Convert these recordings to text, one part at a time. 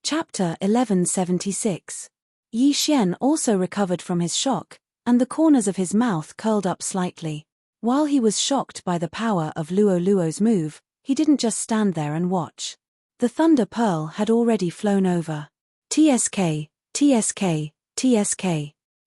Chapter 1176. Yi Xian also recovered from his shock, and the corners of his mouth curled up slightly. While he was shocked by the power of Luo Luo's move, he didn't just stand there and watch. The Thunder Pearl had already flown over. TSK, TSK, TSK.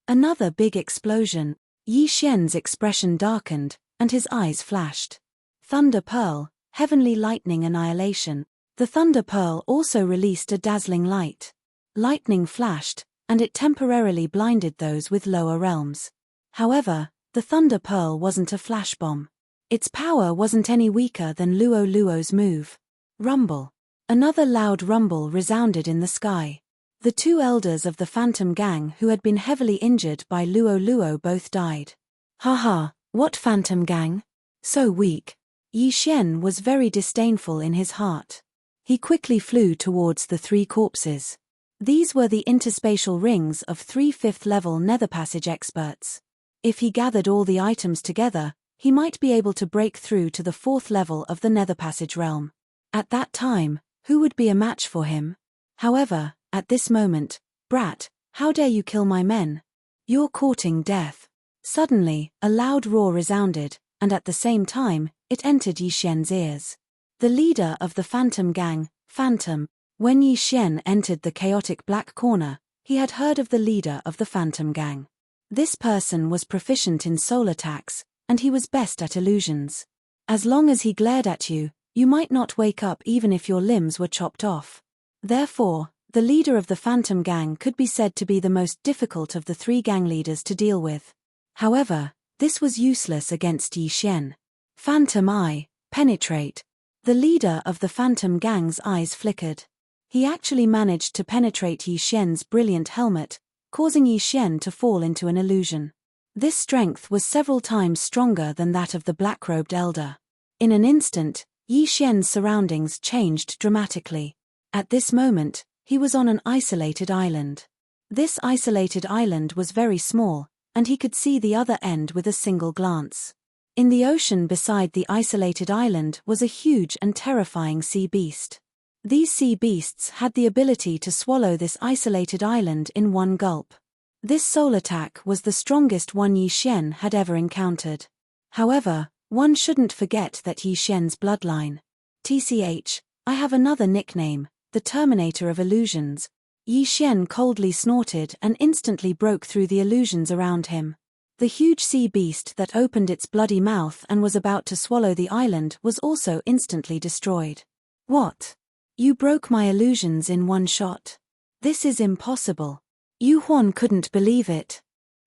Another big explosion. Yi Xian's expression darkened, and his eyes flashed. Thunder Pearl, heavenly lightning annihilation. The Thunder Pearl also released a dazzling light. Lightning flashed, and it temporarily blinded those with lower realms. However, the Thunder Pearl wasn't a flash bomb. Its power wasn't any weaker than Luo Luo's move. Rumble. Another loud rumble resounded in the sky. The two elders of the Phantom Gang who had been heavily injured by Luo Luo both died. Haha, what Phantom Gang? So weak. Yi Xian was very disdainful in his heart. He quickly flew towards the three corpses. These were the interspatial rings of 3 5th-level nether passage experts. If he gathered all the items together, he might be able to break through to the 4th level of the nether passage realm. At that time, who would be a match for him? However, at this moment, brat, how dare you kill my men? You're courting death. Suddenly, a loud roar resounded, and at the same time, it entered Yi Xian's ears. The leader of the Phantom Gang, Phantom. When Yi Xian entered the chaotic black corner, he had heard of the leader of the Phantom Gang. This person was proficient in soul attacks, and he was best at illusions. As long as he glared at you, you might not wake up even if your limbs were chopped off. Therefore, the leader of the Phantom Gang could be said to be the most difficult of the 3 gang leaders to deal with. However, this was useless against Yi Xian. Phantom Eye, penetrate. The leader of the Phantom Gang's eyes flickered. He actually managed to penetrate Yi Xian's brilliant helmet, causing Yi Xian to fall into an illusion. This strength was several times stronger than that of the black-robed elder. In an instant, Yi Xian's surroundings changed dramatically. At this moment, he was on an isolated island. This isolated island was very small, and he could see the other end with a single glance. In the ocean beside the isolated island was a huge and terrifying sea beast. These sea beasts had the ability to swallow this isolated island in one gulp. This soul attack was the strongest one Yi Xian had ever encountered. However, one shouldn't forget that Yi Xian's bloodline. TCH, I have another nickname, the Terminator of Illusions. Yi Xian coldly snorted and instantly broke through the illusions around him. The huge sea beast that opened its bloody mouth and was about to swallow the island was also instantly destroyed. What? You broke my illusions in one shot. This is impossible. Yu Huan couldn't believe it.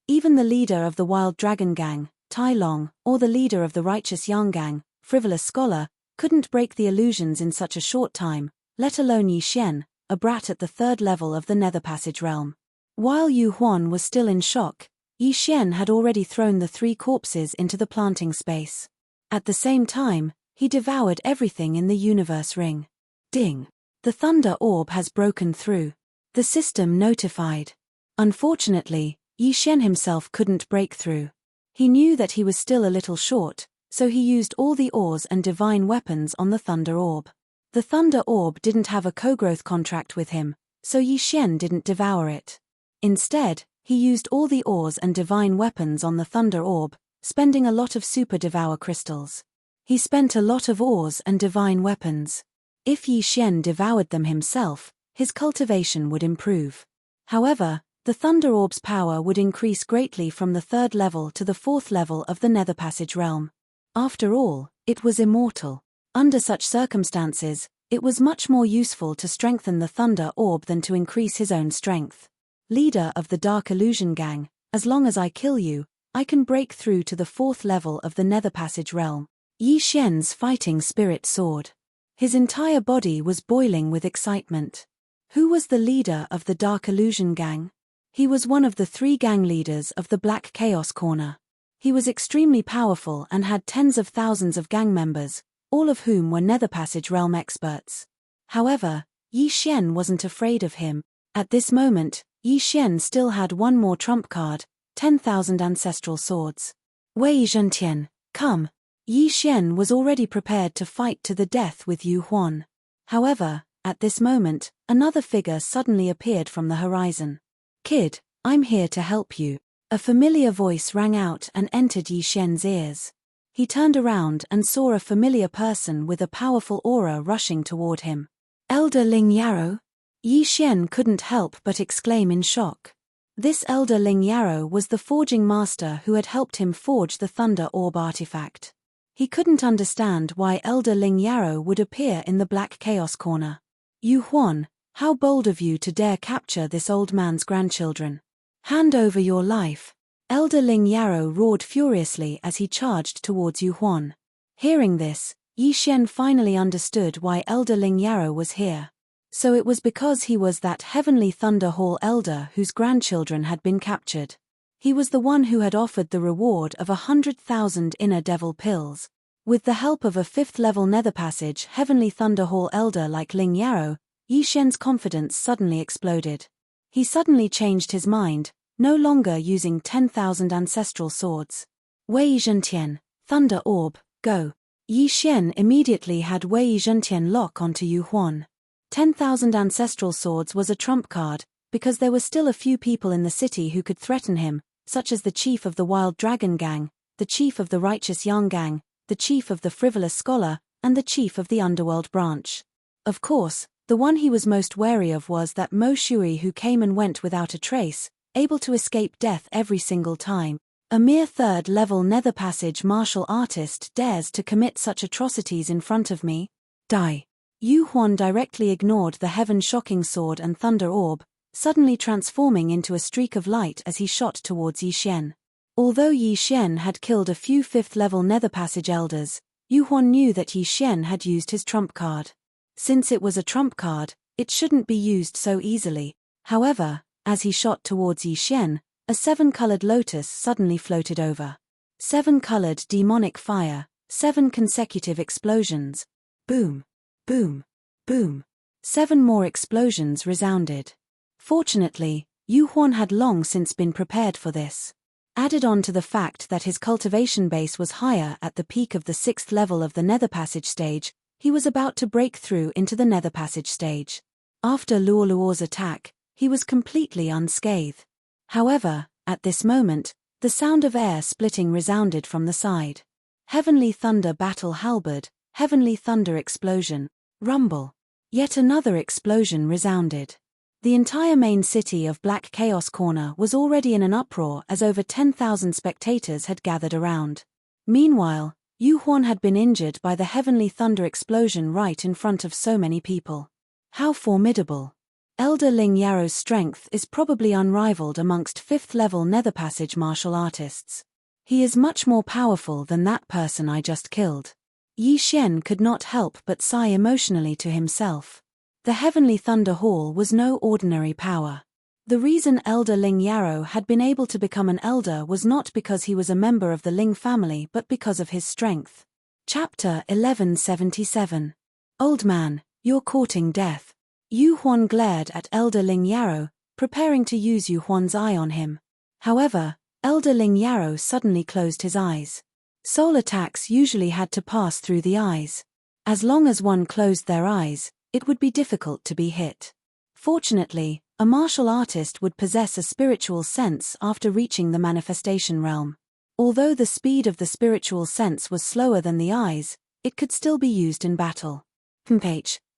Even the leader of the Wild Dragon Gang, Tai Long, or the leader of the Righteous Yang Gang, Frivolous Scholar, couldn't break the illusions in such a short time, let alone Yi Xian, a brat at the 3rd level of the Nether Passage realm. While Yu Huan was still in shock, Yi Xian had already thrown the 3 corpses into the planting space. At the same time, he devoured everything in the universe ring. Ding! The Thunder Orb has broken through. The system notified. Unfortunately, Yi Xian himself couldn't break through. He knew that he was still a little short, so he used all the ores and divine weapons on the Thunder Orb. The Thunder Orb didn't have a co-growth contract with him, so Yi Xian didn't devour it. Instead, he used all the ores and divine weapons on the Thunder Orb, spending a lot of Super Devour crystals. He spent a lot of ores and divine weapons. If Yi Xian devoured them himself, his cultivation would improve. However, the Thunder Orb's power would increase greatly from the 3rd level to the 4th level of the Nether Passage realm. After all, it was immortal. Under such circumstances, it was much more useful to strengthen the Thunder Orb than to increase his own strength. Leader of the Dark Illusion Gang, as long as I kill you, I can break through to the 4th level of the Nether Passage realm. Yi Xian's fighting spirit soared. His entire body was boiling with excitement. Who was the leader of the Dark Illusion Gang? He was one of the 3 gang leaders of the Black Chaos Corner. He was extremely powerful and had tens of thousands of gang members, all of whom were Nether Passage realm experts. However, Yi Xian wasn't afraid of him. At this moment, Yi Xian still had one more trump card, 10,000 ancestral swords. Wei Zhentian, come. Yi Xian was already prepared to fight to the death with Yu Huan. However, At this moment, another figure suddenly appeared from the horizon. "Kid, I'm here to help you." A familiar voice rang out and entered Yi Xian's ears. He turned around and saw a familiar person with a powerful aura rushing toward him. "Elder Ling Yarrow?" Yi Xian couldn't help but exclaim in shock. This Elder Ling Yarrow was the forging master who had helped him forge the Thunder Orb artifact. He couldn't understand why Elder Ling Yarrow would appear in the Black Chaos Corner. "Yu Huan, how bold of you to dare capture this old man's grandchildren. Hand over your life." Elder Ling Yarrow roared furiously as he charged towards Yu Huan. Hearing this, Yi Xian finally understood why Elder Ling Yarrow was here. So it was because he was that Heavenly Thunder Hall elder whose grandchildren had been captured. He was the one who had offered the reward of 100,000 inner devil pills. With the help of a 5th-level nether passage Heavenly Thunder Hall elder like Ling Yarrow, Yi Xian's confidence suddenly exploded. He suddenly changed his mind, no longer using 10,000 ancestral swords. "Wei Zhentian, Thunder Orb, go." Yi Xian immediately had Wei Zhentian lock onto Yu Huan. 10,000 ancestral swords was a trump card, because there were still a few people in the city who could threaten him, such as the chief of the Wild Dragon Gang, the chief of the Righteous Yang Gang, the chief of the Frivolous Scholar, and the chief of the Underworld Branch. Of course, the one he was most wary of was that Mo Shui who came and went without a trace, able to escape death every single time. A mere 3rd-level nether passage martial artist dares to commit such atrocities in front of me? Die. Yu Huan directly ignored the heaven-shocking sword and thunder orb, suddenly transforming into a streak of light as he shot towards Yi Xian. Although Yi Xian had killed a few 5th-level nether passage elders, Yu Huan knew that Yi Xian had used his trump card. Since it was a trump card, it shouldn't be used so easily. However, as he shot towards Yi Xian, a 7-colored lotus suddenly floated over. 7-colored demonic fire, 7 consecutive explosions. Boom. Boom. Boom. 7 more explosions resounded. Fortunately, Yu Huan had long since been prepared for this. Added on to the fact that his cultivation base was higher at the peak of the 6th level of the Nether Passage stage, he was about to break through into the Nether Passage stage. After Luo Luo's attack, he was completely unscathed. However, at this moment, the sound of air splitting resounded from the side. Heavenly Thunder Battle Halberd, Heavenly Thunder Explosion, Rumble. Yet another explosion resounded. The entire main city of Black Chaos Corner was already in an uproar as over 10,000 spectators had gathered around. Meanwhile, Yu Huan had been injured by the Heavenly Thunder explosion right in front of so many people. How formidable. Elder Ling Yarrow's strength is probably unrivaled amongst 5th-level Nether Passage martial artists. He is much more powerful than that person I just killed. Yi Xian could not help but sigh emotionally to himself. The Heavenly Thunder Hall was no ordinary power. The reason Elder Ling Yarrow had been able to become an elder was not because he was a member of the Ling family but because of his strength. Chapter 1177. Old man, you're courting death. Yu Huan glared at Elder Ling Yarrow, preparing to use Yu Huan's eye on him. However, Elder Ling Yarrow suddenly closed his eyes. Soul attacks usually had to pass through the eyes. As long as one closed their eyes, it would be difficult to be hit. Fortunately, a martial artist would possess a spiritual sense after reaching the manifestation realm. Although the speed of the spiritual sense was slower than the eyes, it could still be used in battle.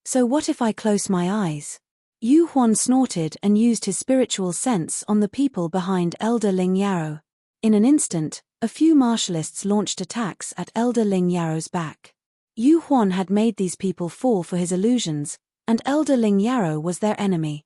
So what if I close my eyes? Yu Huan snorted and used his spiritual sense on the people behind Elder Ling Yarrow. In an instant, a few martialists launched attacks at Elder Ling Yarrow's back. Yu Huan had made these people fall for his illusions, and Elder Ling Yarrow was their enemy.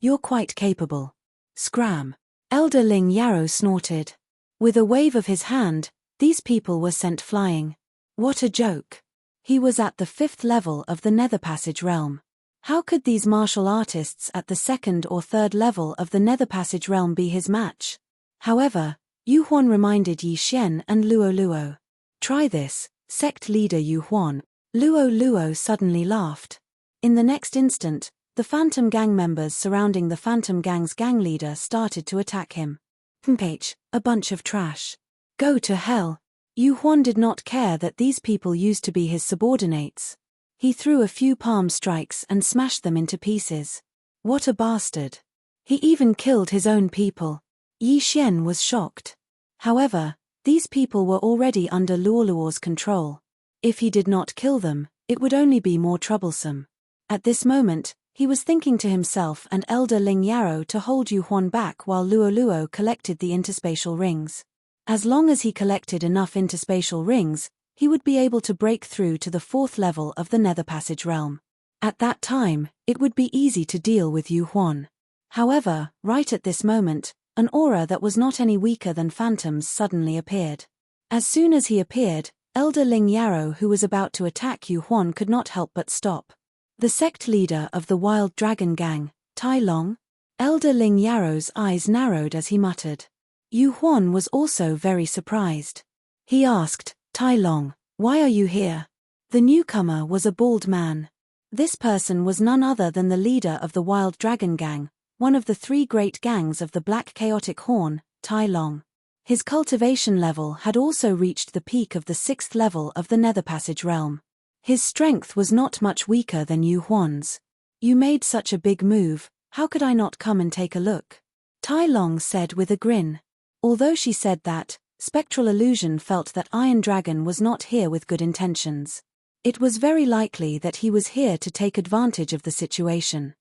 You're quite capable. Scram. Elder Ling Yarrow snorted. With a wave of his hand, these people were sent flying. What a joke. He was at the 5th level of the Nether Passage realm. How could these martial artists at the 2nd or 3rd level of the Nether Passage realm be his match? However, Yu Huan reminded Yi Xian and Luo Luo. Try this, sect leader Yu Huan. Luo Luo suddenly laughed. In the next instant, the Phantom Gang members surrounding the Phantom Gang's gang leader started to attack him. A bunch of trash. Go to hell. Yu Huan did not care that these people used to be his subordinates. He threw a few palm strikes and smashed them into pieces. What a bastard. He even killed his own people. Yi Xian was shocked. However, these people were already under Luoluo's control. If he did not kill them, it would only be more troublesome. At this moment, he was thinking to himself and Elder Ling Yarrow to hold Yu Huan back while Luoluo collected the interspatial rings. As long as he collected enough interspatial rings, he would be able to break through to the 4th level of the Nether Passage realm. At that time, it would be easy to deal with Yu Huan. However, right at this moment, an aura that was not any weaker than phantoms suddenly appeared. As soon as he appeared, Elder Ling Yarrow, who was about to attack Yu Huan, could not help but stop. The sect leader of the Wild Dragon Gang, Tai Long? Elder Ling Yarrow's eyes narrowed as he muttered. Yu Huan was also very surprised. He asked, Tai Long, why are you here? The newcomer was a bald man. This person was none other than the leader of the Wild Dragon Gang, one of the 3 great gangs of the Black Chaotic Horn, Tai Long. His cultivation level had also reached the peak of the 6th level of the Nether Passage realm. His strength was not much weaker than Yu Huan's. You made such a big move, how could I not come and take a look? Tai Long said with a grin. Although she said that, Spectral Illusion felt that Iron Dragon was not here with good intentions. It was very likely that he was here to take advantage of the situation.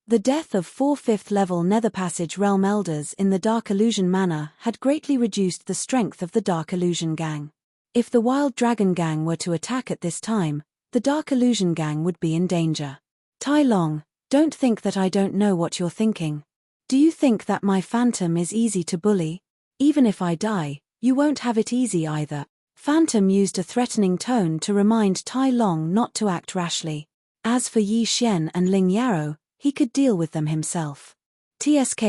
The death of 4 5th level Nether Passage realm elders in the Dark Illusion Manor had greatly reduced the strength of the Dark Illusion Gang. If the Wild Dragon Gang were to attack at this time, the Dark Illusion Gang would be in danger. Tai Long, don't think that I don't know what you're thinking. Do you think that my phantom is easy to bully? Even if I die, you won't have it easy either. Phantom used a threatening tone to remind Tai Long not to act rashly. As for Yi Xian and Ling Yarrow, he could deal with them himself. TSK,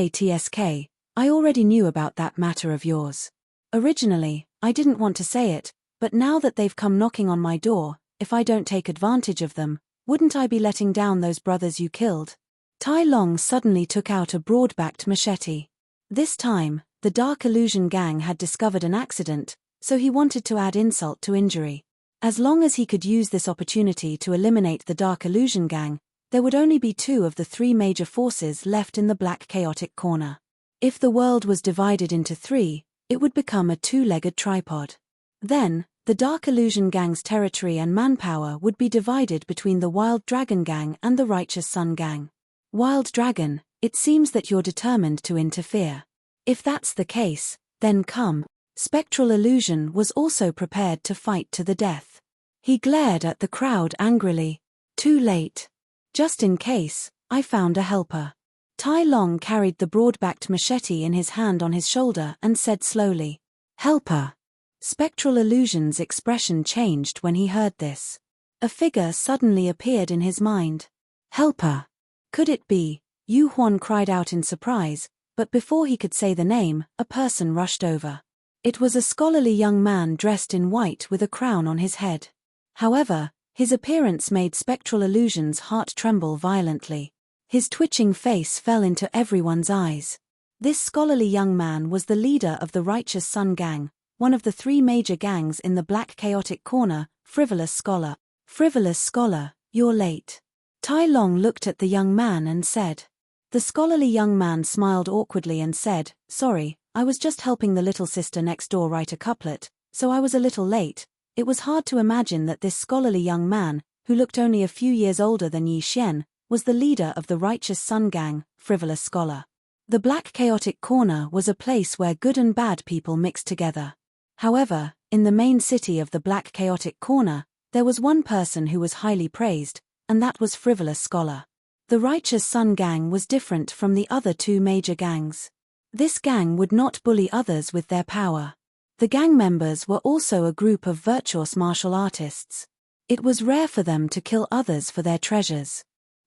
I already knew about that matter of yours. Originally, I didn't want to say it, but now that they've come knocking on my door, if I don't take advantage of them, wouldn't I be letting down those brothers you killed? Tai Long suddenly took out a broad-backed machete. This time, the Dark Illusion Gang had discovered an accident, so he wanted to add insult to injury. As long as he could use this opportunity to eliminate the Dark Illusion Gang, there would only be 2 of the 3 major forces left in the Black Chaotic Corner. If the world was divided into 3, it would become a 2-legged tripod. Then, the Dark Illusion Gang's territory and manpower would be divided between the Wild Dragon Gang and the Righteous Sun Gang. Wild Dragon, it seems that you're determined to interfere. If that's the case, then come. Spectral Illusion was also prepared to fight to the death. He glared at the crowd angrily. Too late. Just in case, I found a helper. Tai Long carried the broad-backed machete in his hand on his shoulder and said slowly, Helper. Spectral Illusion's expression changed when he heard this. A figure suddenly appeared in his mind. Helper. Could it be? Yu Huan cried out in surprise, but before he could say the name, a person rushed over. It was a scholarly young man dressed in white with a crown on his head. However, his appearance made Spectral Illusion's heart tremble violently. His twitching face fell into everyone's eyes. This scholarly young man was the leader of the Righteous Sun Gang, one of the 3 major gangs in the Black Chaotic Corner, Frivolous Scholar. Frivolous Scholar, you're late. Tai Long looked at the young man and said. The scholarly young man smiled awkwardly and said, Sorry, I was just helping the little sister next door write a couplet, so I was a little late. It was hard to imagine that this scholarly young man, who looked only a few years older than Yi Xian, was the leader of the Righteous Sun Gang, Frivolous Scholar. The Black Chaotic Corner was a place where good and bad people mixed together. However, in the main city of the Black Chaotic Corner, there was one person who was highly praised, and that was Frivolous Scholar. The Righteous Sun Gang was different from the other 2 major gangs. This gang would not bully others with their power. The gang members were also a group of virtuous martial artists. It was rare for them to kill others for their treasures.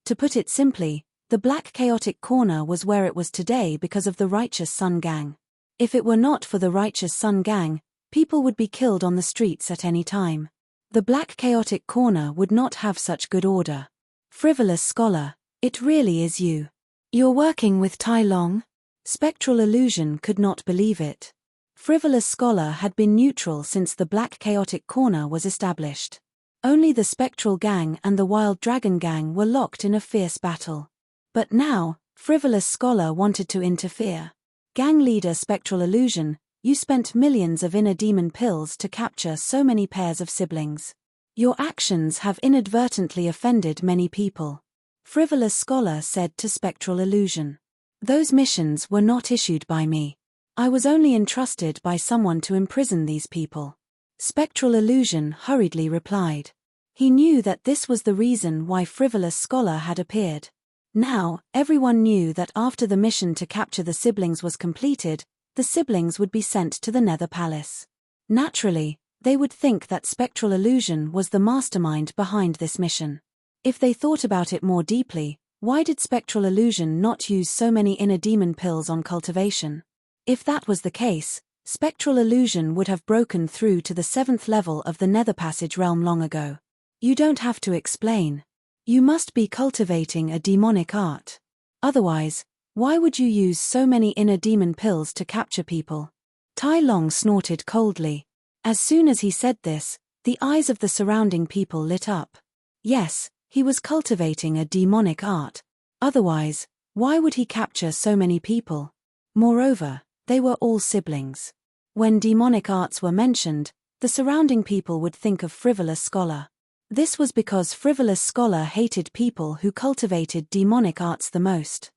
To put it simply, the Black Chaotic Corner was where it was today because of the Righteous Sun Gang. If it were not for the Righteous Sun Gang, people would be killed on the streets at any time. The Black Chaotic Corner would not have such good order. Frivolous Scholar, it really is you. You're working with Tai Long? Spectral Illusion could not believe it. Frivolous Scholar had been neutral since the Black Chaotic Corner was established. Only the Spectral Gang and the Wild Dragon Gang were locked in a fierce battle. But now, Frivolous Scholar wanted to interfere. Gang leader Spectral Illusion, you spent millions of inner demon pills to capture so many pairs of siblings. Your actions have inadvertently offended many people. Frivolous Scholar said to Spectral Illusion. Those missions were not issued by me. I was only entrusted by someone to imprison these people. Spectral Illusion hurriedly replied. He knew that this was the reason why Frivolous Scholar had appeared. Now, everyone knew that after the mission to capture the siblings was completed, the siblings would be sent to the Nether Palace. Naturally, they would think that Spectral Illusion was the mastermind behind this mission. If they thought about it more deeply, why did Spectral Illusion not use so many inner demon pills on cultivation? If that was the case, Spectral Illusion would have broken through to the 7th level of the Nether Passage realm long ago. You don't have to explain. You must be cultivating a demonic art. Otherwise, why would you use so many inner demon pills to capture people? Tai Long snorted coldly. As soon as he said this, the eyes of the surrounding people lit up. Yes, he was cultivating a demonic art. Otherwise, why would he capture so many people? Moreover, they were all siblings. When demonic arts were mentioned, the surrounding people would think of Frivolous Scholar. This was because Frivolous Scholar hated people who cultivated demonic arts the most.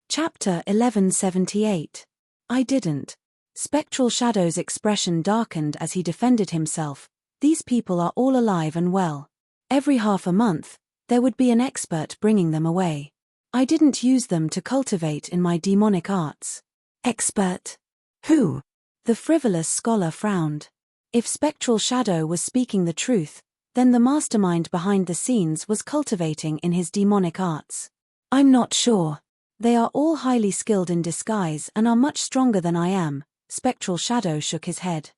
Chapter 1178. I didn't. Spectral Shadow's expression darkened as he defended himself. These people are all alive and well. Every half a month, there would be an expert bringing them away. I didn't use them to cultivate in my demonic arts. Expert? Who? The Frivolous Scholar frowned. If Spectral Shadow was speaking the truth, then the mastermind behind the scenes was cultivating in his demonic arts. I'm not sure. They are all highly skilled in disguise and are much stronger than I am. Spectral Shadow shook his head.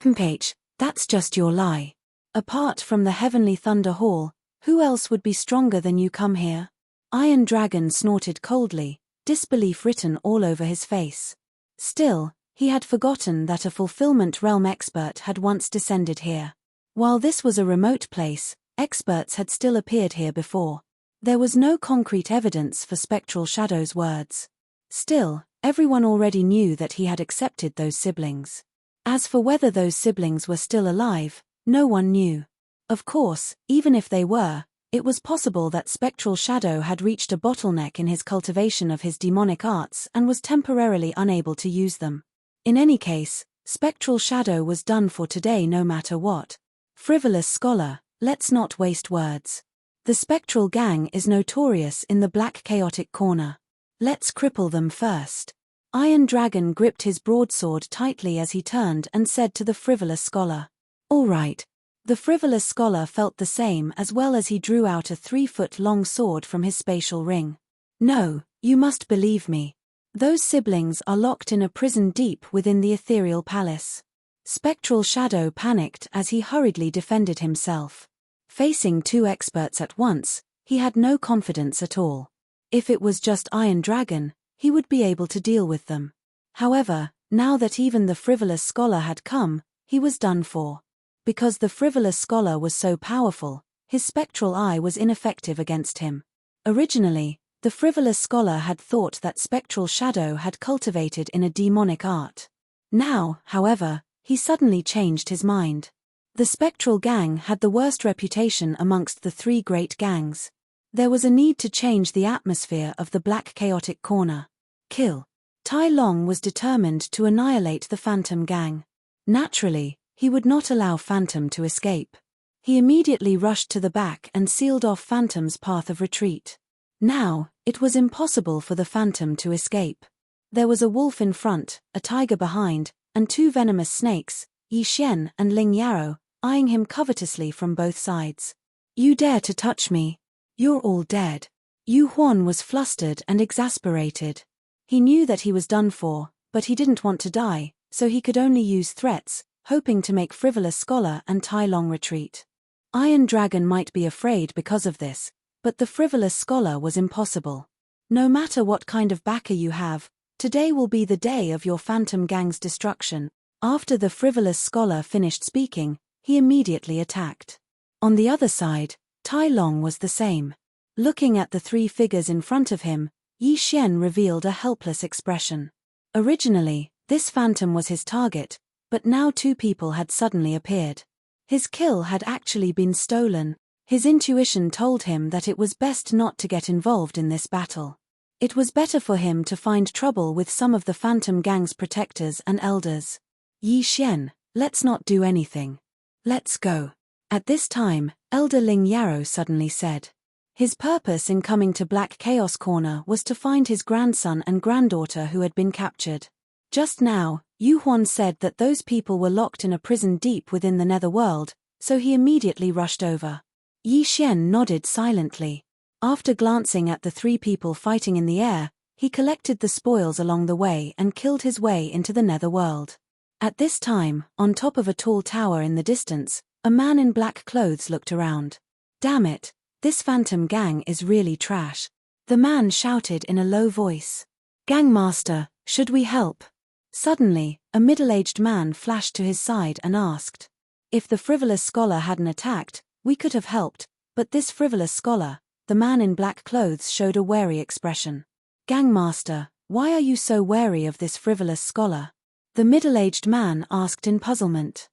H, that's just your lie. Apart from the Heavenly Thunder Hall, who else would be stronger than you? Come here. Iron Dragon snorted coldly, disbelief written all over his face. Still, he had forgotten that a fulfillment realm expert had once descended here. While this was a remote place, experts had still appeared here before. There was no concrete evidence for Spectral Shadow's words. Still, everyone already knew that he had accepted those siblings. As for whether those siblings were still alive, no one knew. Of course, even if they were, it was possible that Spectral Shadow had reached a bottleneck in his cultivation of his demonic arts and was temporarily unable to use them. In any case, Spectral Shadow was done for today no matter what. Frivolous Scholar, let's not waste words. The Spectral Gang is notorious in the Black Chaotic Corner. Let's cripple them first. Iron Dragon gripped his broadsword tightly as he turned and said to the Frivolous Scholar. All right. The Frivolous Scholar felt the same as well as he drew out a 3-foot-long sword from his spatial ring. No, you must believe me. Those siblings are locked in a prison deep within the ethereal palace. Spectral Shadow panicked as he hurriedly defended himself. Facing two experts at once, he had no confidence at all. If it was just Iron Dragon, he would be able to deal with them. However, now that even the Frivolous Scholar had come, he was done for. Because the Frivolous Scholar was so powerful, his spectral eye was ineffective against him. Originally, the Frivolous Scholar had thought that Spectral Shadow had cultivated in a demonic art. Now, however, he suddenly changed his mind. The Spectral Gang had the worst reputation amongst the 3 great gangs. There was a need to change the atmosphere of the Black Chaotic Corner. Kill. Tai Long was determined to annihilate the Phantom Gang. Naturally, he would not allow Phantom to escape. He immediately rushed to the back and sealed off Phantom's path of retreat. Now, it was impossible for the Phantom to escape. There was a wolf in front, a tiger behind, and 2 venomous snakes, Yi Xian and Ling Yarrow, eyeing him covetously from both sides. You dare to touch me? You're all dead. Yu Huan was flustered and exasperated. He knew that he was done for, but he didn't want to die, so he could only use threats, hoping to make Frivolous Scholar and Tai Long retreat. Iron Dragon might be afraid because of this, but the Frivolous Scholar was impossible. No matter what kind of backer you have, today will be the day of your Phantom Gang's destruction. After the Frivolous Scholar finished speaking, he immediately attacked. On the other side, Tai Long was the same. Looking at the three figures in front of him, Yi Xian revealed a helpless expression. Originally, this phantom was his target, but now two people had suddenly appeared. His kill had actually been stolen. His intuition told him that it was best not to get involved in this battle. It was better for him to find trouble with some of the phantom gang's protectors and elders. Yi Xian, let's not do anything. Let's go. At this time, Elder Ling Yarrow suddenly said. His purpose in coming to Black Chaos Corner was to find his grandson and granddaughter who had been captured. Just now, Yu Huan said that those people were locked in a prison deep within the netherworld, so he immediately rushed over. Yi Xian nodded silently. After glancing at the three people fighting in the air, he collected the spoils along the way and killed his way into the netherworld. At this time, on top of a tall tower in the distance, a man in black clothes looked around. Damn it, this phantom gang is really trash. The man shouted in a low voice. Gangmaster, should we help? Suddenly, a middle-aged man flashed to his side and asked. If the frivolous scholar hadn't attacked, we could have helped, but this frivolous scholar, the man in black clothes showed a wary expression. Gangmaster, why are you so wary of this frivolous scholar? The middle-aged man asked in puzzlement.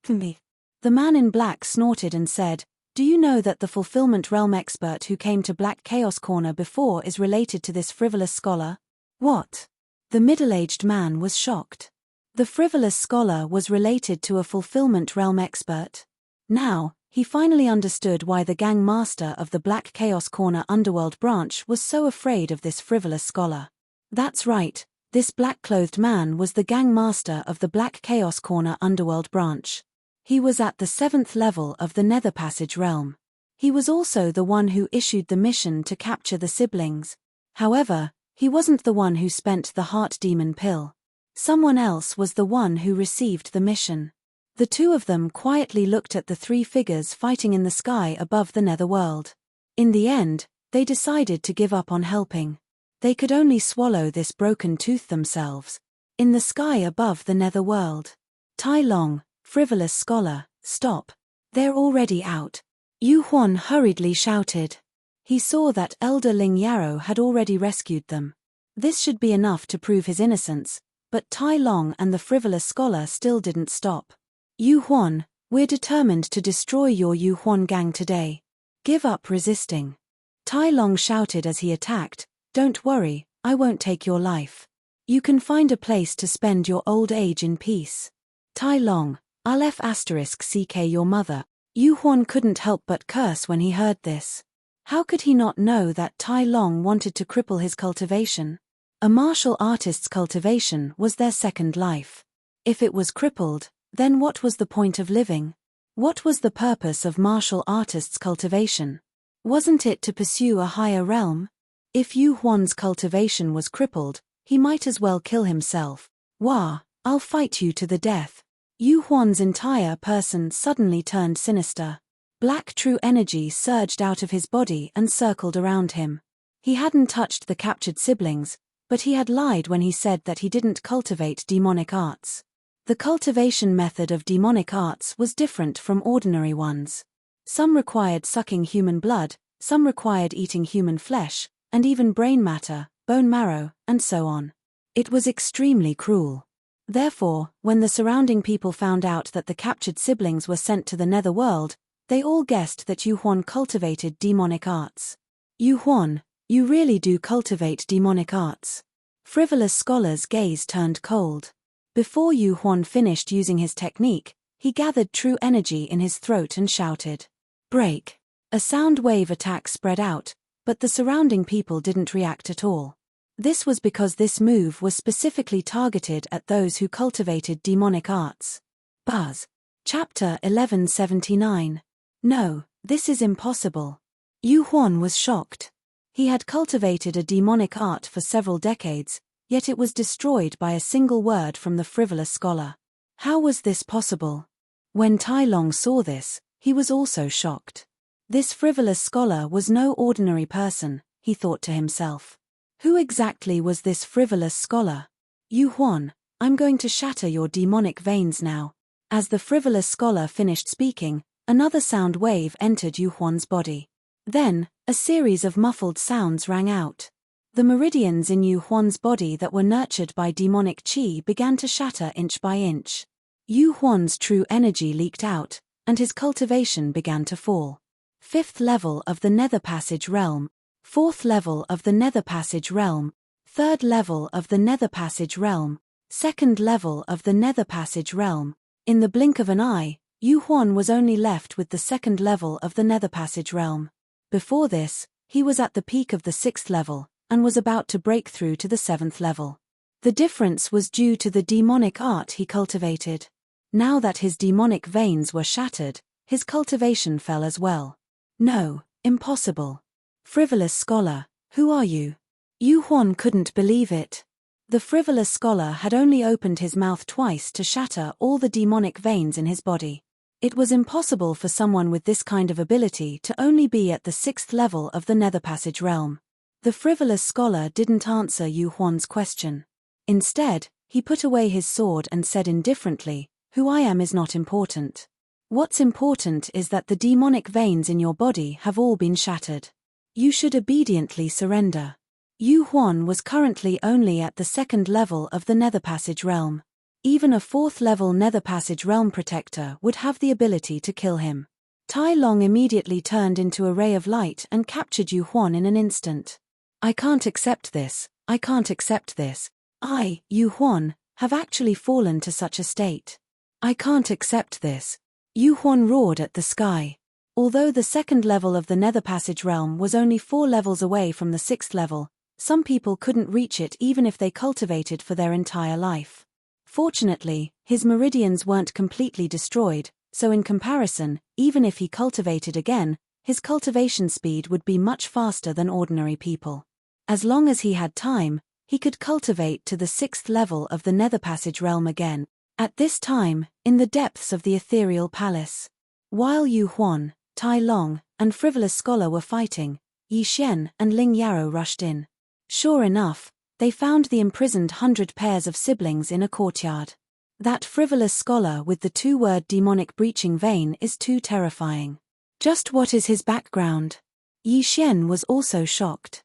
Me. The man in black snorted and said, do you know that the fulfillment realm expert who came to Black Chaos Corner before is related to this frivolous scholar? What? The middle-aged man was shocked. The frivolous scholar was related to a fulfillment realm expert. Now, he finally understood why the gang master of the Black Chaos Corner underworld branch was so afraid of this frivolous scholar. That's right, this black-clothed man was the gang master of the Black Chaos Corner underworld branch. He was at the 7th level of the Nether Passage realm. He was also the one who issued the mission to capture the siblings. However, he wasn't the one who spent the heart demon pill. Someone else was the one who received the mission. The two of them quietly looked at the three figures fighting in the sky above the netherworld. In the end, they decided to give up on helping. They could only swallow this broken tooth themselves. In the sky above the netherworld. Tai Long, frivolous scholar, stop. They're already out. Yu Huan hurriedly shouted. He saw that Elder Ling Yarrow had already rescued them. This should be enough to prove his innocence, but Tai Long and the frivolous scholar still didn't stop. Yu Huan, we're determined to destroy your Yu Huan gang today. Give up resisting. Tai Long shouted as he attacked, don't worry, I won't take your life. You can find a place to spend your old age in peace. Tai Long, I'll *CK your mother. Yu Huan couldn't help but curse when he heard this. How could he not know that Tai Long wanted to cripple his cultivation? A martial artist's cultivation was their second life. If it was crippled, then what was the point of living? What was the purpose of martial artist's cultivation? Wasn't it to pursue a higher realm? If Yu Huan's cultivation was crippled, he might as well kill himself. Wah, I'll fight you to the death. Yu Huan's entire person suddenly turned sinister. Black true energy surged out of his body and circled around him. He hadn't touched the captured siblings, but he had lied when he said that he didn't cultivate demonic arts. The cultivation method of demonic arts was different from ordinary ones. Some required sucking human blood, some required eating human flesh, and even brain matter, bone marrow, and so on. It was extremely cruel. Therefore, when the surrounding people found out that the captured siblings were sent to the netherworld, they all guessed that Yu Huan cultivated demonic arts. Yu Huan, you really do cultivate demonic arts. Frivolous scholar's gaze turned cold. Before Yu Huan finished using his technique, he gathered true energy in his throat and shouted, "Break!" A sound wave attack spread out, but the surrounding people didn't react at all. This was because this move was specifically targeted at those who cultivated demonic arts. Buzz. Chapter 1179. No, this is impossible. Yu Huan was shocked. He had cultivated a demonic art for several decades, yet it was destroyed by a single word from the frivolous scholar. How was this possible? When Tai Long saw this, he was also shocked. This frivolous scholar was no ordinary person, he thought to himself. Who exactly was this frivolous scholar? Yu Huan, I'm going to shatter your demonic veins now. As the frivolous scholar finished speaking, Another sound wave entered Yu Huan's body. Then, a series of muffled sounds rang out. The meridians in Yu Huan's body that were nurtured by demonic qi began to shatter inch by inch. Yu Huan's true energy leaked out, and his cultivation began to fall. 5th level of the Nether Passage Realm. 4th level of the Nether Passage Realm. 3rd level of the Nether Passage Realm. 2nd level of the Nether Passage Realm. In the blink of an eye, Yu Huan was only left with the 2nd level of the Nether Passage Realm. Before this, he was at the peak of the 6th level, and was about to break through to the 7th level. The difference was due to the demonic art he cultivated. Now that his demonic veins were shattered, his cultivation fell as well. No, impossible. Frivolous scholar, who are you? Yu Huan couldn't believe it. The frivolous scholar had only opened his mouth twice to shatter all the demonic veins in his body. It was impossible for someone with this kind of ability to only be at the 6th level of the Nether Passage Realm. The frivolous scholar didn't answer Yu Huan's question. Instead, he put away his sword and said indifferently, "Who I am is not important. What's important is that the demonic veins in your body have all been shattered. You should obediently surrender." Yu Huan was currently only at the 2nd level of the Nether Passage Realm. Even a 4th level Nether Passage Realm protector would have the ability to kill him. Tai Long immediately turned into a ray of light and captured Yu Huan in an instant. "I can't accept this, I can't accept this. I, Yu Huan, have actually fallen to such a state. I can't accept this." Yu Huan roared at the sky. Although the 2nd level of the Nether Passage Realm was only 4 levels away from the 6th level, some people couldn't reach it even if they cultivated for their entire life. Fortunately, his meridians weren't completely destroyed, so in comparison, even if he cultivated again, his cultivation speed would be much faster than ordinary people. As long as he had time, he could cultivate to the 6th level of the Nether Passage Realm again, at this time, in the depths of the ethereal palace. While Yu Huan, Tai Long, and Frivolous Scholar were fighting, Yi Xian and Ling Yarrow rushed in. Sure enough, they found the imprisoned 100 pairs of siblings in a courtyard. That frivolous scholar with the 2-word demonic breaching vein is too terrifying. Just what is his background? Yi Xian was also shocked.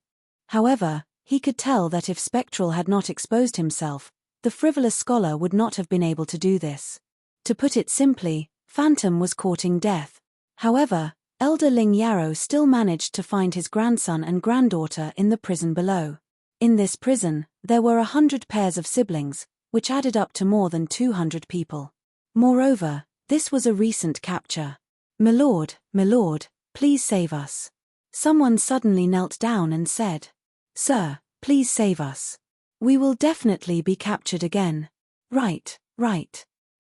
However, he could tell that if Spectral had not exposed himself, the frivolous scholar would not have been able to do this. To put it simply, Phantom was courting death. However, Elder Ling Yarrow still managed to find his grandson and granddaughter in the prison below. In this prison, there were 100 pairs of siblings, which added up to more than 200 people. Moreover, this was a recent capture. My lord, please save us." Someone suddenly knelt down and said, "Sir, please save us. We will definitely be captured again. Right.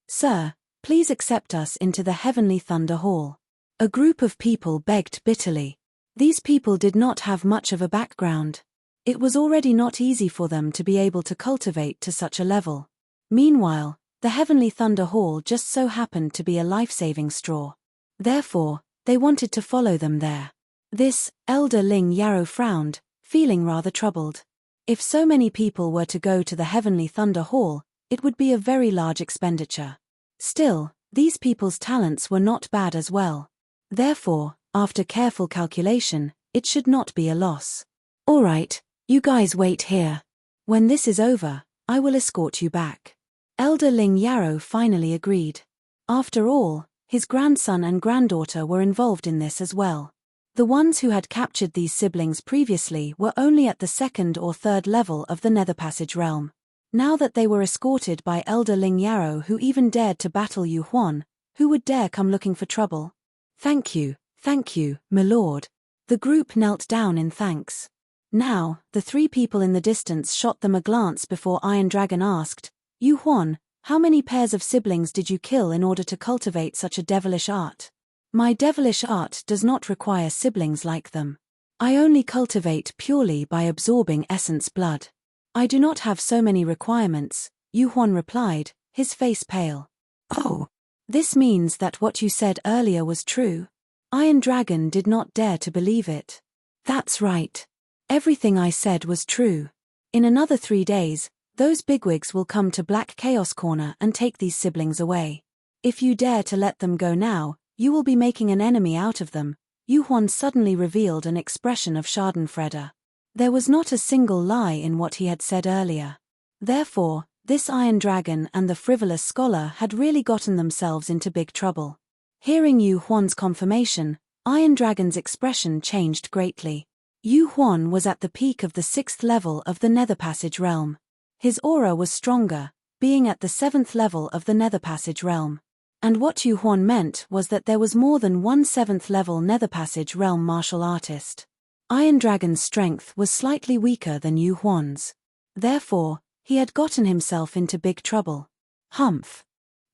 Sir, please accept us into the Heavenly Thunder Hall." A group of people begged bitterly. These people did not have much of a background. It was already not easy for them to be able to cultivate to such a level. Meanwhile, the Heavenly Thunder Hall just so happened to be a life-saving straw. Therefore, they wanted to follow them there. This, Elder Ling Yarrow frowned, feeling rather troubled. If so many people were to go to the Heavenly Thunder Hall, it would be a very large expenditure. Still, these people's talents were not bad as well. Therefore, after careful calculation, it should not be a loss. "All right, you guys wait here. When this is over, I will escort you back." Elder Ling Yarrow finally agreed. After all, his grandson and granddaughter were involved in this as well. The ones who had captured these siblings previously were only at the 2nd or 3rd level of the Nether Passage Realm. Now that they were escorted by Elder Ling Yarrow, who even dared to battle Yu Huan, who would dare come looking for trouble? Thank you, my lord." The group knelt down in thanks. Now, the 3 people in the distance shot them a glance before Iron Dragon asked, "Yu Huan, how many pairs of siblings did you kill in order to cultivate such a devilish art?" "My devilish art does not require siblings like them. I only cultivate purely by absorbing essence blood. I do not have so many requirements," Yu Huan replied, his face pale. "Oh, this means that what you said earlier was true?" Iron Dragon did not dare to believe it. "That's right. Everything I said was true. In another 3 days, those bigwigs will come to Black Chaos Corner and take these siblings away. If you dare to let them go now, You will be making an enemy out of them. Yu Huan suddenly revealed an expression of schadenfreude. There was not a single lie in what he had said earlier. Therefore, this Iron Dragon and the frivolous scholar had really gotten themselves into big trouble. Hearing Yu Huan's confirmation, Iron Dragon's expression changed greatly. Yu Huan was at the peak of the 6th level of the Nether Passage realm. His aura was stronger, being at the 7th level of the Nether Passage realm. And what Yu Huan meant was that there was more than one 7th level Nether Passage realm martial artist. Iron Dragon's strength was slightly weaker than Yu Huan's. Therefore, he had gotten himself into big trouble. Humph.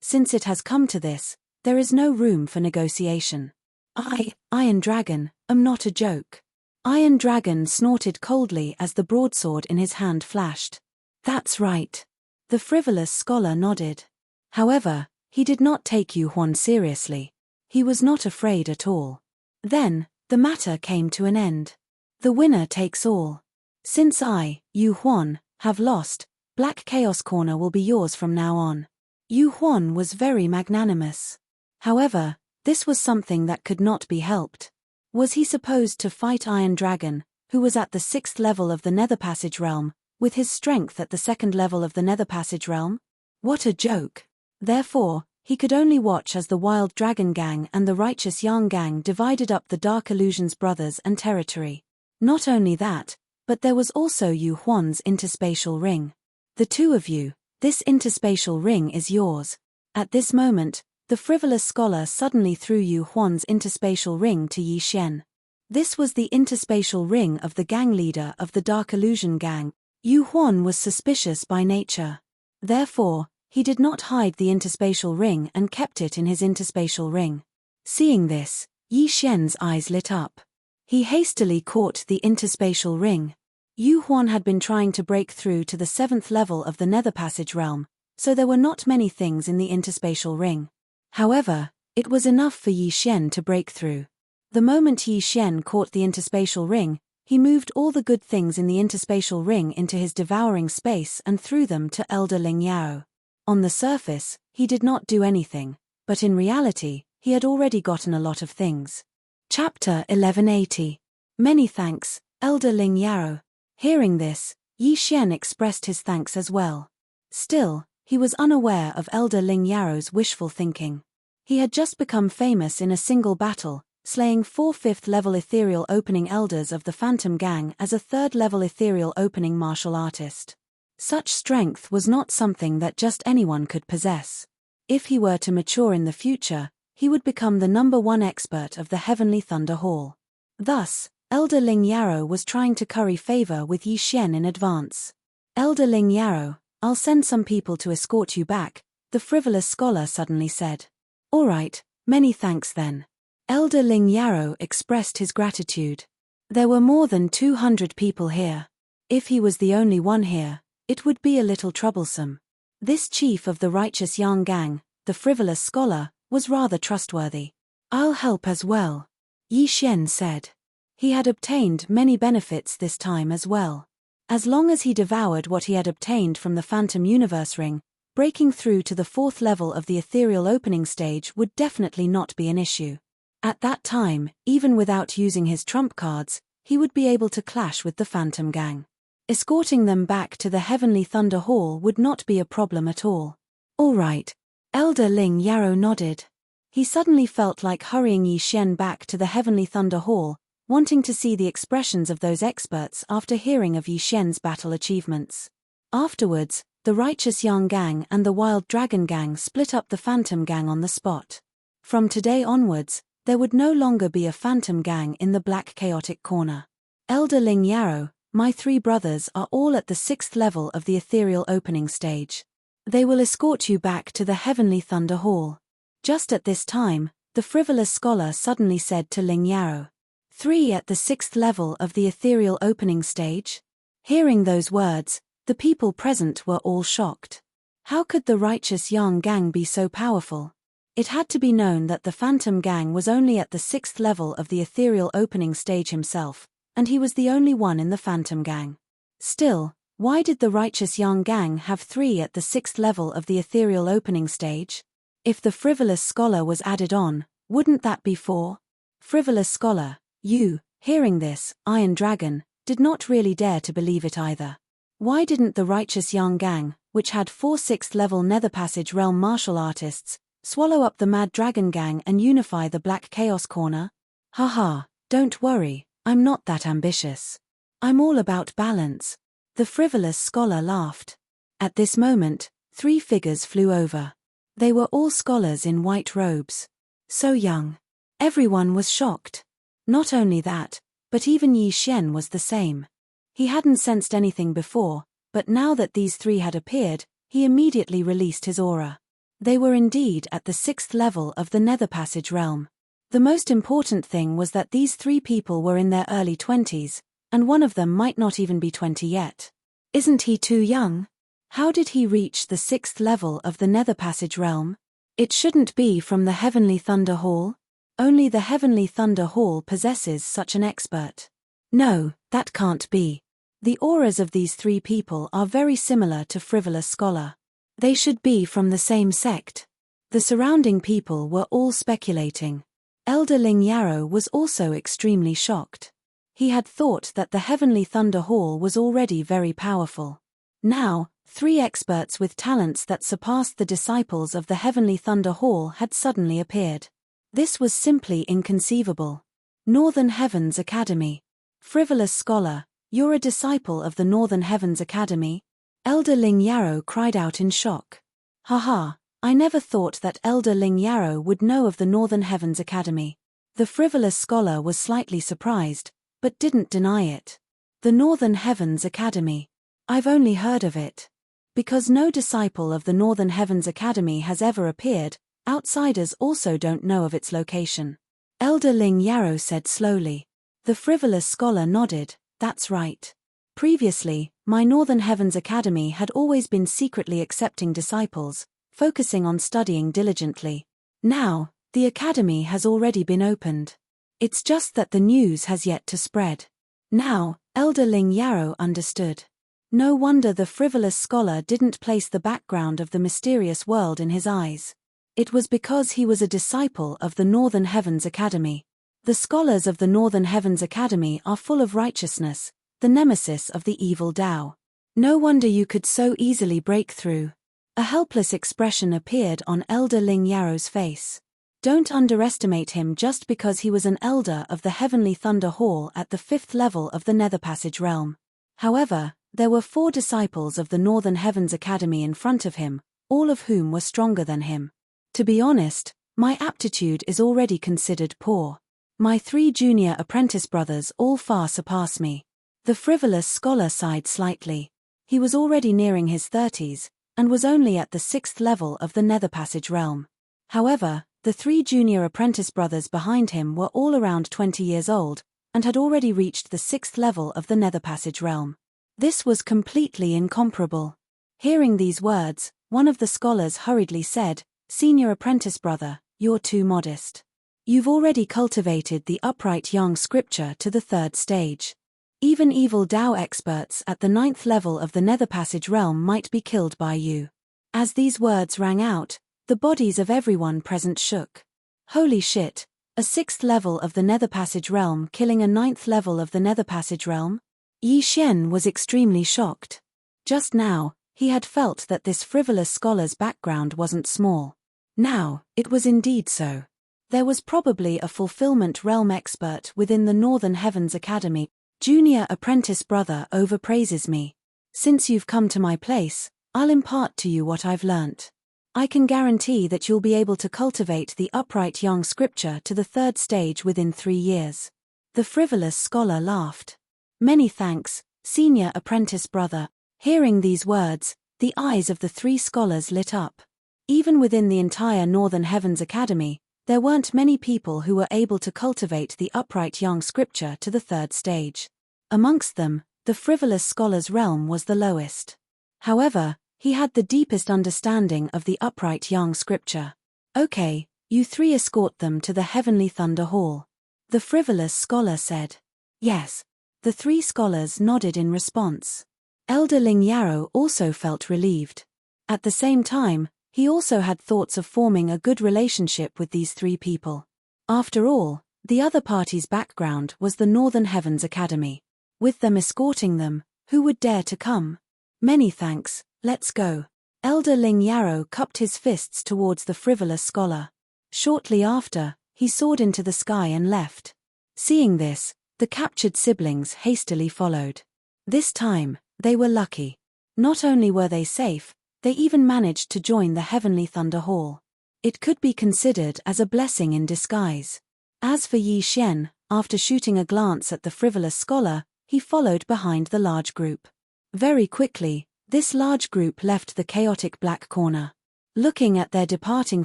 Since it has come to this, there is no room for negotiation. I, Iron Dragon, am not a joke. Iron Dragon snorted coldly as the broadsword in his hand flashed. That's right. The frivolous scholar nodded. However, he did not take Yu Huan seriously. He was not afraid at all. Then, the matter came to an end. The winner takes all. Since I, Yu Huan, have lost, Black Chaos Corner will be yours from now on. Yu Huan was very magnanimous. However, this was something that could not be helped. Was he supposed to fight Iron Dragon, who was at the 6th level of the Nether Passage realm, with his strength at the 2nd level of the Nether Passage realm? What a joke. Therefore, he could only watch as the Wild Dragon Gang and the Righteous Yang Gang divided up the Dark Illusions brothers and territory. Not only that, but there was also Yu Huan's interspatial ring. The two of you, this interspatial ring is yours. At this moment, the frivolous scholar suddenly threw Yu Huan's interspatial ring to Yi Xian. This was the interspatial ring of the gang leader of the Dark Illusion Gang. Yu Huan was suspicious by nature. Therefore, he did not hide the interspatial ring and kept it in his interspatial ring. Seeing this, Yi Xian's eyes lit up. He hastily caught the interspatial ring. Yu Huan had been trying to break through to the 7th level of the Nether Passage realm, so there were not many things in the interspatial ring. However, it was enough for Yi Xian to break through. The moment Yi Xian caught the interspatial ring, he moved all the good things in the interspatial ring into his devouring space and threw them to Elder Ling Yao. On the surface, he did not do anything, but in reality, he had already gotten a lot of things. Chapter 1180. Many thanks, Elder Ling Yao. Hearing this, Yi Xian expressed his thanks as well. Still, he was unaware of Elder Ling Yao's wishful thinking. He had just become famous in a single battle, slaying 4 5th-level ethereal opening elders of the Phantom Gang as a 3rd-level ethereal opening martial artist. Such strength was not something that just anyone could possess. If he were to mature in the future, he would become the #1 expert of the Heavenly Thunder Hall. Thus, Elder Ling Yao was trying to curry favor with Yi Xian in advance. Elder Ling Yao, I'll send some people to escort you back, the frivolous scholar suddenly said. All right, many thanks then. Elder Ling Yao expressed his gratitude. There were more than 200 people here. If he was the only one here, it would be a little troublesome. This chief of the Righteous Yang Gang, the frivolous scholar, was rather trustworthy. I'll help as well, Yi Xian said. He had obtained many benefits this time as well. As long as he devoured what he had obtained from the Phantom Universe Ring, breaking through to the 4th level of the ethereal opening stage would definitely not be an issue. At that time, even without using his trump cards, he would be able to clash with the Phantom Gang. Escorting them back to the Heavenly Thunder Hall would not be a problem at all. All right. Elder Ling Yao nodded. He suddenly felt like hurrying Yi Xian back to the Heavenly Thunder Hall, wanting to see the expressions of those experts after hearing of Yi Xian's battle achievements. Afterwards, the Righteous Yang Gang and the Wild Dragon Gang split up the Phantom Gang on the spot. From today onwards, there would no longer be a Phantom Gang in the Black Chaotic Corner. Elder Ling Yao, my 3 brothers are all at the 6th level of the ethereal opening stage. They will escort you back to the Heavenly Thunder Hall. Just at this time, the frivolous scholar suddenly said to Ling Yao. 3 at the 6th level of the ethereal opening stage? Hearing those words, the people present were all shocked. How could the Righteous Yang Gang be so powerful? It had to be known that the Phantom Gang was only at the 6th level of the ethereal opening stage himself, and he was the only one in the Phantom Gang. Still, why did the Righteous Yang Gang have 3 at the 6th level of the ethereal opening stage? If the frivolous scholar was added on, Wouldn't that be four? Frivolous scholar, you, hearing this, Iron Dragon, did not really dare to believe it either. Why didn't the righteous young gang, which had 4 6th-level Nether Passage Realm martial artists, swallow up the Mad Dragon gang and unify the Black Chaos Corner? Haha, don't worry, I'm not that ambitious. I'm all about balance. The frivolous scholar laughed. At this moment, 3 figures flew over. They were all scholars in white robes. So young. Everyone was shocked. Not only that, but even Yi Xian was the same. He hadn't sensed anything before, but now that these 3 had appeared, he immediately released his aura. They were indeed at the 6th level of the Nether Passage realm. The most important thing was that these 3 people were in their early 20s, and one of them might not even be 20 yet. Isn't he too young? How did he reach the 6th level of the Nether Passage realm? It shouldn't be from the Heavenly Thunder Hall. Only the Heavenly Thunder Hall possesses such an expert. No, that can't be. The auras of these 3 people are very similar to Frivolous Scholar. They should be from the same sect. The surrounding people were all speculating. Elder Ling Yarrow was also extremely shocked. He had thought that the Heavenly Thunder Hall was already very powerful. Now, 3 experts with talents that surpassed the disciples of the Heavenly Thunder Hall had suddenly appeared. This was simply inconceivable. Northern Heavens Academy. Frivolous Scholar, you're a disciple of the Northern Heavens Academy? Elder Ling Yarrow cried out in shock. Haha, I never thought that Elder Ling Yarrow would know of the Northern Heavens Academy. The Frivolous Scholar was slightly surprised, but didn't deny it. The Northern Heavens Academy. I've only heard of it. Because no disciple of the Northern Heavens Academy has ever appeared, outsiders also don't know of its location. Elder Ling Yarrow said slowly. The Frivolous Scholar nodded, that's right. Previously, my Northern Heavens Academy had always been secretly accepting disciples, focusing on studying diligently. Now, the academy has already been opened. It's just that the news has yet to spread. Now, Elder Ling Yarrow understood. No wonder the Frivolous Scholar didn't place the background of the mysterious world in his eyes. It was because he was a disciple of the Northern Heavens Academy. The scholars of the Northern Heavens Academy are full of righteousness, the nemesis of the evil Tao. No wonder you could so easily break through. A helpless expression appeared on Elder Ling Yarrow's face. Don't underestimate him just because he was an elder of the Heavenly Thunder Hall at the 5th level of the Nether Passage realm. However, there were 4 disciples of the Northern Heavens Academy in front of him, all of whom were stronger than him. To be honest, my aptitude is already considered poor. My 3 junior apprentice brothers all far surpass me. The Frivolous Scholar sighed slightly. He was already nearing his 30s, and was only at the 6th level of the Nether Passage realm. However, the 3 junior apprentice brothers behind him were all around 20 years old, and had already reached the 6th level of the Nether Passage realm. This was completely incomparable. Hearing these words, one of the scholars hurriedly said, Senior apprentice brother, you're too modest. You've already cultivated the upright yang scripture to the 3rd stage. Even evil Tao experts at the 9th level of the Nether Passage realm might be killed by you. As these words rang out, the bodies of everyone present shook. Holy shit, a 6th level of the Nether Passage realm killing a 9th level of the Nether Passage realm? Yi Xian was extremely shocked. Just now, he had felt that this Frivolous Scholar's background wasn't small. Now, it was indeed so. There was probably a fulfillment realm expert within the Northern Heavens Academy. Junior apprentice brother overpraises me. Since you've come to my place, I'll impart to you what I've learnt. I can guarantee that you'll be able to cultivate the upright yang scripture to the 3rd stage within 3 years. The Frivolous Scholar laughed. Many thanks, senior apprentice brother. Hearing these words, the eyes of the 3 scholars lit up. Even within the entire Northern Heavens Academy, there weren't many people who were able to cultivate the upright yang scripture to the 3rd stage. Amongst them, the Frivolous Scholar's realm was the lowest. However, he had the deepest understanding of the upright yang scripture. Okay, you 3 escort them to the Heavenly Thunder Hall. The Frivolous Scholar said. Yes. The 3 scholars nodded in response. Elder Ling Yarrow also felt relieved. At the same time, he also had thoughts of forming a good relationship with these 3 people. After all, the other party's background was the Northern Heavens Academy. With them escorting them, who would dare to come? Many thanks, let's go. Elder Ling Yarrow cupped his fists towards the frivolous scholar. Shortly after, he soared into the sky and left. Seeing this, the captured siblings hastily followed. This time, they were lucky. Not only were they safe, they even managed to join the Heavenly Thunder Hall. It could be considered as a blessing in disguise. As for Yi Xian, after shooting a glance at the frivolous scholar, he followed behind the large group. Very quickly, this large group left the chaotic black corner. Looking at their departing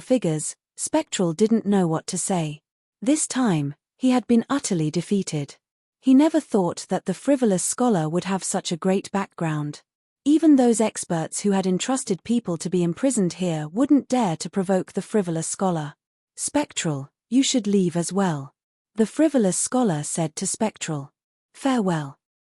figures, Spectral didn't know what to say. This time, he had been utterly defeated. He never thought that the frivolous scholar would have such a great background. Even those experts who had entrusted people to be imprisoned here wouldn't dare to provoke the frivolous scholar. Spectral, you should leave as well. The frivolous scholar said to Spectral. Farewell.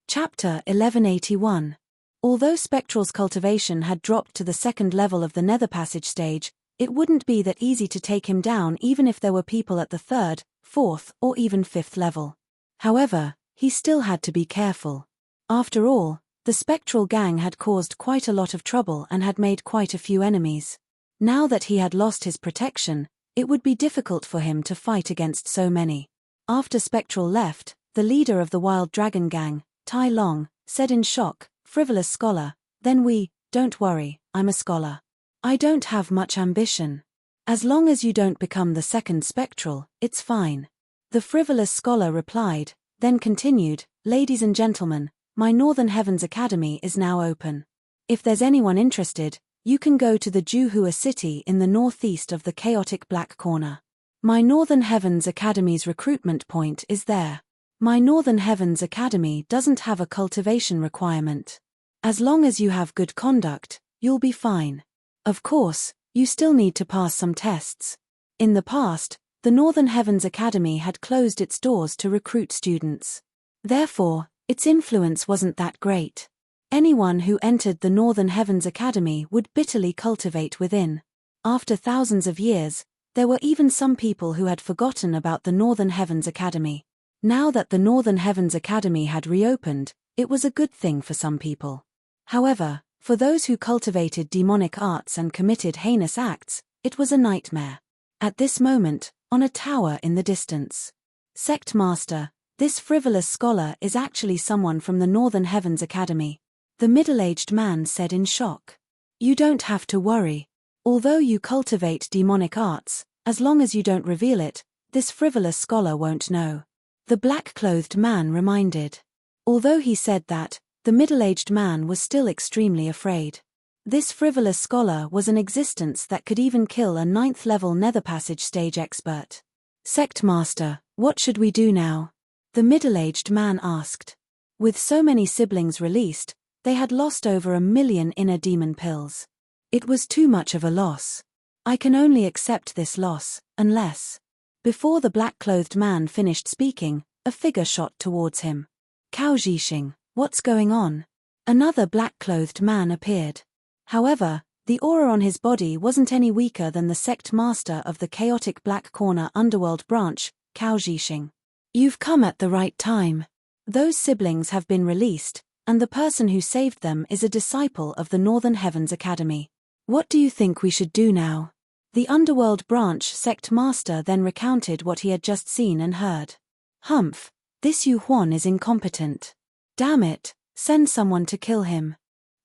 Chapter 1181. Although Spectral's cultivation had dropped to the second level of the Nether Passage stage, it wouldn't be that easy to take him down even if there were people at the third, fourth, or even fifth level. However, he still had to be careful. After all, the Spectral gang had caused quite a lot of trouble and had made quite a few enemies. Now that he had lost his protection, it would be difficult for him to fight against so many. After Spectral left, the leader of the Wild Dragon gang, Tai Long, said in shock, "Frivolous scholar, then don't worry, I'm a scholar. I don't have much ambition. As long as you don't become the second Spectral, it's fine." The frivolous scholar replied, then continued, "Ladies and gentlemen, my Northern Heavens Academy is now open. If there's anyone interested, you can go to the Juhua city in the northeast of the chaotic black corner. My Northern Heavens Academy's recruitment point is there. My Northern Heavens Academy doesn't have a cultivation requirement. As long as you have good conduct, you'll be fine. Of course, you still need to pass some tests." In the past, the Northern Heavens Academy had closed its doors to recruit students. Therefore, its influence wasn't that great. Anyone who entered the Northern Heavens Academy would bitterly cultivate within. After thousands of years, there were even some people who had forgotten about the Northern Heavens Academy. Now that the Northern Heavens Academy had reopened, it was a good thing for some people. However, for those who cultivated demonic arts and committed heinous acts, it was a nightmare. At this moment, on a tower in the distance. "Sect Master, this frivolous scholar is actually someone from the Northern Heavens Academy," the middle-aged man said in shock. "You don't have to worry. Although you cultivate demonic arts, as long as you don't reveal it, this frivolous scholar won't know," the black-clothed man reminded. Although he said that, the middle-aged man was still extremely afraid. This frivolous scholar was an existence that could even kill a 9th-level Nether Passage stage expert. "Sect Master, what should we do now?" the middle-aged man asked. With so many siblings released, they had lost over 1 million inner demon pills. It was too much of a loss. "I can only accept this loss, unless..." Before the black-clothed man finished speaking, a figure shot towards him. "Cao Zhixing, what's going on?" Another black-clothed man appeared. However, the aura on his body wasn't any weaker than the sect master of the chaotic black corner underworld branch, Cao Zhixing. "You've come at the right time. Those siblings have been released, and the person who saved them is a disciple of the Northern Heavens Academy. What do you think we should do now?" The underworld branch sect master then recounted what he had just seen and heard. "Humph, this Yu Huan is incompetent. Damn it, send someone to kill him."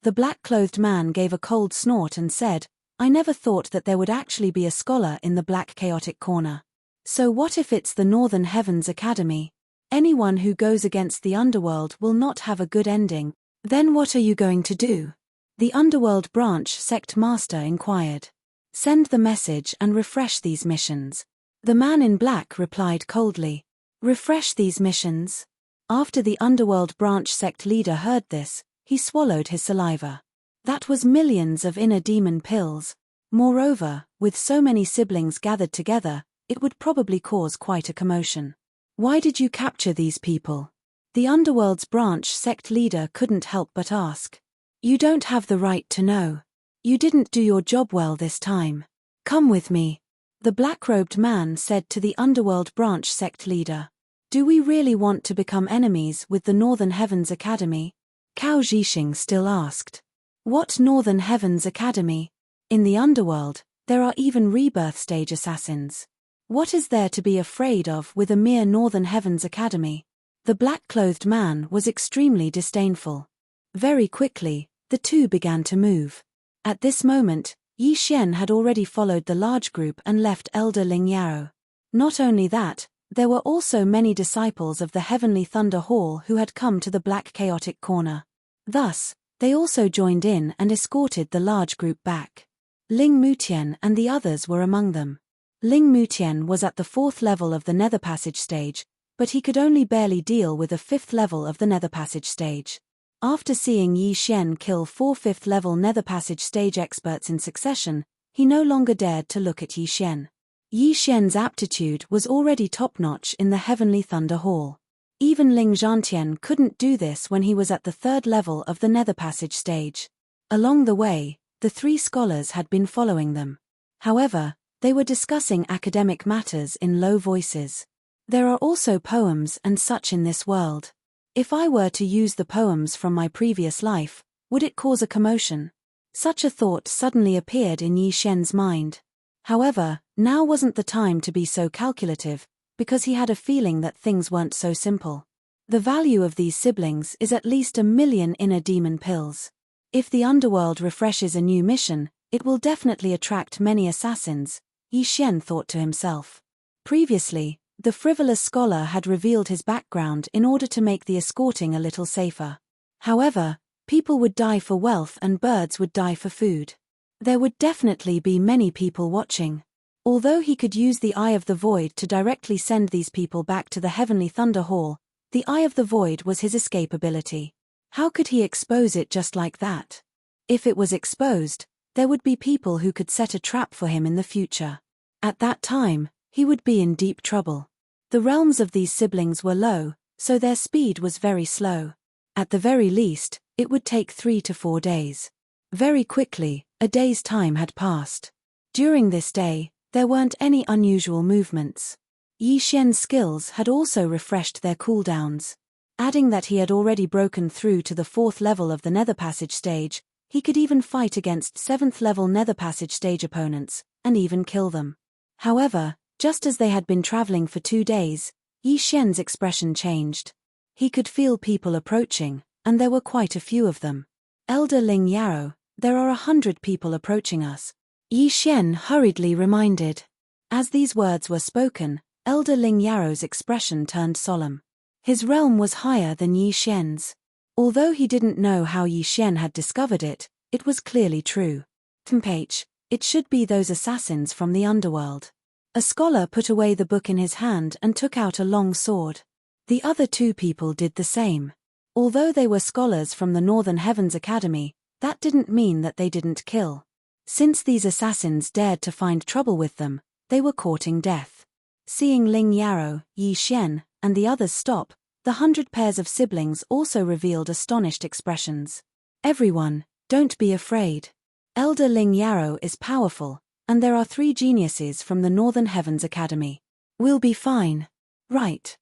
The black-clothed man gave a cold snort and said, "I never thought that there would actually be a scholar in the black chaotic corner. So what if it's the Northern Heavens Academy? Anyone who goes against the underworld will not have a good ending. Then what are you going to do?" The underworld branch sect master inquired. "Send the message and refresh these missions." The man in black replied coldly. "Refresh these missions?" After the underworld branch sect leader heard this, he swallowed his saliva. That was millions of inner demon pills. Moreover, with so many siblings gathered together, it would probably cause quite a commotion. "Why did you capture these people?" The underworld's branch sect leader couldn't help but ask. "You don't have the right to know. You didn't do your job well this time. Come with me." The black-robed man said to the underworld branch sect leader. Do we really want to become enemies with the Northern Heavens Academy? Cao Zhixing still asked. What Northern Heavens Academy? In the underworld, there are even rebirth stage assassins. What is there to be afraid of with a mere Northern Heavens Academy? The black-clothed man was extremely disdainful. Very quickly, the two began to move. At this moment, Yi Xian had already followed the large group and left Elder Ling Yao. Not only that, there were also many disciples of the Heavenly Thunder Hall who had come to the Black Chaotic Corner. Thus, they also joined in and escorted the large group back. Ling Mutian and the others were among them. Ling Mutian was at the 4th level of the Nether Passage stage, but he could only barely deal with the 5th level of the Nether Passage stage. After seeing Yi Xian kill 4 5th level Nether Passage stage experts in succession, he no longer dared to look at Yi Xian. Yi Xian's aptitude was already top-notch in the Heavenly Thunder Hall. Even Ling Zhantian couldn't do this when he was at the 3rd level of the Nether Passage stage. Along the way, the 3 scholars had been following them. However, they were discussing academic matters in low voices. There are also poems and such in this world. If I were to use the poems from my previous life, would it cause a commotion? Such a thought suddenly appeared in Yi Xian's mind. However, now wasn't the time to be so calculative, because he had a feeling that things weren't so simple. The value of these siblings is at least 1,000,000 inner demon pills. If the underworld refreshes a new mission, it will definitely attract many assassins, Yi Xian thought to himself. Previously, the frivolous scholar had revealed his background in order to make the escorting a little safer. However, people would die for wealth and birds would die for food. There would definitely be many people watching. Although he could use the Eye of the Void to directly send these people back to the Heavenly Thunder Hall, the Eye of the Void was his escape ability. How could he expose it just like that? If it was exposed, there would be people who could set a trap for him in the future. At that time, he would be in deep trouble. The realms of these siblings were low, so their speed was very slow. At the very least, it would take 3 to 4 days. Very quickly, a day's time had passed. During this day, there weren't any unusual movements. Yi Xian's skills had also refreshed their cooldowns. Adding that he had already broken through to the 4th level of the Nether Passage stage, he could even fight against 7th level Nether Passage stage opponents, and even kill them. However, just as they had been traveling for 2 days, Yi Xian's expression changed. He could feel people approaching, and there were quite a few of them. Elder Ling Yao, there are 100 people approaching us, Yi Xian hurriedly reminded. As these words were spoken, Elder Ling Yao's expression turned solemn. His realm was higher than Yi Xian's. Although he didn't know how Yi Xian had discovered it, it was clearly true. Tempage, it should be those assassins from the underworld. A scholar put away the book in his hand and took out a long sword. The other 2 people did the same. Although they were scholars from the Northern Heavens Academy, that didn't mean that they didn't kill. Since these assassins dared to find trouble with them, they were courting death. Seeing Ling Yao, Yi Xian, and the others stop, the 100 pairs of siblings also revealed astonished expressions. Everyone, don't be afraid. Elder Ling Yao is powerful, and there are 3 geniuses from the Northern Heavens Academy. We'll be fine. Right.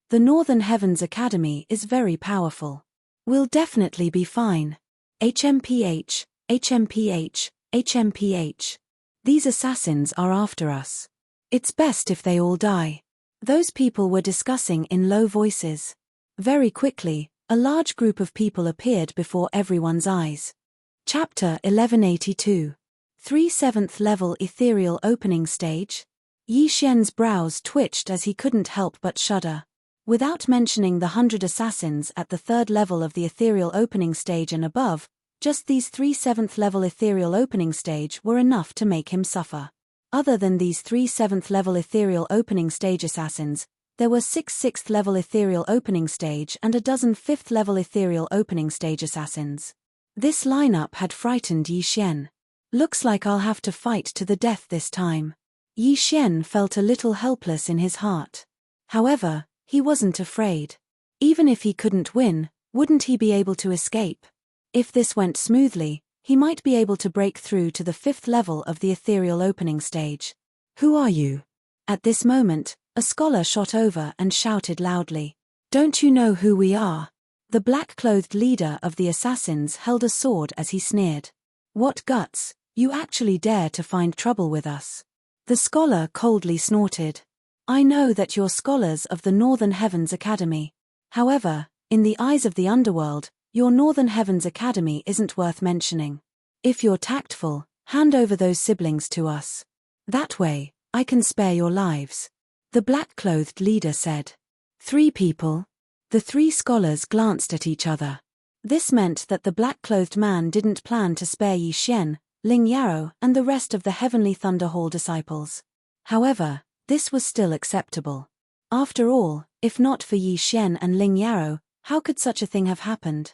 The Northern Heavens Academy is very powerful. We'll definitely be fine. HMPH. These assassins are after us. It's best if they all die. Those people were discussing in low voices. Very quickly, a large group of people appeared before everyone's eyes. Chapter 1182. 3 7th level ethereal opening stage. Yi Xian's brows twitched as he couldn't help but shudder. Without mentioning the 100 assassins at the 3rd level of the ethereal opening stage and above, just these 3 7th level ethereal opening stage were enough to make him suffer. Other than these 3 7th level ethereal opening stage assassins, there were 6 6th level ethereal opening stage and a dozen 5th level ethereal opening stage assassins. This lineup had frightened Yi Xian. Looks like I'll have to fight to the death this time. Yi Xian felt a little helpless in his heart. However, he wasn't afraid. Even if he couldn't win, wouldn't he be able to escape? If this went smoothly, he might be able to break through to the 5th level of the ethereal opening stage. Who are you? At this moment, a scholar shot over and shouted loudly. Don't you know who we are? The black-clothed leader of the assassins held a sword as he sneered. What guts, you actually dare to find trouble with us. The scholar coldly snorted. I know that you're scholars of the Northern Heavens Academy. However, in the eyes of the underworld, your Northern Heavens Academy isn't worth mentioning. If you're tactful, hand over those siblings to us. That way, I can spare your lives. The black-clothed leader said. 3 people. The 3 scholars glanced at each other. This meant that the black-clothed man didn't plan to spare Yi Xian, Ling Yaro, and the rest of the Heavenly Thunder Hall disciples. However, this was still acceptable. After all, if not for Yi Xian and Ling Yaro, how could such a thing have happened?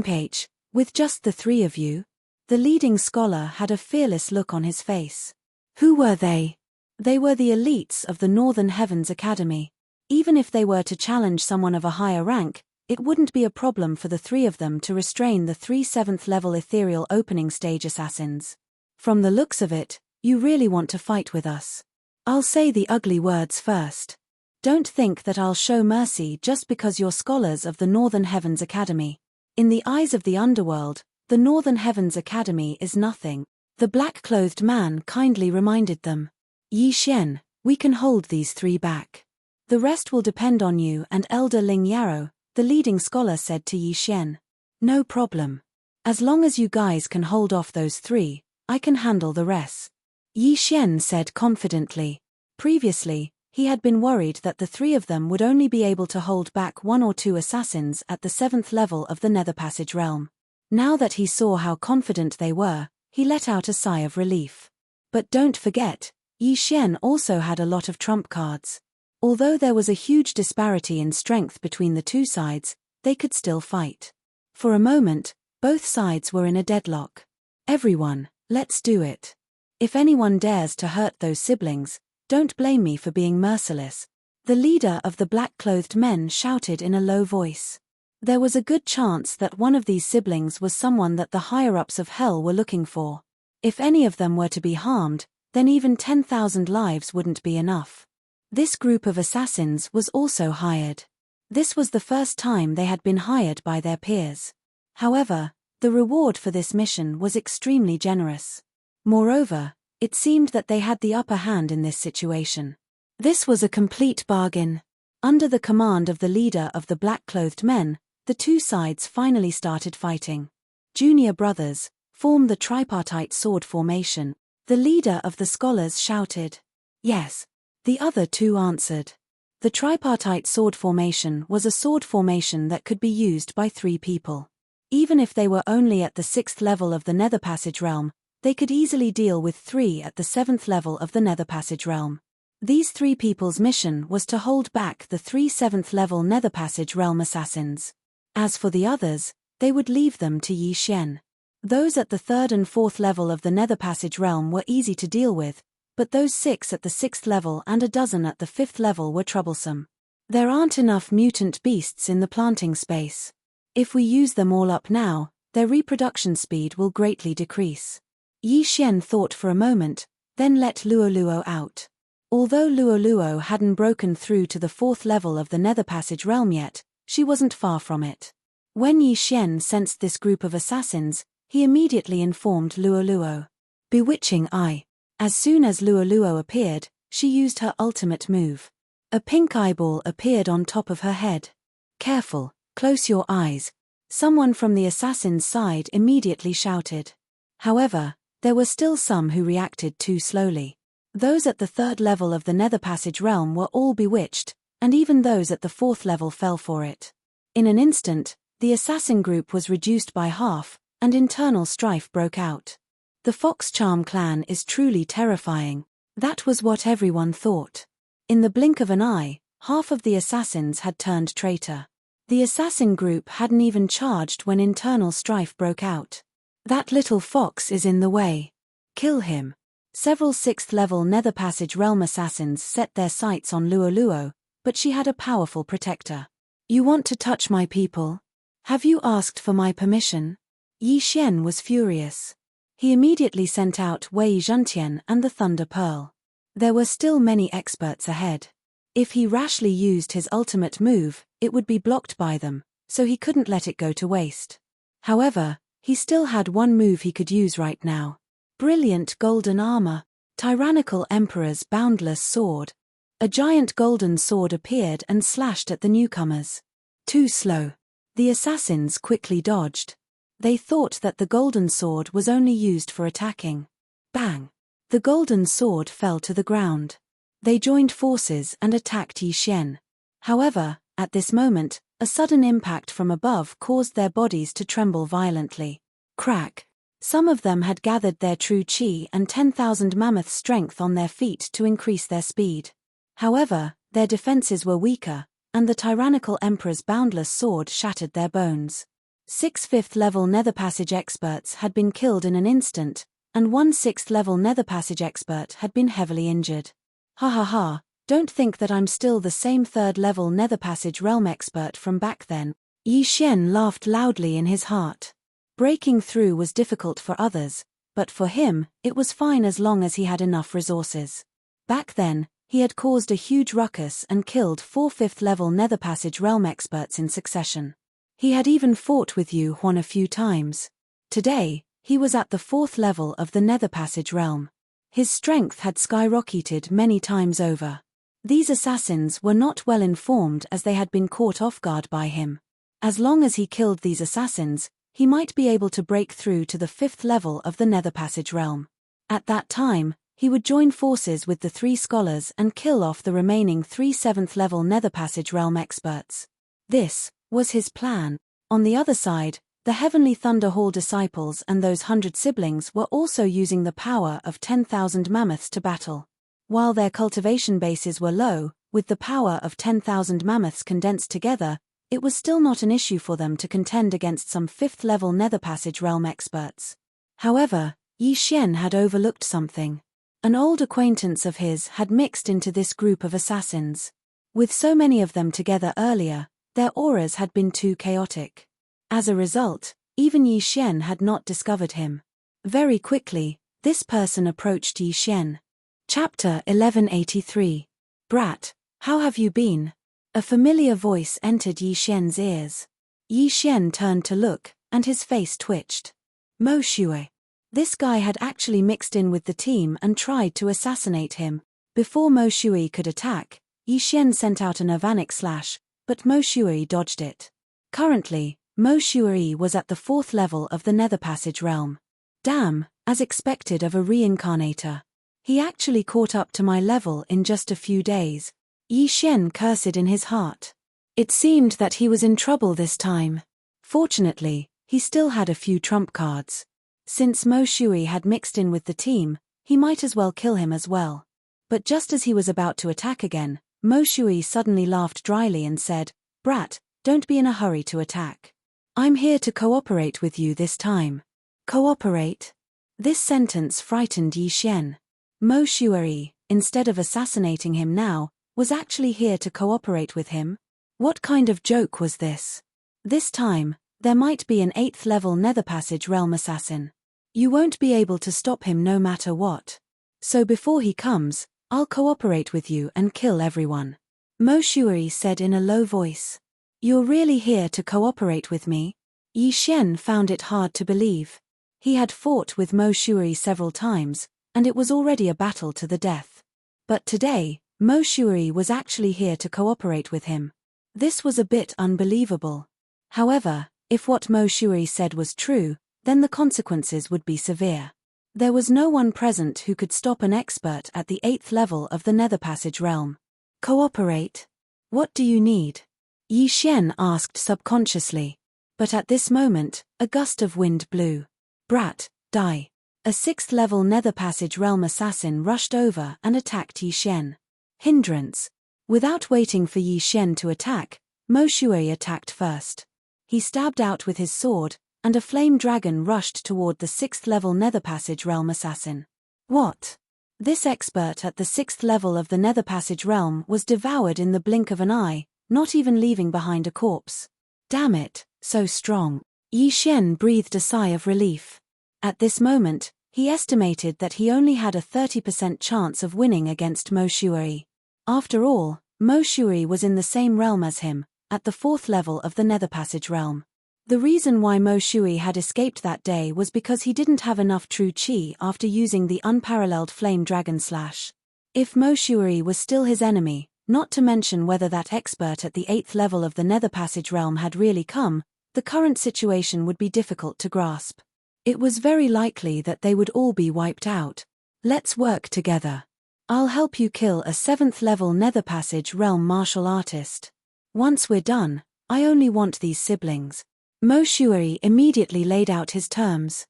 Page, with just the 3 of you? The leading scholar had a fearless look on his face. Who were they? They were the elites of the Northern Heavens Academy. Even if they were to challenge someone of a higher rank, it wouldn't be a problem for the 3 of them to restrain the 3 7th-level ethereal opening stage assassins. From the looks of it, you really want to fight with us. I'll say the ugly words first. Don't think that I'll show mercy just because you're scholars of the Northern Heavens Academy. In the eyes of the underworld, the Northern Heavens Academy is nothing. The black-clothed man kindly reminded them. Yi Xian, we can hold these 3 back. The rest will depend on you and Elder Ling Yaro, the leading scholar said to Yi Xian. No problem. As long as you guys can hold off those 3, I can handle the rest. Yi Xian said confidently. Previously, he had been worried that the 3 of them would only be able to hold back 1 or 2 assassins at the 7th level of the Nether Passage realm. Now that he saw how confident they were, he let out a sigh of relief. But don't forget, Yi Xian also had a lot of trump cards. Although there was a huge disparity in strength between the 2 sides, they could still fight. For a moment, both sides were in a deadlock. Everyone, let's do it. If anyone dares to hurt those siblings, don't blame me for being merciless. The leader of the black-clothed men shouted in a low voice. There was a good chance that one of these siblings was someone that the higher-ups of hell were looking for. If any of them were to be harmed, then even 10,000 lives wouldn't be enough. This group of assassins was also hired. This was the first time they had been hired by their peers. However, the reward for this mission was extremely generous. Moreover, it seemed that they had the upper hand in this situation. This was a complete bargain. Under the command of the leader of the black-clothed men, the 2 sides finally started fighting. Junior brothers, form the tripartite sword formation. The leader of the scholars shouted. Yes. The other 2 answered. The tripartite sword formation was a sword formation that could be used by 3 people. Even if they were only at the 6th level of the Nether Passage realm, they could easily deal with 3 at the 7th level of the Nether Passage realm. These 3 people's mission was to hold back the 3 7th-level Nether Passage realm assassins. As for the others, they would leave them to Yi Xian. Those at the 3rd and 4th level of the Nether Passage realm were easy to deal with, but those 6 at the 6th level and a dozen at the 5th level were troublesome. There aren't enough mutant beasts in the planting space. If we use them all up now, their reproduction speed will greatly decrease. Yi Xian thought for a moment, then let Luoluo out. Although Luoluo hadn't broken through to the 4th level of the Nether Passage realm yet, she wasn't far from it. When Yi Xian sensed this group of assassins, he immediately informed Luoluo. Bewitching Eye. As soon as Luoluo appeared, she used her ultimate move. A pink eyeball appeared on top of her head. Careful, close your eyes. Someone from the assassin's side immediately shouted. However, there were still some who reacted too slowly. Those at the 3rd level of the Nether Passage realm were all bewitched, and even those at the 4th level fell for it. In an instant, the assassin group was reduced by half, and internal strife broke out. The Fox Charm clan is truly terrifying. That was what everyone thought. In the blink of an eye, half of the assassins had turned traitor. The assassin group hadn't even charged when internal strife broke out. That little fox is in the way. Kill him. Several 6th-level Nether Passage realm assassins set their sights on Luoluo, but she had a powerful protector. You want to touch my people? Have you asked for my permission? Yi Xian was furious. He immediately sent out Wei Zhentian and the Thunder Pearl. There were still many experts ahead. If he rashly used his ultimate move, it would be blocked by them, so he couldn't let it go to waste. However, he still had one move he could use right now. Brilliant golden armor. Tyrannical Emperor's boundless sword. A giant golden sword appeared and slashed at the newcomers. Too slow. The assassins quickly dodged. They thought that the golden sword was only used for attacking. Bang! The golden sword fell to the ground. They joined forces and attacked Yi Xian. However, at this moment, a sudden impact from above caused their bodies to tremble violently. Crack! Some of them had gathered their true qi and 10,000 mammoth strength on their feet to increase their speed. However, their defenses were weaker, and the tyrannical emperor's boundless sword shattered their bones. 6 5th-level nether passage experts had been killed in an instant, and 1 6th-level nether passage expert had been heavily injured. Ha ha ha, don't think that I'm still the same 3rd-level nether passage realm expert from back then. Yi Xian laughed loudly in his heart. Breaking through was difficult for others, but for him, it was fine as long as he had enough resources. Back then, he had caused a huge ruckus and killed 4 5th-level nether passage realm experts in succession. He had even fought with Yu Huan a few times. Today, he was at the 4th level of the nether passage realm. His strength had skyrocketed many times over. These assassins were not well informed as they had been caught off guard by him. As long as he killed these assassins, he might be able to break through to the 5th level of the nether passage realm. At that time, he would join forces with the 3 scholars and kill off the remaining 3 7th-level nether passage realm experts. This was his plan. On the other side, the Heavenly Thunder Hall disciples and those 100 siblings were also using the power of 10,000 mammoths to battle. While their cultivation bases were low, with the power of 10,000 mammoths condensed together, it was still not an issue for them to contend against some 5th-level nether passage realm experts. However, Yi Xian had overlooked something. An old acquaintance of his had mixed into this group of assassins. With so many of them together earlier, their auras had been too chaotic. As a result, even Yi Xian had not discovered him. Very quickly, this person approached Yi Xian. Chapter 1183. Brat, how have you been? A familiar voice entered Yi Xian's ears. Yi Xian turned to look, and his face twitched. Mo Shui. This guy had actually mixed in with the team and tried to assassinate him. Before Mo Shui could attack, Yi Xian sent out a nirvanic slash, but Mo Shui dodged it. Currently, Mo Shui was at the 4th level of the nether passage realm. Damn, as expected of a reincarnator. He actually caught up to my level in just a few days. Yi Xian cursed in his heart. It seemed that he was in trouble this time. Fortunately, he still had a few trump cards. Since Mo Shui had mixed in with the team, he might as well kill him as well. But just as he was about to attack again, Mo Shui suddenly laughed dryly and said, Brat, don't be in a hurry to attack. I'm here to cooperate with you this time. Cooperate? This sentence frightened Yi Xian. Mo Shui, instead of assassinating him now, was actually here to cooperate with him? What kind of joke was this? This time, there might be an 8th-level nether passage realm assassin. You won't be able to stop him no matter what. So before he comes, I'll cooperate with you and kill everyone. Mo Shui said in a low voice. You're really here to cooperate with me? Yi Xian found it hard to believe. He had fought with Mo Shui several times, and it was already a battle to the death. But today, Mo Shui was actually here to cooperate with him. This was a bit unbelievable. However, if what Mo Shui said was true, then the consequences would be severe. There was no one present who could stop an expert at the 8th level of the nether passage realm. Cooperate? What do you need? Yi Xian asked subconsciously. But at this moment, a gust of wind blew. Brat, die. A 6th-level nether passage realm assassin rushed over and attacked Yi Xian. Hindrance. Without waiting for Yi Xian to attack, Mo Shui attacked first. He stabbed out with his sword, and a flame dragon rushed toward the 6th-level nether passage realm assassin. What? This expert at the 6th level of the nether passage realm was devoured in the blink of an eye, not even leaving behind a corpse. Damn it, so strong. Yi Xian breathed a sigh of relief. At this moment, He estimated that he only had a 30% chance of winning against Mo Shuai. After all, Mo Shuai was in the same realm as him, at the 4th level of the Nether Passage realm. The reason why Mo Shuai had escaped that day was because he didn't have enough true chi after using the unparalleled Flame Dragon Slash. If Mo Shuai was still his enemy, not to mention whether that expert at the 8th level of the Nether Passage realm had really come, the current situation would be difficult to grasp. It was very likely that they would all be wiped out. Let's work together. I'll help you kill a 7th level Nether Passage realm martial artist. Once we're done, I only want these siblings. Mo Shuai immediately laid out his terms.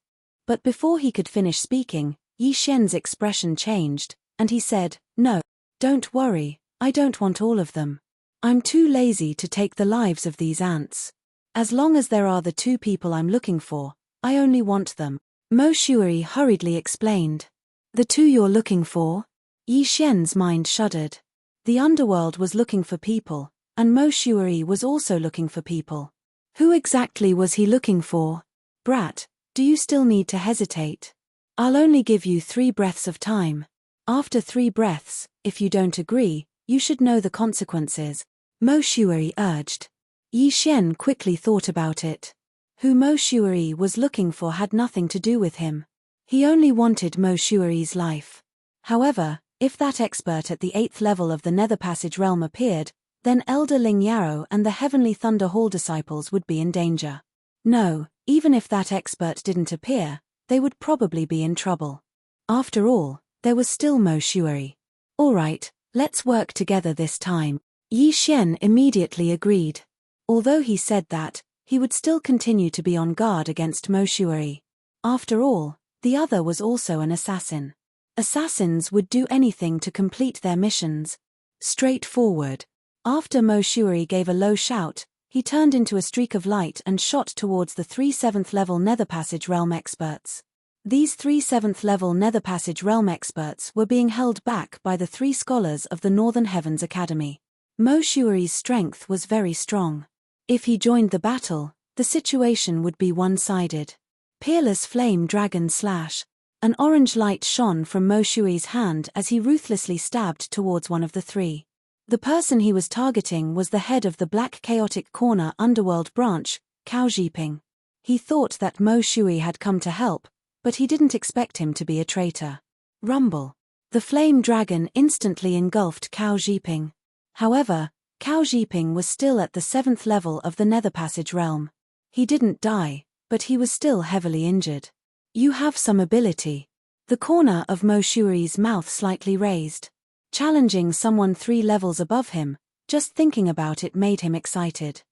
But before he could finish speaking, Yi Xian's expression changed, and he said, "No, don't worry, I don't want all of them. I'm too lazy to take the lives of these ants. As long as there are the 2 people I'm looking for, I only want them." Mo Shuai hurriedly explained. "The 2 you're looking for?" Yi Xian's mind shuddered. The underworld was looking for people, and Mo Shuai was also looking for people. Who exactly was he looking for? "Brat, do you still need to hesitate? I'll only give you 3 breaths of time. After 3 breaths, if you don't agree, you should know the consequences," Mo Shuai urged. Yi Xian quickly thought about it. Who Mo Shuai was looking for had nothing to do with him. He only wanted Mo Shuai's life. However, if that expert at the 8th level of the Nether Passage realm appeared, then Elder Ling Yarrow and the Heavenly Thunder Hall disciples would be in danger. No, even if that expert didn't appear, they would probably be in trouble. After all, there was still Mo Shuai. "All right, let's work together this time." Yi Xian immediately agreed. Although he said that, he would still continue to be on guard against Mo Shuai. After all, the other was also an assassin. Assassins would do anything to complete their missions. Straightforward. After Mo Shuai gave a low shout, he turned into a streak of light and shot towards the 3 7th level Nether Passage realm experts. These 3 7th level Nether Passage realm experts were being held back by the 3 scholars of the Northern Heavens Academy. Mo Shuai's strength was very strong. If he joined the battle, the situation would be one-sided. Peerless Flame Dragon Slash. An orange light shone from Mo Shuai's hand as he ruthlessly stabbed towards one of the 3. The person he was targeting was the head of the Black Chaotic Corner Underworld branch, Cao Zhiping. He thought that Mo Shuai had come to help, but he didn't expect him to be a traitor. Rumble. The flame dragon instantly engulfed Cao Zhiping. However, Cao Zhiping was still at the 7th level of the Nether Passage realm. He didn't die, but he was still heavily injured. "You have some ability." The corner of Mo Shuai's mouth slightly raised. Challenging someone 3 levels above him, just thinking about it made him excited.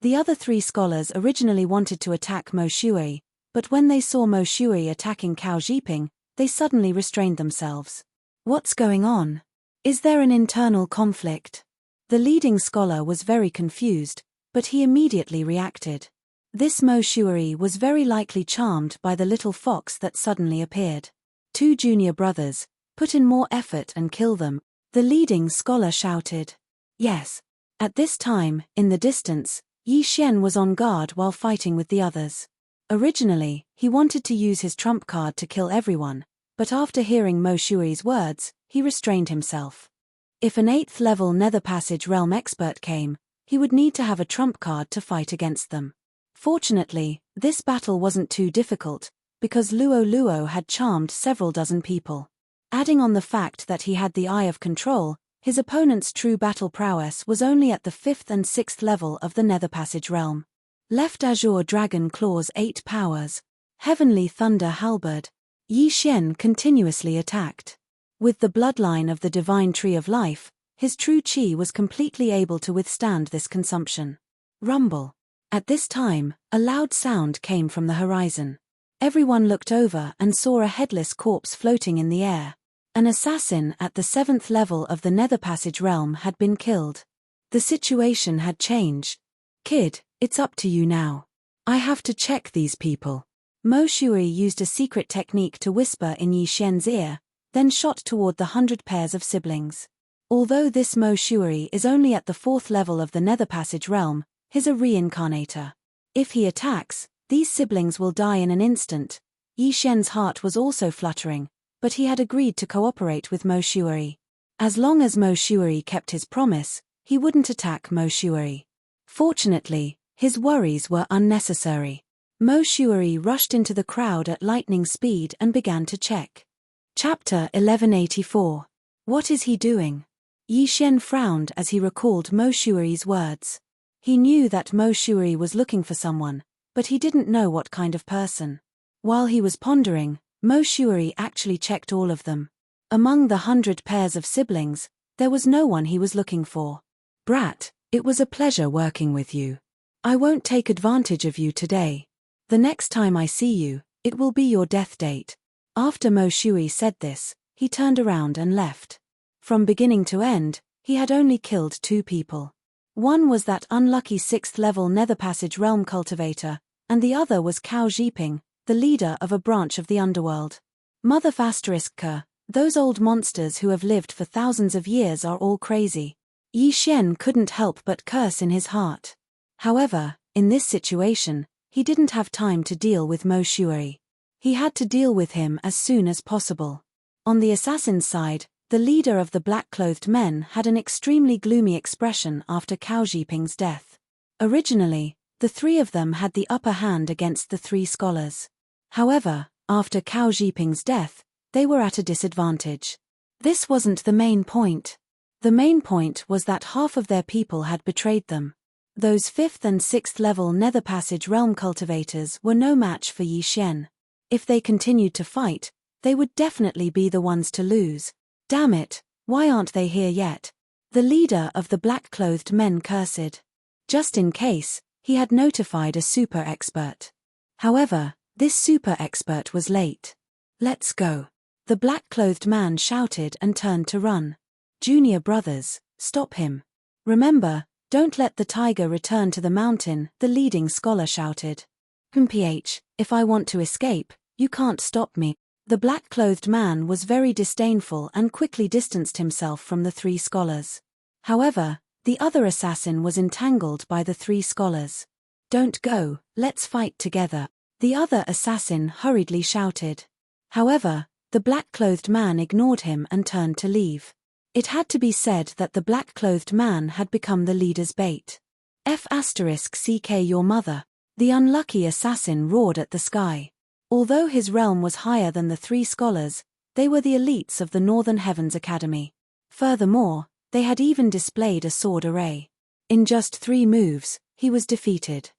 The other 3 scholars originally wanted to attack Mo Shuai, but when they saw Mo Shuai attacking Cao Zhiping, they suddenly restrained themselves. What's going on? Is there an internal conflict? The leading scholar was very confused, but he immediately reacted. This Mo Shuai was very likely charmed by the little fox that suddenly appeared. 2 junior brothers, put in more effort and kill them, the leading scholar shouted. Yes. At this time, in the distance, Yi Xian was on guard while fighting with the others. Originally, he wanted to use his trump card to kill everyone, but after hearing Mo Shuai's words, he restrained himself. If an 8th level Nether Passage realm expert came, he would need to have a trump card to fight against them. Fortunately, this battle wasn't too difficult, because Luo Luo had charmed several dozen people. Adding on the fact that he had the Eye of Control, his opponent's true battle prowess was only at the 5th and 6th level of the Nether Passage realm. Left Azure Dragon Claws 8 powers. Heavenly Thunder Halberd. Yi Xian continuously attacked. With the bloodline of the Divine Tree of Life, his true chi was completely able to withstand this consumption. Rumble. At this time, a loud sound came from the horizon. Everyone looked over and saw a headless corpse floating in the air. An assassin at the 7th level of the Nether Passage realm had been killed. The situation had changed. "Kid, it's up to you now. I have to check these people." Mo Shuai used a secret technique to whisper in Yi Xian's ear, then shot toward the 100 pairs of siblings. Although this Mo Shuai is only at the 4th level of the Nether Passage realm, he's a reincarnator. If he attacks, these siblings will die in an instant, Yi Xian's heart was also fluttering, but he had agreed to cooperate with Mo Shuari. As long as Mo Shuari kept his promise, he wouldn't attack Mo Shuari. Fortunately, his worries were unnecessary. Mo Shuari rushed into the crowd at lightning speed and began to check. Chapter 1184. What is he doing? Yi Xian frowned as he recalled Mo Shuari's words. He knew that Mo Shuari was looking for someone, but he didn't know what kind of person. While he was pondering, Mo Shuari actually checked all of them. Among the 100 pairs of siblings, there was no one he was looking for. Brat, it was a pleasure working with you. I won't take advantage of you today. The next time I see you, it will be your death date. After Mo Shuari said this, he turned around and left. From beginning to end, he had only killed 2 people. One was that unlucky 6th-level Nether Passage Realm cultivator, and the other was Cao Zhiping, the leader of a branch of the underworld. Mother **K, those old monsters who have lived for thousands of years are all crazy. Yi Xian couldn't help but curse in his heart. However, in this situation, he didn't have time to deal with Mo Shuari. He had to deal with him as soon as possible. On the assassin's side, the leader of the black-clothed men had an extremely gloomy expression after Cao Zhiping's death. Originally, the 3 of them had the upper hand against the 3 scholars. However, after Cao Zhiping's death, they were at a disadvantage. This wasn't the main point. The main point was that half of their people had betrayed them. Those 5th and 6th level Nether Passage Realm cultivators were no match for Yi Xian. If they continued to fight, they would definitely be the ones to lose. Damn it, why aren't they here yet? The leader of the black-clothed men cursed. Just in case, he had notified a super expert. However, this super expert was late. Let's go. The black-clothed man shouted and turned to run. Junior brothers, stop him. Remember, don't let the tiger return to the mountain, the leading scholar shouted. Mph, if I want to escape, you can't stop me. The black-clothed man was very disdainful and quickly distanced himself from the 3 scholars. However, the other assassin was entangled by the 3 scholars. Don't go, let's fight together. The other assassin hurriedly shouted. However, the black-clothed man ignored him and turned to leave. It had to be said that the black-clothed man had become the leader's bait. **CK your mother. The unlucky assassin roared at the sky. Although his realm was higher than the 3 scholars, they were the elites of the Northern Heavens Academy. Furthermore, they had even displayed a sword array. In just 3 moves, he was defeated.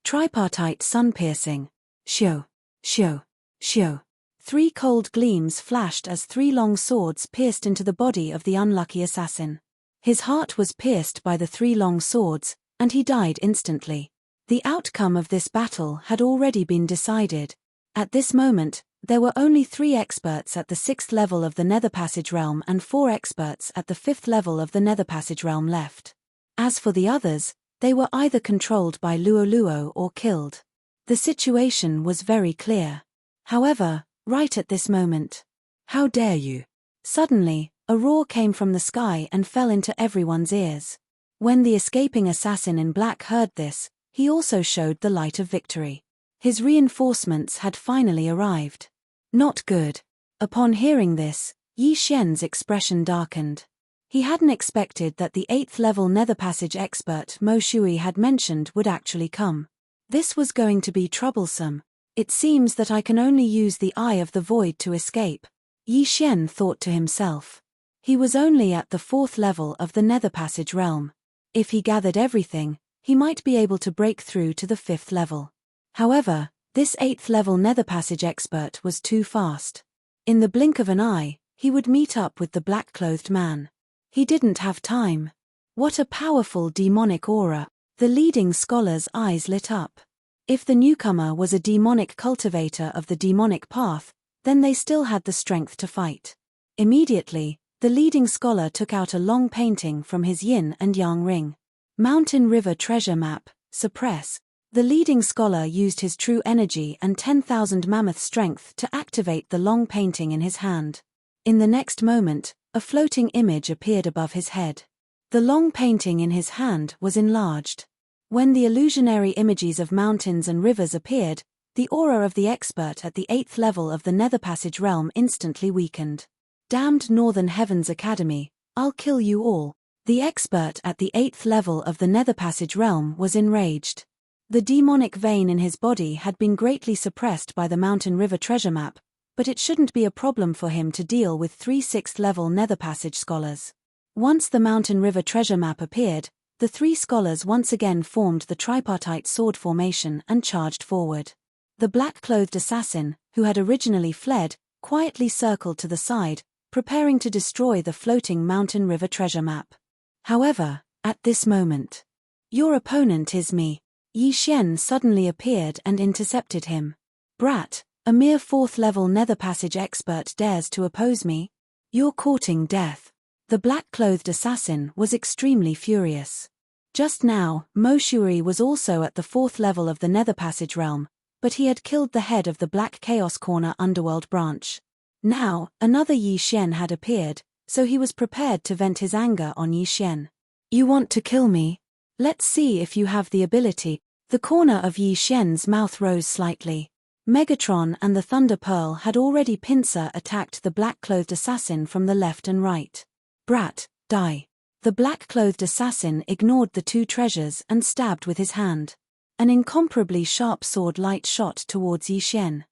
Tripartite sun-piercing. Shio, shio, shio. 3 cold gleams flashed as 3 long swords pierced into the body of the unlucky assassin. His heart was pierced by the 3 long swords, and he died instantly. The outcome of this battle had already been decided. At this moment, there were only 3 experts at the 6th level of the Nether Passage Realm and 4 experts at the 5th level of the Nether Passage Realm left. As for the others, they were either controlled by Luo Luo or killed. The situation was very clear. However, right at this moment, how dare you? Suddenly, a roar came from the sky and fell into everyone's ears. When the escaping assassin in black heard this, he also showed the light of victory. His reinforcements had finally arrived. Not good. Upon hearing this, Yi Xian's expression darkened. He hadn't expected that the 8th level Nether Passage expert Mo Shuari had mentioned would actually come. This was going to be troublesome. It seems that I can only use the Eye of the Void to escape, Yi Xian thought to himself. He was only at the 4th level of the Nether Passage realm. If he gathered everything, he might be able to break through to the 5th level. However, this 8th level Nether Passage expert was too fast. In the blink of an eye, he would meet up with the black-clothed man. He didn't have time. What a powerful demonic aura! The leading scholar's eyes lit up. If the newcomer was a demonic cultivator of the demonic path, then they still had the strength to fight. Immediately, the leading scholar took out a long painting from his yin and yang ring. Mountain River Treasure Map, suppress. The leading scholar used his true energy and 10,000 mammoth strength to activate the long painting in his hand. In the next moment, a floating image appeared above his head. The long painting in his hand was enlarged. When the illusionary images of mountains and rivers appeared, The aura of the expert at the 8th level of the Nether Passage realm instantly weakened. Damned Northern Heavens Academy, I'll kill you all. The expert at the 8th level of the Nether Passage realm was enraged. The demonic vein in his body had been greatly suppressed by the Mountain River treasure map, but it shouldn't be a problem for him to deal with 3 6th level Nether Passage scholars. Once the Mountain River treasure map appeared, the 3 scholars once again formed the tripartite sword formation and charged forward. The black-clothed assassin, who had originally fled, quietly circled to the side, preparing to destroy the floating Mountain River treasure map. However, at this moment, "Your opponent is me." Yi Xian suddenly appeared and intercepted him. "Brat, a mere 4th level Nether Passage expert dares to oppose me? You're courting death." The black-clothed assassin was extremely furious. Just now, Mo Shui was also at the 4th level of the Nether Passage realm, but he had killed the head of the Black Chaos Corner underworld branch. Now, another Yi Xian had appeared, so he was prepared to vent his anger on Yi Xian. "You want to kill me? Let's see if you have the ability." The corner of Yi Xian's mouth rose slightly. Megatron and the Thunder Pearl had already pincer attacked the black-clothed assassin from the left and right. "Brat, die." The black-clothed assassin ignored the 2 treasures and stabbed with his hand. An incomparably sharp sword light shot towards Yi Xian.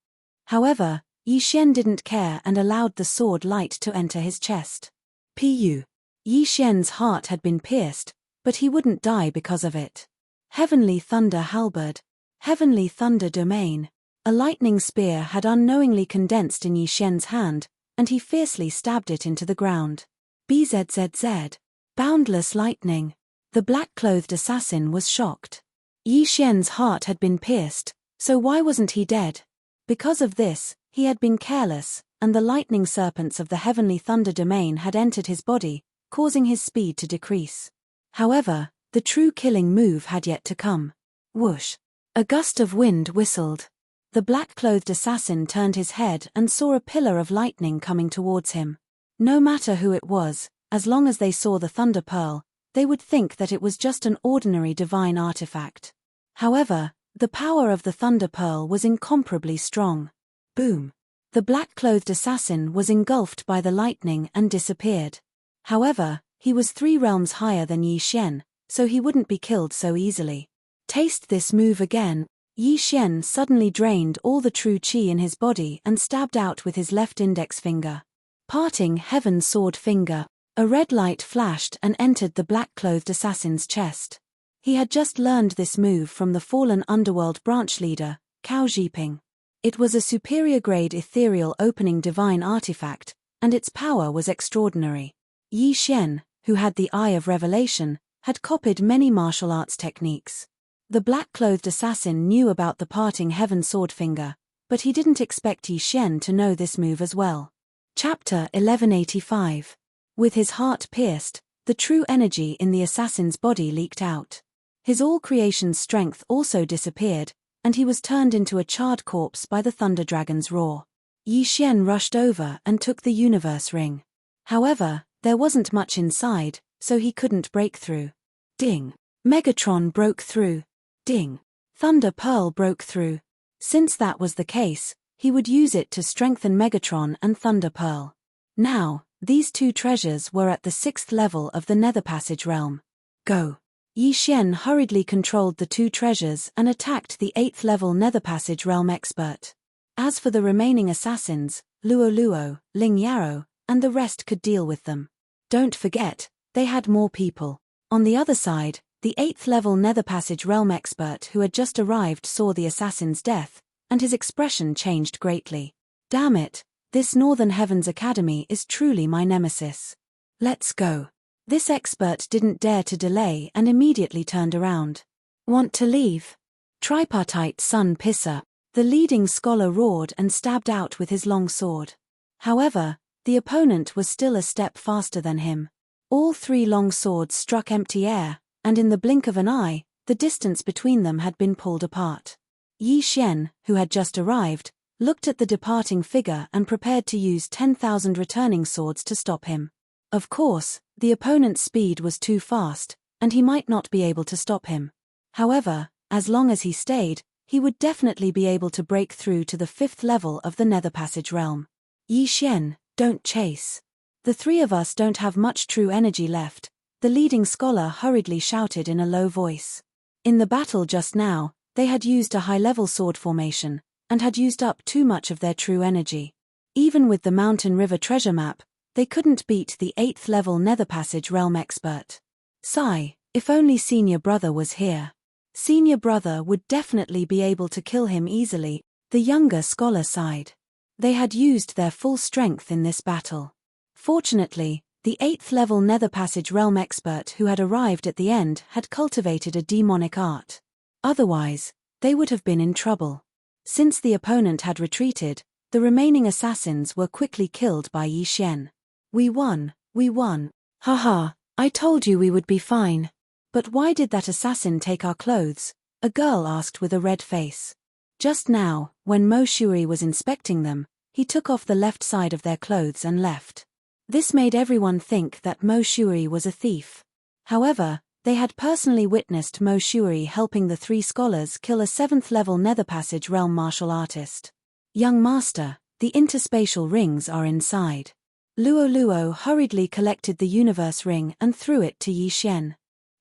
However, Yi Xian didn't care and allowed the sword light to enter his chest. Pu. Yi Xian's heart had been pierced, but he wouldn't die because of it. Heavenly Thunder Halberd. Heavenly Thunder Domain. A lightning spear had unknowingly condensed in Yi Xian's hand, and he fiercely stabbed it into the ground. BZZZ. Boundless lightning. The black-clothed assassin was shocked. Yi Xian's heart had been pierced, so why wasn't he dead? Because of this, he had been careless, and the lightning serpents of the Heavenly Thunder Domain had entered his body, causing his speed to decrease. However, the true killing move had yet to come. Whoosh! A gust of wind whistled. The black-clothed assassin turned his head and saw a pillar of lightning coming towards him. No matter who it was, as long as they saw the Thunder Pearl, they would think that it was just an ordinary divine artifact. However, the power of the Thunder Pearl was incomparably strong. Boom! The black-clothed assassin was engulfed by the lightning and disappeared. However, he was 3 realms higher than Yi Xian, so he wouldn't be killed so easily. Taste this move again. Yi Xian suddenly drained all the true qi in his body and stabbed out with his left index finger. Parting Heaven's sword finger, a red light flashed and entered the black-clothed assassin's chest. He had just learned this move from the fallen underworld branch leader, Cao Zhiping. It was a superior-grade ethereal opening divine artifact, and its power was extraordinary. Yi Xian, who had the Eye of Revelation, had copied many martial arts techniques. The black-clothed assassin knew about the parting heaven sword finger, but he didn't expect Yi Xian to know this move as well. Chapter 1185. With his heart pierced, the true energy in the assassin's body leaked out. His all-creation strength also disappeared, and he was turned into a charred corpse by the Thunder Dragon's roar. Yi Xian rushed over and took the universe ring. However, there wasn't much inside, so he couldn't break through. Ding! Megatron broke through. Ding! Thunder Pearl broke through. Since that was the case, he would use it to strengthen Megatron and Thunder Pearl. Now, these 2 treasures were at the 6th level of the Nether Passage realm. Go! Yi Xian hurriedly controlled the 2 treasures and attacked the 8th level Nether Passage realm expert. As for the remaining assassins, Luo Luo, Ling Yarrow, and the rest could deal with them. Don't forget, they had more people. On the other side, the 8th level Nether Passage realm expert who had just arrived saw the assassin's death, and his expression changed greatly. Damn it, this Northern Heavens Academy is truly my nemesis. Let's go. This expert didn't dare to delay and immediately turned around. Want to leave? Tripartite Sun Pisser. The leading scholar roared and stabbed out with his long sword. However, the opponent was still a step faster than him. All 3 long swords struck empty air, and in the blink of an eye, the distance between them had been pulled apart. Yi Xian, who had just arrived, looked at the departing figure and prepared to use 10,000 returning swords to stop him. Of course, the opponent's speed was too fast, and he might not be able to stop him. However, as long as he stayed, he would definitely be able to break through to the 5th level of the Nether Passage realm. Yi Xian, don't chase. The three of us don't have much true energy left, the leading scholar hurriedly shouted in a low voice. In the battle just now, they had used a high-level sword formation, and had used up too much of their true energy. Even with the Mountain River treasure map, they couldn't beat the 8th level Nether Passage realm expert. Sigh, if only senior brother was here. Senior brother would definitely be able to kill him easily, the younger scholar sighed. They had used their full strength in this battle. Fortunately, the 8th level Nether Passage realm expert who had arrived at the end had cultivated a demonic art. Otherwise, they would have been in trouble. Since the opponent had retreated, the remaining assassins were quickly killed by Yi Xian. We won. Haha, I told you we would be fine. But why did that assassin take our clothes? A girl asked with a red face. Just now, when Mo Shui was inspecting them, he took off the left side of their clothes and left. This made everyone think that Mo Shui was a thief. However, they had personally witnessed Mo Shui helping the 3 scholars kill a 7th level Nether Passage realm martial artist. Young master, the interspatial rings are inside. Luo hurriedly collected the universe ring and threw it to Yi Xian.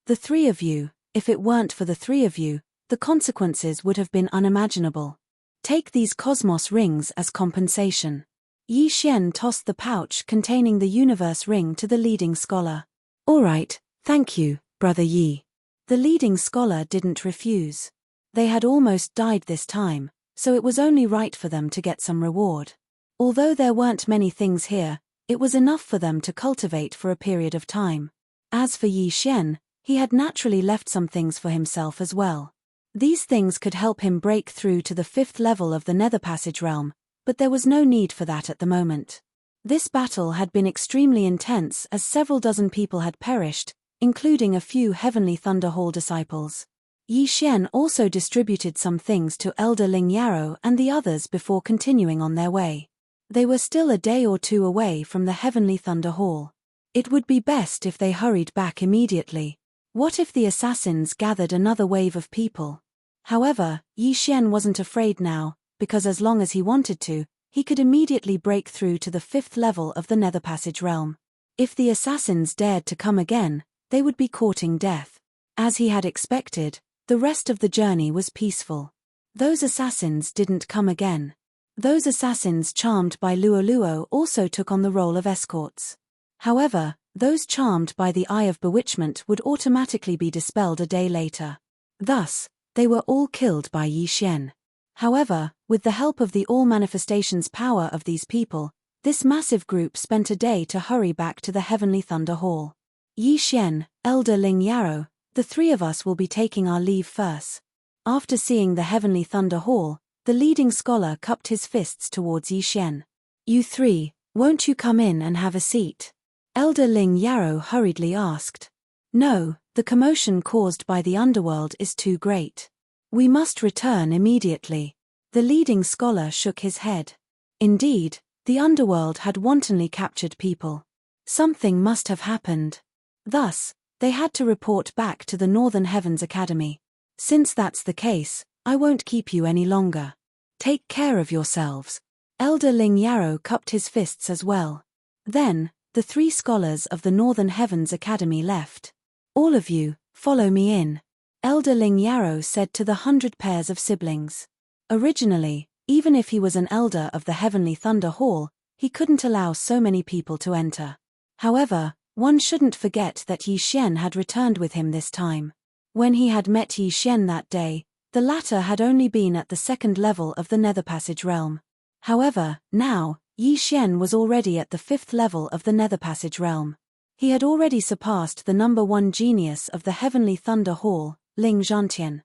The 3 of you, if it weren't for the 3 of you, the consequences would have been unimaginable. Take these cosmos rings as compensation. Yi Xian tossed the pouch containing the universe ring to the leading scholar. All right, thank you, brother Yi. The leading scholar didn't refuse. They had almost died this time, so it was only right for them to get some reward. Although there weren't many things here, it was enough for them to cultivate for a period of time. As for Yi Xian, he had naturally left some things for himself as well. These things could help him break through to the 5th level of the Nether Passage realm, but there was no need for that at the moment. This battle had been extremely intense as several dozen people had perished, including a few Heavenly Thunder Hall disciples. Yi Xian also distributed some things to Elder Ling Yarrow and the others before continuing on their way. They were still a day or two away from the Heavenly Thunder Hall. It would be best if they hurried back immediately. What if the assassins gathered another wave of people? However, Yi Xian wasn't afraid now, because as long as he wanted to, he could immediately break through to the 5th level of the Nether Passage realm. If the assassins dared to come again, they would be courting death. As he had expected, the rest of the journey was peaceful. Those assassins didn't come again. Those assassins charmed by Luo also took on the role of escorts. However, those charmed by the Eye of Bewitchment would automatically be dispelled a day later. Thus, they were all killed by Yi Xian. However, with the help of the all manifestations power of these people, this massive group spent a day to hurry back to the Heavenly Thunder Hall. Yi Xian, Elder Ling Yarrow, the 3 of us will be taking our leave first. After seeing the Heavenly Thunder Hall, the leading scholar cupped his fists towards Yi Xian. You 3, won't you come in and have a seat? Elder Ling Yarrow hurriedly asked. No, the commotion caused by the underworld is too great. We must return immediately. The leading scholar shook his head. Indeed, the underworld had wantonly captured people. Something must have happened. Thus, they had to report back to the Northern Heavens Academy. Since that's the case, I won't keep you any longer. Take care of yourselves. Elder Ling Yarrow cupped his fists as well. Then, the 3 scholars of the Northern Heavens Academy left. All of you, follow me in. Elder Ling Yarrow said to the 100 pairs of siblings. Originally, even if he was an elder of the Heavenly Thunder Hall, he couldn't allow so many people to enter. However, one shouldn't forget that Yi Xian had returned with him this time. When he had met Yi Xian that day, the latter had only been at the 2nd level of the Nether Passage realm. However, now, Yi Xian was already at the 5th level of the Nether Passage realm. He had already surpassed the number 1 genius of the Heavenly Thunder Hall, Ling Zhantian.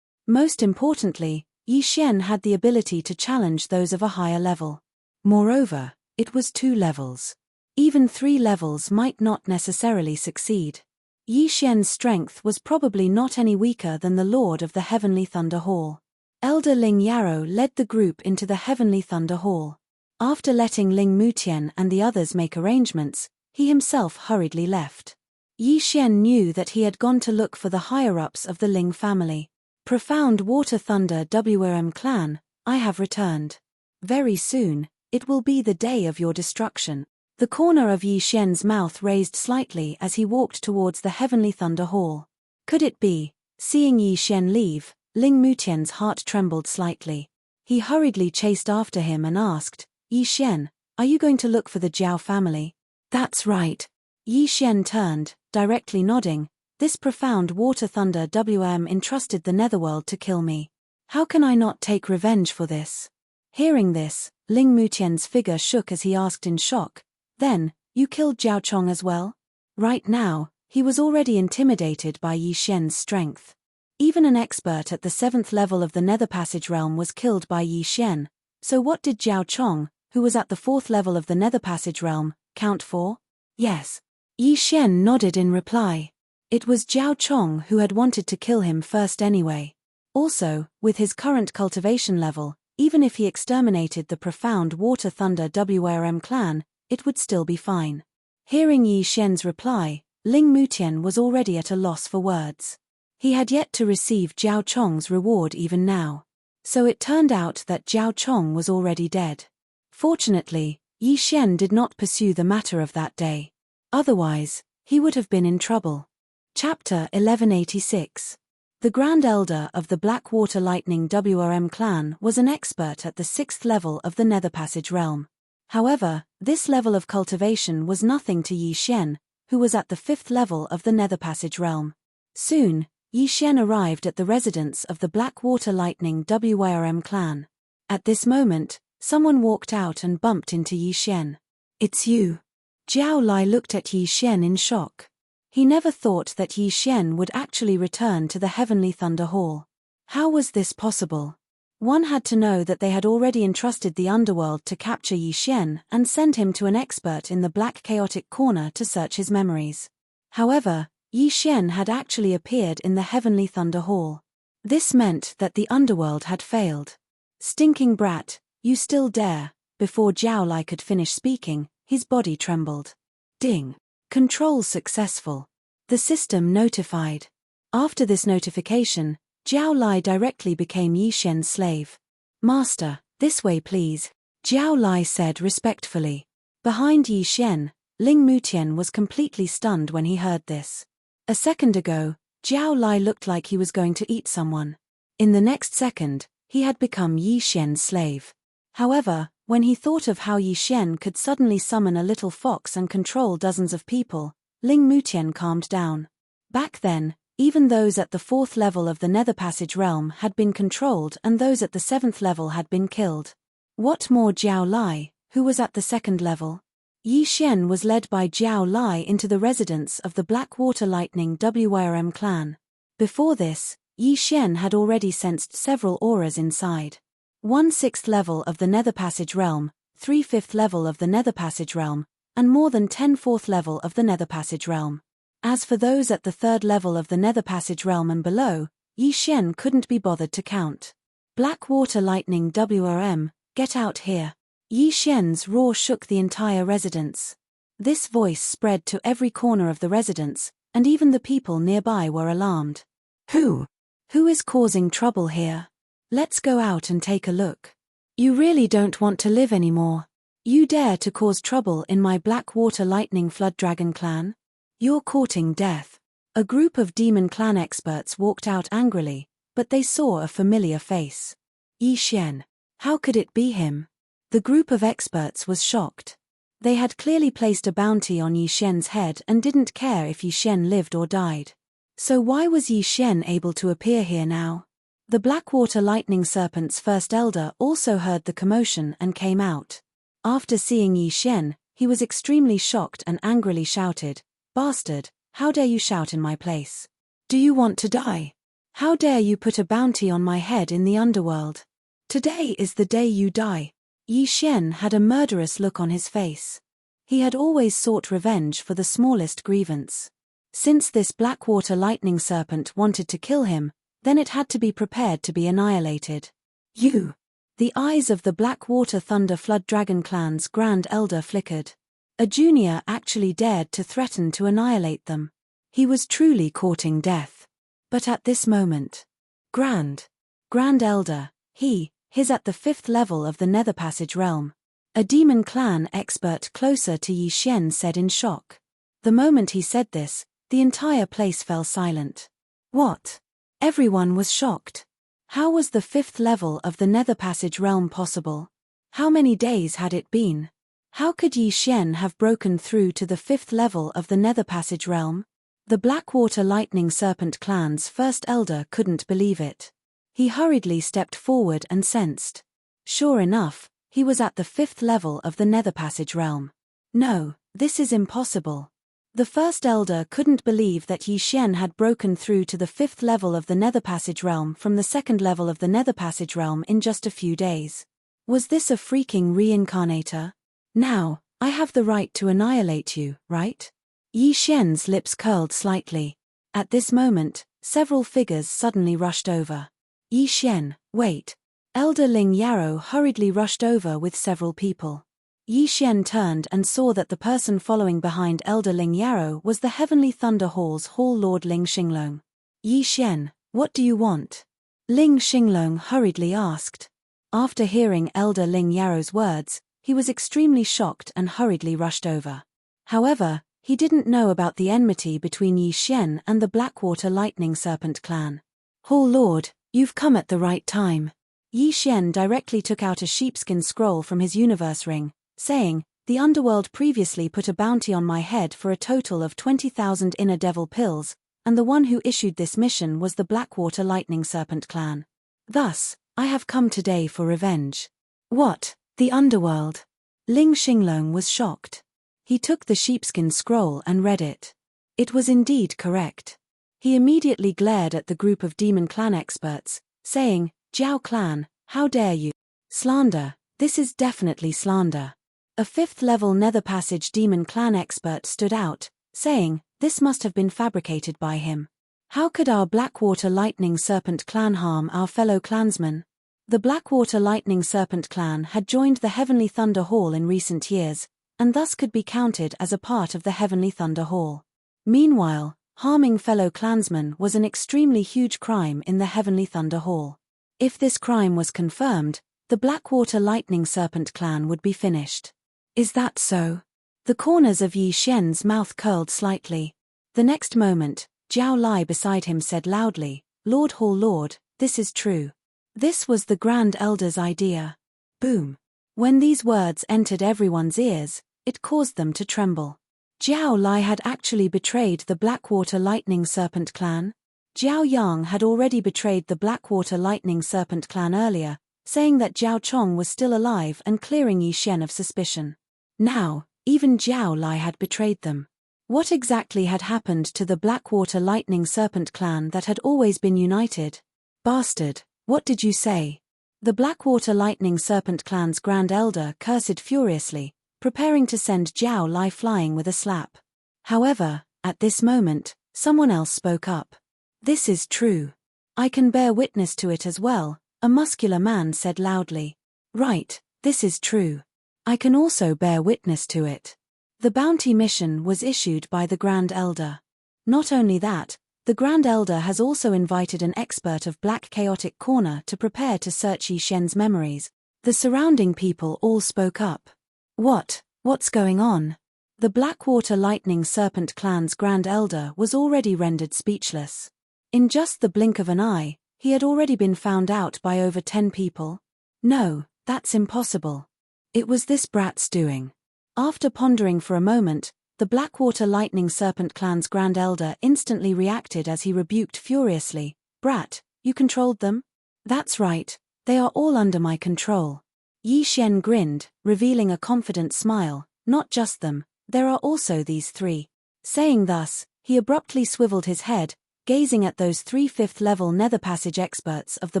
Most importantly, Yi Xian had the ability to challenge those of a higher level. Moreover, it was 2 levels. Even 3 levels might not necessarily succeed. Yi Xian's strength was probably not any weaker than the Lord of the Heavenly Thunder Hall. Elder Ling Yarrow led the group into the Heavenly Thunder Hall. After letting Ling Mutian and the others make arrangements, he himself hurriedly left. Yi Xian knew that he had gone to look for the higher-ups of the Ling family. Profound Water Thunder WRM clan, I have returned. Very soon, it will be the day of your destruction. The corner of Yi Xian's mouth raised slightly as he walked towards the Heavenly Thunder Hall. Could it be? Seeing Yi Xian leave, Ling Mutian's heart trembled slightly. He hurriedly chased after him and asked, Yi Xian, are you going to look for the Jiao family? That's right. Yi Xian turned, directly nodding. This profound water thunder WM entrusted the netherworld to kill me. How can I not take revenge for this? Hearing this, Ling Mutian's figure shook as he asked in shock, then, you killed Jiao Chong as well? Right now, he was already intimidated by Yi Xian's strength. Even an expert at the 7th level of the Nether Passage realm was killed by Yi Xian, so what did Jiao Chong, who was at the 4th level of the Nether Passage realm, count for? Yes. Yi Xian nodded in reply. It was Jiao Chong who had wanted to kill him first anyway. Also, with his current cultivation level, even if he exterminated the profound water thunder WRM clan, it would still be fine. Hearing Yi Xian's reply, Ling Mutian was already at a loss for words. He had yet to receive Jiao Chong's reward even now. So it turned out that Jiao Chong was already dead. Fortunately, Yi Xian did not pursue the matter of that day. Otherwise, he would have been in trouble. Chapter 1186. The Grand Elder of the Blackwater Lightning WRM clan was an expert at the 6th level of the Nether Passage realm. However, this level of cultivation was nothing to Yi Xian, who was at the 5th level of the Nether Passage realm. Soon, Yi Xian arrived at the residence of the Blackwater Lightning WRM clan. At this moment, someone walked out and bumped into Yi Xian. It's you. Jiao Lai looked at Yi Xian in shock. He never thought that Yi Xian would actually return to the Heavenly Thunder Hall. How was this possible? One had to know that they had already entrusted the underworld to capture Yi Xian and send him to an expert in the Black Chaotic Corner to search his memories. However, Yi Xian had actually appeared in the Heavenly Thunder Hall. This meant that the underworld had failed. Stinking brat, you still dare. Before Jiao Lai could finish speaking, his body trembled. Ding. Control successful. The system notified. After this notification, Jiao Lai directly became Yi Xian's slave. Master, this way please, Jiao Lai said respectfully. Behind Yi Xian, Ling Mutian was completely stunned when he heard this. A second ago, Jiao Lai looked like he was going to eat someone. In the next second, he had become Yi Xian's slave. However, when he thought of how Yi Xian could suddenly summon a little fox and control dozens of people, Ling Mutian calmed down. Back then, even those at the 4th level of the Nether Passage realm had been controlled and those at the 7th level had been killed. What more Jiao Lai, who was at the 2nd level? Yi Xian was led by Jiao Lai into the residence of the Blackwater Lightning WRM clan. Before this, Yi Xian had already sensed several auras inside. 1/6th level of the Nether Passage realm, 3/5th level of the Nether Passage realm, and more than 10 4th level of the Nether Passage realm. As for those at the 3rd level of the Nether Passage realm and below, Yi Xian couldn't be bothered to count. Blackwater Lightning WRM, get out here. Yi Xian's roar shook the entire residence. This voice spread to every corner of the residence, and even the people nearby were alarmed. Who is causing trouble here? Let's go out and take a look. You really don't want to live anymore. You dare to cause trouble in my Blackwater Lightning Flood Dragon clan? You're courting death. A group of demon clan experts walked out angrily, but they saw a familiar face. Yi Xian. How could it be him? The group of experts was shocked. They had clearly placed a bounty on Yi Xian's head and didn't care if Yi Xian lived or died. So why was Yi Xian able to appear here now? The Blackwater Lightning Serpent's first elder also heard the commotion and came out. After seeing Yi Xian, he was extremely shocked and angrily shouted, Bastard, how dare you shout in my place? Do you want to die? How dare you put a bounty on my head in the underworld? Today is the day you die. Yi Xian had a murderous look on his face. He had always sought revenge for the smallest grievance. Since this Blackwater Lightning Serpent wanted to kill him, then it had to be prepared to be annihilated. You! The eyes of the Blackwater Thunder Flood Dragon clan's Grand Elder flickered. A junior actually dared to threaten to annihilate them. He was truly courting death. But at this moment, Grand Elder, his at the 5th level of the Nether Passage realm. A demon clan expert closer to Yi Xian said in shock. The moment he said this, the entire place fell silent. What? Everyone was shocked. How was the 5th level of the Nether Passage realm possible? How many days had it been? How could Yi Xian have broken through to the 5th level of the Nether Passage realm? The Blackwater Lightning Serpent clan's first elder couldn't believe it. He hurriedly stepped forward and sensed. Sure enough, he was at the 5th level of the Nether Passage realm. No, this is impossible. The first elder couldn't believe that Yi Xian had broken through to the 5th level of the Nether Passage realm from the 2nd level of the Nether Passage realm in just a few days. Was this a freaking reincarnator? Now, I have the right to annihilate you, right? Yi Xian's lips curled slightly. At this moment, several figures suddenly rushed over. Yi Xian, wait. Elder Ling Yarrow hurriedly rushed over with several people. Yi Xian turned and saw that the person following behind Elder Ling Yarrow was the Heavenly Thunder Hall's Hall Lord Ling Xinglong. Yi Xian, what do you want? Ling Xinglong hurriedly asked. After hearing Elder Ling Yarrow's words, he was extremely shocked and hurriedly rushed over. However, he didn't know about the enmity between Yi Xian and the Blackwater Lightning Serpent clan. Hall Lord, you've come at the right time. Yi Xian directly took out a sheepskin scroll from his universe ring, saying, the underworld previously put a bounty on my head for a total of 20,000 inner devil pills, and the one who issued this mission was the Blackwater Lightning Serpent clan. Thus, I have come today for revenge. What? The underworld? Ling Xinglong was shocked. He took the sheepskin scroll and read it. It was indeed correct. He immediately glared at the group of demon clan experts, saying, Jiao clan, how dare you? Slander, this is definitely slander. A 5th level Nether Passage demon clan expert stood out, saying, this must have been fabricated by him. How could our Blackwater Lightning Serpent clan harm our fellow clansmen? The Blackwater Lightning Serpent clan had joined the Heavenly Thunder Hall in recent years, and thus could be counted as a part of the Heavenly Thunder Hall. Meanwhile, harming fellow clansmen was an extremely huge crime in the Heavenly Thunder Hall. If this crime was confirmed, the Blackwater Lightning Serpent clan would be finished. Is that so? The corners of Yi Xian's mouth curled slightly. The next moment, Jiao Lai beside him said loudly, Lord Hall Lord, this is true. This was the Grand Elder's idea. Boom. When these words entered everyone's ears, it caused them to tremble. Jiao Lai had actually betrayed the Blackwater Lightning Serpent clan. Jiao Yang had already betrayed the Blackwater Lightning Serpent clan earlier, saying that Jiao Chong was still alive and clearing Yi Xian of suspicion. Now, even Jiao Lai had betrayed them. What exactly had happened to the Blackwater Lightning Serpent clan that had always been united? Bastard, what did you say? The Blackwater Lightning Serpent clan's Grand Elder cursed furiously, preparing to send Jiao Lai flying with a slap. However, at this moment, someone else spoke up. This is true. I can bear witness to it as well, a muscular man said loudly. Right, this is true. I can also bear witness to it. The bounty mission was issued by the Grand Elder. Not only that, the Grand Elder has also invited an expert of Black Chaotic Corner to prepare to search Yi Xian's memories. The surrounding people all spoke up. What's going on? The Blackwater Lightning Serpent clan's Grand Elder was already rendered speechless. In just the blink of an eye, he had already been found out by over 10 people. No, that's impossible. It was this brat's doing. After pondering for a moment, the Blackwater Lightning Serpent clan's Grand Elder instantly reacted as he rebuked furiously, Brat, you controlled them? That's right, they are all under my control. Yi Xian grinned, revealing a confident smile, not just them, there are also these 3. Saying thus, he abruptly swiveled his head, gazing at those 3 5th-level Nether Passage experts of the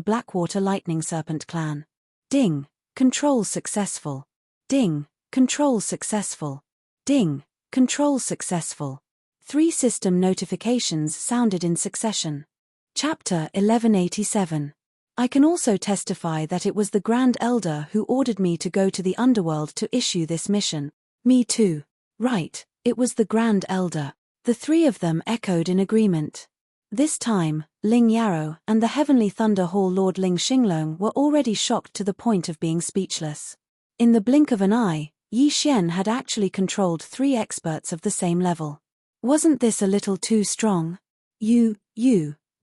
Blackwater Lightning Serpent clan. Ding. Control successful. Ding. Control successful. Ding. Control successful. 3 system notifications sounded in succession. Chapter 1187. I can also testify that it was the Grand Elder who ordered me to go to the underworld to issue this mission. Me too. Right, it was the Grand Elder. The 3 of them echoed in agreement. This time, Ling Yarrow, and the Heavenly Thunder Hall Lord Ling Xinglong were already shocked to the point of being speechless. In the blink of an eye, Yi Xian had actually controlled 3 experts of the same level. Wasn't this a little too strong? You,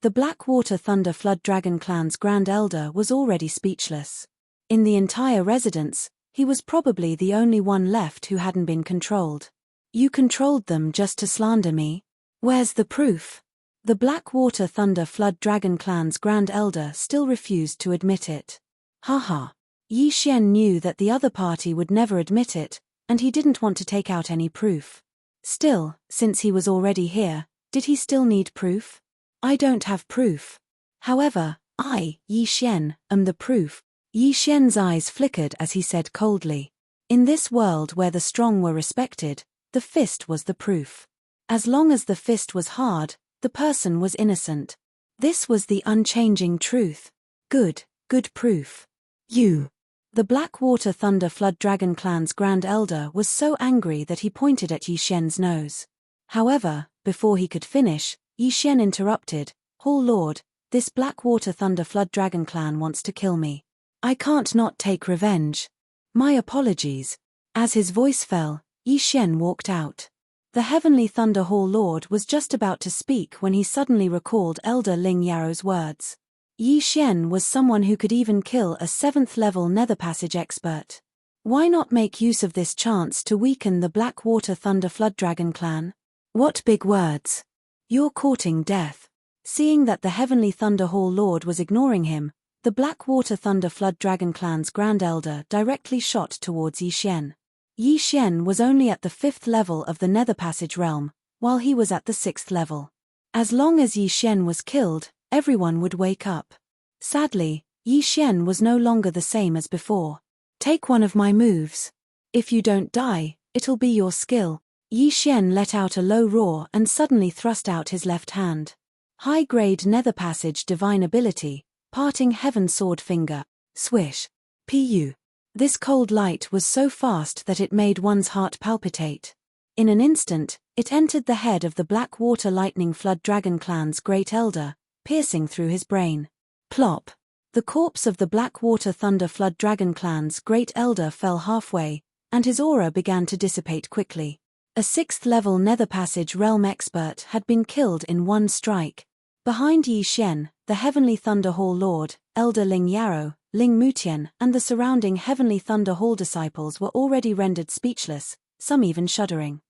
the Blackwater Thunder Flood Dragon Clan's Grand Elder was already speechless. In the entire residence, he was probably the only one left who hadn't been controlled. You controlled them just to slander me? Where's the proof? The Blackwater Thunder Flood Dragon Clan's Grand Elder still refused to admit it. Haha. Yi Xian knew that the other party would never admit it, and he didn't want to take out any proof. Still, since he was already here, did he still need proof? I don't have proof. However, I, Yi Xian, am the proof. Yi Xian's eyes flickered as he said coldly. In this world where the strong were respected, the fist was the proof. As long as the fist was hard, the person was innocent. This was the unchanging truth. Good proof. You. The Blackwater Thunder Flood Dragon Clan's Grand Elder was so angry that he pointed at Yi Xian's nose. However, before he could finish, Yi Xian interrupted, Hall Lord, this Blackwater Thunder Flood Dragon Clan wants to kill me. I can't not take revenge. My apologies. As his voice fell, Yi Xian walked out. The Heavenly Thunder Hall Lord was just about to speak when he suddenly recalled Elder Ling Yarrow's words. Yi Xian was someone who could even kill a 7th-level Nether Passage expert. Why not make use of this chance to weaken the Blackwater Thunder Flood Dragon Clan? What big words! You're courting death. Seeing that the Heavenly Thunder Hall Lord was ignoring him, the Blackwater Thunder Flood Dragon Clan's Grand Elder directly shot towards Yi Xian. Yi Xian was only at the 5th level of the Nether Passage realm, while he was at the 6th level. As long as Yi Xian was killed, everyone would wake up. Sadly, Yi Xian was no longer the same as before. Take one of my moves. If you don't die, it'll be your skill. Yi Xian let out a low roar and suddenly thrust out his left hand. High-grade Nether Passage divine ability, parting heaven sword finger, swish. Pu. This cold light was so fast that it made one's heart palpitate. In an instant, it entered the head of the Blackwater Lightning Flood Dragon Clan's Great Elder, piercing through his brain. Plop. The corpse of the Blackwater Thunder Flood Dragon Clan's Great Elder fell halfway, and his aura began to dissipate quickly. A 6th-level Nether Passage realm expert had been killed in one strike. Behind Yi Xian, the Heavenly Thunder Hall Lord, Elder Ling Yarrow, Ling Mutian, and the surrounding Heavenly Thunder Hall disciples were already rendered speechless, some even shuddering.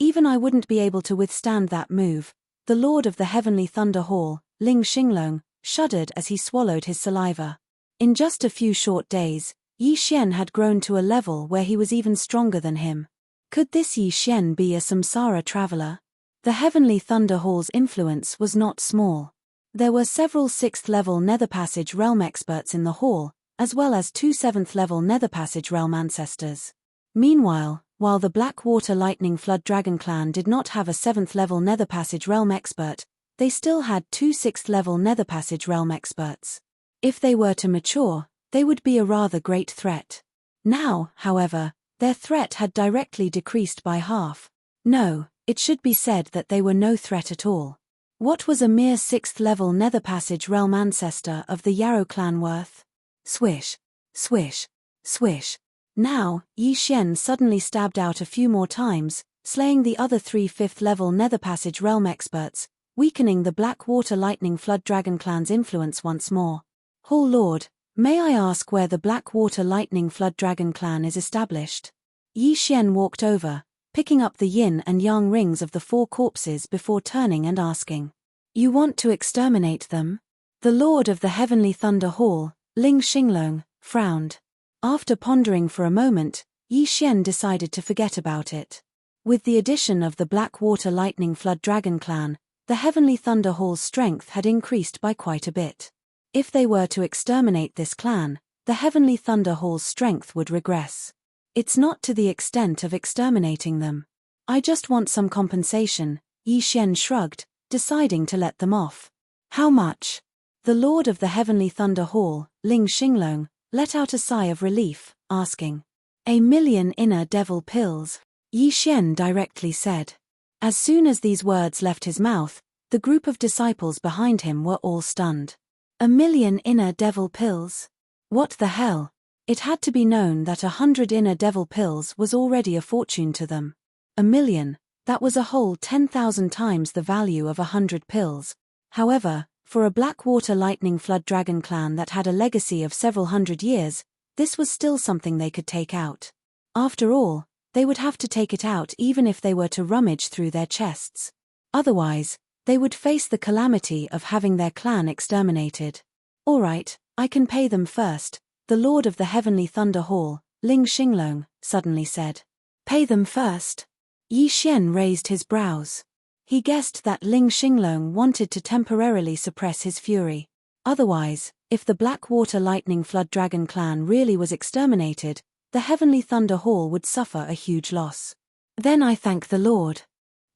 Even I wouldn't be able to withstand that move. The Lord of the Heavenly Thunder Hall, Ling Xinglong, shuddered as he swallowed his saliva. In just a few short days, Yi Xian had grown to a level where he was even stronger than him. Could this Yi Xian be a samsara traveler? The Heavenly Thunder Hall's influence was not small. There were several 6th-level Nether Passage realm experts in the hall, as well as 2 7th-level Nether Passage realm ancestors. Meanwhile, while the Blackwater Lightning Flood Dragon Clan did not have a 7th-level Nether Passage realm expert, they still had 2 6th-level Nether Passage realm experts. If they were to mature, they would be a rather great threat. Now, however, their threat had directly decreased by half. No, it should be said that they were no threat at all. What was a mere 6th-level Nether Passage realm ancestor of the Yarrow clan worth? Swish, swish, swish. Now, Yi Xian suddenly stabbed out a few more times, slaying the other 3 5th-level Nether Passage realm experts, weakening the Blackwater Lightning Flood Dragon Clan's influence once more. Hall Lord, may I ask where the Blackwater Lightning Flood Dragon Clan is established? Yi Xian walked over, picking up the yin and yang rings of the 4 corpses before turning and asking. You want to exterminate them? The Lord of the Heavenly Thunder Hall, Ling Xinglong, frowned. After pondering for a moment, Yi Xian decided to forget about it. With the addition of the Blackwater Lightning Flood Dragon Clan, the Heavenly Thunder Hall's strength had increased by quite a bit. If they were to exterminate this clan, the Heavenly Thunder Hall's strength would regress. It's not to the extent of exterminating them. I just want some compensation, Yi Xian shrugged, deciding to let them off. How much? The Lord of the Heavenly Thunder Hall, Ling Xinglong, let out a sigh of relief, asking. 1,000,000 inner devil pills, Yi Xian directly said. As soon as these words left his mouth, the The group of disciples behind him were all stunned. 1,000,000 inner devil pills? What the hell? It had to be known that 100 inner devil pills was already a fortune to them. 1,000,000, that was a whole 10,000 times the value of 100 pills. However, for a Blackwater Lightning Flood Dragon clan that had a legacy of several hundred years, this was still something they could take out. After all, they would have to take it out even if they were to rummage through their chests. Otherwise, they would face the calamity of having their clan exterminated. All right, I can pay them first, the Lord of the Heavenly Thunder Hall, Ling Xinglong, suddenly said. Pay them first? Yi Xian raised his brows. He guessed that Ling Xinglong wanted to temporarily suppress his fury. Otherwise, if the Blackwater Lightning Flood Dragon clan really was exterminated, the Heavenly Thunder Hall would suffer a huge loss. Then I thank the Lord.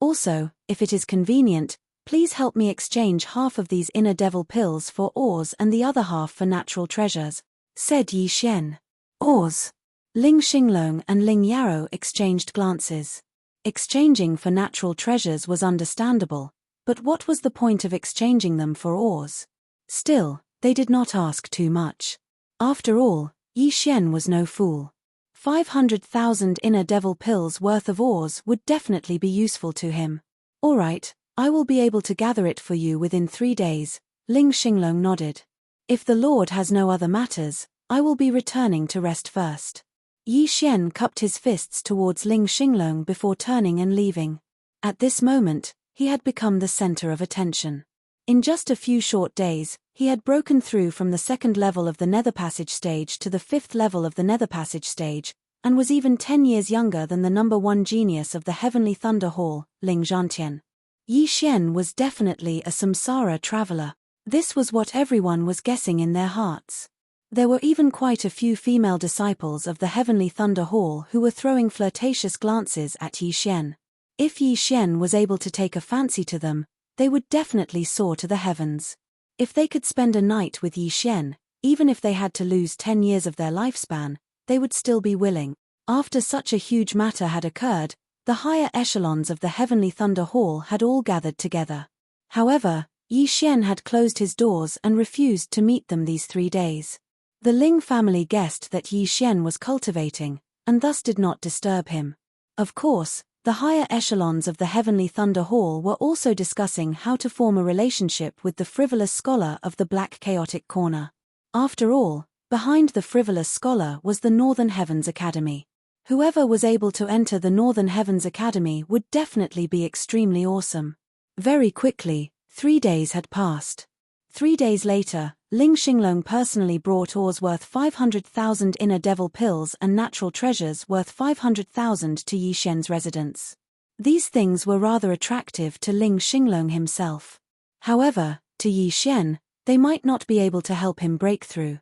Also, if it is convenient, please help me exchange half of these inner devil pills for ores and the other half for natural treasures, said Yi Xian. Ores? Ling Xinglong and Ling Yarrow exchanged glances. Exchanging for natural treasures was understandable, but what was the point of exchanging them for ores? Still, they did not ask too much. After all, Yi Xian was no fool. 500,000 inner devil pills worth of ores would definitely be useful to him. All right, I will be able to gather it for you within 3 days, Ling Xinglong nodded. If the Lord has no other matters, I will be returning to rest first. Yi Xian cupped his fists towards Ling Xinglong before turning and leaving. At this moment, he had become the center of attention. In just a few short days, he had broken through from the 2nd level of the Nether Passage stage to the 5th level of the Nether Passage stage, and was even 10 years younger than the number 1 genius of the Heavenly Thunder Hall, Ling Zhantian. Yi Xian was definitely a samsara traveler. This was what everyone was guessing in their hearts. There were even quite a few female disciples of the Heavenly Thunder Hall who were throwing flirtatious glances at Yi Xian. If Yi Xian was able to take a fancy to them, they would definitely soar to the heavens. If they could spend a night with Yi Xian, even if they had to lose 10 years of their lifespan, they would still be willing. After such a huge matter had occurred, the higher echelons of the Heavenly Thunder Hall had all gathered together. However, Yi Xian had closed his doors and refused to meet them these 3 days. The Ling family guessed that Yi Xian was cultivating, and thus did not disturb him. Of course, the higher echelons of the Heavenly Thunder Hall were also discussing how to form a relationship with the frivolous scholar of the Black Chaotic Corner. After all, behind the frivolous scholar was the Northern Heavens Academy. Whoever was able to enter the Northern Heavens Academy would definitely be extremely awesome. Very quickly, 3 days had passed. 3 days later, Ling Xinglong personally brought ores worth 500,000 inner devil pills and natural treasures worth 500,000 to Yi Xian's residence. These things were rather attractive to Ling Xinglong himself. However, to Yi Xian, they might not be able to help him break through.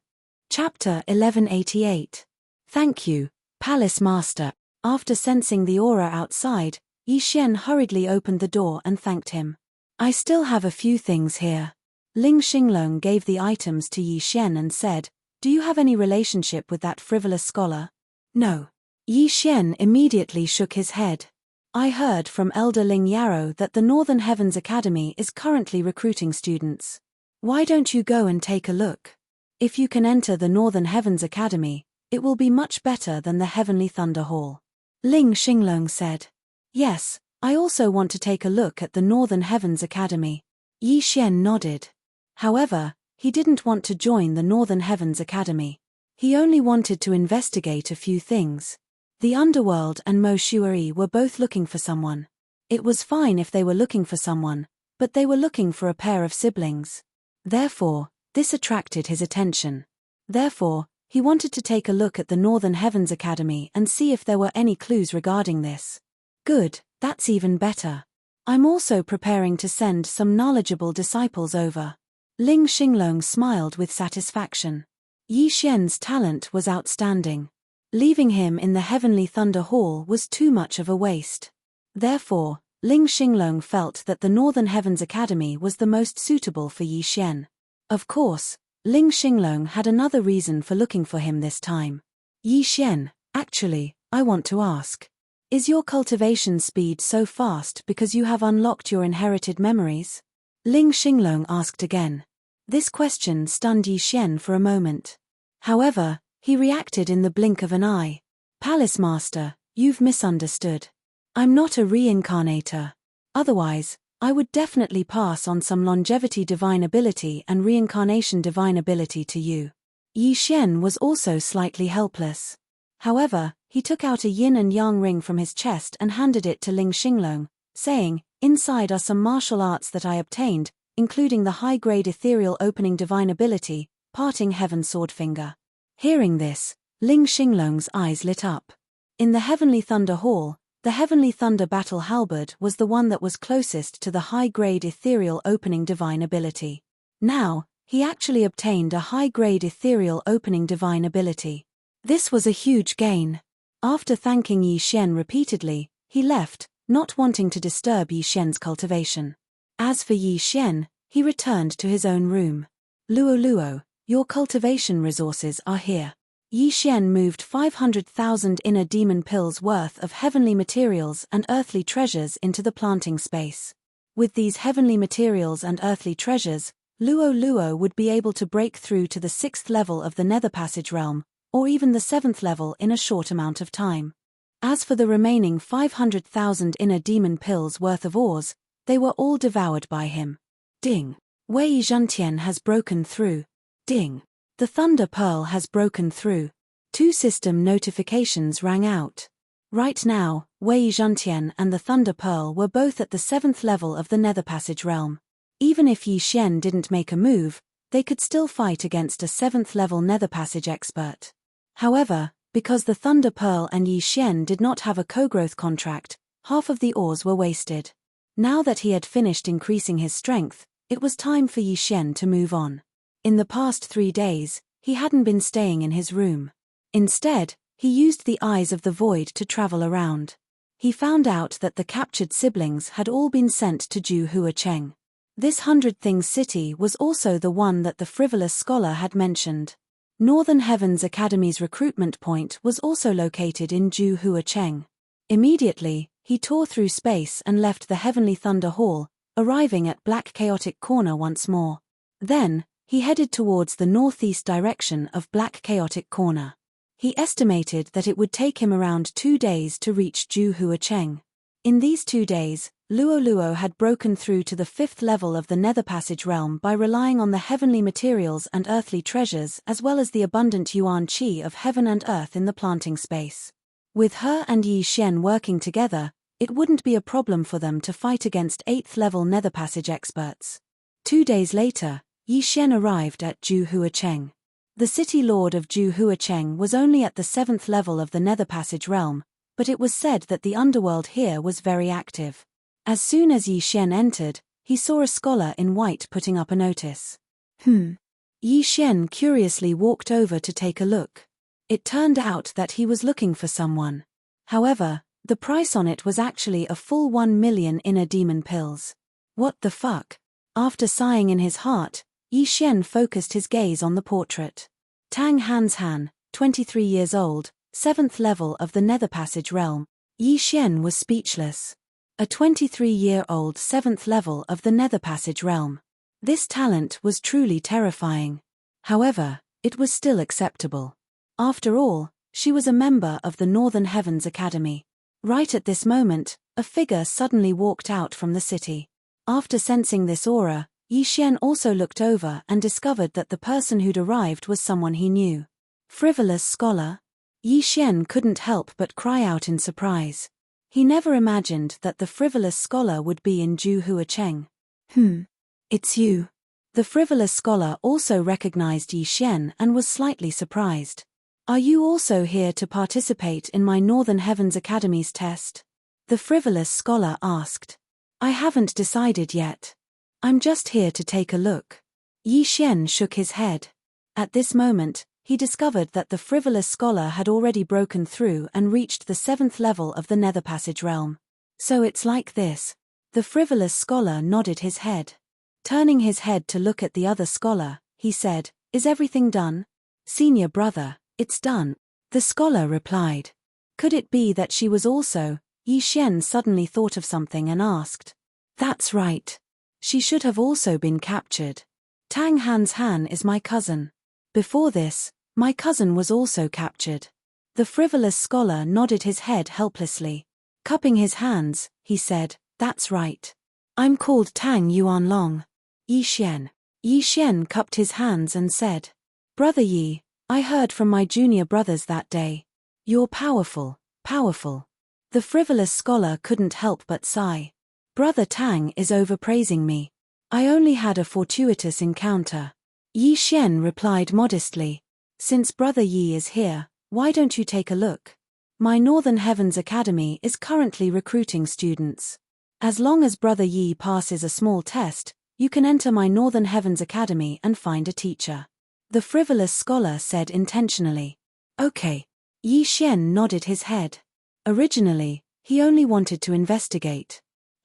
Chapter 1188. Thank you, Palace Master. After sensing the aura outside, Yi Xian hurriedly opened the door and thanked him. I still have a few things here. Ling Xinglong gave the items to Yi Xian and said, Do you have any relationship with that frivolous scholar? No. Yi Xian immediately shook his head. I heard from Elder Ling Yarrow that the Northern Heavens Academy is currently recruiting students. Why don't you go and take a look? If you can enter the Northern Heavens Academy, it will be much better than the Heavenly Thunder Hall. Ling Xinglong said. Yes, I also want to take a look at the Northern Heavens Academy. Yi Xian nodded. However, he didn't want to join the Northern Heavens Academy. He only wanted to investigate a few things. The Underworld and Mo Shuari were both looking for someone. It was fine if they were looking for someone, but they were looking for a pair of siblings. Therefore, this attracted his attention. Therefore, he wanted to take a look at the Northern Heavens Academy and see if there were any clues regarding this. Good, that's even better. I'm also preparing to send some knowledgeable disciples over. Ling Xinglong smiled with satisfaction. Yi Xian's talent was outstanding. Leaving him in the Heavenly Thunder Hall was too much of a waste. Therefore, Ling Xinglong felt that the Northern Heavens Academy was the most suitable for Yi Xian. Of course, Ling Xinglong had another reason for looking for him this time. Yi Xian, actually, I want to ask. Is your cultivation speed so fast because you have unlocked your inherited memories? Ling Xinglong asked again. This question stunned Yi Xian for a moment. However, he reacted in the blink of an eye. Palace Master, you've misunderstood. I'm not a reincarnator. Otherwise, I would definitely pass on some longevity divine ability and reincarnation divine ability to you. Yi Xian was also slightly helpless. However, he took out a yin and yang ring from his chest and handed it to Ling Xinglong, saying, "Inside are some martial arts that I obtained, including the high-grade ethereal opening divine ability, parting heaven swordfinger." Hearing this, Ling Xinglong's eyes lit up. In the Heavenly Thunder Hall, the Heavenly Thunder Battle Halberd was the one that was closest to the high-grade ethereal opening divine ability. Now, he actually obtained a high-grade ethereal opening divine ability. This was a huge gain. After thanking Yi Xian repeatedly, he left, not wanting to disturb Yi Xian's cultivation. As for Yi Xian, he returned to his own room. "Luo Luo, your cultivation resources are here." Yi Xian moved 500,000 inner demon pills worth of heavenly materials and earthly treasures into the planting space. With these heavenly materials and earthly treasures, Luo Luo would be able to break through to the 6th level of the Nether Passage realm, or even the 7th level in a short amount of time. As for the remaining 500,000 inner demon pills worth of ores, they were all devoured by him. Ding! Wei Zhentian has broken through. Ding! The Thunder Pearl has broken through. 2 system notifications rang out. Right now, Wei Zhentian and the Thunder Pearl were both at the 7th level of the Nether Passage realm. Even if Yi Xian didn't make a move, they could still fight against a 7th level Nether Passage expert. However, because the Thunder Pearl and Yi Xian did not have a co-growth contract, half of the ores were wasted. Now that he had finished increasing his strength, it was time for Yi Xian to move on. In the past 3 days, he hadn't been staying in his room. Instead, he used the Eyes of the Void to travel around. He found out that the captured siblings had all been sent to Ju Huacheng. This 100 Things city was also the one that the frivolous scholar had mentioned. Northern Heavens Academy's recruitment point was also located in Ju Huacheng. Immediately, he tore through space and left the Heavenly Thunder Hall, arriving at Black Chaotic Corner once more. Then, he headed towards the northeast direction of Black Chaotic Corner. He estimated that it would take him around 2 days to reach Ju Huacheng. In these 2 days, Luo Luo had broken through to the 5th level of the Nether Passage realm by relying on the heavenly materials and earthly treasures as well as the abundant yuan qi of heaven and earth in the planting space. With her and Yi Xian working together, it wouldn't be a problem for them to fight against 8th level Nether Passage experts. 2 days later, Yi Xian arrived at Ju Huacheng. The city lord of Ju Huacheng was only at the 7th level of the Nether Passage realm, but it was said that the underworld here was very active. As soon as Yi Xian entered, he saw a scholar in white putting up a notice. Yi Xian curiously walked over to take a look. It turned out that he was looking for someone. However, the price on it was actually a full 1 million inner demon pills. What the fuck? After sighing in his heart, Yi Xian focused his gaze on the portrait. Tang Hanshan, 23 years old, 7th level of the Nether Passage realm. Yi Xian was speechless. A 23-year-old 7th level of the Nether Passage realm. This talent was truly terrifying. However, it was still acceptable. After all, she was a member of the Northern Heavens Academy. Right at this moment, a figure suddenly walked out from the city. After sensing this aura, Yi Xian also looked over and discovered that the person who'd arrived was someone he knew. Frivolous scholar? Yi Xian couldn't help but cry out in surprise. He never imagined that the frivolous scholar would be in Ju Huacheng. It's you. The frivolous scholar also recognized Yi Xian and was slightly surprised. Are you also here to participate in my Northern Heavens Academy's test? The frivolous scholar asked. I haven't decided yet. I'm just here to take a look. Yi Xian shook his head. At this moment, he discovered that the frivolous scholar had already broken through and reached the 7th level of the Nether Passage realm. So it's like this. The frivolous scholar nodded his head. Turning his head to look at the other scholar, he said, Is everything done? Senior brother, it's done. The scholar replied. Could it be that she was also? Yi Xian suddenly thought of something and asked. That's right. She should have also been captured. Tang Han's Han is my cousin. Before this, my cousin was also captured. The frivolous scholar nodded his head helplessly. Cupping his hands, he said, "That's right. I'm called Tang Yuanlong." Yi Xian. Yi Xian cupped his hands and said, "Brother Yi, I heard from my junior brothers that day. You're powerful, powerful." The frivolous scholar couldn't help but sigh. "Brother Tang is overpraising me. I only had a fortuitous encounter." Yi Xian replied modestly, "Since Brother Yi is here, why don't you take a look? My Northern Heavens Academy is currently recruiting students. As long as Brother Yi passes a small test, you can enter my Northern Heavens Academy and find a teacher." The frivolous scholar said intentionally. "Okay." Yi Xian nodded his head. Originally, he only wanted to investigate.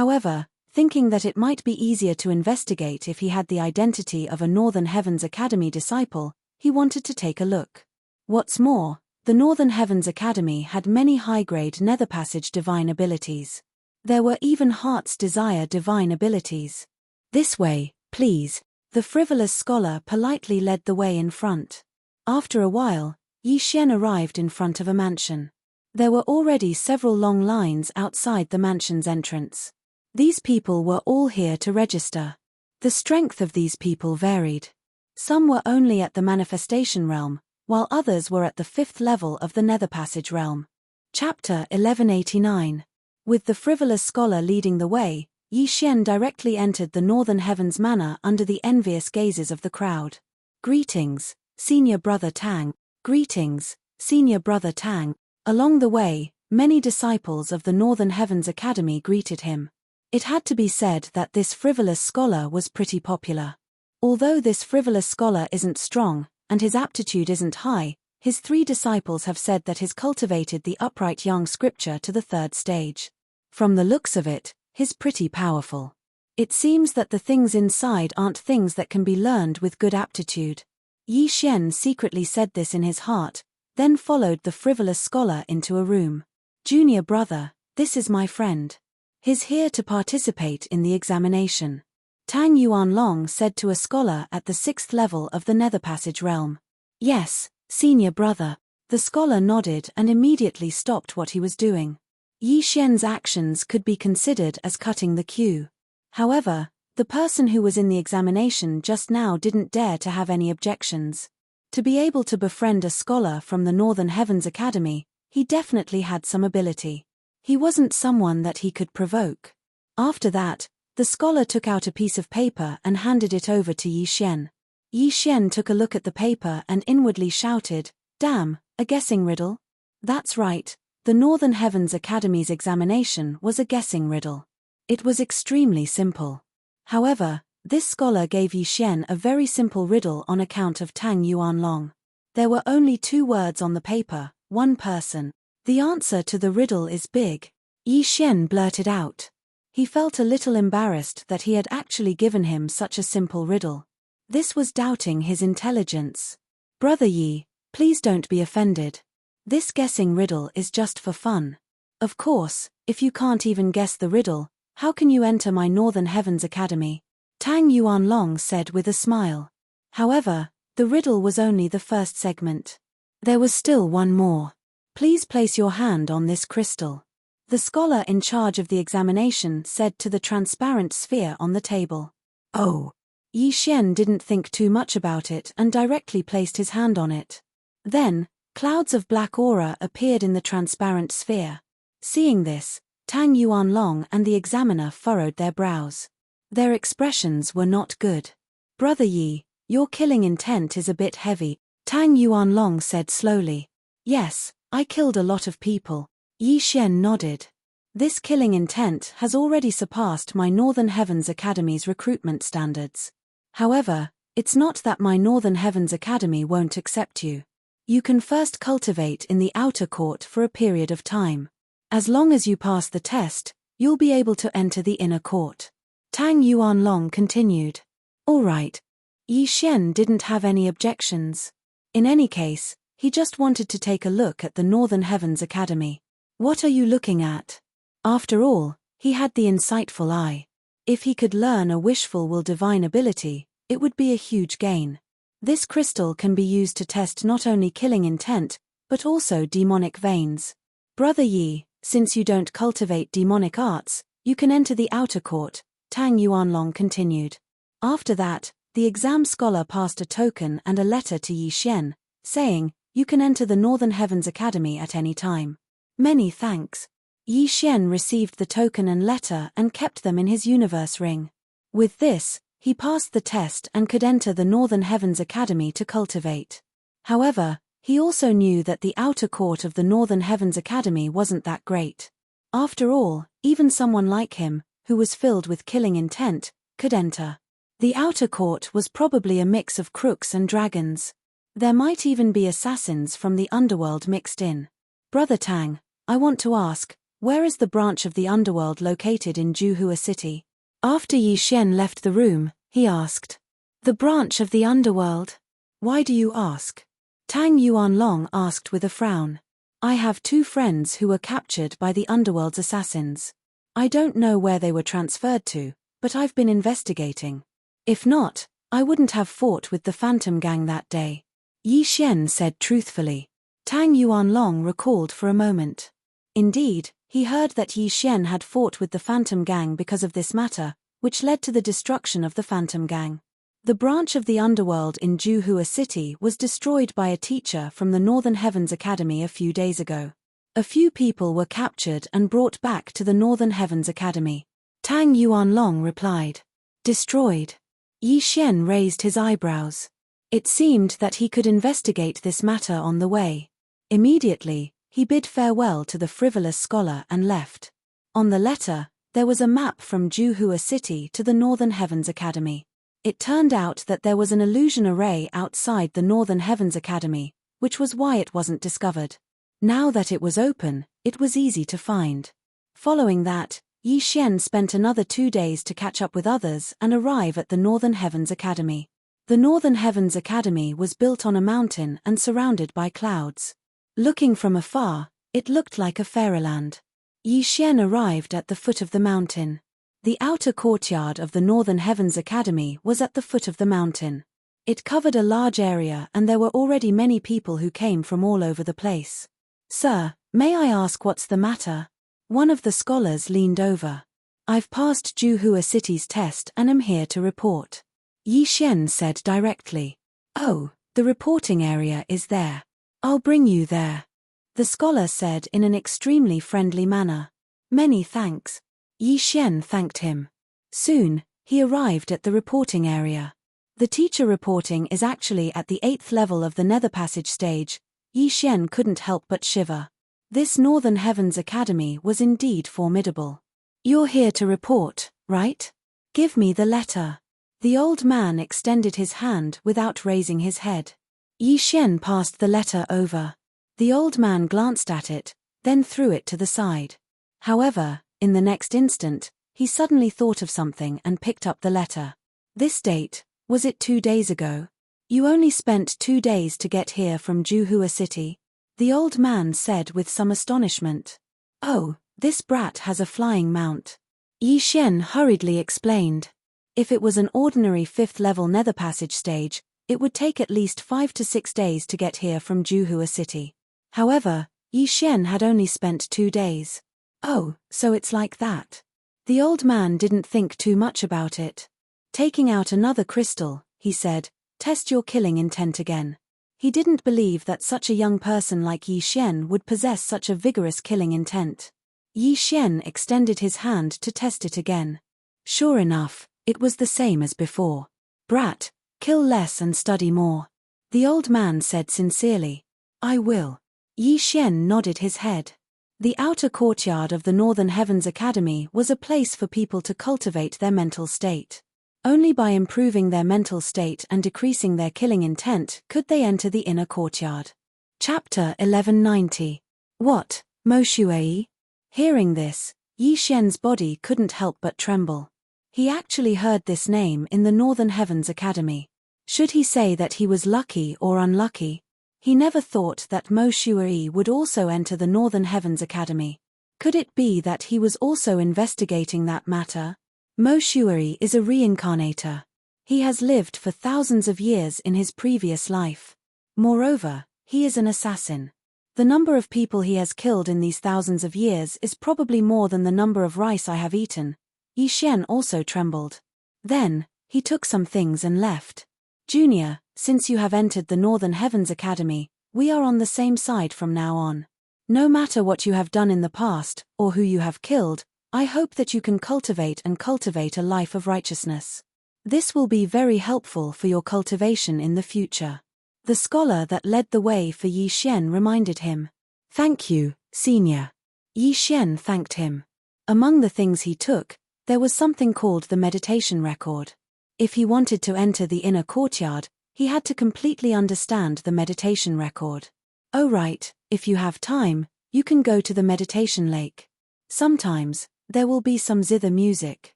However, thinking that it might be easier to investigate if he had the identity of a Northern Heavens Academy disciple, he wanted to take a look. What's more, the Northern Heavens Academy had many high-grade Nether Passage divine abilities. There were even Heart's Desire divine abilities. "This way, please." The frivolous scholar politely led the way in front. After a while, Yi Xian arrived in front of a mansion. There were already several long lines outside the mansion's entrance. These people were all here to register. The strength of these people varied. Some were only at the manifestation realm, while others were at the 5th level of the Nether Passage realm. Chapter 1189. With the frivolous scholar leading the way, Yi Xian directly entered the Northern Heavens Manor under the envious gazes of the crowd. "Greetings, Senior Brother Tang." "Greetings, Senior Brother Tang." Along the way, many disciples of the Northern Heavens Academy greeted him. It had to be said that this frivolous scholar was pretty popular. Although this frivolous scholar isn't strong, and his aptitude isn't high, his 3 disciples have said that he's cultivated the upright yang scripture to the 3rd stage. From the looks of it, he's pretty powerful. It seems that the things inside aren't things that can be learned with good aptitude. Yi Xian secretly said this in his heart, then followed the frivolous scholar into a room. "Junior brother, this is my friend. He's here to participate in the examination," Tang Yuanlong said to a scholar at the 6th level of the Nether Passage realm. "Yes, senior brother." The scholar nodded and immediately stopped what he was doing. Yi Xian's actions could be considered as cutting the queue. However, the person who was in the examination just now didn't dare to have any objections. To be able to befriend a scholar from the Northern Heavens Academy, he definitely had some ability. He wasn't someone that he could provoke. After that, the scholar took out a piece of paper and handed it over to Yi Xian. Yi Xian took a look at the paper and inwardly shouted, "Damn, a guessing riddle?" That's right, the Northern Heavens Academy's examination was a guessing riddle. It was extremely simple. However, this scholar gave Yi Xian a very simple riddle on account of Tang Yuanlong. There were only 2 words on the paper, 1 person. "The answer to the riddle is big," Yi Xian blurted out. He felt a little embarrassed that he had actually given him such a simple riddle. This was doubting his intelligence. "Brother Yi, please don't be offended. This guessing riddle is just for fun. Of course, if you can't even guess the riddle, how can you enter my Northern Heavens Academy?" Tang Yuanlong said with a smile. However, the riddle was only the first segment. There was still one more. "Please place your hand on this crystal," the scholar in charge of the examination said to the transparent sphere on the table. "Oh." Yi Xian didn't think too much about it and directly placed his hand on it. Then, clouds of black aura appeared in the transparent sphere. Seeing this, Tang Yuanlong and the examiner furrowed their brows. Their expressions were not good. "Brother Yi, your killing intent is a bit heavy," Tang Yuanlong said slowly. "Yes, I killed a lot of people." Yi Xian nodded. "This killing intent has already surpassed my Northern Heavens Academy's recruitment standards. However, it's not that my Northern Heavens Academy won't accept you. You can first cultivate in the outer court for a period of time. As long as you pass the test, you'll be able to enter the inner court," Tang Yuanlong continued. "All right." Yi Xian didn't have any objections. In any case, he just wanted to take a look at the Northern Heavens Academy. "What are you looking at?" After all, he had the insightful eye. If he could learn a wishful will divine ability, it would be a huge gain. This crystal can be used to test not only killing intent, but also demonic veins. Brother Yi, since you don't cultivate demonic arts, you can enter the outer court, Tang Yuanlong continued. After that, the exam scholar passed a token and a letter to Yi Xian, saying, "You can enter the Northern Heavens Academy at any time." Many thanks. Yi Xian received the token and letter and kept them in his universe ring. With this, he passed the test and could enter the Northern Heavens Academy to cultivate. However, he also knew that the outer court of the Northern Heavens Academy wasn't that great. After all, even someone like him, who was filled with killing intent, could enter. The outer court was probably a mix of crooks and dragons. There might even be assassins from the underworld mixed in. Brother Tang, I want to ask, where is the branch of the underworld located in Juhua City? After Yi Xian left the room, he asked. The branch of the underworld? Why do you ask? Tang Yuanlong asked with a frown. I have 2 friends who were captured by the underworld's assassins. I don't know where they were transferred to, but I've been investigating. If not, I wouldn't have fought with the Phantom Gang that day. Yi Xian said truthfully. Tang Yuanlong recalled for a moment. Indeed, he heard that Yi Xian had fought with the Phantom Gang because of this matter, which led to the destruction of the Phantom Gang. The branch of the underworld in Juhua City was destroyed by a teacher from the Northern Heavens Academy a few days ago. A few people were captured and brought back to the Northern Heavens Academy. Tang Yuanlong replied. Destroyed. Yi Xian raised his eyebrows. It seemed that he could investigate this matter on the way. Immediately, he bid farewell to the frivolous scholar and left. On the letter, there was a map from Juhua City to the Northern Heavens Academy. It turned out that there was an illusion array outside the Northern Heavens Academy, which was why it wasn't discovered. Now that it was open, it was easy to find. Following that, Yi Xian spent another 2 days to catch up with others and arrive at the Northern Heavens Academy. The Northern Heavens Academy was built on a mountain and surrounded by clouds. Looking from afar, it looked like a fairyland. Yi Xian arrived at the foot of the mountain. The outer courtyard of the Northern Heavens Academy was at the foot of the mountain. It covered a large area and there were already many people who came from all over the place. Sir, may I ask what's the matter? One of the scholars leaned over. I've passed Juhua City's test and am here to report. Yi Xian said directly. Oh, the reporting area is there. I'll bring you there. The scholar said in an extremely friendly manner. Many thanks. Yi Xian thanked him. Soon, he arrived at the reporting area. The teacher reporting is actually at the 8th level of the Nether Passage stage. Yi Xian couldn't help but shiver. This Northern Heavens Academy was indeed formidable. You're here to report, right? Give me the letter. The old man extended his hand without raising his head. Yi Xian passed the letter over. The old man glanced at it, then threw it to the side. However, in the next instant, he suddenly thought of something and picked up the letter. This date, was it 2 days ago? You only spent 2 days to get here from Juhua City? The old man said with some astonishment. Oh, this brat has a flying mount. Yi Xian hurriedly explained. If it was an ordinary 5th level Nether Passage stage, it would take at least 5 to 6 days to get here from Juhua City. However, Yi Xian had only spent 2 days. Oh, so it's like that. The old man didn't think too much about it. Taking out another crystal, he said, test your killing intent again. He didn't believe that such a young person like Yi Xian would possess such a vigorous killing intent. Yi Xian extended his hand to test it again. Sure enough, it was the same as before. Brat, kill less and study more. The old man said sincerely. I will. Yi Xian nodded his head. The outer courtyard of the Northern Heavens Academy was a place for people to cultivate their mental state. Only by improving their mental state and decreasing their killing intent could they enter the inner courtyard. Chapter 1190. What, Mo Shuai? Hearing this, Yi Xian's body couldn't help but tremble. He actually heard this name in the Northern Heavens Academy. Should he say that he was lucky or unlucky? He never thought that Mo Shuai would also enter the Northern Heavens Academy. Could it be that he was also investigating that matter? Mo Shuari is a reincarnator. He has lived for thousands of years in his previous life. Moreover, he is an assassin. The number of people he has killed in these thousands of years is probably more than the number of rice I have eaten. Yi Xian also trembled. Then, he took some things and left. Junior, since you have entered the Northern Heavens Academy, we are on the same side from now on. No matter what you have done in the past, or who you have killed, I hope that you can cultivate a life of righteousness. This will be very helpful for your cultivation in the future. The scholar that led the way for Yi Xian reminded him. Thank you, senior. Yi Xian thanked him. Among the things he took, there was something called the meditation record. If he wanted to enter the inner courtyard, he had to completely understand the meditation record. Oh right, if you have time, you can go to the meditation lake. Sometimes, there will be some zither music.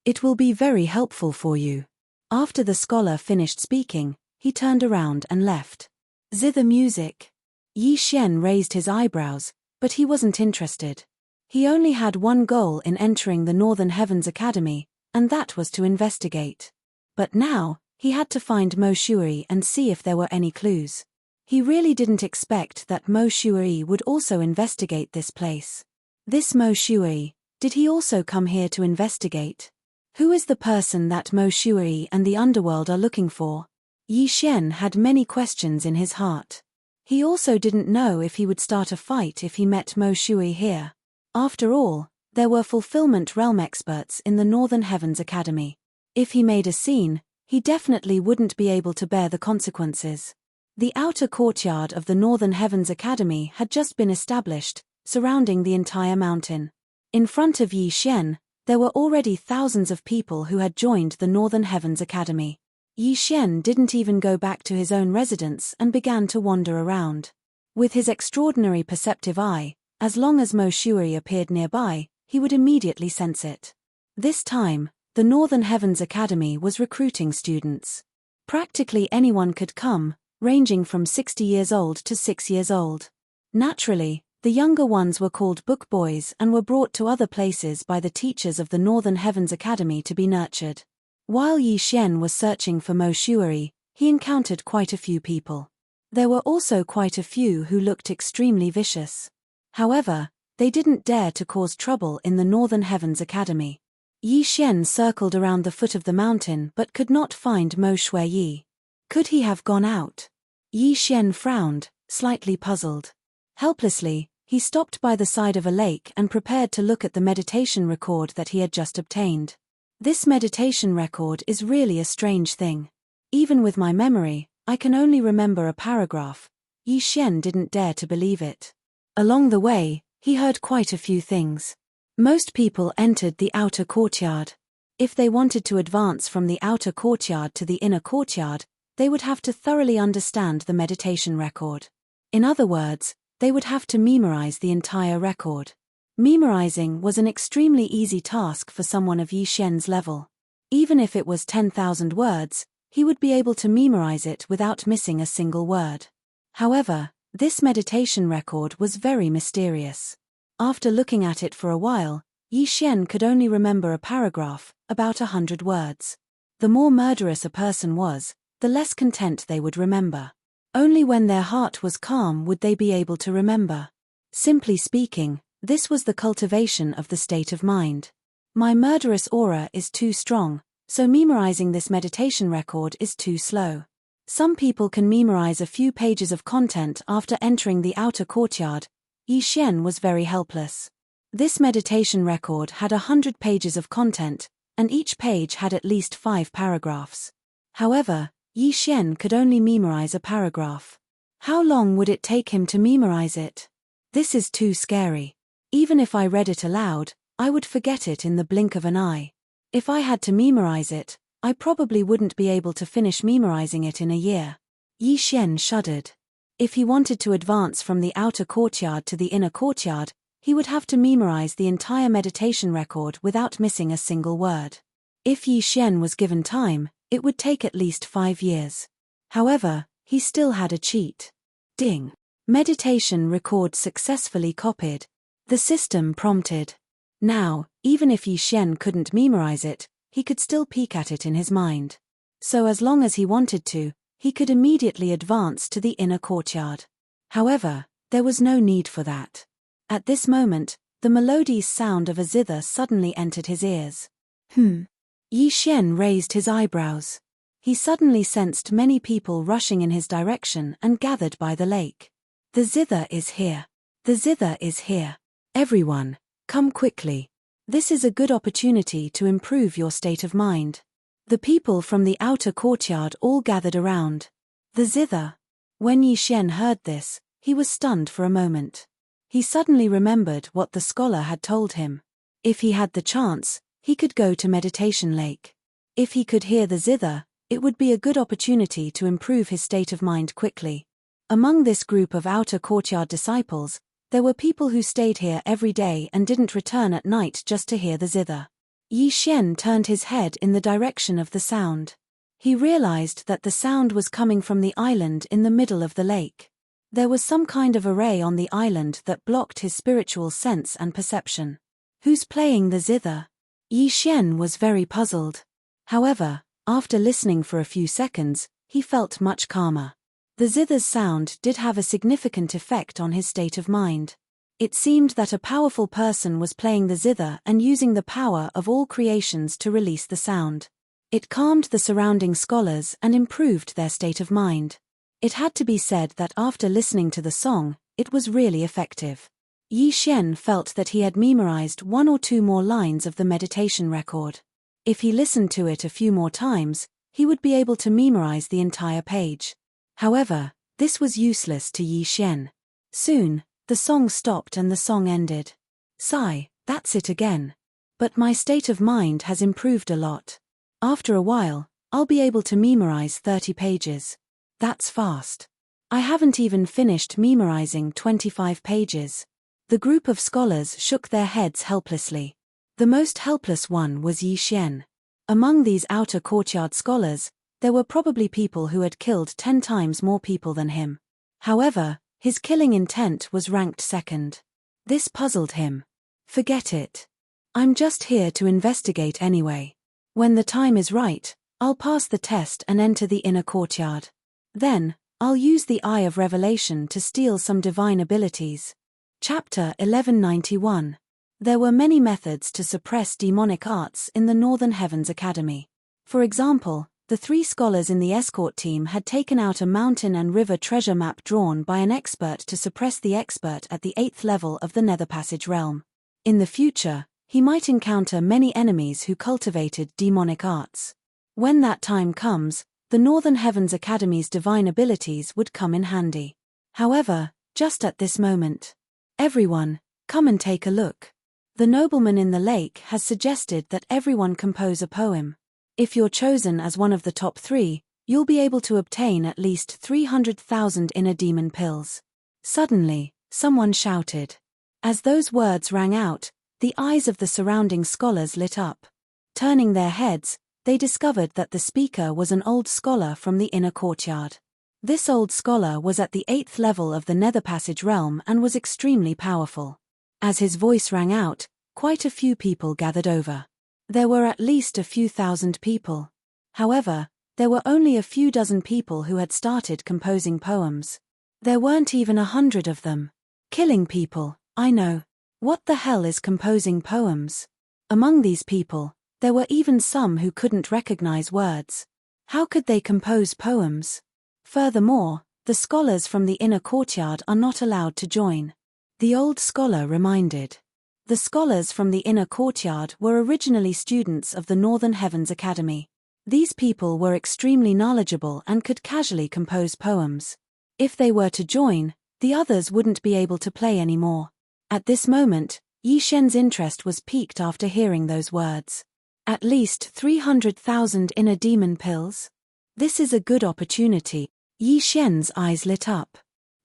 It will be very helpful for you. After the scholar finished speaking, he turned around and left. Zither music. Yi Xian raised his eyebrows, but he wasn't interested. He only had one goal in entering the Northern Heavens Academy, and that was to investigate. But now, he had to find Mo Shuari and see if there were any clues. He really didn't expect that Mo Shuari would also investigate this place. This Mo Shuari, did he also come here to investigate? Who is the person that Mo Shuari and the underworld are looking for? Yi Xian had many questions in his heart. He also didn't know if he would start a fight if he met Mo Shuari here. After all, there were fulfillment realm experts in the Northern Heavens Academy. If he made a scene, he definitely wouldn't be able to bear the consequences. The outer courtyard of the Northern Heavens Academy had just been established, surrounding the entire mountain. In front of Yi Xian, there were already thousands of people who had joined the Northern Heavens Academy. Yi Xian didn't even go back to his own residence and began to wander around. With his extraordinary perceptive eye, as long as Mo Shuari appeared nearby, he would immediately sense it. This time, the Northern Heavens Academy was recruiting students. Practically anyone could come, ranging from 60 years old to 6 years old. Naturally, the younger ones were called book boys and were brought to other places by the teachers of the Northern Heavens Academy to be nurtured. While Yi Xian was searching for Mo Shuari, he encountered quite a few people. There were also quite a few who looked extremely vicious. However, they didn't dare to cause trouble in the Northern Heavens Academy. Yi Xian circled around the foot of the mountain but could not find Mo Shuai. Could he have gone out? Yi Xian frowned, slightly puzzled. Helplessly, he stopped by the side of a lake and prepared to look at the meditation record that he had just obtained. This meditation record is really a strange thing. Even with my memory, I can only remember a paragraph. Yi Xian didn't dare to believe it. Along the way, he heard quite a few things. Most people entered the outer courtyard. If they wanted to advance from the outer courtyard to the inner courtyard, they would have to thoroughly understand the meditation record. In other words, they would have to memorize the entire record. Memorizing was an extremely easy task for someone of Yi Xian's level. Even if it was 10,000 words, he would be able to memorize it without missing a single word. However, this meditation record was very mysterious. After looking at it for a while, Yi Xian could only remember a paragraph, about 100 words. The more murderous a person was, the less content they would remember. Only when their heart was calm would they be able to remember. Simply speaking, this was the cultivation of the state of mind. My murderous aura is too strong, so memorizing this meditation record is too slow. Some people can memorize a few pages of content after entering the outer courtyard. Yi Xian was very helpless. This meditation record had 100 pages of content, and each page had at least 5 paragraphs. However, Yi Xian could only memorize a paragraph. How long would it take him to memorize it? This is too scary. Even if I read it aloud, I would forget it in the blink of an eye. If I had to memorize it, I probably wouldn't be able to finish memorizing it in a year. Yi Xian shuddered. If he wanted to advance from the outer courtyard to the inner courtyard, he would have to memorize the entire meditation record without missing a single word. If Yi Xian was given time, it would take at least 5 years. However, he still had a cheat. Ding. Meditation record successfully copied. The system prompted. Now, Even if Yi Xian couldn't memorize it, he could still peek at it in his mind. So as long as he wanted to, he could immediately advance to the inner courtyard. However, there was no need for that. At this moment, the melodious sound of a zither suddenly entered his ears. Yi Xian raised his eyebrows. He suddenly sensed many people rushing in his direction and gathered by the lake. The zither is here. The zither is here. Everyone, come quickly. This is a good opportunity to improve your state of mind. The people from the outer courtyard all gathered around. The zither. When Yi Xian heard this, he was stunned for a moment. He suddenly remembered what the scholar had told him. If he had the chance, he could go to Meditation Lake. If he could hear the zither, it would be a good opportunity to improve his state of mind quickly. Among this group of outer courtyard disciples, there were people who stayed here every day and didn't return at night just to hear the zither. Yi Xian turned his head in the direction of the sound. He realized that the sound was coming from the island in the middle of the lake. There was some kind of array on the island that blocked his spiritual sense and perception. Who's playing the zither? Yi Xian was very puzzled. However, after listening for a few seconds, he felt much calmer. The zither's sound did have a significant effect on his state of mind. It seemed that a powerful person was playing the zither and using the power of all creations to release the sound. It calmed the surrounding scholars and improved their state of mind. It had to be said that after listening to the song, it was really effective. Yi Xian felt that he had memorized 1 or 2 more lines of the meditation record. If he listened to it a few more times, he would be able to memorize the entire page. However, this was useless to Yi Xian. Soon, the song stopped and the song ended. Sigh, that's it again. But my state of mind has improved a lot. After a while, I'll be able to memorize 30 pages. That's fast. I haven't even finished memorizing 25 pages. The group of scholars shook their heads helplessly. The most helpless one was Yi Xian. Among these outer courtyard scholars, there were probably people who had killed 10 times more people than him. However, his killing intent was ranked second. This puzzled him. Forget it. I'm just here to investigate anyway. When the time is right, I'll pass the test and enter the inner courtyard. Then, I'll use the Eye of Revelation to steal some divine abilities. Chapter 1191. There were many methods to suppress demonic arts in the Northern Heavens Academy. For example, the 3 scholars in the escort team had taken out a mountain and river treasure map drawn by an expert to suppress the expert at the 8th level of the Nether Passage realm. In the future, he might encounter many enemies who cultivated demonic arts. When that time comes, the Northern Heavens Academy's divine abilities would come in handy. However, just at this moment, everyone, come and take a look. The nobleman in the lake has suggested that everyone compose a poem. If you're chosen as one of the top 3, you'll be able to obtain at least 300,000 inner demon pills. Suddenly, someone shouted. As those words rang out, the eyes of the surrounding scholars lit up. Turning their heads, they discovered that the speaker was an old scholar from the inner courtyard. This old scholar was at the 8th level of the Nether Passage realm and was extremely powerful. As his voice rang out, quite a few people gathered over. There were at least a few thousand people. However, there were only a few dozen people who had started composing poems. There weren't even 100 of them. Killing people, I know. What the hell is composing poems? Among these people, there were even some who couldn't recognize words. How could they compose poems? Furthermore, the scholars from the inner courtyard are not allowed to join. The old scholar reminded. The scholars from the inner courtyard were originally students of the Northern Heavens Academy. These people were extremely knowledgeable and could casually compose poems. If they were to join, the others wouldn't be able to play anymore. At this moment, Yi Xian's interest was piqued after hearing those words. At least 300,000 inner demon pills? This is a good opportunity. Yi Xian's eyes lit up.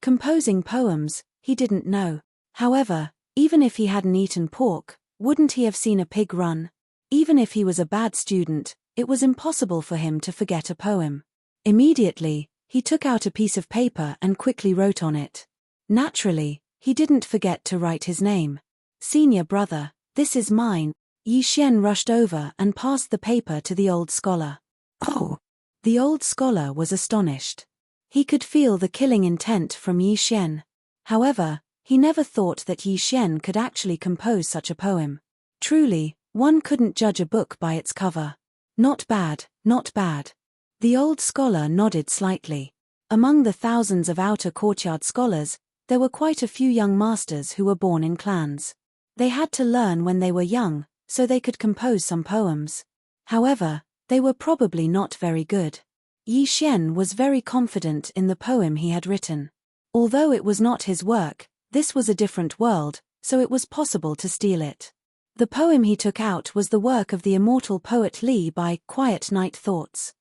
Composing poems, he didn't know. However, even if he hadn't eaten pork, wouldn't he have seen a pig run? Even if he was a bad student, it was impossible for him to forget a poem. Immediately, he took out a piece of paper and quickly wrote on it. Naturally, he didn't forget to write his name. Senior brother, this is mine. Yi Xian rushed over and passed the paper to the old scholar. Oh! The old scholar was astonished. He could feel the killing intent from Yi Xian. However, he never thought that Yi Xian could actually compose such a poem. Truly, one couldn't judge a book by its cover. Not bad, not bad. The old scholar nodded slightly. Among the thousands of outer courtyard scholars, there were quite a few young masters who were born in clans. They had to learn when they were young, so they could compose some poems. However, they were probably not very good. Yi Xian was very confident in the poem he had written. Although it was not his work, this was a different world, so it was possible to steal it. The poem he took out was the work of the immortal poet Li by Quiet Night Thoughts.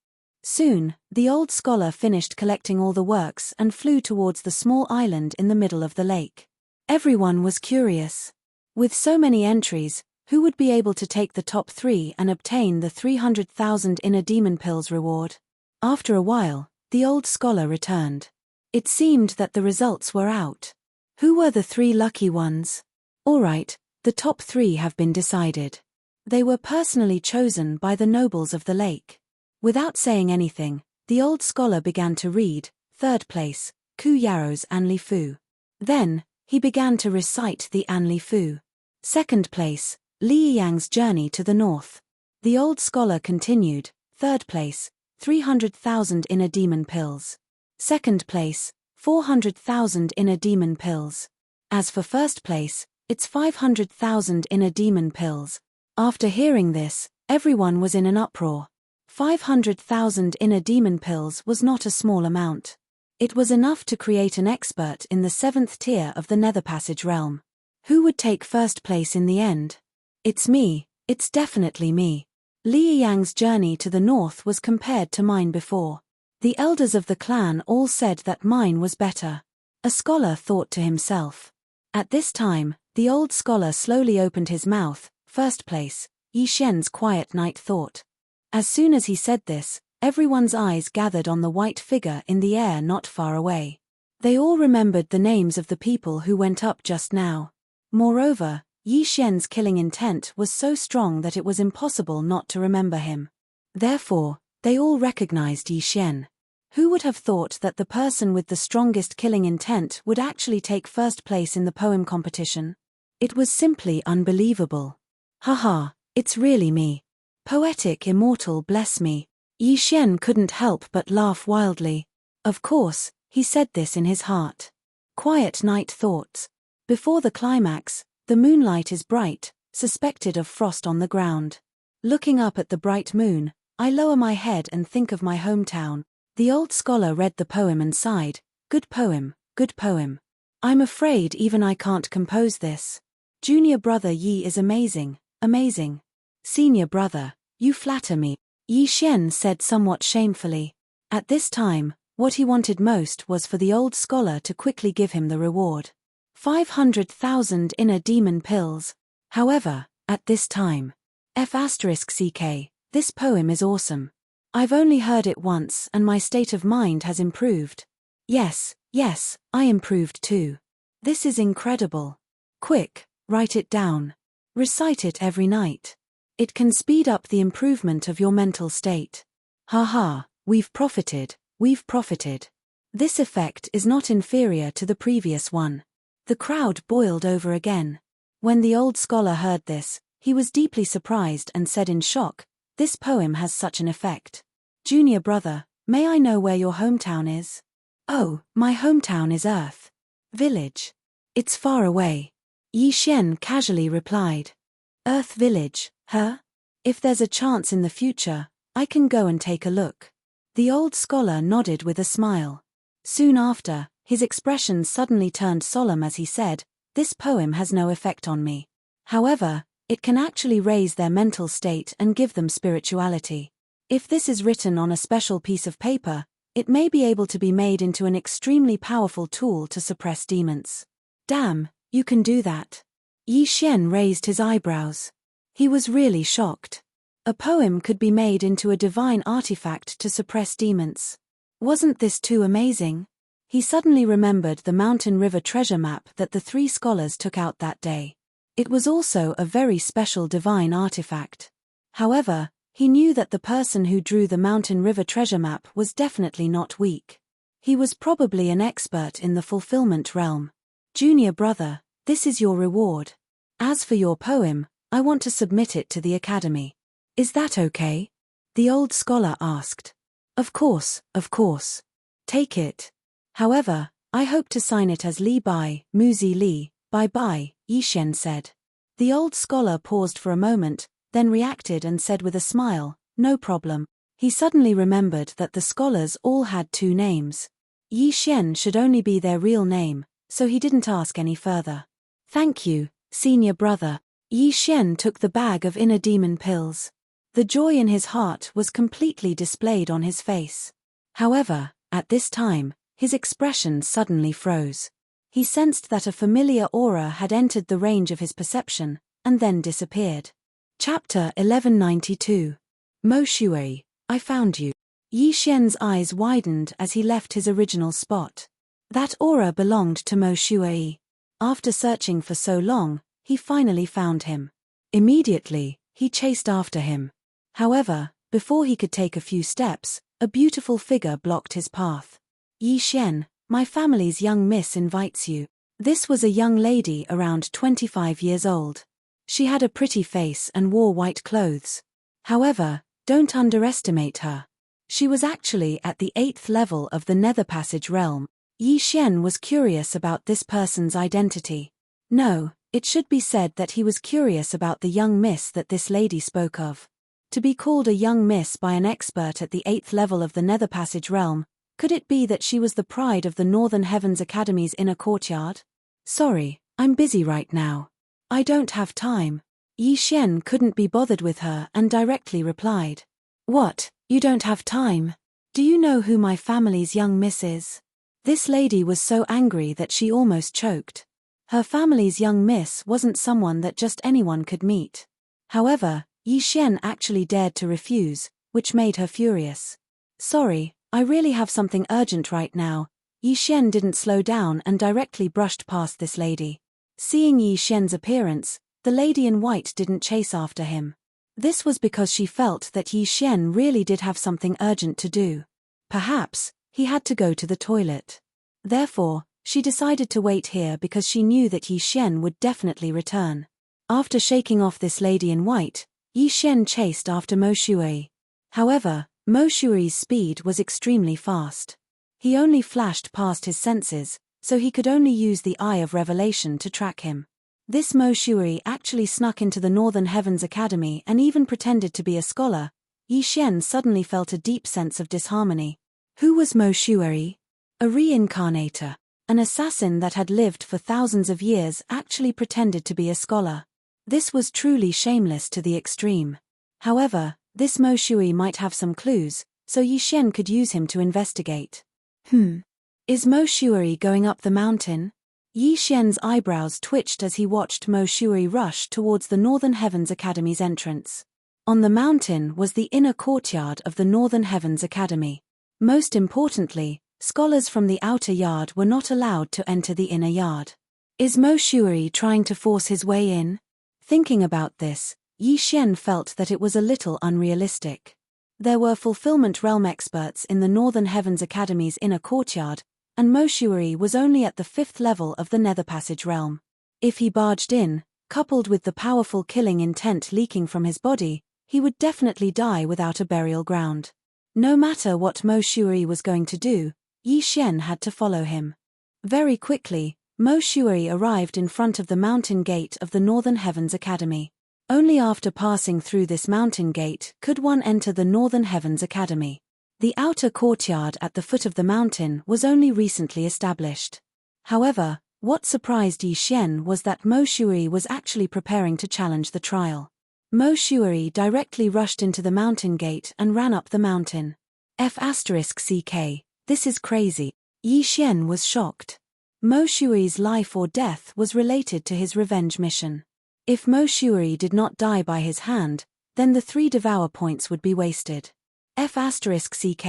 Soon, the old scholar finished collecting all the works and flew towards the small island in the middle of the lake. Everyone was curious. With so many entries, who would be able to take the top 3 and obtain the 300,000 inner demon pills reward? After a while, the old scholar returned. It seemed that the results were out. Who were the 3 lucky ones? Alright, the top 3 have been decided. They were personally chosen by the nobles of the lake. Without saying anything, the old scholar began to read, 3rd place, Ku Yaro's Anli Fu. Then, he began to recite the Anli Fu. 2nd place, Li Yang's Journey to the North. The old scholar continued, 3rd place, 300,000 inner demon pills. 2nd place, 400,000 inner demon pills. As for 1st place, it's 500,000 inner demon pills. After hearing this, everyone was in an uproar. 500,000 inner demon pills was not a small amount. It was enough to create an expert in the 7th tier of the Nether Passage realm. Who would take 1st place in the end? It's me, it's definitely me. Li Yang's Journey to the North was compared to mine before. The elders of the clan all said that mine was better. A scholar thought to himself. At this time, the old scholar slowly opened his mouth, 1st place, Yi Xian's Quiet Night Thought. As soon as he said this, everyone's eyes gathered on the white figure in the air not far away. They all remembered the names of the people who went up just now. Moreover, Yi Xian's killing intent was so strong that it was impossible not to remember him. Therefore, they all recognized Yi Xian. Who would have thought that the person with the strongest killing intent would actually take 1st place in the poem competition? It was simply unbelievable. Haha, it's really me. Poetic immortal, bless me. Yi Xian couldn't help but laugh wildly. Of course, he said this in his heart. Quiet Night Thoughts. Before the climax, the moonlight is bright, suspected of frost on the ground. Looking up at the bright moon, I lower my head and think of my hometown. The old scholar read the poem and sighed. Good poem, good poem. I'm afraid even I can't compose this. Junior brother Yi is amazing, amazing. Senior brother, you flatter me, Yi Xian said somewhat shamefully. At this time, what he wanted most was for the old scholar to quickly give him the reward. 500,000 inner demon pills. However, at this time, F*ck, this poem is awesome. I've only heard it once and my state of mind has improved. Yes, I improved too. This is incredible. Quick, write it down. Recite it every night. It can speed up the improvement of your mental state. Haha, we've profited. This effect is not inferior to the previous one. The crowd boiled over again. When the old scholar heard this, he was deeply surprised and said in shock, this poem has such an effect. Junior brother, may I know where your hometown is? Oh, my hometown is Earth Village. It's far away. Yi Xian casually replied. Earth Village, huh? If there's a chance in the future, I can go and take a look. The old scholar nodded with a smile. Soon after, his expression suddenly turned solemn as he said, this poem has no effect on me. However, it can actually raise their mental state and give them spirituality. If this is written on a special piece of paper, it may be able to be made into an extremely powerful tool to suppress demons. Damn, you can do that. Yi Xian raised his eyebrows. He was really shocked. A poem could be made into a divine artifact to suppress demons. Wasn't this too amazing? He suddenly remembered the mountain river treasure map that the 3 scholars took out that day. It was also a very special divine artifact. However, he knew that the person who drew the Mountain River treasure map was definitely not weak. He was probably an expert in the fulfillment realm. Junior brother, this is your reward. As for your poem, I want to submit it to the Academy. Is that okay? The old scholar asked. Of course, of course. Take it. However, I hope to sign it as Li Bai, Muzi Li, bye-bye, Yishen said. The old scholar paused for a moment, then reacted and said with a smile, no problem. He suddenly remembered that the scholars all had two names. Yishen should only be their real name, so he didn't ask any further. Thank you, senior brother. Yishen took the bag of inner demon pills. The joy in his heart was completely displayed on his face. However, at this time, his expression suddenly froze. He sensed that a familiar aura had entered the range of his perception, and then disappeared. Chapter 1192. Mo Shui, I found you. Yishen's eyes widened as he left his original spot. That aura belonged to Mo Shui. After searching for so long, he finally found him. Immediately, he chased after him. However, before he could take a few steps, a beautiful figure blocked his path. Yishen, my family's young miss invites you. This was a young lady around 25 years old. She had a pretty face and wore white clothes. However, don't underestimate her. She was actually at the 8th level of the Nether Passage realm. Yishen was curious about this person's identity. No, it should be said that he was curious about the young miss that this lady spoke of. To be called a young miss by an expert at the 8th level of the Nether Passage realm, could it be that she was the pride of the Northern Heavens Academy's inner courtyard? Sorry, I'm busy right now. I don't have time. Yishen couldn't be bothered with her and directly replied. What, you don't have time? Do you know who my family's young miss is? This lady was so angry that she almost choked. Her family's young miss wasn't someone that just anyone could meet. However, Yishen actually dared to refuse, which made her furious. Sorry, I really have something urgent right now. Yishen didn't slow down and directly brushed past this lady. Seeing Yishen's appearance, the lady in white didn't chase after him. This was because she felt that Yishen really did have something urgent to do. Perhaps, he had to go to the toilet. Therefore, she decided to wait here because she knew that Yishen would definitely return. After shaking off this lady in white, Yishen chased after Mo Shui. However, Mo Shui's speed was extremely fast. He only flashed past his senses, so he could only use the Eye of Revelation to track him. This Mo Shui actually snuck into the Northern Heavens Academy and even pretended to be a scholar. Yishen suddenly felt a deep sense of disharmony. Who was Mo Shui? A reincarnator. An assassin that had lived for thousands of years actually pretended to be a scholar. This was truly shameless to the extreme. However, this Mo Shui might have some clues, so Yishen could use him to investigate. Is Mo Shui going up the mountain? Yishen's eyebrows twitched as he watched Mo Shui rush towards the Northern Heavens Academy's entrance. On the mountain was the inner courtyard of the Northern Heavens Academy. Most importantly, scholars from the outer yard were not allowed to enter the inner yard. Is Mo Shui trying to force his way in? Thinking about this, Yishen felt that it was a little unrealistic. There were fulfillment realm experts in the Northern Heavens Academy's inner courtyard, and Mo Shui was only at the 5th level of the Nether Passage realm. If he barged in, coupled with the powerful killing intent leaking from his body, he would definitely die without a burial ground. No matter what Mo Shui was going to do, Yishen had to follow him. Very quickly, Mo Shui arrived in front of the mountain gate of the Northern Heavens Academy. Only after passing through this mountain gate could one enter the Northern Heavens Academy. The outer courtyard at the foot of the mountain was only recently established. However, what surprised Yishen was that Mo Shui was actually preparing to challenge the trial. Mo Shui directly rushed into the mountain gate and ran up the mountain. F***ck, this is crazy. Yishen was shocked. Mo Shui's life or death was related to his revenge mission. If Mo Shui did not die by his hand, then the 3 Devour points would be wasted. F***ck,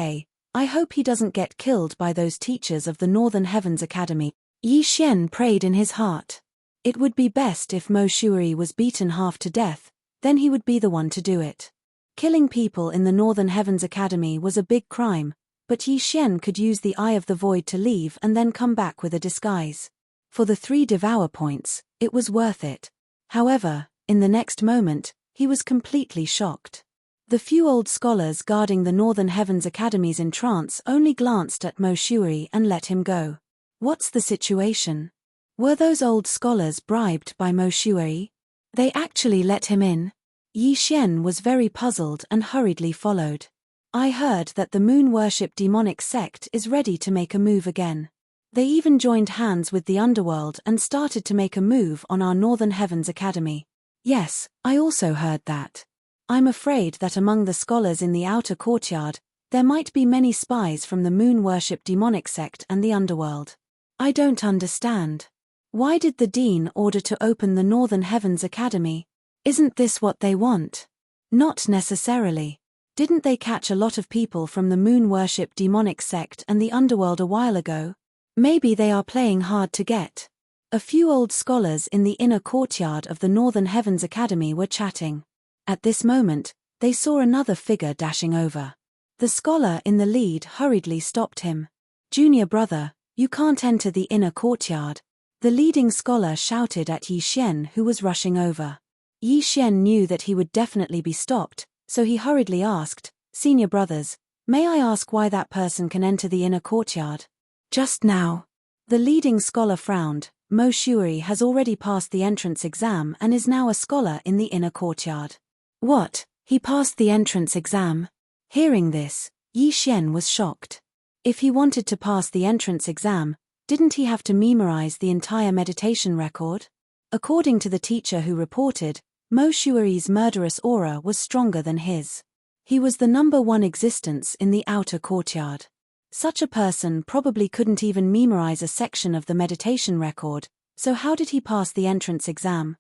I hope he doesn't get killed by those teachers of the Northern Heavens Academy. Yishen prayed in his heart. It would be best if Mo Shuari was beaten half to death, then he would be the one to do it. Killing people in the Northern Heavens Academy was a big crime, but Yi Xian could use the Eye of the Void to leave and then come back with a disguise. For the 3 Devour points, it was worth it. However, in the next moment, he was completely shocked. The few old scholars guarding the Northern Heavens Academy's entrance only glanced at Mo Shuari and let him go. What's the situation? Were those old scholars bribed by Mo Shuari? They actually let him in? Yi Xian was very puzzled and hurriedly followed. I heard that the moon worship demonic sect is ready to make a move again. They even joined hands with the underworld and started to make a move on our Northern Heavens Academy. Yes, I also heard that. I'm afraid that among the scholars in the outer courtyard, there might be many spies from the moon worship demonic sect and the underworld. I don't understand. Why did the dean order to open the Northern Heavens Academy? Isn't this what they want? Not necessarily. Didn't they catch a lot of people from the moon worship demonic sect and the underworld a while ago? Maybe they are playing hard to get. A few old scholars in the inner courtyard of the Northern Heavens Academy were chatting. At this moment, they saw another figure dashing over. The scholar in the lead hurriedly stopped him. "Junior brother, you can't enter the inner courtyard." The leading scholar shouted at Yi Xian, who was rushing over. Yi Xian knew that he would definitely be stopped, so he hurriedly asked, "Senior brothers, may I ask why that person can enter the inner courtyard?" "Just now." The leading scholar frowned. Mo Shuari has already passed the entrance exam and is now a scholar in the inner courtyard. What? He passed the entrance exam? Hearing this, Yi Xian was shocked. If he wanted to pass the entrance exam, didn't he have to memorize the entire meditation record? According to the teacher who reported, Mo Shuari's murderous aura was stronger than his. He was the #1 existence in the outer courtyard. Such a person probably couldn't even memorize a section of the meditation record, so how did he pass the entrance exam?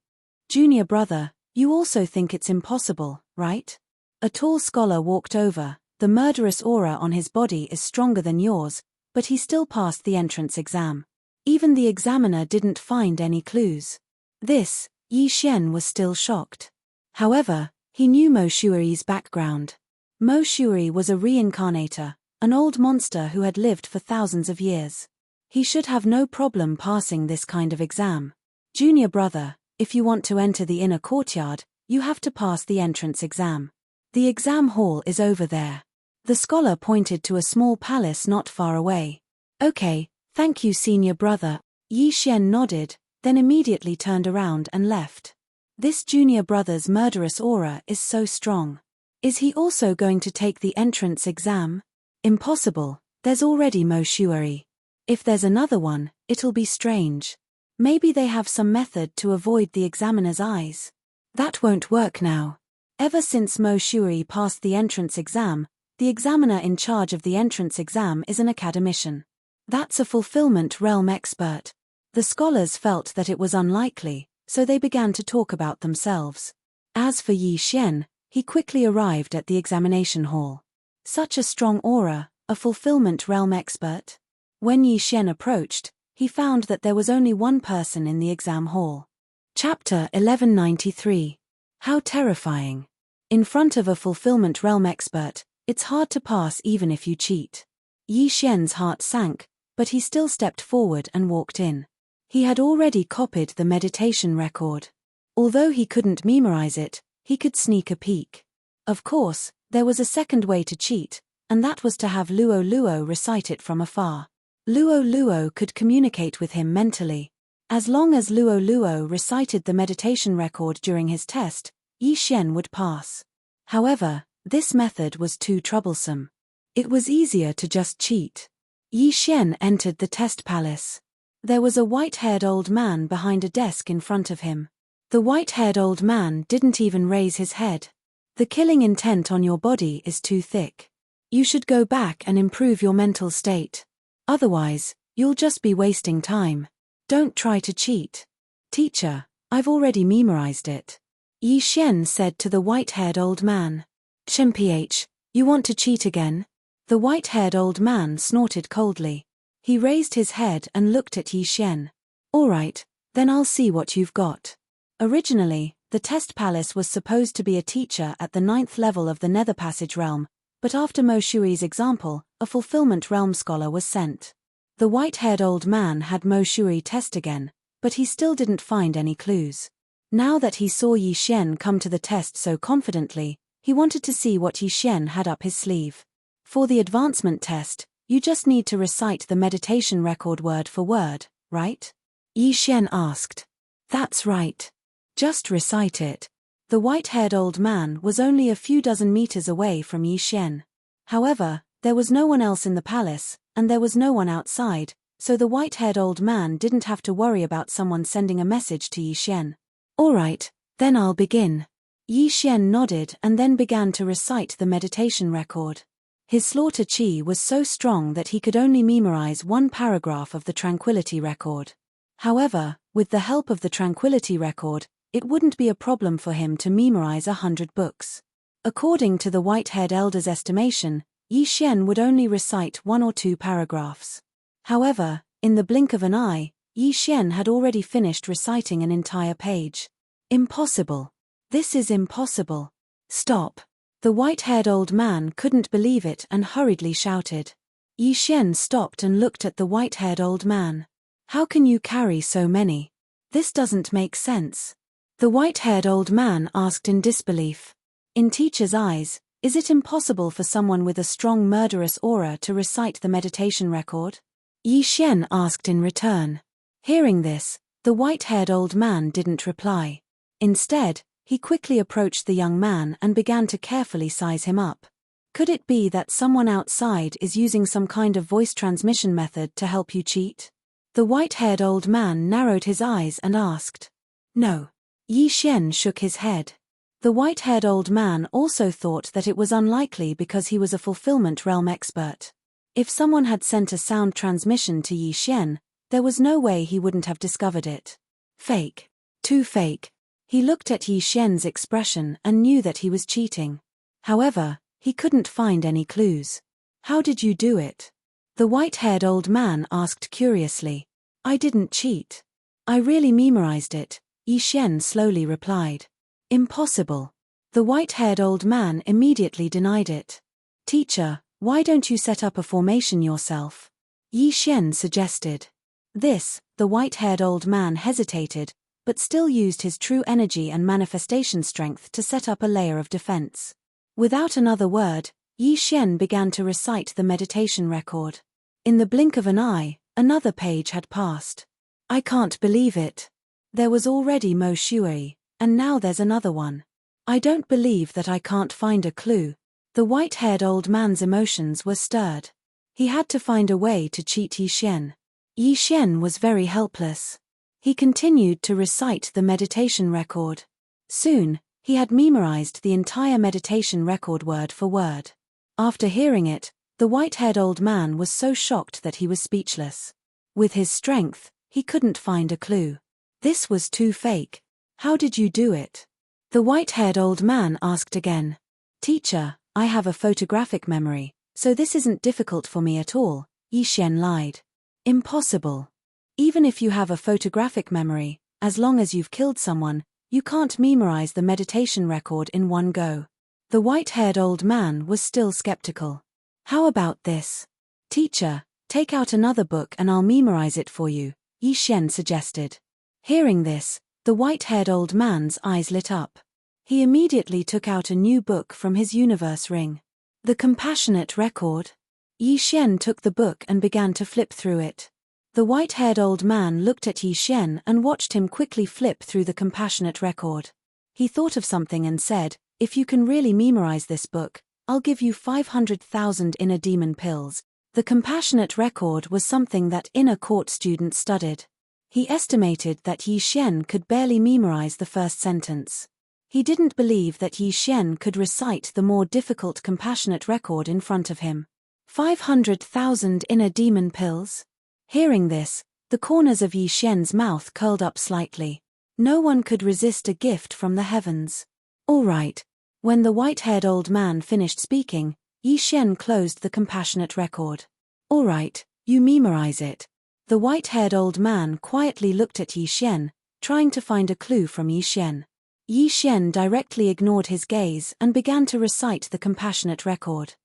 "Junior brother, you also think it's impossible, right?" A tall scholar walked over. "The murderous aura on his body is stronger than yours, but he still passed the entrance exam. Even the examiner didn't find any clues." This, Yi Xian was still shocked. However, he knew Mo Shuari's background. Mo Shuari was a reincarnator, an old monster who had lived for thousands of years. He should have no problem passing this kind of exam. "Junior brother, if you want to enter the inner courtyard, you have to pass the entrance exam. The exam hall is over there." The scholar pointed to a small palace not far away. "Okay, thank you senior brother." Yi Xian nodded, then immediately turned around and left. This junior brother's murderous aura is so strong. Is he also going to take the entrance exam? Impossible, there's already Mo Shuari. If there's another one, it'll be strange. Maybe they have some method to avoid the examiner's eyes. That won't work now. Ever since Mo Shuari passed the entrance exam, the examiner in charge of the entrance exam is an academician. That's a fulfillment realm expert. The scholars felt that it was unlikely, so they began to talk about themselves. As for Yi Xian, he quickly arrived at the examination hall. Such a strong aura, a fulfillment realm expert? When Yi Xian approached, he found that there was only one person in the exam hall. Chapter 1193. How terrifying. In front of a fulfillment realm expert, it's hard to pass even if you cheat. Yi Xian's heart sank, but he still stepped forward and walked in. He had already copied the meditation record. Although he couldn't memorize it, he could sneak a peek. Of course, there was a second way to cheat, and that was to have Luo Luo recite it from afar. Luo Luo could communicate with him mentally. As long as Luo Luo recited the meditation record during his test, Yi Xian would pass. However, this method was too troublesome. It was easier to just cheat. Yi Xian entered the test palace. There was a white-haired old man behind a desk in front of him. The white-haired old man didn't even raise his head. "The killing intent on your body is too thick. You should go back and improve your mental state. Otherwise, you'll just be wasting time. Don't try to cheat." "Teacher, I've already memorized it," Yi Xian said to the white-haired old man. "Mph, you want to cheat again?" The white-haired old man snorted coldly. He raised his head and looked at Yi Xian. "All right, Then I'll see what you've got. Originally, the test palace was supposed to be a teacher at the 9th level of the Nether Passage realm, but after Mo Shui's example, a fulfillment realm scholar was sent. The white-haired old man had Mo Shui test again, but he still didn't find any clues. Now that he saw Yi Xian come to the test so confidently, he wanted to see what Yi Xian had up his sleeve. For the advancement test, you just need to recite the meditation record word for word, right? Yi Xian asked. That's right. Just recite it. The white-haired old man was only a few dozen meters away from Yi Xian. However, there was no one else in the palace, and there was no one outside, so the white-haired old man didn't have to worry about someone sending a message to Yi Xian. All right, then I'll begin. Yi Xian nodded and then began to recite the meditation record. His slaughter chi was so strong that he could only memorize one paragraph of the tranquility record. However, with the help of the tranquility record, it wouldn't be a problem for him to memorize 100 books. According to the white-haired elder's estimation, Yi Xian would only recite 1 or 2 paragraphs. However, in the blink of an eye, Yi Xian had already finished reciting an entire page. Impossible. This is impossible. Stop. The white-haired old man couldn't believe it and hurriedly shouted. Yi Xian stopped and looked at the white-haired old man. How can you carry so many? This doesn't make sense. The white-haired old man asked in disbelief. In teacher's eyes, is it impossible for someone with a strong murderous aura to recite the meditation record? Yi Xian asked in return. Hearing this, the white-haired old man didn't reply. Instead, he quickly approached the young man and began to carefully size him up. Could it be that someone outside is using some kind of voice transmission method to help you cheat? The white-haired old man narrowed his eyes and asked. No. Yi Xian shook his head. The white-haired old man also thought that it was unlikely because he was a fulfillment realm expert. If someone had sent a sound transmission to Yi Xian, there was no way he wouldn't have discovered it. Fake. Too fake. He looked at Yi Xian's expression and knew that he was cheating. However, he couldn't find any clues. How did you do it? The white-haired old man asked curiously. I didn't cheat. I really memorized it, Yi Xian slowly replied. Impossible. The white-haired old man immediately denied it. Teacher, why don't you set up a formation yourself? Yi Xian suggested. The white-haired old man hesitated, but still used his true energy and manifestation strength to set up a layer of defense. Without another word, Yi Xian began to recite the meditation record. In the blink of an eye, another page had passed. I can't believe it. There was already Mo Shui, and now there's another one. I don't believe that I can't find a clue. The white-haired old man's emotions were stirred. He had to find a way to cheat Yi Xian. Yi Xian was very helpless. He continued to recite the meditation record. Soon, he had memorized the entire meditation record word for word. After hearing it, the white-haired old man was so shocked that he was speechless. With his strength, he couldn't find a clue. This was too fake. How did you do it? The white-haired old man asked again. Teacher, I have a photographic memory, so this isn't difficult for me at all, Yi Xian lied. Impossible. Even if you have a photographic memory, as long as you've killed someone, you can't memorize the meditation record in one go. The white-haired old man was still skeptical. How about this? Teacher, take out another book and I'll memorize it for you, Yi Xian suggested. Hearing this, the white-haired old man's eyes lit up. He immediately took out a new book from his universe ring. The Compassionate Record? Yi Xian took the book and began to flip through it. The white-haired old man looked at Yi Xian and watched him quickly flip through the Compassionate Record. He thought of something and said, if you can really memorize this book, I'll give you 500,000 inner demon pills. The Compassionate Record was something that inner court students studied. He estimated that Yi Xian could barely memorize the first sentence. He didn't believe that Yi Xian could recite the more difficult Compassionate Record in front of him. 500,000 inner demon pills? Hearing this, the corners of Yi Xian's mouth curled up slightly. No one could resist a gift from the heavens. All right. When the white-haired old man finished speaking, Yi Xian closed the Compassionate Record. All right, you memorize it. The white-haired old man quietly looked at Yi Xian, trying to find a clue from Yi Xian. Yi Xian directly ignored his gaze and began to recite the compassionate record.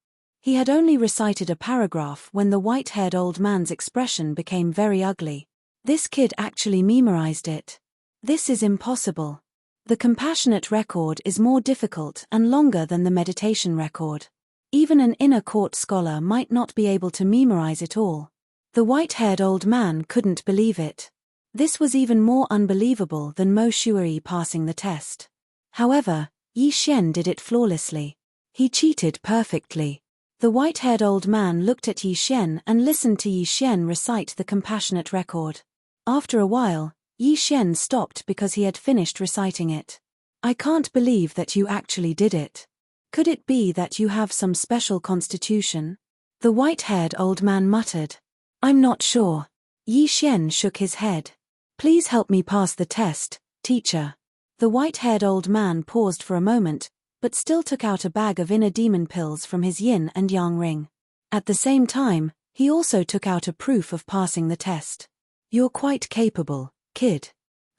He had only recited a paragraph when the white-haired old man's expression became very ugly. This kid actually memorized it. This is impossible. The compassionate record is more difficult and longer than the meditation record. Even an inner court scholar might not be able to memorize it all. The white-haired old man couldn't believe it. This was even more unbelievable than Mo Shuai passing the test. However, Yi Xian did it flawlessly. He cheated perfectly. The white-haired old man looked at Yi Xian and listened to Yi Xian recite the compassionate record. After a while, Yi Xian stopped because he had finished reciting it. I can't believe that you actually did it. Could it be that you have some special constitution? The white-haired old man muttered. I'm not sure. Yi Xian shook his head. Please help me pass the test, teacher. The white-haired old man paused for a moment, but still took out a bag of inner demon pills from his yin and yang ring. At the same time, he also took out a proof of passing the test. You're quite capable, kid.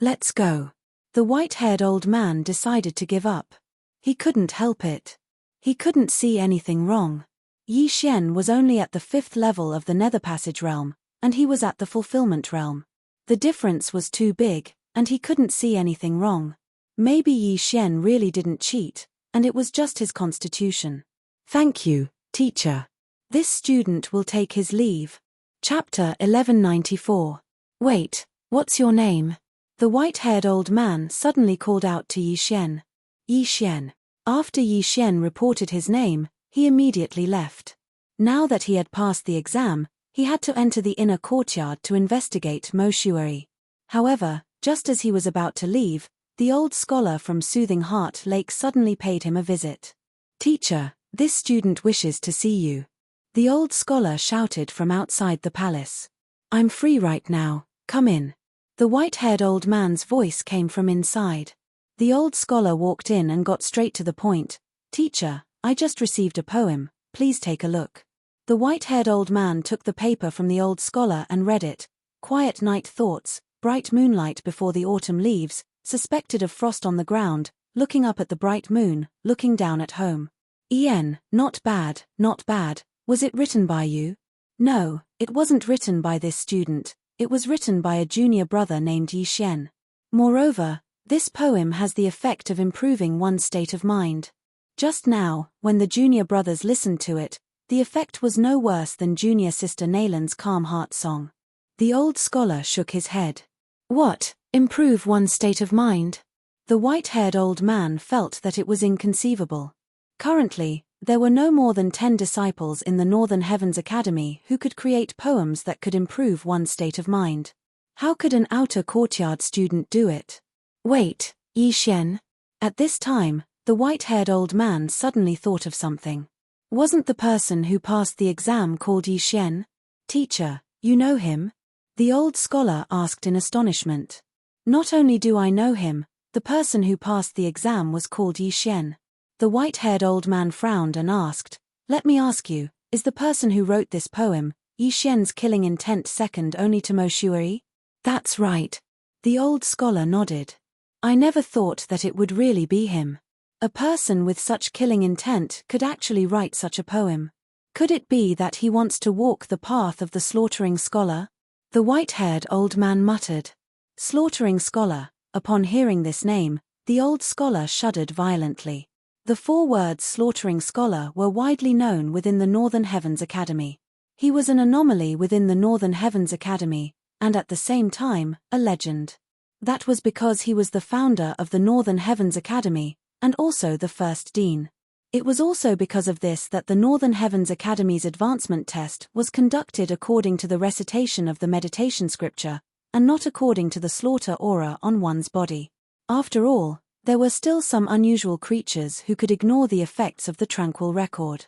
Let's go. The white-haired old man decided to give up. He couldn't help it. He couldn't see anything wrong. Yi Xian was only at the 5th level of the Nether Passage realm, and he was at the Fulfillment realm. The difference was too big, and he couldn't see anything wrong. Maybe Yi Xian really didn't cheat, and it was just his constitution. Thank you, teacher. This student will take his leave. Chapter 1194. Wait, what's your name? The white-haired old man suddenly called out to Yi Xian. Yi Xian. After Yi Xian reported his name, he immediately left. Now that he had passed the exam, he had to enter the inner courtyard to investigate Mo Shuai. However, just as he was about to leave, the old scholar from Soothing Heart Lake suddenly paid him a visit. Teacher, this student wishes to see you. The old scholar shouted from outside the palace. I'm free right now, come in. The white-haired old man's voice came from inside. The old scholar walked in and got straight to the point. Teacher, I just received a poem, please take a look. The white-haired old man took the paper from the old scholar and read it. Quiet night thoughts, bright moonlight before the autumn leaves, suspected of frost on the ground, looking up at the bright moon, looking down at home. Ian, not bad, not bad. Was it written by you? No, it wasn't written by this student, it was written by a junior brother named Yi Xian. Moreover, this poem has the effect of improving one's state of mind. Just now, when the junior brothers listened to it, the effect was no worse than junior sister Naylan's Calm Heart song. The old scholar shook his head. What, improve one's state of mind? The white-haired old man felt that it was inconceivable. Currently, there were no more than 10 disciples in the Northern Heavens Academy who could create poems that could improve one's state of mind. How could an outer courtyard student do it? Wait, Yi Xian. At this time, the white-haired old man suddenly thought of something. Wasn't the person who passed the exam called Yi Xian? Teacher, you know him? The old scholar asked in astonishment. Not only do I know him, the person who passed the exam was called Yi Xian. The white-haired old man frowned and asked, let me ask you, is the person who wrote this poem, Yi Xian's killing intent second only to Mo Shuai? That's right. The old scholar nodded. I never thought that it would really be him. A person with such killing intent could actually write such a poem. Could it be that he wants to walk the path of the slaughtering scholar? The white-haired old man muttered. Slaughtering scholar. Upon hearing this name, the old scholar shuddered violently. The 4 words slaughtering scholar were widely known within the Northern Heavens Academy. He was an anomaly within the Northern Heavens Academy, and at the same time, a legend. That was because he was the founder of the Northern Heavens Academy, and also the first dean. It was also because of this that the Northern Heavens Academy's advancement test was conducted according to the recitation of the meditation scripture, and not according to the slaughter aura on one's body. After all, there were still some unusual creatures who could ignore the effects of the tranquil record.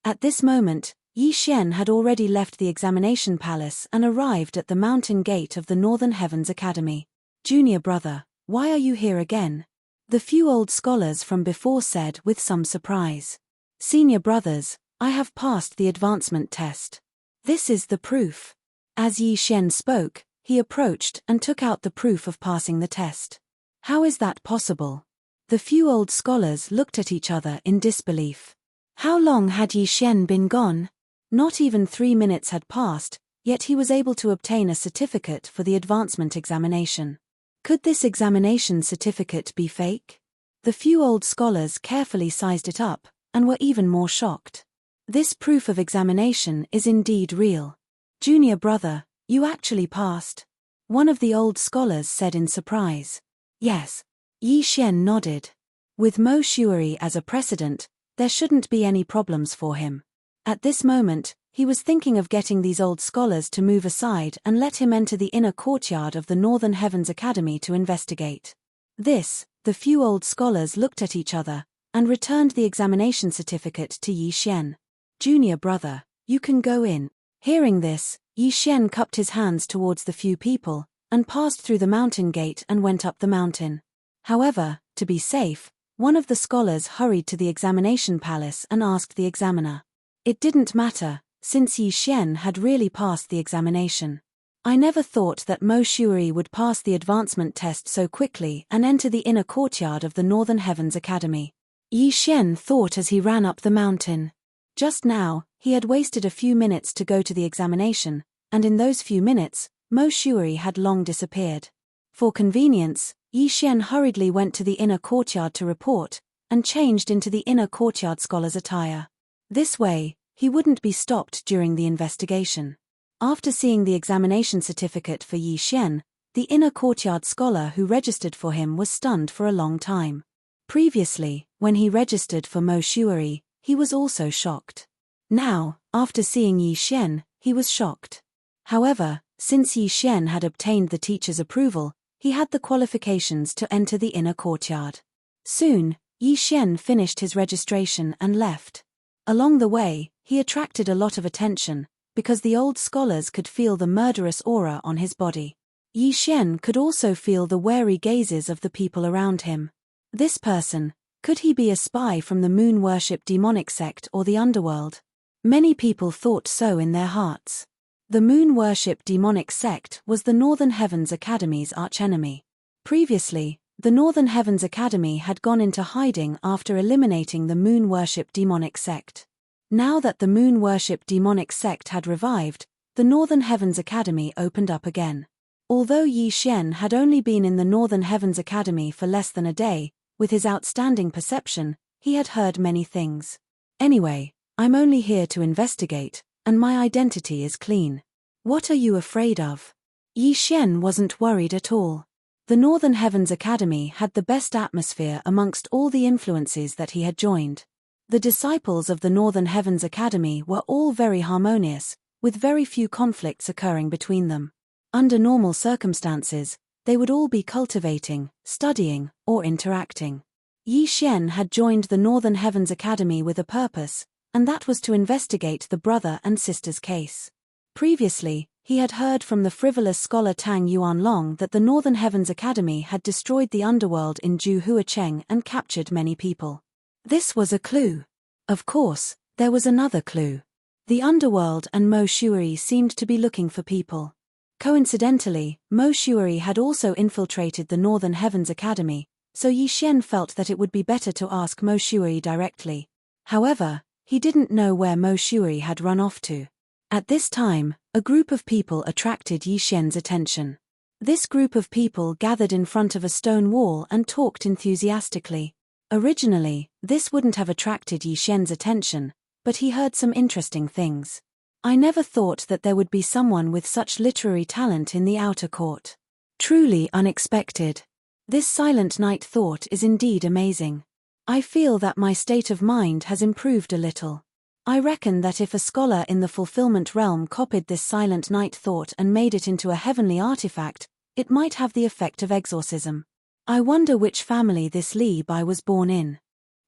At this moment, Yi Xian had already left the examination palace and arrived at the mountain gate of the Northern Heavens Academy. Junior brother, why are you here again? The few old scholars from before said with some surprise. Senior brothers, I have passed the advancement test. This is the proof. As Yi Xian spoke, he approached and took out the proof of passing the test. How is that possible? The few old scholars looked at each other in disbelief. How long had Yi Xian been gone? Not even 3 minutes had passed, yet he was able to obtain a certificate for the advancement examination. Could this examination certificate be fake? The few old scholars carefully sized it up, and were even more shocked. This proof of examination is indeed real. Junior brother, you actually passed? One of the old scholars said in surprise. Yes. Yi Xian nodded. With Mo Shuari as a precedent, there shouldn't be any problems for him. At this moment, he was thinking of getting these old scholars to move aside and let him enter the inner courtyard of the Northern Heavens Academy to investigate. The few old scholars looked at each other, and returned the examination certificate to Yi Xian. Junior brother, you can go in. Hearing this, Yi Xian cupped his hands towards the few people, and passed through the mountain gate and went up the mountain. However, to be safe, one of the scholars hurried to the examination palace and asked the examiner. It didn't matter, since Yi Xian had really passed the examination. I never thought that Mo Shuari would pass the advancement test so quickly and enter the inner courtyard of the Northern Heavens Academy. Yi Xian thought as he ran up the mountain. Just now, he had wasted a few minutes to go to the examination, and in those few minutes, Mo Shuari had long disappeared. For convenience, Yi Xian hurriedly went to the inner courtyard to report, and changed into the inner courtyard scholar's attire. This way, he wouldn't be stopped during the investigation. After seeing the examination certificate for Yi Xian, the inner courtyard scholar who registered for him was stunned for a long time. Previously, when he registered for Mo Shuari, he was also shocked. Now, after seeing Yi Xian, he was shocked. However, since Yi Xian had obtained the teacher's approval, he had the qualifications to enter the inner courtyard. Soon, Yi Xian finished his registration and left. Along the way, he attracted a lot of attention, because the old scholars could feel the murderous aura on his body. Yi Xian could also feel the wary gazes of the people around him. This person, could he be a spy from the moon-worship demonic sect or the underworld? Many people thought so in their hearts. The moon-worship demonic sect was the Northern Heavens Academy's archenemy. Previously, the Northern Heavens Academy had gone into hiding after eliminating the moon-worship demonic sect. Now that the moon-worship demonic sect had revived, the Northern Heavens Academy opened up again. Although Yi Xian had only been in the Northern Heavens Academy for less than a day, with his outstanding perception, he had heard many things. Anyway, I'm only here to investigate, and my identity is clean. What are you afraid of? Yi Xian wasn't worried at all. The Northern Heavens Academy had the best atmosphere amongst all the influences that he had joined. The disciples of the Northern Heavens Academy were all very harmonious, with very few conflicts occurring between them. Under normal circumstances, they would all be cultivating, studying, or interacting. Yi Xian had joined the Northern Heavens Academy with a purpose, and that was to investigate the brother and sister's case. Previously, he had heard from the frivolous scholar Tang Yuanlong that the Northern Heavens Academy had destroyed the underworld in Ju Huacheng and captured many people. This was a clue. Of course, there was another clue. The underworld and Mo Shuari seemed to be looking for people. Coincidentally, Mo Shuari had also infiltrated the Northern Heavens Academy, so Yi Xian felt that it would be better to ask Mo Shuari directly. However, he didn't know where Mo Shuari had run off to. At this time, a group of people attracted Yi Xian's attention. This group of people gathered in front of a stone wall and talked enthusiastically. Originally, this wouldn't have attracted Yi Xian's attention, but he heard some interesting things. I never thought that there would be someone with such literary talent in the outer court. Truly unexpected. This silent night thought is indeed amazing. I feel that my state of mind has improved a little. I reckon that if a scholar in the fulfillment realm copied this silent night thought and made it into a heavenly artifact, it might have the effect of exorcism. I wonder which family this Li Bai was born in.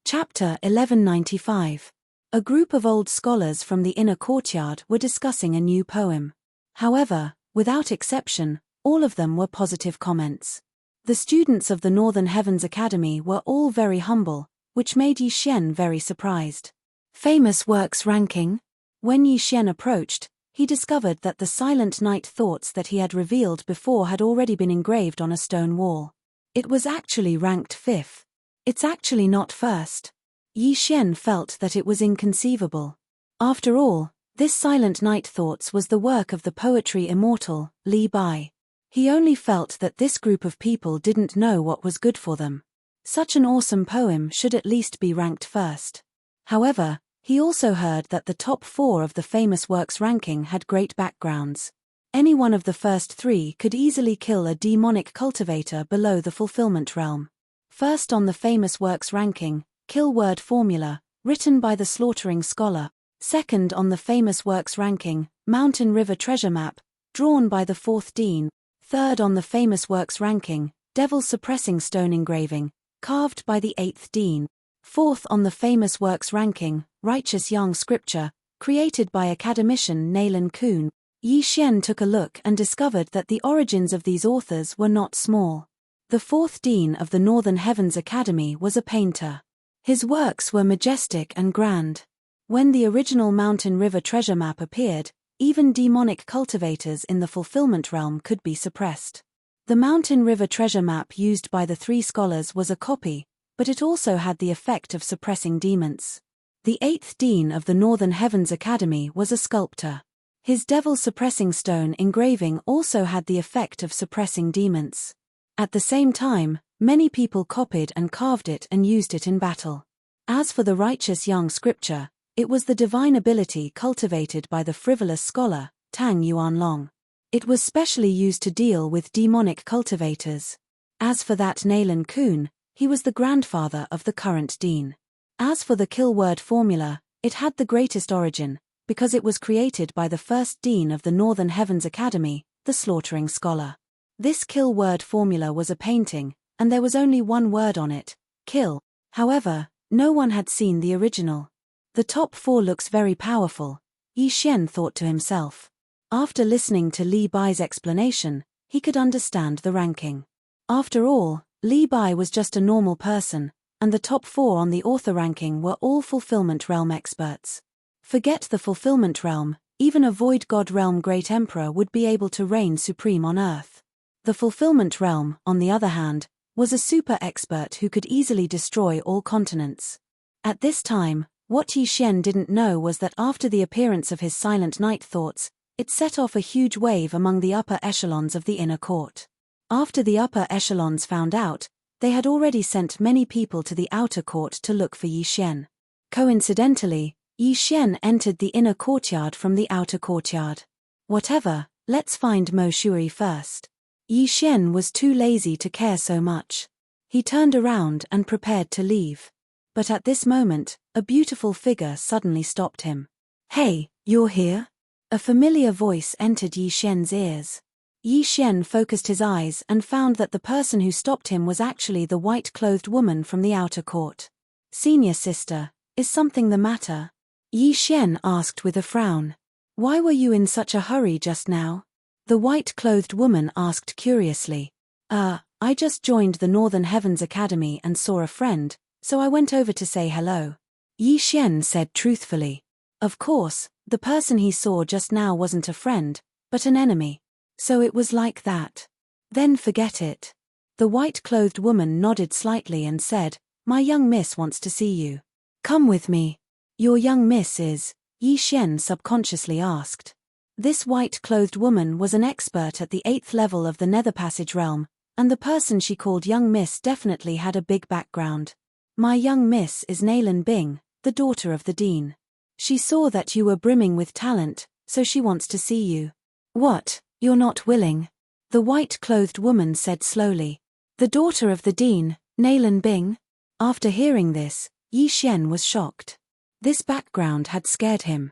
Chapter 1195. A group of old scholars from the inner courtyard were discussing a new poem. However, without exception, all of them were positive comments. The students of the Northern Heavens Academy were all very humble, which made Yi Xian very surprised. Famous works ranking? When Yi Xian approached, he discovered that the silent night thoughts that he had revealed before had already been engraved on a stone wall. It was actually ranked 5th. It's actually not first. Yi Xian felt that it was inconceivable. After all, this silent night thoughts was the work of the poetry immortal, Li Bai. He only felt that this group of people didn't know what was good for them. Such an awesome poem should at least be ranked first. However, he also heard that the top 4 of the famous works ranking had great backgrounds. Any one of the first 3 could easily kill a demonic cultivator below the fulfillment realm. First on the famous works ranking, Kill Word Formula, written by the Slaughtering Scholar. Second on the famous works ranking, Mountain River Treasure Map, drawn by the 4th Dean. Third on the famous works ranking, Devil Suppressing Stone Engraving, carved by the 8th Dean. Fourth on the famous works ranking, Righteous Young Scripture, created by academician Nayland Kuhn. Yi Xian took a look and discovered that the origins of these authors were not small. The 4th Dean of the Northern Heavens Academy was a painter. His works were majestic and grand. When the original Mountain River Treasure Map appeared, even demonic cultivators in the fulfillment realm could be suppressed. The Mountain River Treasure Map used by the 3 scholars was a copy, but it also had the effect of suppressing demons. The 8th Dean of the Northern Heavens Academy was a sculptor. His Devil Suppressing Stone engraving also had the effect of suppressing demons. At the same time, many people copied and carved it and used it in battle. As for the Righteous Young Scripture, it was the divine ability cultivated by the frivolous scholar, Tang Yuanlong. It was specially used to deal with demonic cultivators. As for that Nayland Kuhn, he was the grandfather of the current dean. As for the Kill Word Formula, it had the greatest origin, because it was created by the 1st Dean of the Northern Heavens Academy, the Slaughtering Scholar. This Kill Word Formula was a painting, and there was only one word on it, kill. However, no one had seen the original. The top 4 looks very powerful, Yi Xian thought to himself. After listening to Li Bai's explanation, he could understand the ranking. After all, Li Bai was just a normal person, and the top 4 on the author ranking were all fulfillment realm experts. Forget the fulfillment realm, even a void god realm great emperor would be able to reign supreme on earth. The fulfillment realm, on the other hand, was a super expert who could easily destroy all continents. At this time, what Yi Xian didn't know was that after the appearance of his silent night thoughts, it set off a huge wave among the upper echelons of the inner court. After the upper echelons found out, they had already sent many people to the outer court to look for Yi Xian. Coincidentally, Yi Xian entered the inner courtyard from the outer courtyard. Whatever, let's find Mo Shui first. Yi Xian was too lazy to care so much. He turned around and prepared to leave. But at this moment, a beautiful figure suddenly stopped him. "Hey, you're here?" A familiar voice entered Yi Xian's ears. Yi Xian focused his eyes and found that the person who stopped him was actually the white-clothed woman from the outer court. "Senior sister, is something the matter?" Yi Xian asked with a frown. "Why were you in such a hurry just now?" The white-clothed woman asked curiously. I just joined the Northern Heavens Academy and saw a friend, so I went over to say hello." Yi Xian said truthfully. Of course, the person he saw just now wasn't a friend, but an enemy. So it was like that. Then forget it. The white-clothed woman nodded slightly and said, "My young miss wants to see you. Come with me." "Your young miss is?" Yi Xian subconsciously asked. This white-clothed woman was an expert at the 8th level of the Nether Passage realm, and the person she called young miss definitely had a big background. "My young miss is Nayland Bing, the daughter of the dean. She saw that you were brimming with talent, so she wants to see you." "What, you're not willing?" the white-clothed woman said slowly. "The daughter of the dean, Nayland Bing?" After hearing this, Yi Xian was shocked. This background had scared him.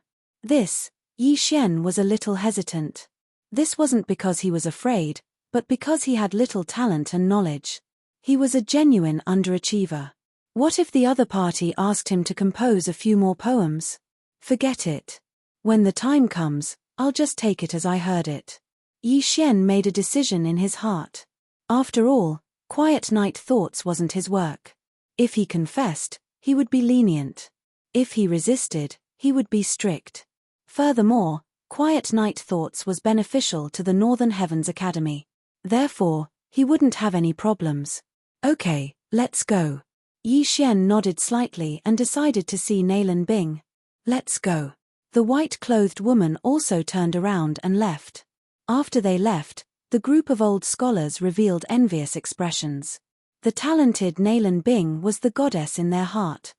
Yi Xian was a little hesitant. This wasn't because he was afraid, but because he had little talent and knowledge. He was a genuine underachiever. What if the other party asked him to compose a few more poems? Forget it. When the time comes, I'll just take it as I heard it. Yi Xian made a decision in his heart. After all, quiet night thoughts wasn't his work. If he confessed, he would be lenient. If he resisted, he would be strict. Furthermore, Quiet Night Thoughts was beneficial to the Northern Heavens Academy. Therefore, he wouldn't have any problems. Okay, let's go. Yi Xian nodded slightly and decided to see Nalan Bing. Let's go. The white-clothed woman also turned around and left. After they left, the group of old scholars revealed envious expressions. The talented Nalan Bing was the goddess in their heart.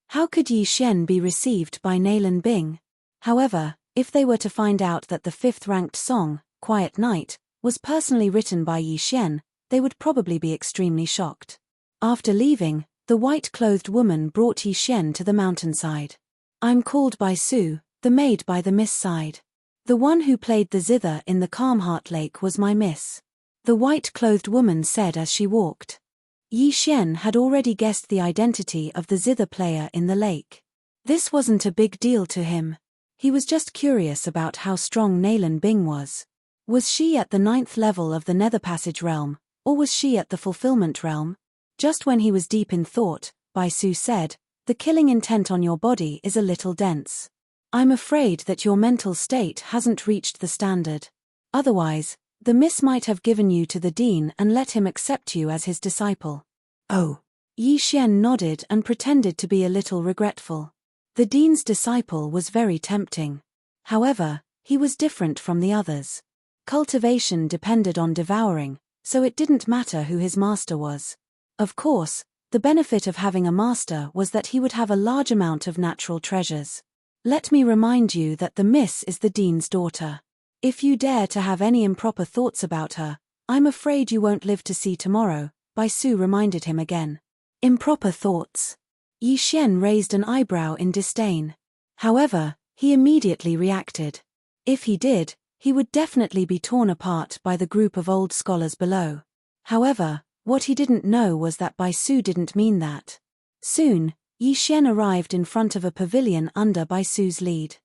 How could Yi Xian be received by Nalan Bing? However, if they were to find out that the fifth-ranked song, Quiet Night, was personally written by Yi Xian, they would probably be extremely shocked. After leaving, the white-clothed woman brought Yi Xian to the mountainside. I'm called by Su, the maid by the miss side. The one who played the zither in the Calm Heart Lake was my miss. The white-clothed woman said as she walked. Yi Xian had already guessed the identity of the zither player in the lake. This wasn't a big deal to him. He was just curious about how strong Nalan Bing was. Was she at the 9th level of the Nether Passage realm, or was she at the Fulfillment realm? Just when he was deep in thought, Bai Su said, "The killing intent on your body is a little dense. I'm afraid that your mental state hasn't reached the standard. Otherwise, the miss might have given you to the dean and let him accept you as his disciple." Oh. Yi Xian nodded and pretended to be a little regretful. The dean's disciple was very tempting. However, he was different from the others. Cultivation depended on devouring, so it didn't matter who his master was. Of course, the benefit of having a master was that he would have a large amount of natural treasures. Let me remind you that the miss is the dean's daughter. If you dare to have any improper thoughts about her, I'm afraid you won't live to see tomorrow, Bai Su reminded him again. Improper thoughts. Yi Xian raised an eyebrow in disdain. However, he immediately reacted. If he did, he would definitely be torn apart by the group of old scholars below. However, what he didn't know was that Bai Su didn't mean that. Soon, Yi Xian arrived in front of a pavilion under Bai Su's lead.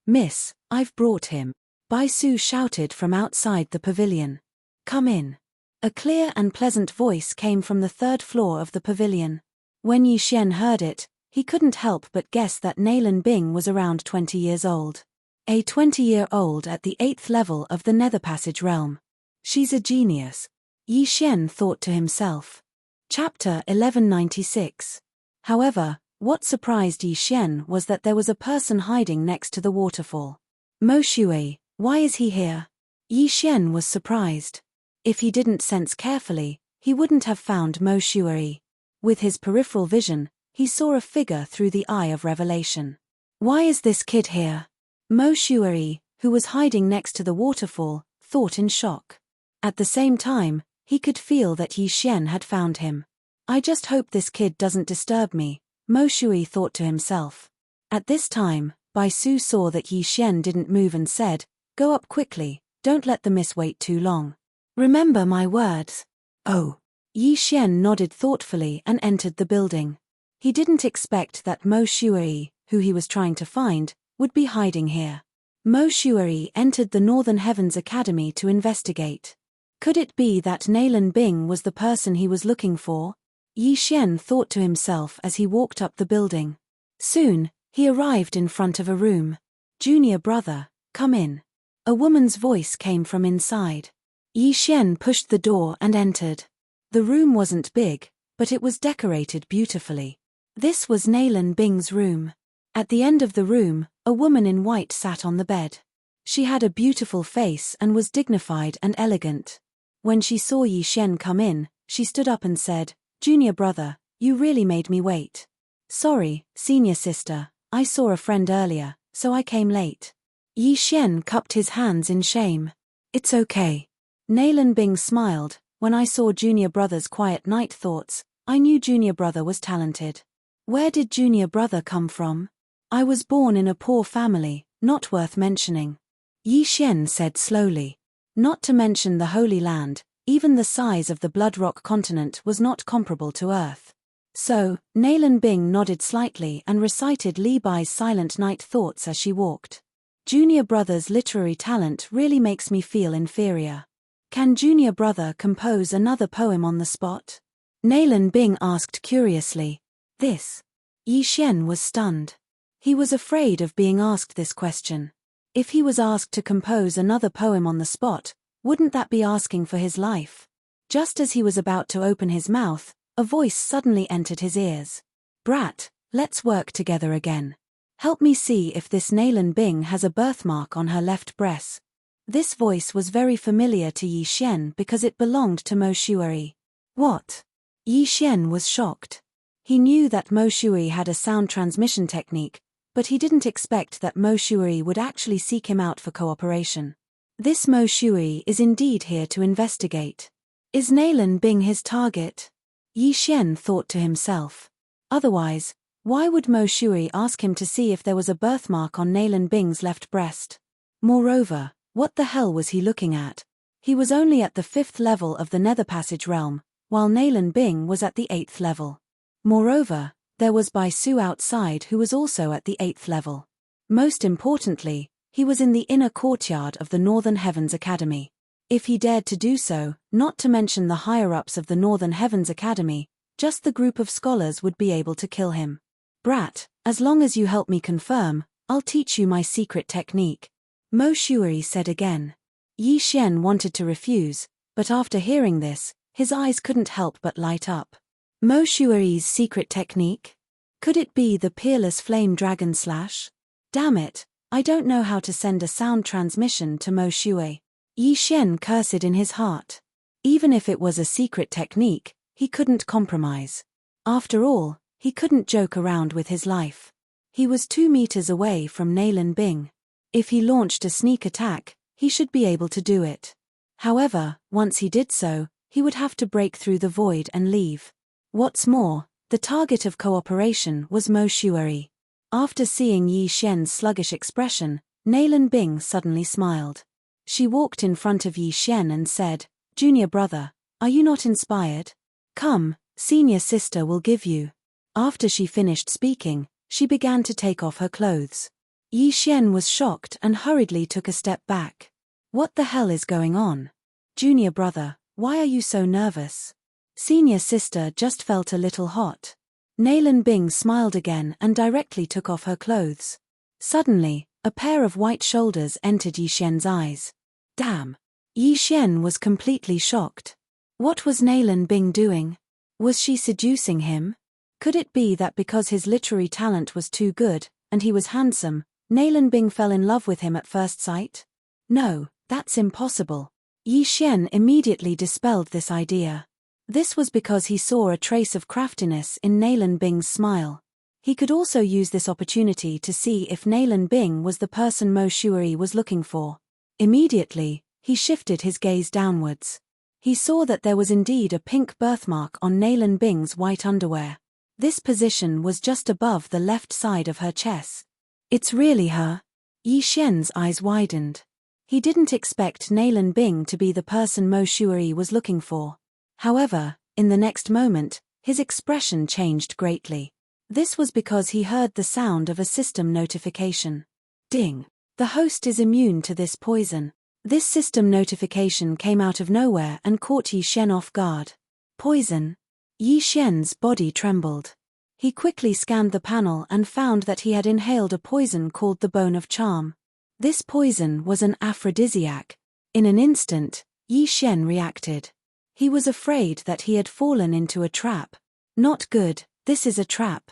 "Miss, I've brought him," Bai Su shouted from outside the pavilion. "Come in." A clear and pleasant voice came from the 3rd floor of the pavilion. When Yi Xian heard it, he couldn't help but guess that Nalan Bing was around 20 years old. A 20-year-old at the 8th level of the Nether Passage realm. She's a genius, Yi Xian thought to himself. Chapter 1196. However, what surprised Yi Xian was that there was a person hiding next to the waterfall. Mo Shui, why is he here? Yi Xian was surprised. If he didn't sense carefully, he wouldn't have found Mo Shui. With his peripheral vision, he saw a figure through the eye of revelation. Why is this kid here? Mo Shui, who was hiding next to the waterfall, thought in shock. At the same time, he could feel that Yi Xian had found him. I just hope this kid doesn't disturb me, Mo Shui thought to himself. At this time, Bai Su saw that Yi Xian didn't move and said, "Go up quickly, don't let the miss wait too long. Remember my words." Oh. Yi Xian nodded thoughtfully and entered the building. He didn't expect that Mo Shui, who he was trying to find, would be hiding here. Mo Shui entered the Northern Heavens Academy to investigate. Could it be that Nalan Bing was the person he was looking for? Yi Xian thought to himself as he walked up the building. Soon, he arrived in front of a room. "Junior brother, come in." A woman's voice came from inside. Yi Xian pushed the door and entered. The room wasn't big, but it was decorated beautifully. This was Nalan Bing's room. At the end of the room, a woman in white sat on the bed. She had a beautiful face and was dignified and elegant. When she saw Yi Xian come in, she stood up and said, "Junior brother, you really made me wait. Sorry, senior sister, I saw a friend earlier, so I came late." Yi Xian cupped his hands in shame. "It's okay." Nalan Bing smiled. "When I saw Junior brother's Quiet Night Thoughts, I knew Junior brother was talented." "Where did Junior brother come from?" "I was born in a poor family, not worth mentioning," Yi Xian said slowly. Not to mention the Holy Land, even the size of the Blood Rock continent was not comparable to Earth. So, Nalan Bing nodded slightly and recited Li Bai's Silent Night Thoughts as she walked. "Junior brother's literary talent really makes me feel inferior. Can Junior brother compose another poem on the spot?" Nalan Bing asked curiously. This. Yi Xian was stunned. He was afraid of being asked this question. If he was asked to compose another poem on the spot, wouldn't that be asking for his life? Just as he was about to open his mouth, a voice suddenly entered his ears. "Brat, let's work together again. Help me see if this Nalan Bing has a birthmark on her left breast." This voice was very familiar to Yi Xian because it belonged to Mo Shuai. What? Yi Xian was shocked. He knew that Mo Shuai had a sound transmission technique, but he didn't expect that Mo Shuai would actually seek him out for cooperation. This Mo Shuai is indeed here to investigate. Is Nalan Bing his target? Yi Xian thought to himself. Otherwise, why would Mo Shuai ask him to see if there was a birthmark on Nalan Bing's left breast? Moreover, what the hell was he looking at? He was only at the 5th level of the Nether Passage realm, while Nalan Bing was at the 8th level. Moreover, there was Bai Su outside who was also at the 8th level. Most importantly, he was in the inner courtyard of the Northern Heavens Academy. If he dared to do so, not to mention the higher-ups of the Northern Heavens Academy, just the group of scholars would be able to kill him. "Brat, as long as you help me confirm, I'll teach you my secret technique," Mo Shuai said again. Yi Xian wanted to refuse, but after hearing this, his eyes couldn't help but light up. Mo Shuai's secret technique? Could it be the peerless flame dragon slash? Damn it, I don't know how to send a sound transmission to Mo Shuai. Yi Xian cursed in his heart. Even if it was a secret technique, he couldn't compromise. After all, he couldn't joke around with his life. He was 2 meters away from Nalan Bing. If he launched a sneak attack, he should be able to do it. However, once he did so, he would have to break through the void and leave. What's more, the target of cooperation was Mo Shuai. After seeing Yi Xian's sluggish expression, Nalan Bing suddenly smiled. She walked in front of Yi Xian and said, "Junior brother, are you not inspired? Come, senior sister will give you." After she finished speaking, she began to take off her clothes. Yi Xian was shocked and hurriedly took a step back. "What the hell is going on? Junior brother, why are you so nervous?" Senior sister just felt a little hot. Nalan Bing smiled again and directly took off her clothes. Suddenly, a pair of white shoulders entered Yi Xian's eyes. Damn! Yi Xian was completely shocked. What was Nalan Bing doing? Was she seducing him? Could it be that because his literary talent was too good, and he was handsome, Nalan Bing fell in love with him at first sight? No, that's impossible. Yi Xian immediately dispelled this idea. This was because he saw a trace of craftiness in Nalan Bing's smile. He could also use this opportunity to see if Nalan Bing was the person Mo Shuai was looking for. Immediately, he shifted his gaze downwards. He saw that there was indeed a pink birthmark on Nalan Bing's white underwear. This position was just above the left side of her chest. It's really her? Yi Xian's eyes widened. He didn't expect Nalan Bing to be the person Mo Shuai was looking for. However, in the next moment, his expression changed greatly. This was because he heard the sound of a system notification. Ding! The host is immune to this poison. This system notification came out of nowhere and caught Yi Xian off guard. Poison? Yi Xian's body trembled. He quickly scanned the panel and found that he had inhaled a poison called the Bone of Charm. This poison was an aphrodisiac. In an instant, Yi Xian reacted. He was afraid that he had fallen into a trap. Not good, this is a trap.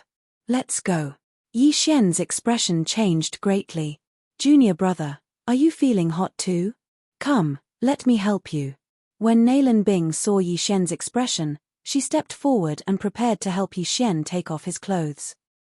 Let's go. Yi Xian's expression changed greatly. Junior brother, are you feeling hot too? Come, let me help you. When Nalan Bing saw Yi Xian's expression, she stepped forward and prepared to help Yi Xian take off his clothes.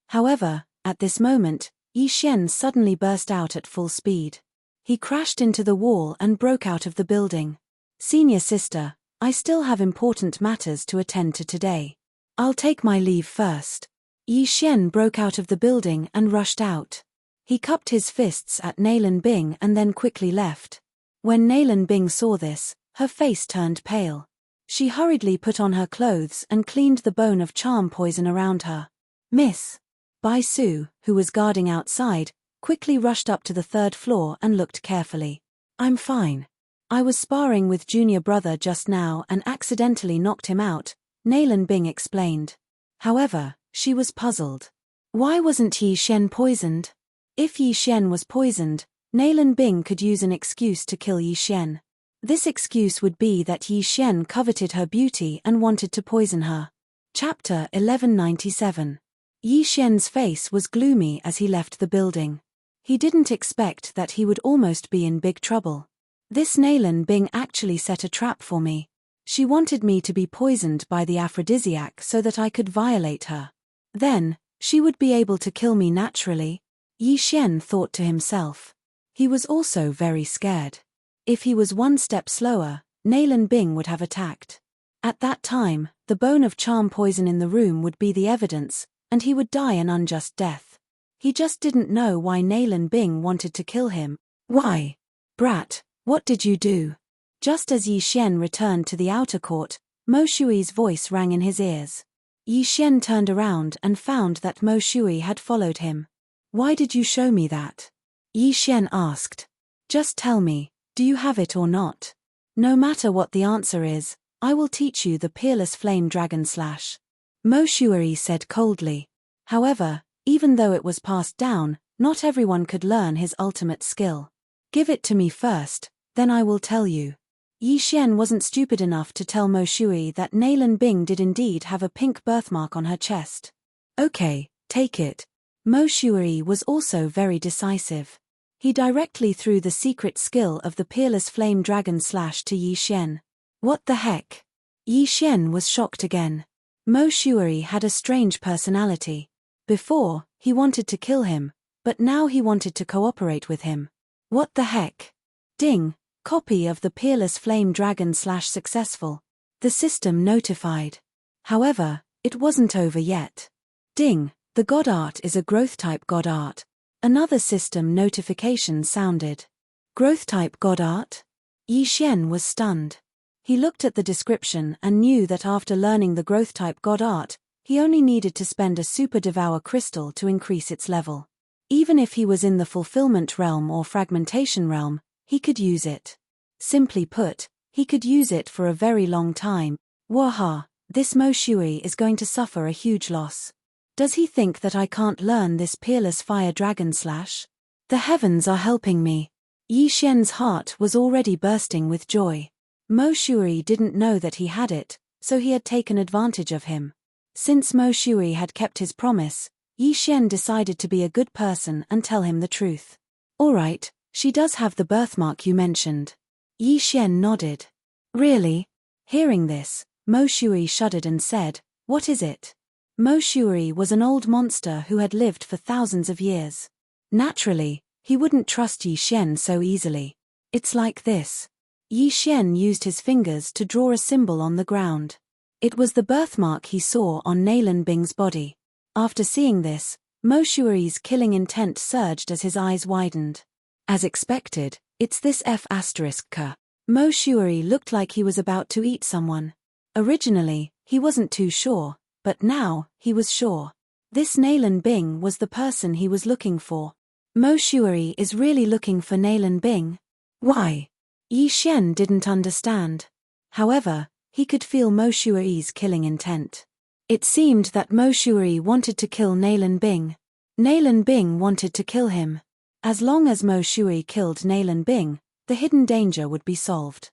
However, at this moment, Yi Xian suddenly burst out at full speed. He crashed into the wall and broke out of the building. Senior sister, I still have important matters to attend to today. I'll take my leave first. Yi Xian broke out of the building and rushed out. He cupped his fists at Nalan Bing and then quickly left. When Nalan Bing saw this, her face turned pale. She hurriedly put on her clothes and cleaned the Bone of Charm poison around her. Miss Bai Su, who was guarding outside, quickly rushed up to the 3rd floor and looked carefully. I'm fine. I was sparring with junior brother just now and accidentally knocked him out, Nalan Bing explained. However, she was puzzled. Why wasn't Yi Xian poisoned? If Yi Xian was poisoned, Nalan Bing could use an excuse to kill Yi Xian. This excuse would be that Yi Xian coveted her beauty and wanted to poison her. Chapter 1197. Yi Xian's face was gloomy as he left the building. He didn't expect that he would almost be in big trouble. This Nalan Bing actually set a trap for me. She wanted me to be poisoned by the aphrodisiac so that I could violate her. Then, she would be able to kill me naturally. Yi Xian thought to himself. He was also very scared. If he was one step slower, Nalan Bing would have attacked. At that time, the bone of charm poison in the room would be the evidence, and he would die an unjust death. He just didn't know why Nalan Bing wanted to kill him. Why? Brat, what did you do? Just as Yi Xian returned to the outer court, Mo Shui's voice rang in his ears. Yi Xian turned around and found that Mo Shui had followed him. Why did you show me that? Yi Xian asked. Just tell me, do you have it or not? No matter what the answer is, I will teach you the peerless flame dragon slash. Mo Shui said coldly. However, even though it was passed down, not everyone could learn his ultimate skill. Give it to me first, then I will tell you. Yi Xian wasn't stupid enough to tell Mo Shui that Nalan Bing did indeed have a pink birthmark on her chest. Okay, take it. Mo Shui was also very decisive. He directly threw the secret skill of the peerless flame dragon slash to Yi Xian. What the heck? Yi Xian was shocked again. Mo Shui had a strange personality. Before, he wanted to kill him, but now he wanted to cooperate with him. What the heck? Ding, copy of the peerless flame dragon slash successful. The system notified. However, it wasn't over yet. Ding, the god art is a growth type god art. Another system notification sounded. Growth type god art? Yi Xian was stunned. He looked at the description and knew that after learning the growth type god art, he only needed to spend a super Devour crystal to increase its level. Even if he was in the fulfillment realm or fragmentation realm, he could use it. Simply put, he could use it for a very long time. Waha, this Mo Shui is going to suffer a huge loss. Does he think that I can't learn this peerless fire dragon slash? The heavens are helping me. Yi Xian's heart was already bursting with joy. Mo Shui didn't know that he had it, so he had taken advantage of him. Since Mo Shui had kept his promise, Yi Xian decided to be a good person and tell him the truth. Alright, she does have the birthmark you mentioned. Yi Xian nodded. Really? Hearing this, Mo Shui shuddered and said, what is it? Mo Shui was an old monster who had lived for thousands of years. Naturally, he wouldn't trust Yi Xian so easily. It's like this. Yi Xian used his fingers to draw a symbol on the ground. It was the birthmark he saw on Nalan Bing's body. After seeing this, Mo Shui's killing intent surged as his eyes widened. As expected, it's this F***K. Mo Shui looked like he was about to eat someone. Originally, he wasn't too sure, but now, he was sure. This Nalan Bing was the person he was looking for. Mo Shui is really looking for Nalan Bing? Why? Yi Xian didn't understand. However, he could feel Mo Shui's killing intent. It seemed that Mo Shui wanted to kill Nalan Bing. Nalan Bing wanted to kill him. As long as Mo Shui killed Nalan Bing, the hidden danger would be solved.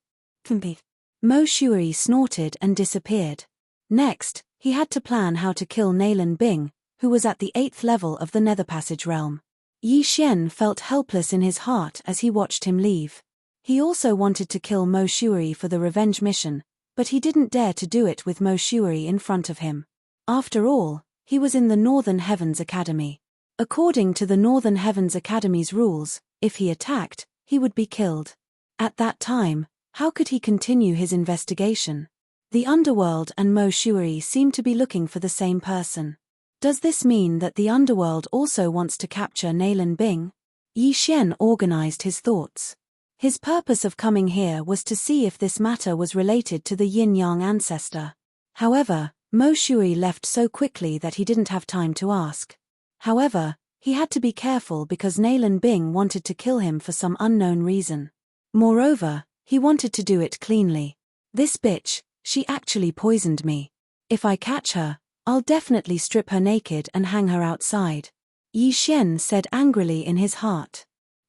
Mo Shui snorted and disappeared. Next, he had to plan how to kill Nalan Bing, who was at the 8th level of the Nether Passage realm. Yi Xian felt helpless in his heart as he watched him leave. He also wanted to kill Mo Shui for the revenge mission, but he didn't dare to do it with Mo Shui in front of him. After all, he was in the Northern Heavens Academy. According to the Northern Heavens Academy's rules, if he attacked, he would be killed. At that time, how could he continue his investigation? The underworld and Mo Shui seem to be looking for the same person. Does this mean that the underworld also wants to capture Nalan Bing? Yi Xian organized his thoughts. His purpose of coming here was to see if this matter was related to the yin-yang ancestor. However, Mo Shui left so quickly that he didn't have time to ask. However, he had to be careful because Nalan Bing wanted to kill him for some unknown reason. Moreover, he wanted to do it cleanly. This bitch, she actually poisoned me. If I catch her, I'll definitely strip her naked and hang her outside. Yi Xian said angrily in his heart.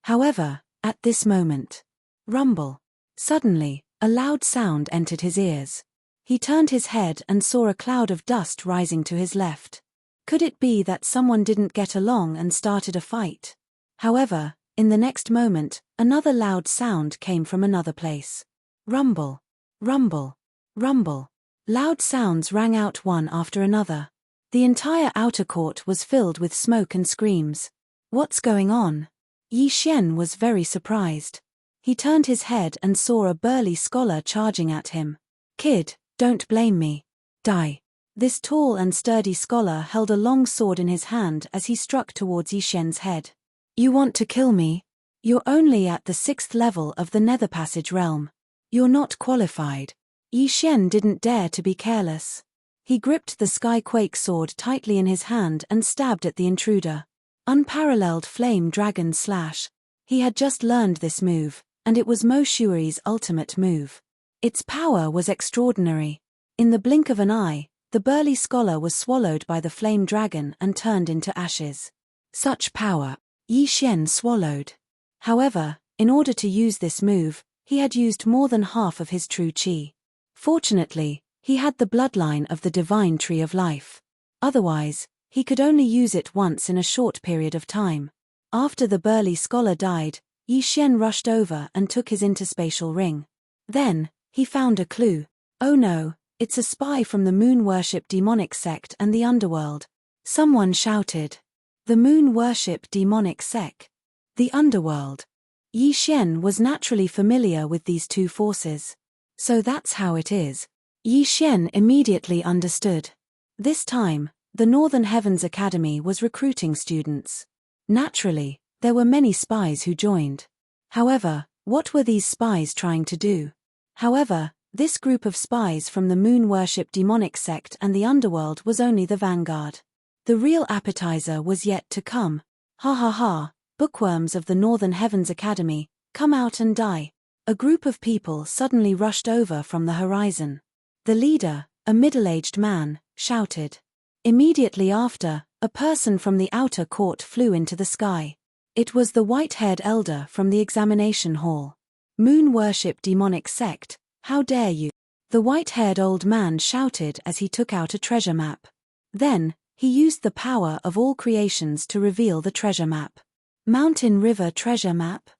However, at this moment, rumble. Suddenly, a loud sound entered his ears. He turned his head and saw a cloud of dust rising to his left. Could it be that someone didn't get along and started a fight? However, in the next moment, another loud sound came from another place. Rumble. Rumble. Rumble. Loud sounds rang out one after another. The entire outer court was filled with smoke and screams. What's going on? Yi Xian was very surprised. He turned his head and saw a burly scholar charging at him. Kid, don't blame me. Die. This tall and sturdy scholar held a long sword in his hand as he struck towards Yi Xian's head. You want to kill me? You're only at the 6th level of the Nether Passage realm. You're not qualified. Yi Xian didn't dare to be careless. He gripped the Skyquake sword tightly in his hand and stabbed at the intruder. Unparalleled Flame Dragon Slash. He had just learned this move, and it was Mo Shui's ultimate move. Its power was extraordinary. In the blink of an eye, the burly scholar was swallowed by the flame dragon and turned into ashes. Such power. Yi Xian swallowed. However, in order to use this move, he had used more than half of his true qi. Fortunately, he had the bloodline of the divine tree of life. Otherwise, he could only use it once in a short period of time. After the burly scholar died, Yi Xian rushed over and took his interspatial ring. Then, he found a clue. Oh no, it's a spy from the moon worship demonic sect and the underworld. Someone shouted. The moon worship demonic sect. The underworld. Yi Xian was naturally familiar with these two forces. So that's how it is. Yi Xian immediately understood. This time, the Northern Heavens Academy was recruiting students. Naturally, there were many spies who joined. However, what were these spies trying to do? However, this group of spies from the moon worship demonic sect and the underworld was only the vanguard. The real appetizer was yet to come. Ha ha ha, bookworms of the Northern Heavens Academy, come out and die. A group of people suddenly rushed over from the horizon. The leader, a middle-aged man, shouted. Immediately after, a person from the outer court flew into the sky. It was the white-haired elder from the examination hall. Moon worship demonic sect, how dare you? The white-haired old man shouted as he took out a treasure map. Then, he used the power of all creations to reveal the treasure map. Mountain River treasure map?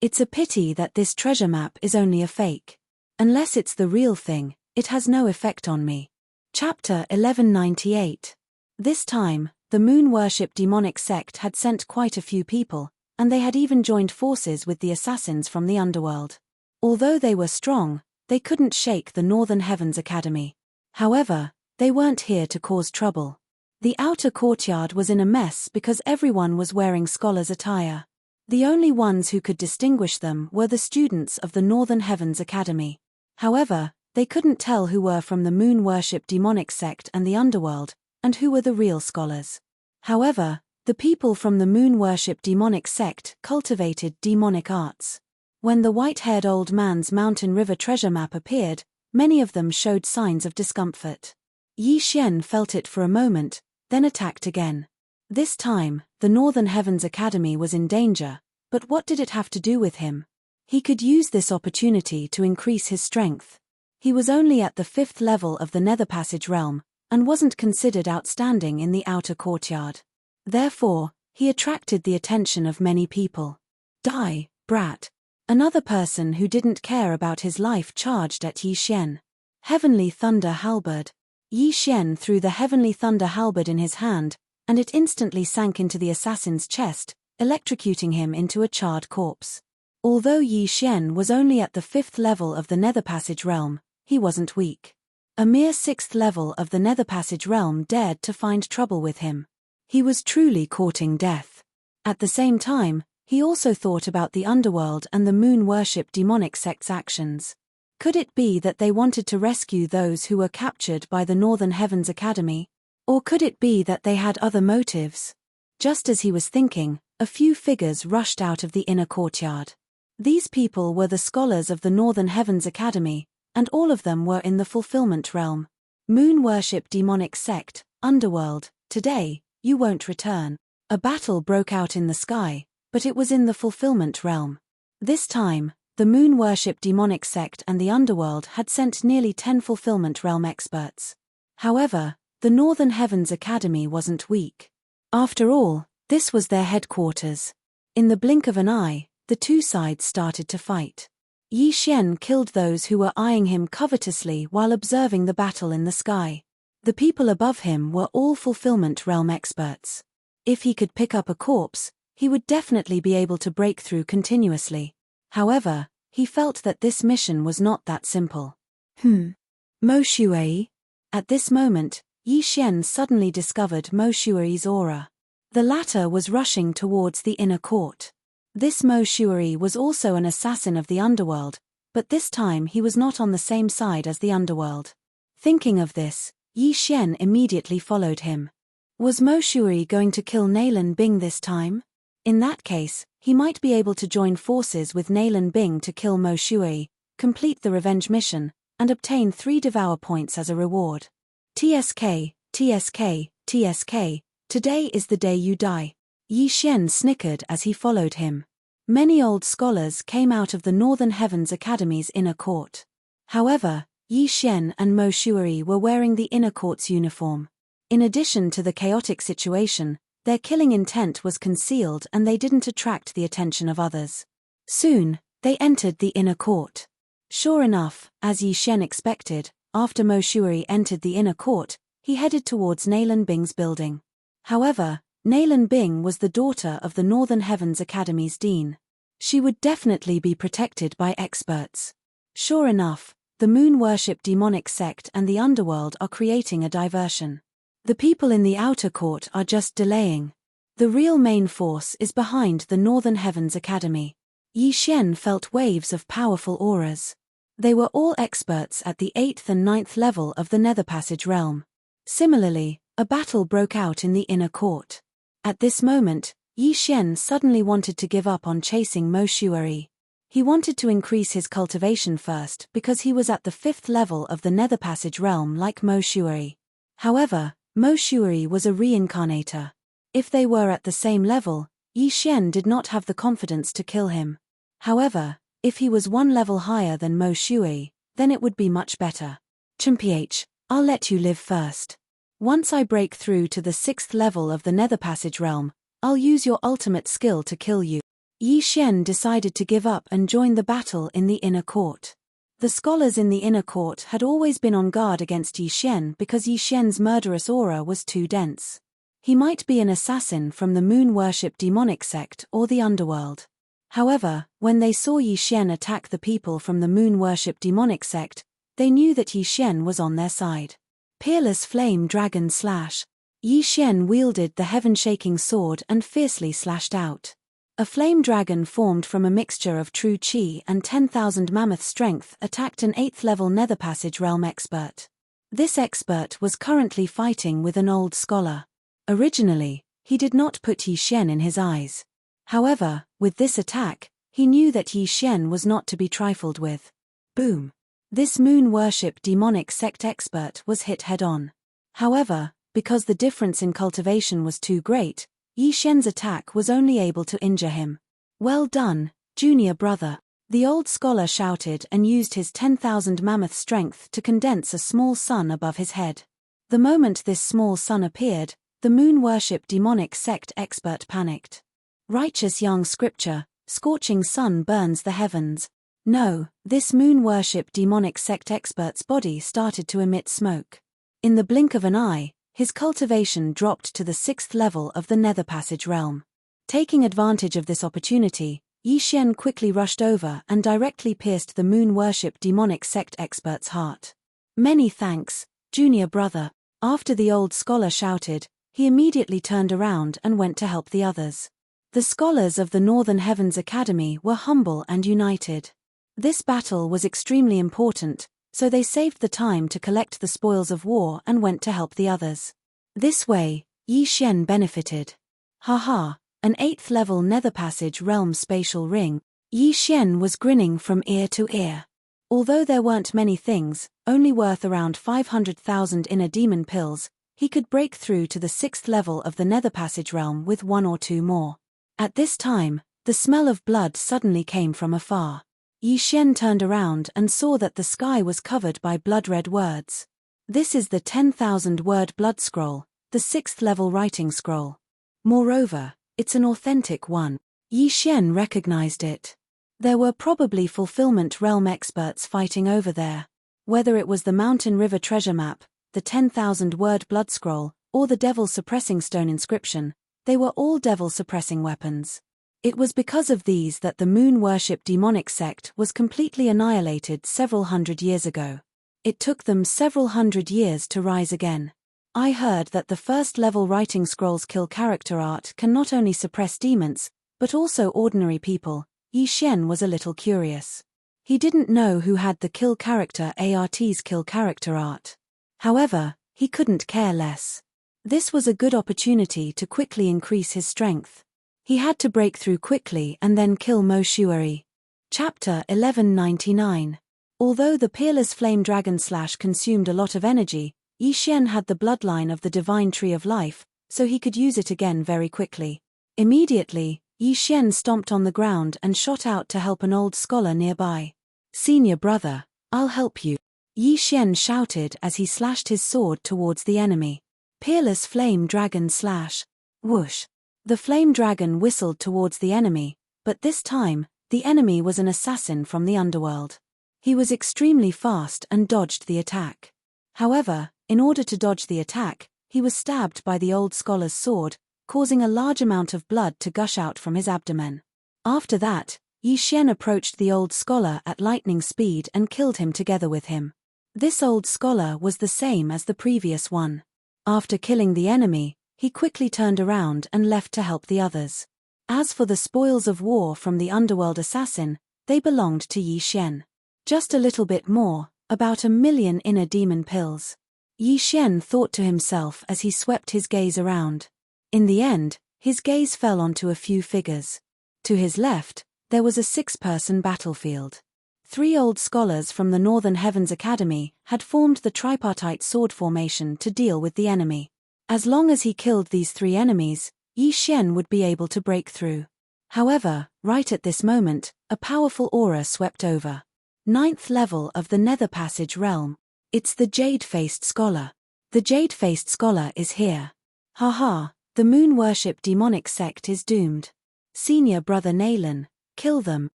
It's a pity that this treasure map is only a fake. Unless it's the real thing, it has no effect on me. Chapter 1198. This time, the moon worship demonic sect had sent quite a few people, and they had even joined forces with the assassins from the underworld. Although they were strong, they couldn't shake the Northern Heavens Academy. However, they weren't here to cause trouble. The outer courtyard was in a mess because everyone was wearing scholars' attire. The only ones who could distinguish them were the students of the Northern Heavens Academy. However, they couldn't tell who were from the moon worship demonic sect and the underworld, and who were the real scholars. However, the people from the moon worship demonic sect cultivated demonic arts. When the white-haired old man's Mountain River treasure map appeared, many of them showed signs of discomfort. Yi Xian felt it for a moment, then attacked again. This time, the Northern Heavens Academy was in danger, but what did it have to do with him? He could use this opportunity to increase his strength. He was only at the 5th level of the Nether Passage realm, and wasn't considered outstanding in the outer courtyard. Therefore, he attracted the attention of many people. Die, brat. Another person who didn't care about his life charged at Yi Xian. Heavenly Thunder Halberd. Yi Xian threw the Heavenly Thunder Halberd in his hand, and it instantly sank into the assassin's chest, electrocuting him into a charred corpse. Although Yi Xian was only at the 5th level of the Nether Passage realm, he wasn't weak. A mere 6th level of the Nether Passage realm dared to find trouble with him. He was truly courting death. At the same time, he also thought about the underworld and the moon worship demonic sect's actions. Could it be that they wanted to rescue those who were captured by the Northern Heavens Academy? Or could it be that they had other motives? Just as he was thinking, a few figures rushed out of the inner courtyard. These people were the scholars of the Northern Heavens Academy, and all of them were in the fulfillment realm. Moon worship demonic sect, underworld, today, you won't return. A battle broke out in the sky, but it was in the fulfillment realm. This time, the moon worship demonic sect and the underworld had sent nearly 10 fulfillment realm experts. However, the Northern Heavens Academy wasn't weak. After all, this was their headquarters. In the blink of an eye, the two sides started to fight. Yi Xian killed those who were eyeing him covetously while observing the battle in the sky. The people above him were all fulfillment realm experts. If he could pick up a corpse, he would definitely be able to break through continuously. However, he felt that this mission was not that simple. Mo Shuai? At this moment, Yi Xian suddenly discovered Mo Shuai's aura. The latter was rushing towards the inner court. This Mo Shuai was also an assassin of the underworld, but this time he was not on the same side as the underworld. Thinking of this, Yi Xian immediately followed him. Was Mo Shuai going to kill Nalan Bing this time? In that case, he might be able to join forces with Nalan Bing to kill Mo Shuai, complete the revenge mission, and obtain 3 Devour points as a reward. TSK, TSK, TSK, today is the day you die. Yi Xian snickered as he followed him. Many old scholars came out of the Northern Heavens Academy's inner court. However, Yi Xian and Mo Shuai were wearing the inner court's uniform. In addition to the chaotic situation, their killing intent was concealed and they didn't attract the attention of others. Soon, they entered the inner court. Sure enough, as Yi Xian expected, after Mo Shuai entered the inner court, he headed towards Nalan Bing's building. However, Nalan Bing was the daughter of the Northern Heavens Academy's dean. She would definitely be protected by experts. Sure enough, the moon worship demonic sect and the underworld are creating a diversion. The people in the outer court are just delaying. The real main force is behind the Northern Heavens Academy. Yi Xian felt waves of powerful auras. They were all experts at the 8th and 9th level of the Nether Passage realm. Similarly, a battle broke out in the inner court. At this moment, Yi Xian suddenly wanted to give up on chasing Mo Shuai. He wanted to increase his cultivation first because he was at the 5th level of the Nether Passage realm like Mo Shuai. However, Mo Shuai was a reincarnator. If they were at the same level, Yi Xian did not have the confidence to kill him. However, if he was 1 level higher than Mo Shuai, then it would be much better. Chimph, I'll let you live first. Once I break through to the 6th level of the Nether Passage realm, I'll use your ultimate skill to kill you. Yi Xian decided to give up and join the battle in the inner court. The scholars in the inner court had always been on guard against Yi Xian because Yi Xian's murderous aura was too dense. He might be an assassin from the moon worship demonic sect or the underworld. However, when they saw Yi Xian attack the people from the moon worship demonic sect, they knew that Yi Xian was on their side. Peerless Flame Dragon Slash. Yi Xian wielded the heaven-shaking sword and fiercely slashed out. A flame dragon formed from a mixture of true chi and 10,000 mammoth strength attacked an 8th level Nether Passage realm expert. This expert was currently fighting with an old scholar. Originally, he did not put Yi Xian in his eyes. However, with this attack, he knew that Yi Xian was not to be trifled with. Boom! This moon worship demonic sect expert was hit head-on. However, because the difference in cultivation was too great, Yi Xian's attack was only able to injure him. Well done, junior brother. The old scholar shouted and used his 10,000 mammoth strength to condense a small sun above his head. The moment this small sun appeared, the moon worship demonic sect expert panicked. Righteous young scripture, scorching sun burns the heavens. No, this moon worship demonic sect expert's body started to emit smoke. In the blink of an eye, his cultivation dropped to the 6th level of the Nether Passage realm. Taking advantage of this opportunity, Yi Xian quickly rushed over and directly pierced the moon worship demonic sect expert's heart. Many thanks, junior brother. After the old scholar shouted, he immediately turned around and went to help the others. The scholars of the Northern Heavens Academy were humble and united. This battle was extremely important, so they saved the time to collect the spoils of war and went to help the others. This way, Yi Xian benefited. Haha, an 8th level Nether Passage realm spatial ring. Yi Xian was grinning from ear to ear. Although there weren't many things, only worth around 500,000 inner demon pills, he could break through to the 6th level of the Nether Passage realm with 1 or 2 more. At this time, The smell of blood suddenly came from afar. Yi Xian turned around and saw that the sky was covered by blood-red words. This is the 10,000-word blood scroll, the 6th-level writing scroll. Moreover, it's an authentic one. Yi Xian recognized it. There were probably fulfillment realm experts fighting over there. Whether it was the Mountain River treasure map, the 10,000-word blood scroll, or the devil suppressing stone inscription, they were all devil suppressing weapons. It was because of these that the moon worship demonic sect was completely annihilated several hundred years ago. It took them several hundred years to rise again. I heard that the first-level writing scrolls kill character art can not only suppress demons, but also ordinary people. Yi Xian was a little curious. He didn't know who had the kill character art's kill character art. However, he couldn't care less. This was a good opportunity to quickly increase his strength. He had to break through quickly and then kill Mo Shuari. Chapter 1199. Although the peerless flame dragon slash consumed a lot of energy, Yi Xian had the bloodline of the divine tree of life, so he could use it again very quickly. Immediately, Yi Xian stomped on the ground and shot out to help an old scholar nearby. "Senior brother, I'll help you," Yi Xian shouted as he slashed his sword towards the enemy. Peerless flame dragon slash. Whoosh. The flame dragon whistled towards the enemy, but this time, the enemy was an assassin from the underworld. He was extremely fast and dodged the attack. However, in order to dodge the attack, he was stabbed by the old scholar's sword, causing a large amount of blood to gush out from his abdomen. After that, Yi Xian approached the old scholar at lightning speed and killed him together with him. This old scholar was the same as the previous one. After killing the enemy, he quickly turned around and left to help the others. As for the spoils of war from the underworld assassin, they belonged to Yi Xian. Just a little bit more, about 1,000,000 inner demon pills. Yi Xian thought to himself as he swept his gaze around. In the end, his gaze fell onto a few figures. To his left, there was a 6-person battlefield. 3 old scholars from the Northern Heavens Academy had formed the tripartite sword formation to deal with the enemy. As long as he killed these 3 enemies, Yi Xian would be able to break through. However, right at this moment, a powerful aura swept over. 9th level of the Nether Passage realm. It's the Jade-Faced Scholar. The Jade-Faced Scholar is here. Haha, the moon worship demonic sect is doomed. Senior brother Nalan, kill them.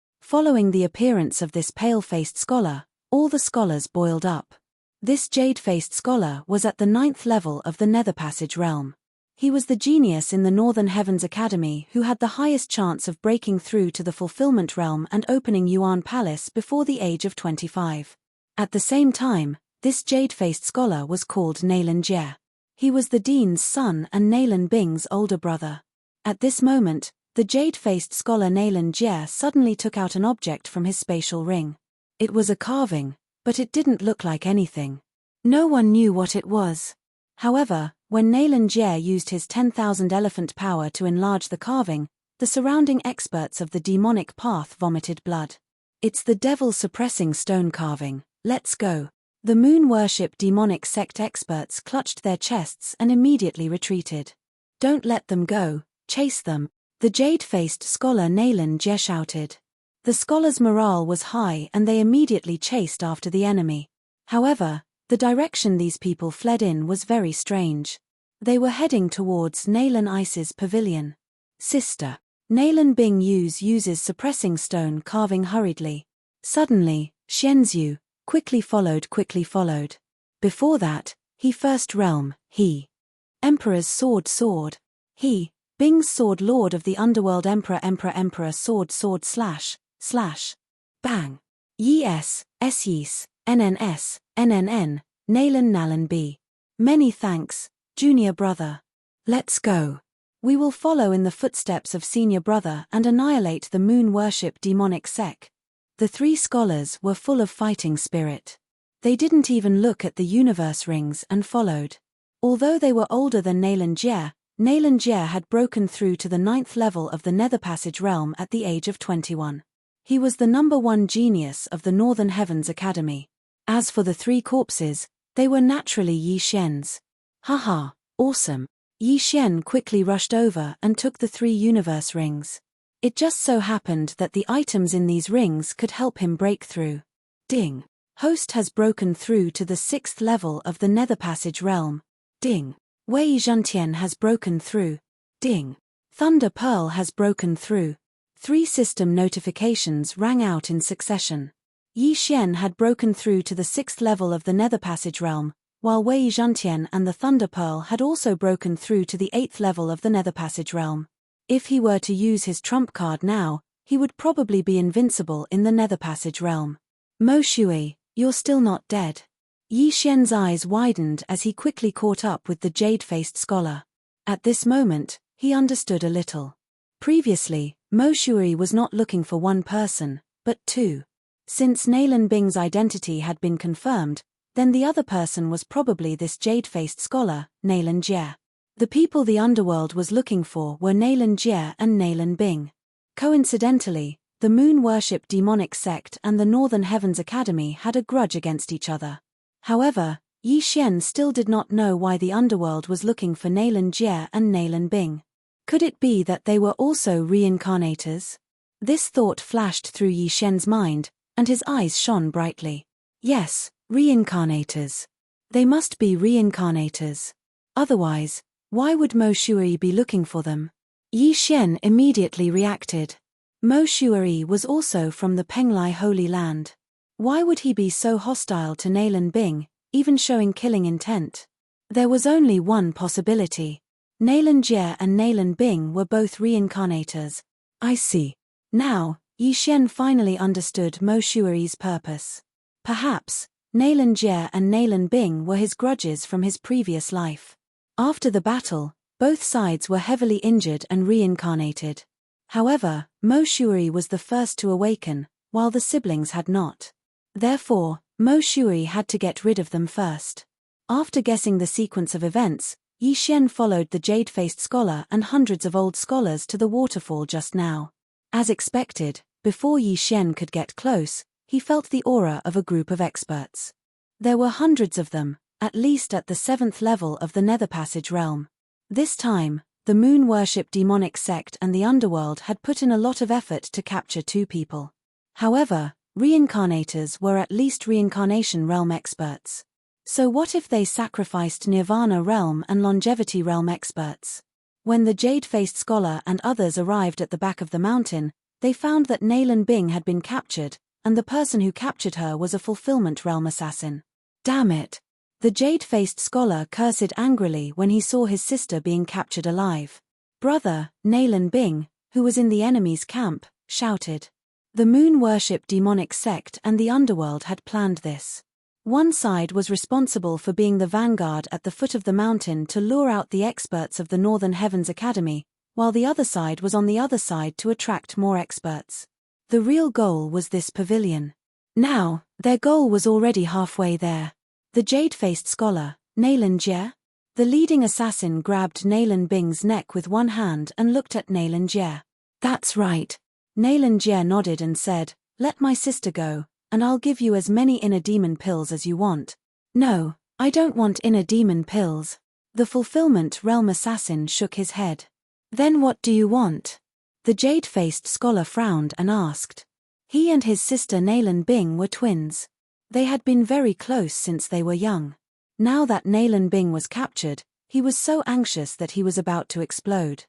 Following the appearance of this pale-faced scholar, all the scholars boiled up. This jade-faced scholar was at the 9th level of the Nether Passage realm. He was the genius in the Northern Heavens Academy who had the highest chance of breaking through to the Fulfillment Realm and opening Yuan Palace before the age of 25. At the same time, this jade-faced scholar was called Nalan Jie. He was the dean's son and Nalan Bing's older brother. At this moment, the jade-faced scholar Nalan Jie suddenly took out an object from his spatial ring. It was a carving, but it didn't look like anything. No one knew what it was. However, when Nalan Jie used his 10,000 elephant power to enlarge the carving, the surrounding experts of the demonic path vomited blood. It's the devil suppressing stone carving, let's go. The moon worship demonic sect experts clutched their chests and immediately retreated. Don't let them go, chase them, the jade-faced scholar Nalan Jie shouted. The scholars' morale was high and they immediately chased after the enemy. However, the direction these people fled in was very strange. They were heading towards Nalan Ice's pavilion. Sister. Nalan Bing uses suppressing stone carving hurriedly. Suddenly, Xianzhu quickly followed. Before that, he first realm, he. Emperor's sword. He, Bing's sword lord of the underworld emperor sword slash. Bang. Yes, NNS, NNN, Nalan B. Many thanks, junior brother. Let's go. We will follow in the footsteps of senior brother and annihilate the moon worship demonic sect. The 3 scholars were full of fighting spirit. They didn't even look at the universe rings and followed. Although they were older than Nalan Jie had broken through to the 9th level of the Nether Passage realm at the age of 21. He was the number 1 genius of the Northern Heavens Academy. As for the 3 corpses, they were naturally Yi Xian's. Haha, awesome. Yi Xian quickly rushed over and took the 3 universe rings. It just so happened that the items in these rings could help him break through. Ding. Host has broken through to the 6th level of the Nether Passage realm. Ding. Wei Zhentian has broken through. Ding. Thunder Pearl has broken through. 3 system notifications rang out in succession. Yi Xian had broken through to the 6th level of the Nether Passage realm, while Wei Zhentian and the Thunder Pearl had also broken through to the 8th level of the Nether Passage realm. If he were to use his trump card now, he would probably be invincible in the Nether Passage realm. Mo Shui, you're still not dead. Yi Xian's eyes widened as he quickly caught up with the jade-faced scholar. At this moment, he understood a little. Previously, Mo Shui was not looking for one person, but 2. Since Nalan Bing's identity had been confirmed, then the other person was probably this jade-faced scholar, Nalan Jie. The people the underworld was looking for were Nalan Jie and Nalan Bing. Coincidentally, the moon-worship demonic sect and the Northern Heavens Academy had a grudge against each other. However, Yi Xian still did not know why the underworld was looking for Nalan Jie and Nalan Bing. Could it be that they were also reincarnators? This thought flashed through Yi Xian's mind, and his eyes shone brightly. Yes, reincarnators. They must be reincarnators. Otherwise, why would Mo Shui be looking for them? Yi Xian immediately reacted. Mo Shui was also from the Penglai Holy Land. Why would he be so hostile to Nalan Bing, even showing killing intent? There was only one possibility. Nalan Jie and Nalan Bing were both reincarnators. I see. Now, Yi Xian finally understood Mo Shui's purpose. Perhaps, Nalan Jie and Nalan Bing were his grudges from his previous life. After the battle, both sides were heavily injured and reincarnated. However, Mo Shui was the first to awaken, while the siblings had not. Therefore, Mo Shui had to get rid of them first. After guessing the sequence of events, Yi Xian followed the jade-faced scholar and hundreds of old scholars to the waterfall just now. As expected, before Yi Xian could get close, he felt the aura of a group of experts. There were hundreds of them, at least at the 7th level of the Nether Passage realm. This time, the moon-worship demonic sect and the underworld had put in a lot of effort to capture 2 people. However, reincarnators were at least reincarnation realm experts. So what if they sacrificed Nirvana realm and longevity realm experts? When the jade-faced scholar and others arrived at the back of the mountain, they found that Nalan Bing had been captured, and the person who captured her was a fulfillment realm assassin. Damn it! The jade-faced scholar cursed angrily when he saw his sister being captured alive. Brother, Nalan Bing, who was in the enemy's camp, shouted. The moon-worship demonic sect and the underworld had planned this. One side was responsible for being the vanguard at the foot of the mountain to lure out the experts of the Northern Heavens Academy, while the other side was on the other side to attract more experts. The real goal was this pavilion. Now, their goal was already halfway there. The jade-faced scholar, Nalan Jie? The leading assassin grabbed Nalan Bing's neck with one hand and looked at Nalan Jie. That's right. Nalan Jie nodded and said, "Let my sister go, and I'll give you as many inner demon pills as you want." No, I don't want inner demon pills. The fulfillment realm assassin shook his head. Then what do you want? The jade-faced scholar frowned and asked. He and his sister Nalan Bing were twins. They had been very close since they were young. Now that Nalan Bing was captured, he was so anxious that he was about to explode.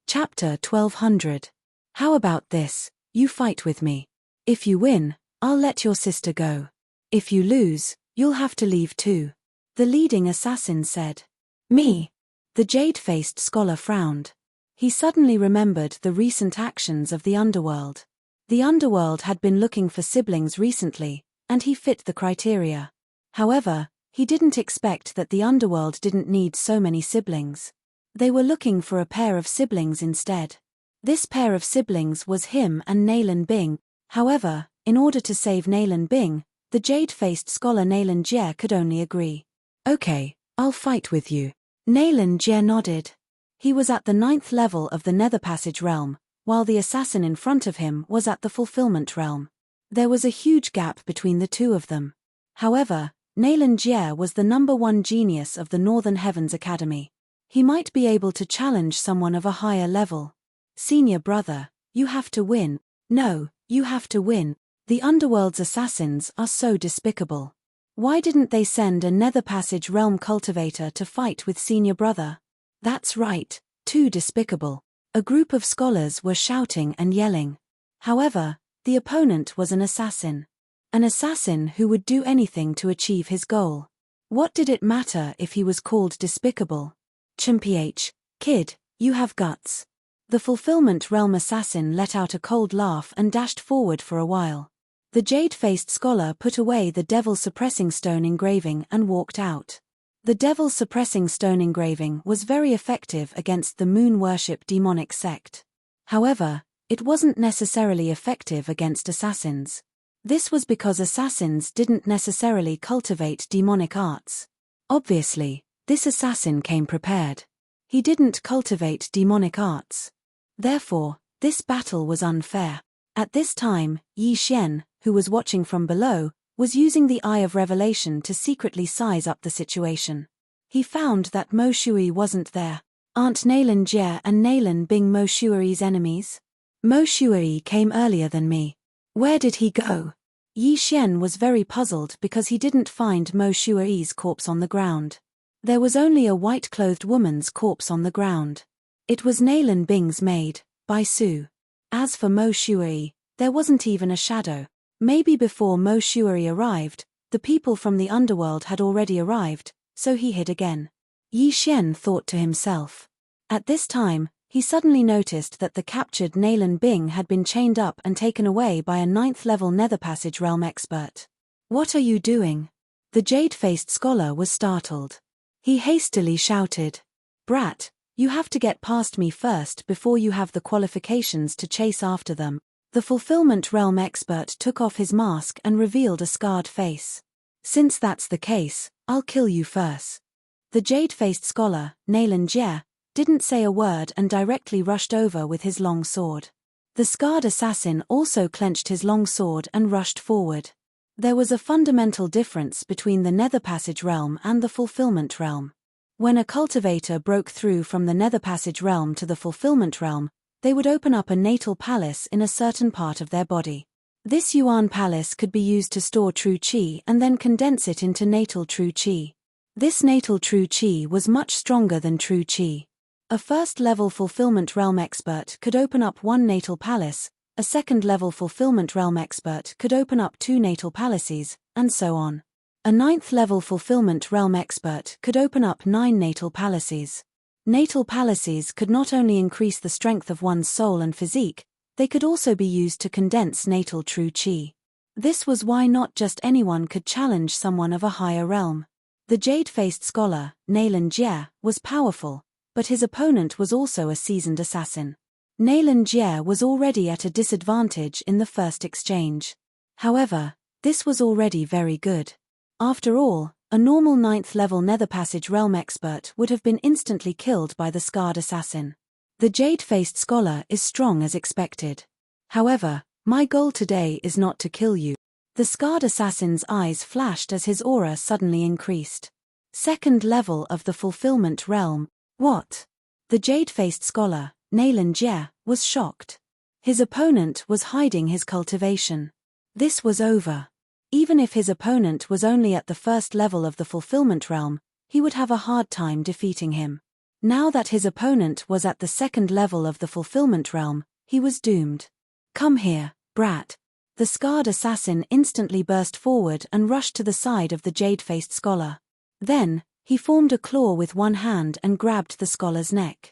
Chapter 1200. How about this? You fight with me. If you win, I'll let your sister go. If you lose, you'll have to leave too. The leading assassin said. Me? The jade-faced scholar frowned. He suddenly remembered the recent actions of the underworld. The underworld had been looking for siblings recently, and he fit the criteria. However, he didn't expect that the underworld didn't need so many siblings. They were looking for a pair of siblings instead. This pair of siblings was him and Nalan Bing. However, in order to save Nalan Bing, the jade-faced scholar Nalan Jie could only agree. Okay, I'll fight with you. Nalan Jie nodded. He was at the 9th level of the Nether Passage realm, while the assassin in front of him was at the fulfillment realm. There was a huge gap between the two of them. However, Nalan Jie was the #1 genius of the Northern Heavens Academy. He might be able to challenge someone of a higher level. Senior brother, You have to win. No, you have to win. The Underworld's assassins are so despicable. Why didn't they send a Nether Passage Realm cultivator to fight with Senior Brother? That's right, too despicable. A group of scholars were shouting and yelling. However, the opponent was an assassin. An assassin who would do anything to achieve his goal. What did it matter if he was called despicable? Chimph, kid, you have guts. The Fulfillment Realm assassin let out a cold laugh and dashed forward for a while. The jade-faced scholar put away the Devil Suppressing Stone engraving and walked out. The Devil Suppressing Stone engraving was very effective against the Moon Worship demonic sect. However, it wasn't necessarily effective against assassins. This was because assassins didn't necessarily cultivate demonic arts. Obviously, this assassin came prepared. He didn't cultivate demonic arts. Therefore, this battle was unfair. At this time, Yi Xian, who was watching from below, was using the Eye of Revelation to secretly size up the situation. He found that Mo Shui wasn't there. Aren't Nalan Jie and Nalan Bing Mo Shui's enemies? Mo Shui came earlier than me. Where did he go? Yi Xian was very puzzled because he didn't find Mo Shui's corpse on the ground. There was only a white-clothed woman's corpse on the ground. It was Nalan Bing's maid, Bai Su. As for Mo Shui, there wasn't even a shadow. Maybe before Mo Shui arrived, the people from the underworld had already arrived, so he hid again. Yi Xian thought to himself. At this time, he suddenly noticed that the captured Nalan Bing had been chained up and taken away by a 9th-level Nether Passage Realm expert. What are you doing? The jade-faced scholar was startled. He hastily shouted, Brat, you have to get past me first before you have the qualifications to chase after them. The Fulfillment Realm expert took off his mask and revealed a scarred face. Since that's the case, I'll kill you first. The jade-faced scholar, Nalan Jie, didn't say a word and directly rushed over with his long sword. The scarred assassin also clenched his long sword and rushed forward. There was a fundamental difference between the Nether Passage Realm and the Fulfillment Realm. When a cultivator broke through from the Nether Passage Realm to the Fulfillment Realm, they would open up a natal palace in a certain part of their body. This Yuan palace could be used to store true qi and then condense it into natal true qi. This natal true qi was much stronger than true qi. A first-level Fulfillment Realm expert could open up one natal palace, a second-level Fulfillment Realm expert could open up 2 natal palaces, and so on. A 9th-level Fulfillment Realm expert could open up 9 natal palaces. Natal palaces could not only increase the strength of one's soul and physique, they could also be used to condense natal true qi. This was why not just anyone could challenge someone of a higher realm. The jade-faced scholar, Nalan Jie, was powerful, but his opponent was also a seasoned assassin. Nalan Jie was already at a disadvantage in the first exchange. However, this was already very good. After all, a normal 9th-level Nether Passage Realm expert would have been instantly killed by the scarred assassin. The jade-faced scholar is strong as expected. However, my goal today is not to kill you. The scarred assassin's eyes flashed as his aura suddenly increased. 2nd level of the Fulfillment Realm. What? The jade-faced scholar, Nalan Jie, was shocked. His opponent was hiding his cultivation. This was over. Even if his opponent was only at the 1st level of the Fulfillment Realm, he would have a hard time defeating him. Now that his opponent was at the 2nd level of the Fulfillment Realm, he was doomed. Come here, brat. The scarred assassin instantly burst forward and rushed to the side of the jade-faced scholar. Then, he formed a claw with one hand and grabbed the scholar's neck.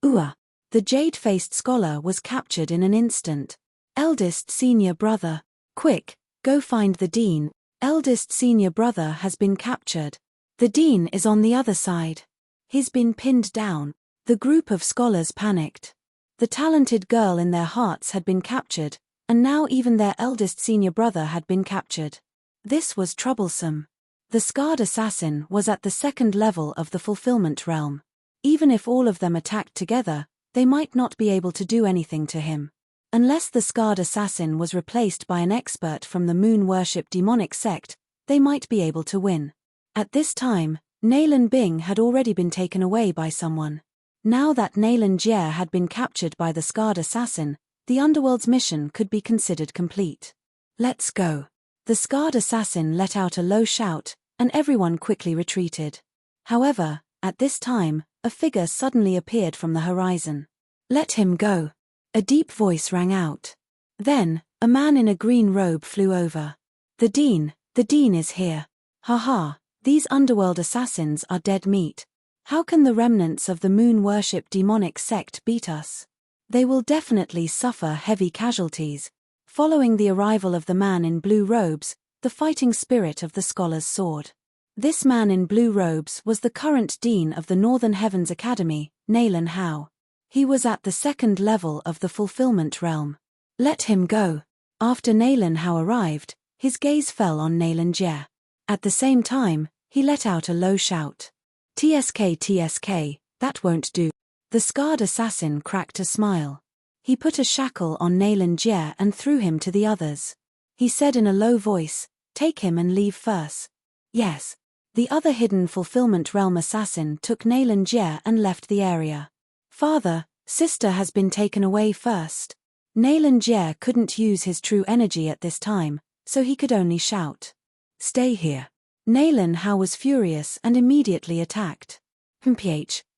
Ooh! The jade-faced scholar was captured in an instant. Eldest senior brother. Quick, go find the dean. Eldest senior brother has been captured. The dean is on the other side. He's been pinned down. The group of scholars panicked. The talented girl in their hearts had been captured, and now even their eldest senior brother had been captured. This was troublesome. The scarred assassin was at the 2nd level of the Fulfillment Realm. Even if all of them attacked together, they might not be able to do anything to him. Unless the scarred assassin was replaced by an expert from the Moon Worship demonic sect, they might be able to win. At this time, Nalan Bing had already been taken away by someone. Now that Nalan Jie had been captured by the scarred assassin, the underworld's mission could be considered complete. Let's go. The scarred assassin let out a low shout, and everyone quickly retreated. However, at this time, a figure suddenly appeared from the horizon. Let him go. A deep voice rang out. Then, a man in a green robe flew over. The Dean is here. Ha, these underworld assassins are dead meat. How can the remnants of the moon-worship demonic sect beat us? They will definitely suffer heavy casualties. Following the arrival of the man in blue robes, the fighting spirit of the scholar's soared. This man in blue robes was the current dean of the Northern Heavens Academy, Nalen Howe. He was at the second level of the fulfillment realm. Let him go. After Nalen Howe arrived, his gaze fell on Nalen Jie. At the same time, he let out a low shout. TSK, that won't do. The scarred assassin cracked a smile. He put a shackle on Nalen Jie and threw him to the others. He said in a low voice, "Take him and leave first." Yes. The other hidden fulfillment realm assassin took Nalen Jie and left the area. Father, sister has been taken away first. Nalen Jie couldn't use his true energy at this time, so he could only shout. Stay here. Nalen Howe was furious and immediately attacked.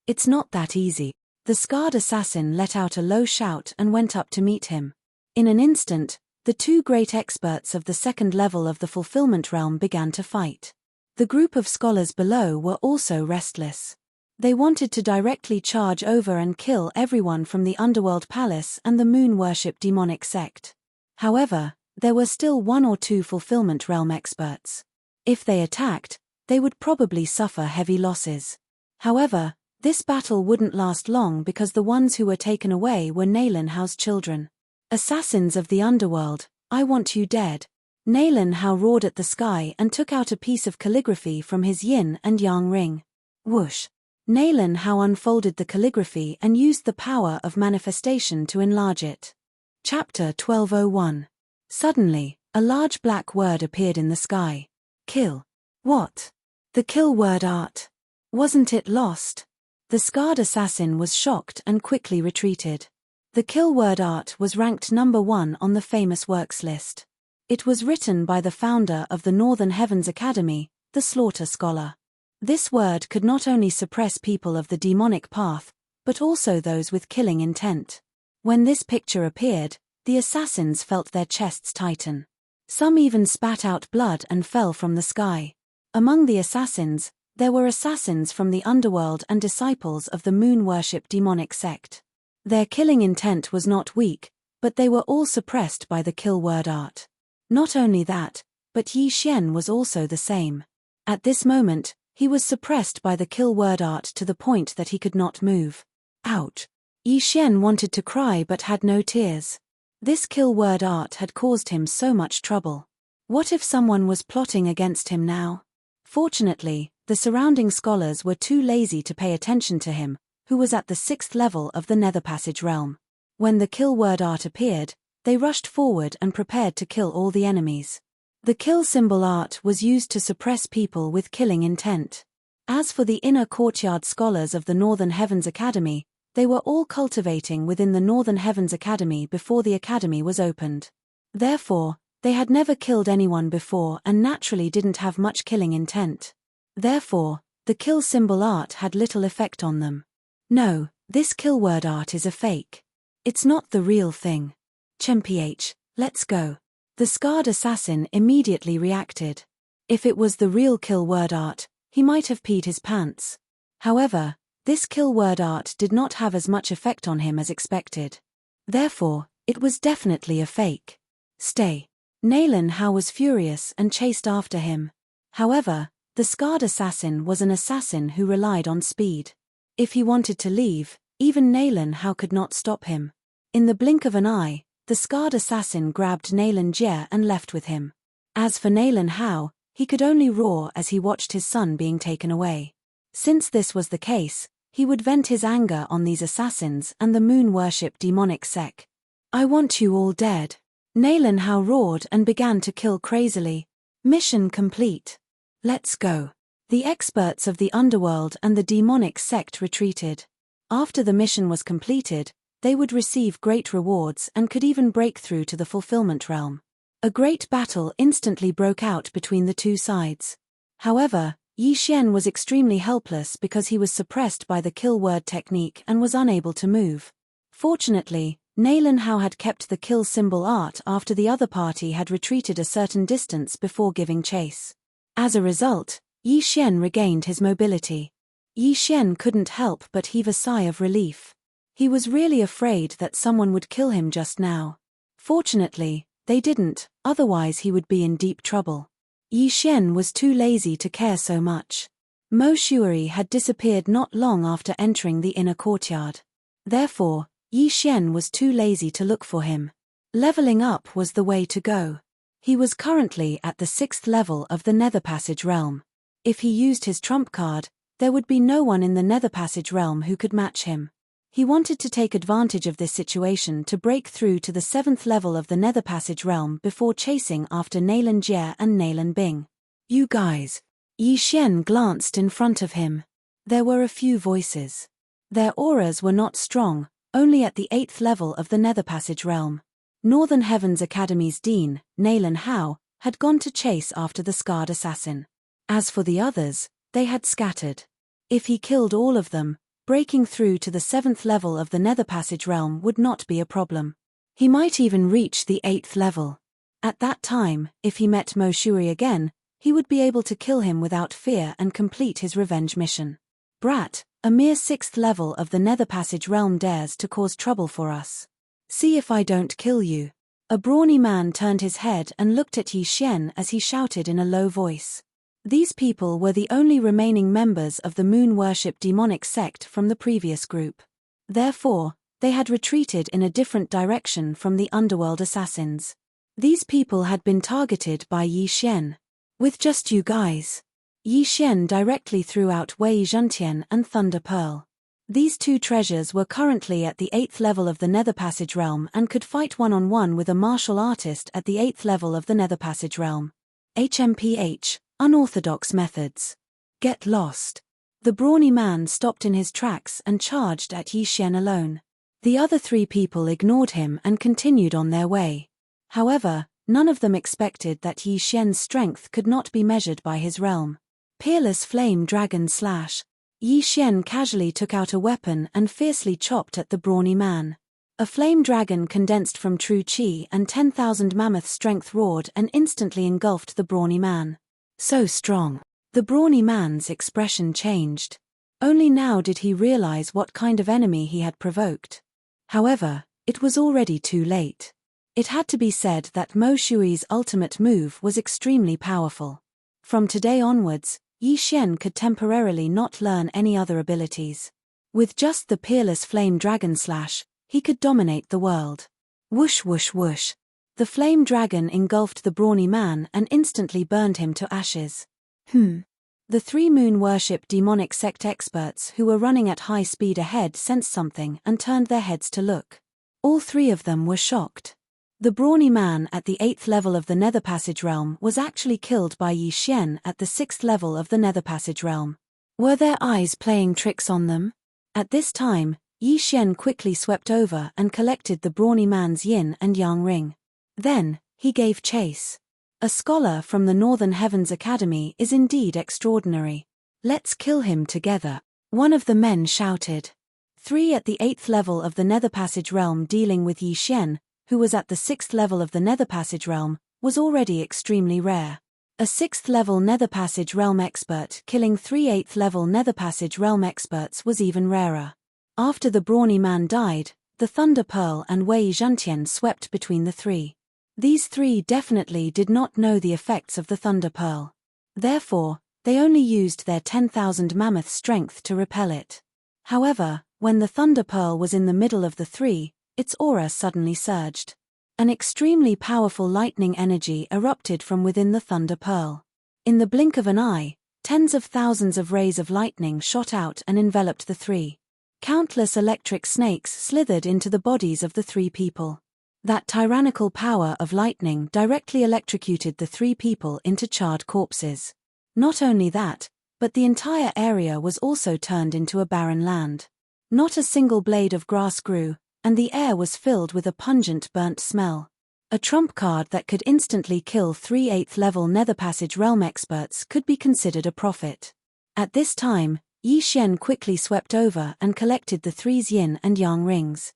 It's not that easy. The scarred assassin let out a low shout and went up to meet him. In an instant, the two great experts of the second level of the fulfillment realm began to fight. The group of scholars below were also restless. They wanted to directly charge over and kill everyone from the Underworld Palace and the Moon Worship demonic sect. However, there were still one or two fulfillment realm experts. If they attacked, they would probably suffer heavy losses. However, this battle wouldn't last long because the ones who were taken away were Nalen Howe's children. Assassins of the underworld, I want you dead. Nalen Howe roared at the sky and took out a piece of calligraphy from his yin and yang ring. Whoosh! Nalen Howe unfolded the calligraphy and used the power of manifestation to enlarge it. Chapter 1201. Suddenly, a large black word appeared in the sky. Kill. What? The kill word art. Wasn't it lost? The scarred assassin was shocked and quickly retreated. The kill word art was ranked number 1 on the famous works list. It was written by the founder of the Northern Heavens Academy, the Slaughter Scholar. This word could not only suppress people of the demonic path, but also those with killing intent. When this picture appeared, the assassins felt their chests tighten. Some even spat out blood and fell from the sky. Among the assassins, there were assassins from the underworld and disciples of the moon worship demonic sect. Their killing intent was not weak, but they were all suppressed by the kill word art. Not only that, but Yi Xian was also the same. At this moment, he was suppressed by the kill word art to the point that he could not move. Ouch! Yi Xian wanted to cry but had no tears. This kill word art had caused him so much trouble. What if someone was plotting against him now? Fortunately, the surrounding scholars were too lazy to pay attention to him, who was at the 6th level of the Nether Passage realm. When the kill word art appeared, they rushed forward and prepared to kill all the enemies. The kill symbol art was used to suppress people with killing intent. As for the inner courtyard scholars of the Northern Heavens Academy, they were all cultivating within the Northern Heavens Academy before the academy was opened. Therefore, they had never killed anyone before and naturally didn't have much killing intent. Therefore, the kill symbol art had little effect on them. No, this kill word art is a fake. It's not the real thing. Chemph, let's go. The scarred assassin immediately reacted. If it was the real kill word art, he might have peed his pants. However, this kill word art did not have as much effect on him as expected. Therefore, it was definitely a fake. Stay. Nalen Howe was furious and chased after him. However, the scarred assassin was an assassin who relied on speed. If he wanted to leave, even Nalen Howe could not stop him. In the blink of an eye, the scarred assassin grabbed Nalen Jie and left with him. As for Nalen Howe, he could only roar as he watched his son being taken away. Since this was the case, he would vent his anger on these assassins and the moon worship demonic sect. I want you all dead. Nalen Howe roared and began to kill crazily. Mission complete. Let's go. The experts of the underworld and the demonic sect retreated. After the mission was completed, they would receive great rewards and could even break through to the fulfillment realm. A great battle instantly broke out between the two sides. However, Yi Xian was extremely helpless because he was suppressed by the kill word technique and was unable to move. Fortunately, Nalan Hao had kept the kill symbol art after the other party had retreated a certain distance before giving chase. As a result, Yi Xian regained his mobility. Yi Xian couldn't help but heave a sigh of relief. He was really afraid that someone would kill him just now. Fortunately, they didn't, otherwise he would be in deep trouble. Yi Xian was too lazy to care so much. Mo Shuai had disappeared not long after entering the inner courtyard. Therefore, Yi Xian was too lazy to look for him. Leveling up was the way to go. He was currently at the 6th level of the Nether Passage realm. If he used his trump card, there would be no one in the Nether Passage realm who could match him. He wanted to take advantage of this situation to break through to the 7th level of the Nether Passage realm before chasing after Nalan Jie and Nalan Bing. "You guys." Yi Xian glanced in front of him. There were a few voices. Their auras were not strong, only at the 8th level of the Nether Passage realm. Northern Heavens Academy's dean, Nalan Hao, had gone to chase after the scarred assassin. As for the others, they had scattered. If he killed all of them, breaking through to the 7th level of the Nether Passage realm would not be a problem. He might even reach the 8th level. At that time, if he met Mo Shuai again, he would be able to kill him without fear and complete his revenge mission. "Brat, a mere 6th level of the Nether Passage realm dares to cause trouble for us. See if I don't kill you." A brawny man turned his head and looked at Yi Xian as he shouted in a low voice. These people were the only remaining members of the moon worship demonic sect from the previous group. Therefore, they had retreated in a different direction from the underworld assassins. These people had been targeted by Yi Xian. "With just you guys." Yi Xian directly threw out Wei Zhentian and Thunder Pearl. These two treasures were currently at the 8th level of the Nether Passage realm and could fight one-on-one with a martial artist at the 8th level of the Nether Passage realm. HMPH. Unorthodox methods. "Get lost." The brawny man stopped in his tracks and charged at Yi Xian alone. The other three people ignored him and continued on their way. However, none of them expected that Yi Xian's strength could not be measured by his realm. Peerless Flame Dragon Slash. Yi Xian casually took out a weapon and fiercely chopped at the brawny man. A flame dragon condensed from true chi and 10,000 mammoth strength roared and instantly engulfed the brawny man. So strong. The brawny man's expression changed. Only now did he realize what kind of enemy he had provoked. However, it was already too late. It had to be said that Mo Shui's ultimate move was extremely powerful. From today onwards, Yi Xian could temporarily not learn any other abilities. With just the Peerless Flame Dragon Slash, he could dominate the world. Whoosh whoosh whoosh. The flame dragon engulfed the brawny man and instantly burned him to ashes. The three moon worship demonic sect experts who were running at high speed ahead sensed something and turned their heads to look. All three of them were shocked. The brawny man at the 8th level of the Nether Passage realm was actually killed by Yi Xian at the 6th level of the Nether Passage realm. Were their eyes playing tricks on them? At this time, Yi Xian quickly swept over and collected the brawny man's yin and yang ring. Then, he gave chase. A scholar from the Northern Heavens Academy is indeed extraordinary. "Let's kill him together," one of the men shouted. 3 at the 8th level of the Nether Passage realm dealing with Yi Xian, who was at the 6th level of the Nether Passage realm, was already extremely rare. A 6th level Nether Passage realm expert killing 3 8th level Nether Passage realm experts was even rarer. After the brawny man died, the Thunder Pearl and Wei Zhentian swept between the three. These three definitely did not know the effects of the Thunder Pearl. Therefore, they only used their 10,000 mammoth strength to repel it. However, when the Thunder Pearl was in the middle of the three, its aura suddenly surged. An extremely powerful lightning energy erupted from within the Thunder Pearl. In the blink of an eye, tens of thousands of rays of lightning shot out and enveloped the three. Countless electric snakes slithered into the bodies of the three people. That tyrannical power of lightning directly electrocuted the three people into charred corpses. Not only that, but the entire area was also turned into a barren land. Not a single blade of grass grew, and the air was filled with a pungent burnt smell. A trump card that could instantly kill 3 8th level Nether Passage Realm experts could be considered a profit. At this time, Yi Xian quickly swept over and collected the 3 yin and yang rings.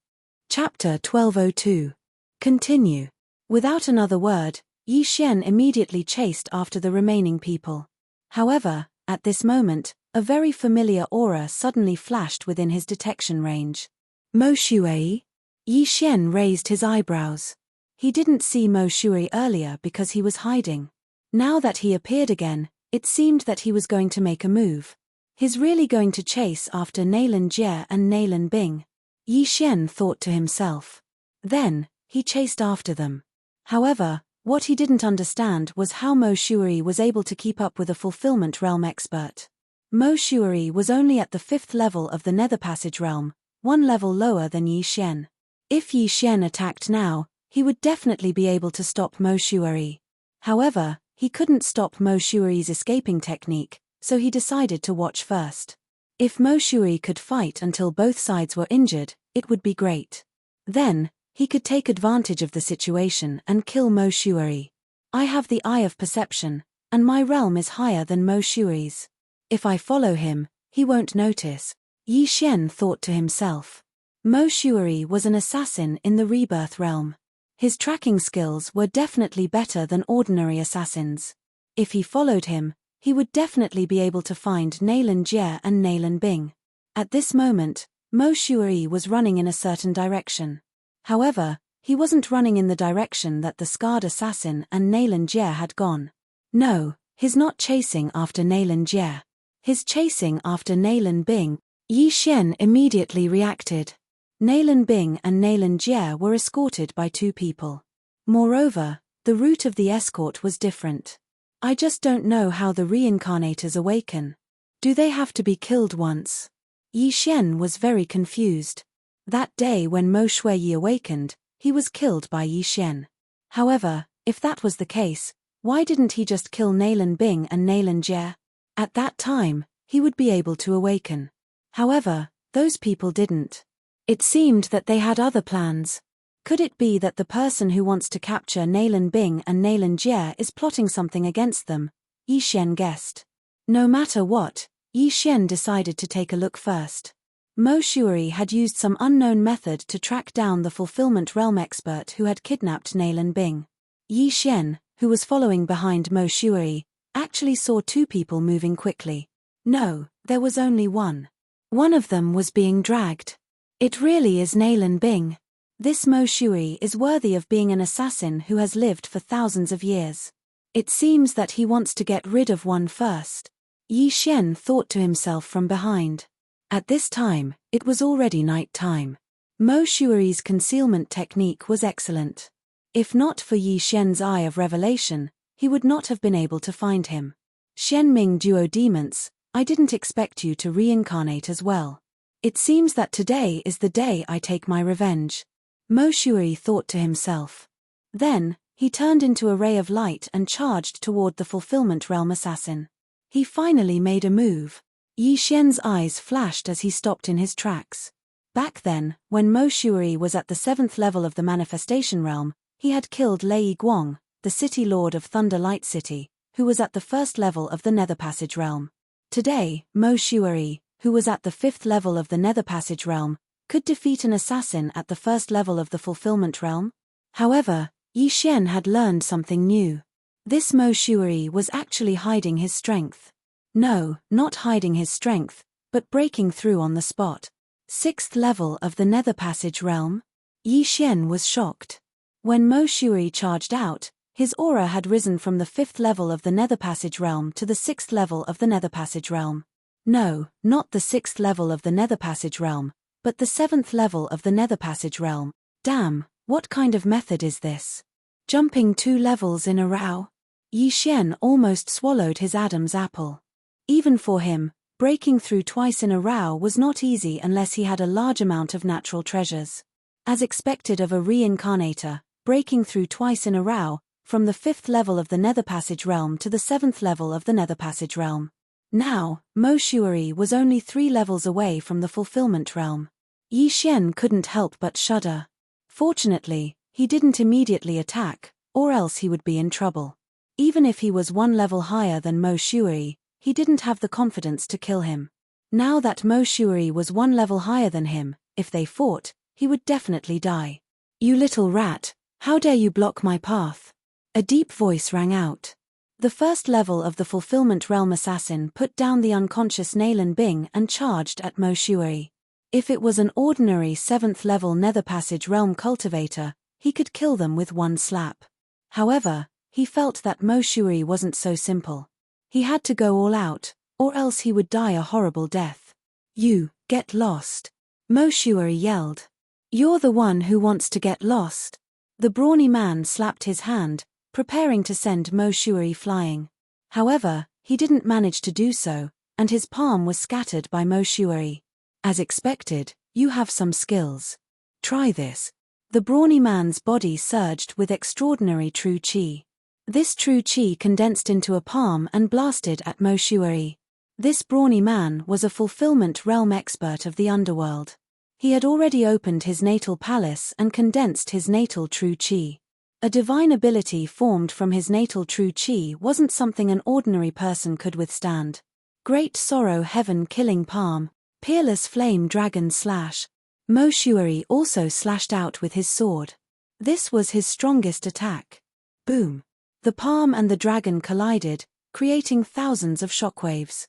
Chapter 1202. Continue. Without another word, Yi Xian immediately chased after the remaining people. However, at this moment, a very familiar aura suddenly flashed within his detection range. Mo Shui? Yi Xian raised his eyebrows. He didn't see Mo Shui earlier because he was hiding. Now that he appeared again, it seemed that he was going to make a move. He's really going to chase after Nailan Jie and Nailan Bing. Yi Xian thought to himself. Then, he chased after them. However, what he didn't understand was how Mo Shui was able to keep up with a fulfillment realm expert. Mo Shui was only at the 5th level of the Nether Passage realm, 1 level lower than Yi Xian. If Yi Xian attacked now, he would definitely be able to stop Mo Shui. However, he couldn't stop Mo Shui's escaping technique, so he decided to watch first. If Mo Shui could fight until both sides were injured, it would be great. Then, he could take advantage of the situation and kill Mo Shui. I have the eye of perception, and my realm is higher than Mo Shui's. If I follow him, he won't notice, Yi Xian thought to himself. Mo Shui was an assassin in the Rebirth realm. His tracking skills were definitely better than ordinary assassins. If he followed him, he would definitely be able to find Nailan Jie and Nailan Bing. At this moment, Mo Shui was running in a certain direction. However, he wasn't running in the direction that the scarred assassin and Nailan Jie had gone. No, he's not chasing after Nailan Jie. He's chasing after Nailan Bing. Yi Xian immediately reacted. Nailan Bing and Nailan Jie were escorted by 2 people. Moreover, the route of the escort was different. I just don't know how the reincarnators awaken. Do they have to be killed once? Yi Xian was very confused. That day when Mo Shui awakened, he was killed by Yi Xian. However, if that was the case, why didn't he just kill Nailan Bing and Nailan Jie? At that time, he would be able to awaken. However, those people didn't. It seemed that they had other plans. Could it be that the person who wants to capture Nailan Bing and Nailan Jie is plotting something against them? Yi Xian guessed. No matter what, Yi Xian decided to take a look first. Mo Shui had used some unknown method to track down the fulfillment realm expert who had kidnapped Nailan Bing. Yi Xian, who was following behind Mo Shui, actually saw 2 people moving quickly. No, there was only one. One of them was being dragged. It really is Nailan Bing. This Mo Shui is worthy of being an assassin who has lived for thousands of years. It seems that he wants to get rid of one first. Yi Xian thought to himself from behind. At this time, it was already night time. Mo Shui's concealment technique was excellent. If not for Yi Xian's eye of revelation, he would not have been able to find him. Shenming Duo Demons, I didn't expect you to reincarnate as well. It seems that today is the day I take my revenge. Mo Shui thought to himself. Then, he turned into a ray of light and charged toward the fulfillment realm assassin. He finally made a move. Yi Xian's eyes flashed as he stopped in his tracks. Back then, when Mo Shui was at the 7th level of the manifestation realm, he had killed Lei Guang, the city lord of Thunder Light City, who was at the 1st level of the Nether Passage realm. Today, Mo Shui, who was at the 5th level of the Nether Passage realm, could defeat an assassin at the 1st level of the fulfillment realm. However, Yi Xian had learned something new. This Mo Shui was actually hiding his strength. No, not hiding his strength, but breaking through on the spot. 6th level of the Nether Passage realm? Yi Xian was shocked. When Mo Shui charged out, his aura had risen from the 5th level of the Nether Passage realm to the 6th level of the Nether Passage realm. No, not the 6th level of the Nether Passage realm, but the 7th level of the Nether Passage realm. Damn, what kind of method is this? Jumping 2 levels in a row? Yi Xian almost swallowed his Adam's apple. Even for him, breaking through twice in a row was not easy unless he had a large amount of natural treasures. As expected of a reincarnator, breaking through twice in a row, from the 5th level of the Nether Passage realm to the 7th level of the Nether Passage realm. Now, Mo Shui was only 3 levels away from the fulfillment realm. Yi Xian couldn't help but shudder. Fortunately, he didn't immediately attack, or else he would be in trouble. Even if he was one level higher than Mo Shui, he didn't have the confidence to kill him. Now that Mo Shui was one level higher than him, if they fought, he would definitely die. "You little rat, how dare you block my path?" A deep voice rang out. The first level of the Fulfillment Realm assassin put down the unconscious Nalan Bing and charged at Mo Shui. If it was an ordinary 7th level Nether Passage Realm cultivator, he could kill them with one slap. However, he felt that Mo Shui wasn't so simple. He had to go all out, or else he would die a horrible death. "You, get lost!" Mo Shui yelled. "You're the one who wants to get lost." The brawny man slapped his hand, preparing to send Mo Shui flying. However, he didn't manage to do so, and his palm was scattered by Mo Shui. "As expected, you have some skills. Try this." The brawny man's body surged with extraordinary true qi. This true qi condensed into a palm and blasted at Mo Shui. This brawny man was a fulfillment realm expert of the underworld. He had already opened his natal palace and condensed his natal true qi. A divine ability formed from his natal true qi wasn't something an ordinary person could withstand. Great Sorrow Heaven Killing Palm, Peerless Flame Dragon Slash. Mo Shui also slashed out with his sword. This was his strongest attack. Boom! The palm and the dragon collided, creating thousands of shockwaves.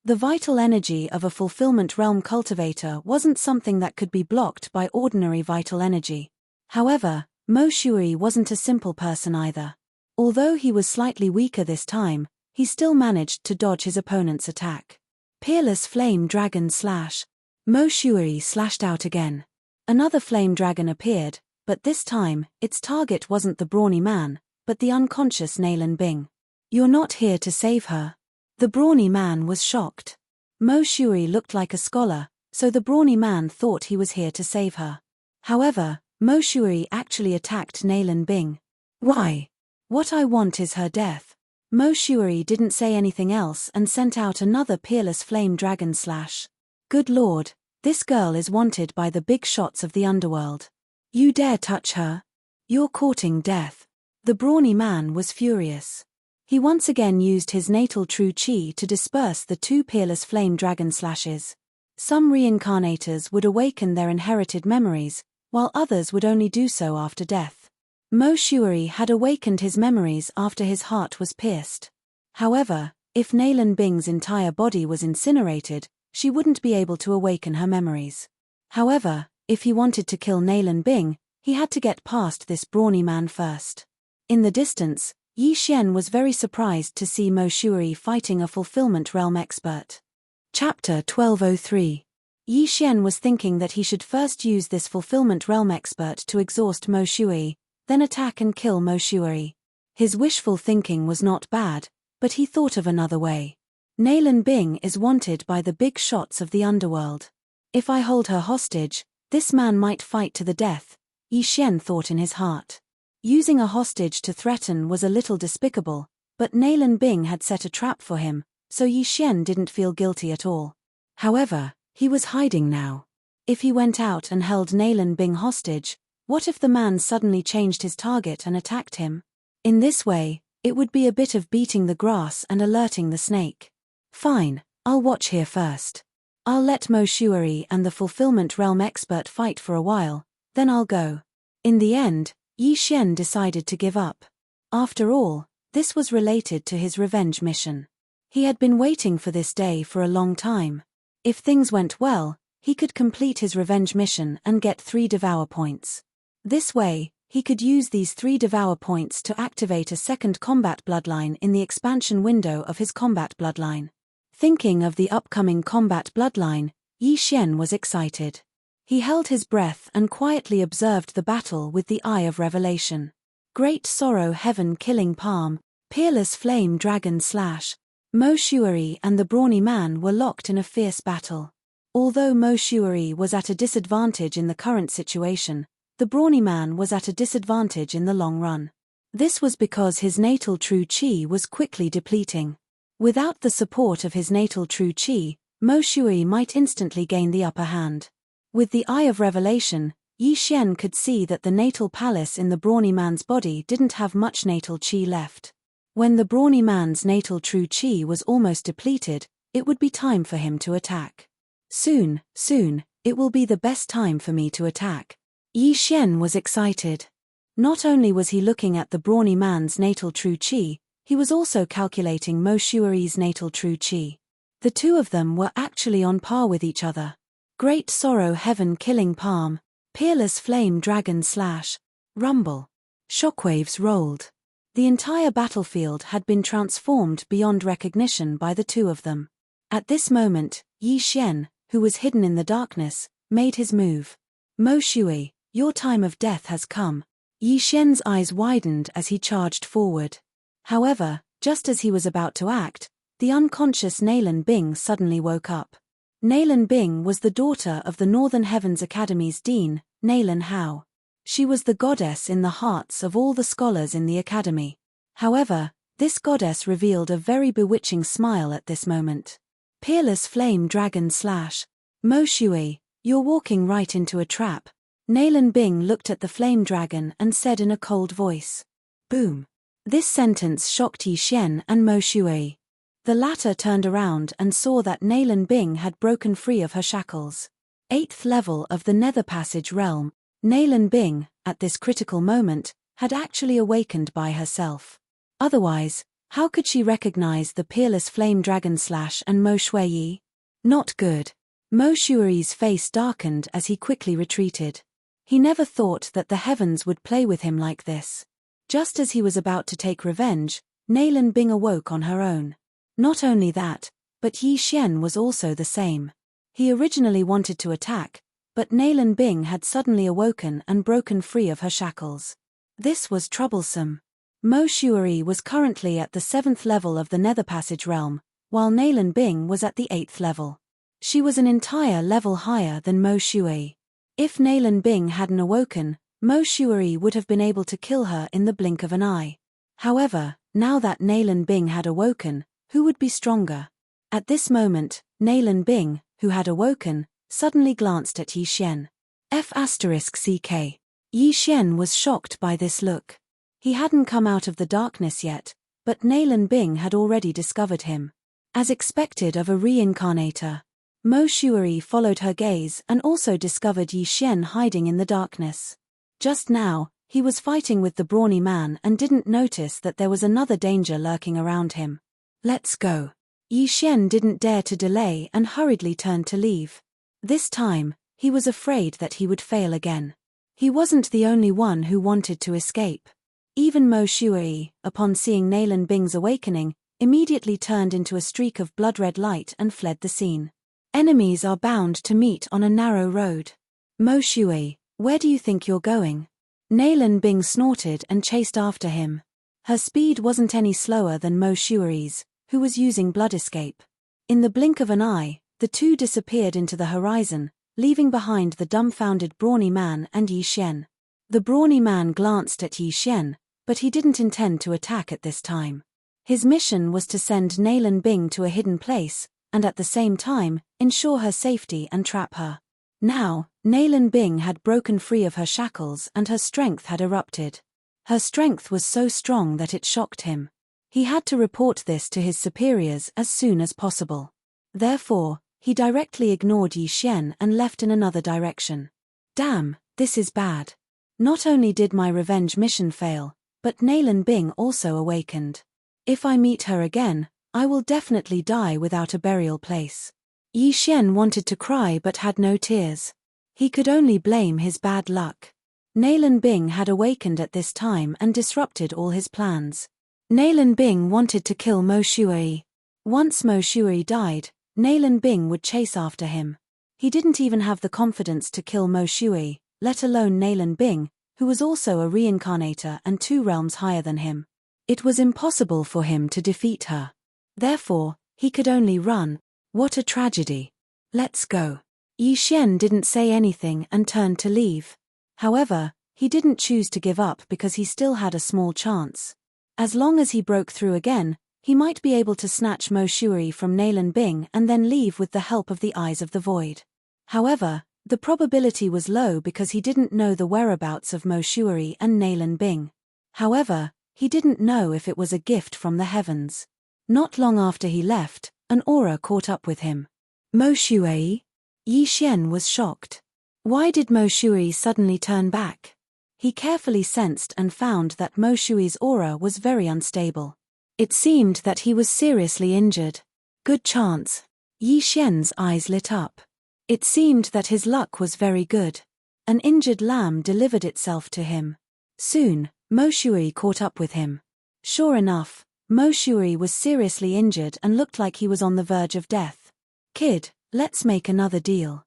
The vital energy of a fulfillment realm cultivator wasn't something that could be blocked by ordinary vital energy. However, Mo Shui wasn't a simple person either. Although he was slightly weaker this time, he still managed to dodge his opponent's attack. Peerless Flame Dragon Slash. Mo Shui slashed out again. Another flame dragon appeared, but this time, its target wasn't the brawny man, but the unconscious Nalan Bing. "You're not here to save her." The brawny man was shocked. Mo Shui looked like a scholar, so the brawny man thought he was here to save her. However, Mo Shui actually attacked Nalan Bing. "Why? What I want is her death." Mo Shui didn't say anything else and sent out another Peerless Flame Dragon Slash. "Good lord, this girl is wanted by the big shots of the underworld. You dare touch her? You're courting death." The brawny man was furious. He once again used his natal true qi to disperse the two Peerless Flame Dragon Slashes. Some reincarnators would awaken their inherited memories, while others would only do so after death. Mo Shui had awakened his memories after his heart was pierced. However, if Nalan Bing's entire body was incinerated, she wouldn't be able to awaken her memories. However, if he wanted to kill Nalan Bing, he had to get past this brawny man first. In the distance, Yi Xian was very surprised to see Mo Shui fighting a fulfillment realm expert. Chapter 1203. Yi Xian was thinking that he should first use this fulfillment realm expert to exhaust Mo Shui, then attack and kill Mo Shui. His wishful thinking was not bad, but he thought of another way. Nalan Bing is wanted by the big shots of the underworld. If I hold her hostage, this man might fight to the death, Yi Xian thought in his heart. Using a hostage to threaten was a little despicable, but Nalan Bing had set a trap for him, so Yi Xian didn't feel guilty at all. However, he was hiding now. If he went out and held Nalan Bing hostage, what if the man suddenly changed his target and attacked him? In this way, it would be a bit of beating the grass and alerting the snake. Fine, I'll watch here first. I'll let Mo Shui and the fulfillment realm expert fight for a while, then I'll go. In the end, Yi Xian decided to give up. After all, this was related to his revenge mission. He had been waiting for this day for a long time. If things went well, he could complete his revenge mission and get 3 Devour points. This way, he could use these 3 Devour points to activate a second combat bloodline in the expansion window of his combat bloodline. Thinking of the upcoming combat bloodline, Yi Xian was excited. He held his breath and quietly observed the battle with the eye of revelation. Great Sorrow Heaven Killing Palm, Peerless Flame Dragon Slash. Mo Shui and the brawny man were locked in a fierce battle. Although Mo Shui was at a disadvantage in the current situation, the brawny man was at a disadvantage in the long run. This was because his natal true qi was quickly depleting. Without the support of his natal true qi, Mo Shui might instantly gain the upper hand. With the eye of revelation, Yi Xian could see that the natal palace in the brawny man's body didn't have much natal qi left. When the brawny man's natal true qi was almost depleted, it would be time for him to attack. Soon, it will be the best time for me to attack. Yi Xian was excited. Not only was he looking at the brawny man's natal true qi, he was also calculating Mo Shui's natal true qi. The two of them were actually on par with each other. Great sorrow heaven killing palm, peerless flame dragon slash, rumble. Shockwaves rolled. The entire battlefield had been transformed beyond recognition by the two of them. At this moment, Yi Xian, who was hidden in the darkness, made his move. Mo Shui, your time of death has come. Yi Xian's eyes widened as he charged forward. However, just as he was about to act, the unconscious Nailan Bing suddenly woke up. Nailan Bing was the daughter of the Northern Heavens Academy's dean, Nailan Hao. She was the goddess in the hearts of all the scholars in the academy. However, this goddess revealed a very bewitching smile at this moment. Peerless flame dragon slash. Mo Shui, you're walking right into a trap. Nailan Bing looked at the flame dragon and said in a cold voice. Boom. This sentence shocked Yi Xian and Mo Shui. The latter turned around and saw that Nailan Bing had broken free of her shackles. 8th level of the Nether Passage realm, Nailan Bing, at this critical moment, had actually awakened by herself. Otherwise, how could she recognize the peerless flame dragon slash and Mo Shui? Not good. Mo Shui's face darkened as he quickly retreated. He never thought that the heavens would play with him like this. Just as he was about to take revenge, Nailan Bing awoke on her own. Not only that, but Yi Xian was also the same. He originally wanted to attack, but Nailan Bing had suddenly awoken and broken free of her shackles. This was troublesome. Mo Shui was currently at the 7th level of the Nether Passage realm, while Nailan Bing was at the 8th level. She was an entire level higher than Mo Shui. If Nailan Bing hadn't awoken, Mo Shui would have been able to kill her in the blink of an eye. However, now that Nailan Bing had awoken, who would be stronger? At this moment, Nailan Bing, who had awoken, suddenly glanced at Yi Xian. F***ck. Yi Xian was shocked by this look. He hadn't come out of the darkness yet, but Nailan Bing had already discovered him. As expected of a reincarnator, Mo Shui followed her gaze and also discovered Yi Xian hiding in the darkness. Just now, he was fighting with the brawny man and didn't notice that there was another danger lurking around him. Let's go. Yi Xian didn't dare to delay and hurriedly turned to leave. This time, he was afraid that he would fail again. He wasn't the only one who wanted to escape. Even Mo Shui, upon seeing Nailan Bing's awakening, immediately turned into a streak of blood-red light and fled the scene. Enemies are bound to meet on a narrow road. Mo Shui, where do you think you're going? Nailan Bing snorted and chased after him. Her speed wasn't any slower than Mo Shui's, who was using blood escape. In the blink of an eye, the two disappeared into the horizon, leaving behind the dumbfounded brawny man and Yi Xian. The brawny man glanced at Yi Xian, but he didn't intend to attack at this time. His mission was to send Nailan Bing to a hidden place, and at the same time, ensure her safety and trap her. Now, Nailan Bing had broken free of her shackles and her strength had erupted. Her strength was so strong that it shocked him. He had to report this to his superiors as soon as possible. Therefore, he directly ignored Yi Xian and left in another direction. Damn, this is bad. Not only did my revenge mission fail, but Nailan Bing also awakened. If I meet her again, I will definitely die without a burial place. Yi Xian wanted to cry but had no tears. He could only blame his bad luck. Nailan Bing had awakened at this time and disrupted all his plans. Nailan Bing wanted to kill Mo Shui. Once Mo Shui died, Nailan Bing would chase after him. He didn't even have the confidence to kill Mo Shui, let alone Nailan Bing, who was also a reincarnator and 2 realms higher than him. It was impossible for him to defeat her. Therefore, he could only run. What a tragedy. Let's go. Yi Xian didn't say anything and turned to leave. However, he didn't choose to give up because he still had a small chance. As long as he broke through again, he might be able to snatch Mo Shui from Nailan Bing and then leave with the help of the Eyes of the Void. However, The probability was low because he didn't know the whereabouts of Mo Shuai and Nalan Bing. However, he didn't know if it was a gift from the heavens. Not long after he left, an aura caught up with him. Mo Shuai? Yi Xian was shocked. Why did Mo Shuai suddenly turn back? He carefully sensed and found that Mo Shui's aura was very unstable. It seemed that he was seriously injured. Good chance. Yi Xian's eyes lit up. It seemed that his luck was very good. An injured lamb delivered itself to him. Soon, Mo Shuai caught up with him. Sure enough, Mo Shuai was seriously injured and looked like he was on the verge of death. Kid, let's make another deal.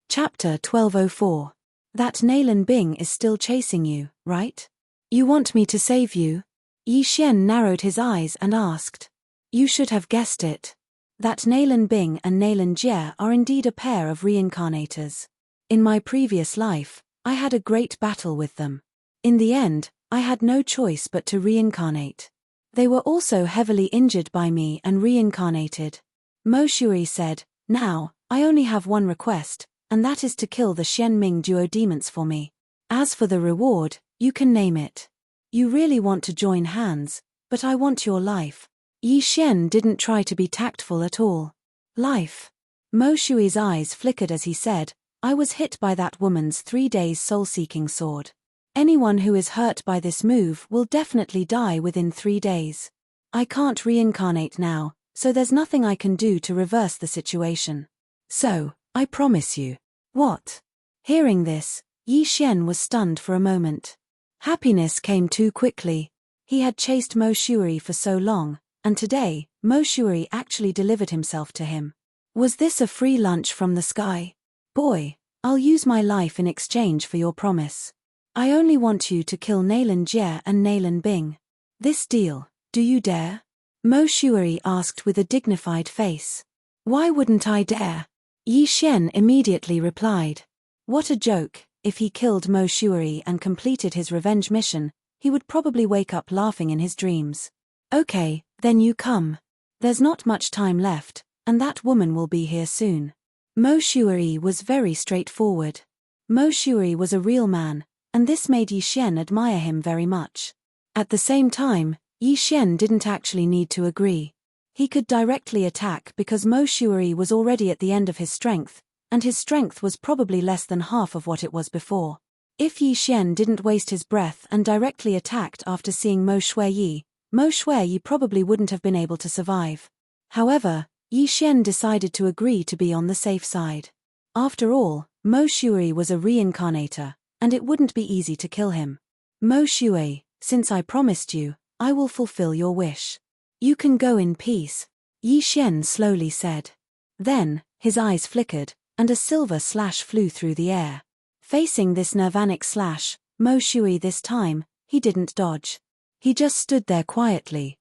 Chapter 1204. That Nalan Bing is still chasing you, right? You want me to save you? Yi Xian narrowed his eyes and asked. You should have guessed it. That Nalan Bing and Nalan Jie are indeed a pair of reincarnators. In my previous life, I had a great battle with them. In the end, I had no choice but to reincarnate. They were also heavily injured by me and reincarnated. Mo Shuai said, now, I only have one request, and that is to kill the Xianming duodemons for me. As for the reward, you can name it. You really want to join hands, but I want your life. Yi Xian didn't try to be tactful at all. Life. Mo Shui's eyes flickered as he said, I was hit by that woman's 3 days soul-seeking sword. Anyone who is hurt by this move will definitely die within 3 days. I can't reincarnate now, so there's nothing I can do to reverse the situation. So, I promise you. What? Hearing this, Yi Xian was stunned for a moment. Happiness came too quickly. He had chased Mo Shuai for so long, and today, Mo Shuai actually delivered himself to him. Was this a free lunch from the sky? Boy, I'll use my life in exchange for your promise. I only want you to kill Nalan Jie and Nalan Bing. This deal, do you dare? Mo Shuai asked with a dignified face. Why wouldn't I dare? Yi Xian immediately replied. What a joke, if he killed Mo Shuai and completed his revenge mission, he would probably wake up laughing in his dreams. Okay, then you come. There's not much time left, and that woman will be here soon. Mo Shuai was very straightforward. Mo Shuai was a real man, and this made Yi Xian admire him very much. At the same time, Yi Xian didn't actually need to agree. He could directly attack because Mo Shuai was already at the end of his strength, and his strength was probably less than half of what it was before. If Yi Xian didn't waste his breath and directly attacked after seeing Mo Shuai probably wouldn't have been able to survive. However, Yi Xian decided to agree to be on the safe side. After all, Mo Shuai was a reincarnator, and it wouldn't be easy to kill him. Mo Shuai, since I promised you, I will fulfill your wish. You can go in peace, Yi Xian slowly said. Then, his eyes flickered, and a silver slash flew through the air. Facing this nirvanic slash, Mo Shuai this time, he didn't dodge. He just stood there quietly,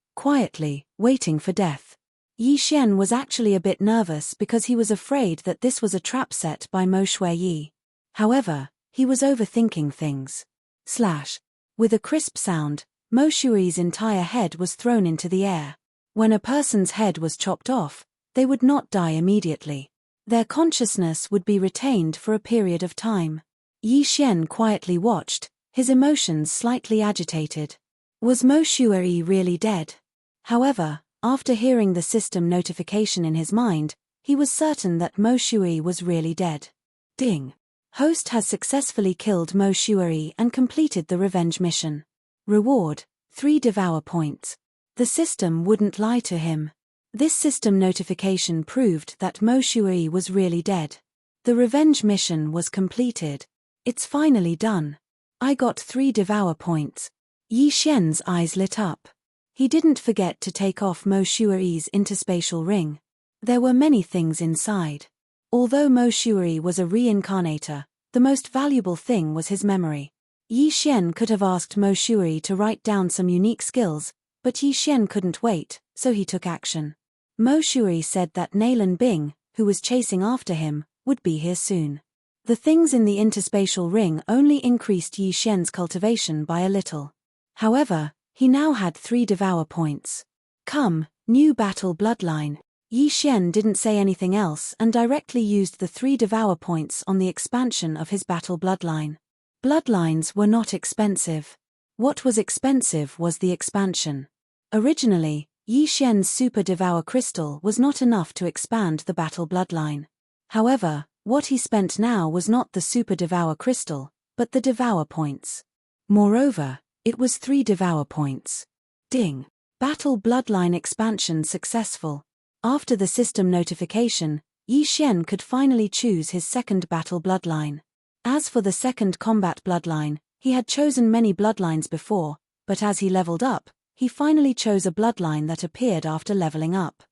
waiting for death. Yi Xian was actually a bit nervous because he was afraid that this was a trap set by Mo Shuai. However, he was overthinking things. Slash. With a crisp sound, Mo Shuai's entire head was thrown into the air. When a person's head was chopped off, they would not die immediately. Their consciousness would be retained for a period of time. Yi Xian quietly watched, his emotions slightly agitated. Was Mo Shuai really dead? However, after hearing the system notification in his mind, he was certain that Mo Shuai was really dead. Ding. Host has successfully killed Mo Shuai and completed the revenge mission. Reward, 3 Devour points. The system wouldn't lie to him. This system notification proved that Mo Shuai was really dead. The revenge mission was completed. It's finally done. I got 3 Devour points. Yi Xian's eyes lit up. He didn't forget to take off Mo Shuai's interspatial ring. There were many things inside. Although Mo Shuai was a reincarnator, the most valuable thing was his memory. Yi Xian could have asked Mo Shuai to write down some unique skills, but Yi Xian couldn't wait, so he took action. Mo Shuai said that Nalan Bing, who was chasing after him, would be here soon. The things in the interspatial ring only increased Yi Xian's cultivation by a little. However, he now had 3 Devour points. Come, new battle bloodline. Yi Xian didn't say anything else and directly used the 3 Devour points on the expansion of his battle bloodline. Bloodlines were not expensive. What was expensive was the expansion. Originally, Yi Xian's Super Devour crystal was not enough to expand the battle bloodline. However, what he spent now was not the Super Devour crystal, but the Devour points. Moreover, it was 3 Devour points. Ding! Battle bloodline expansion successful. After the system notification, Yi Xian could finally choose his second battle bloodline. As for the second combat bloodline, he had chosen many bloodlines before, but as he leveled up, he finally chose a bloodline that appeared after leveling up.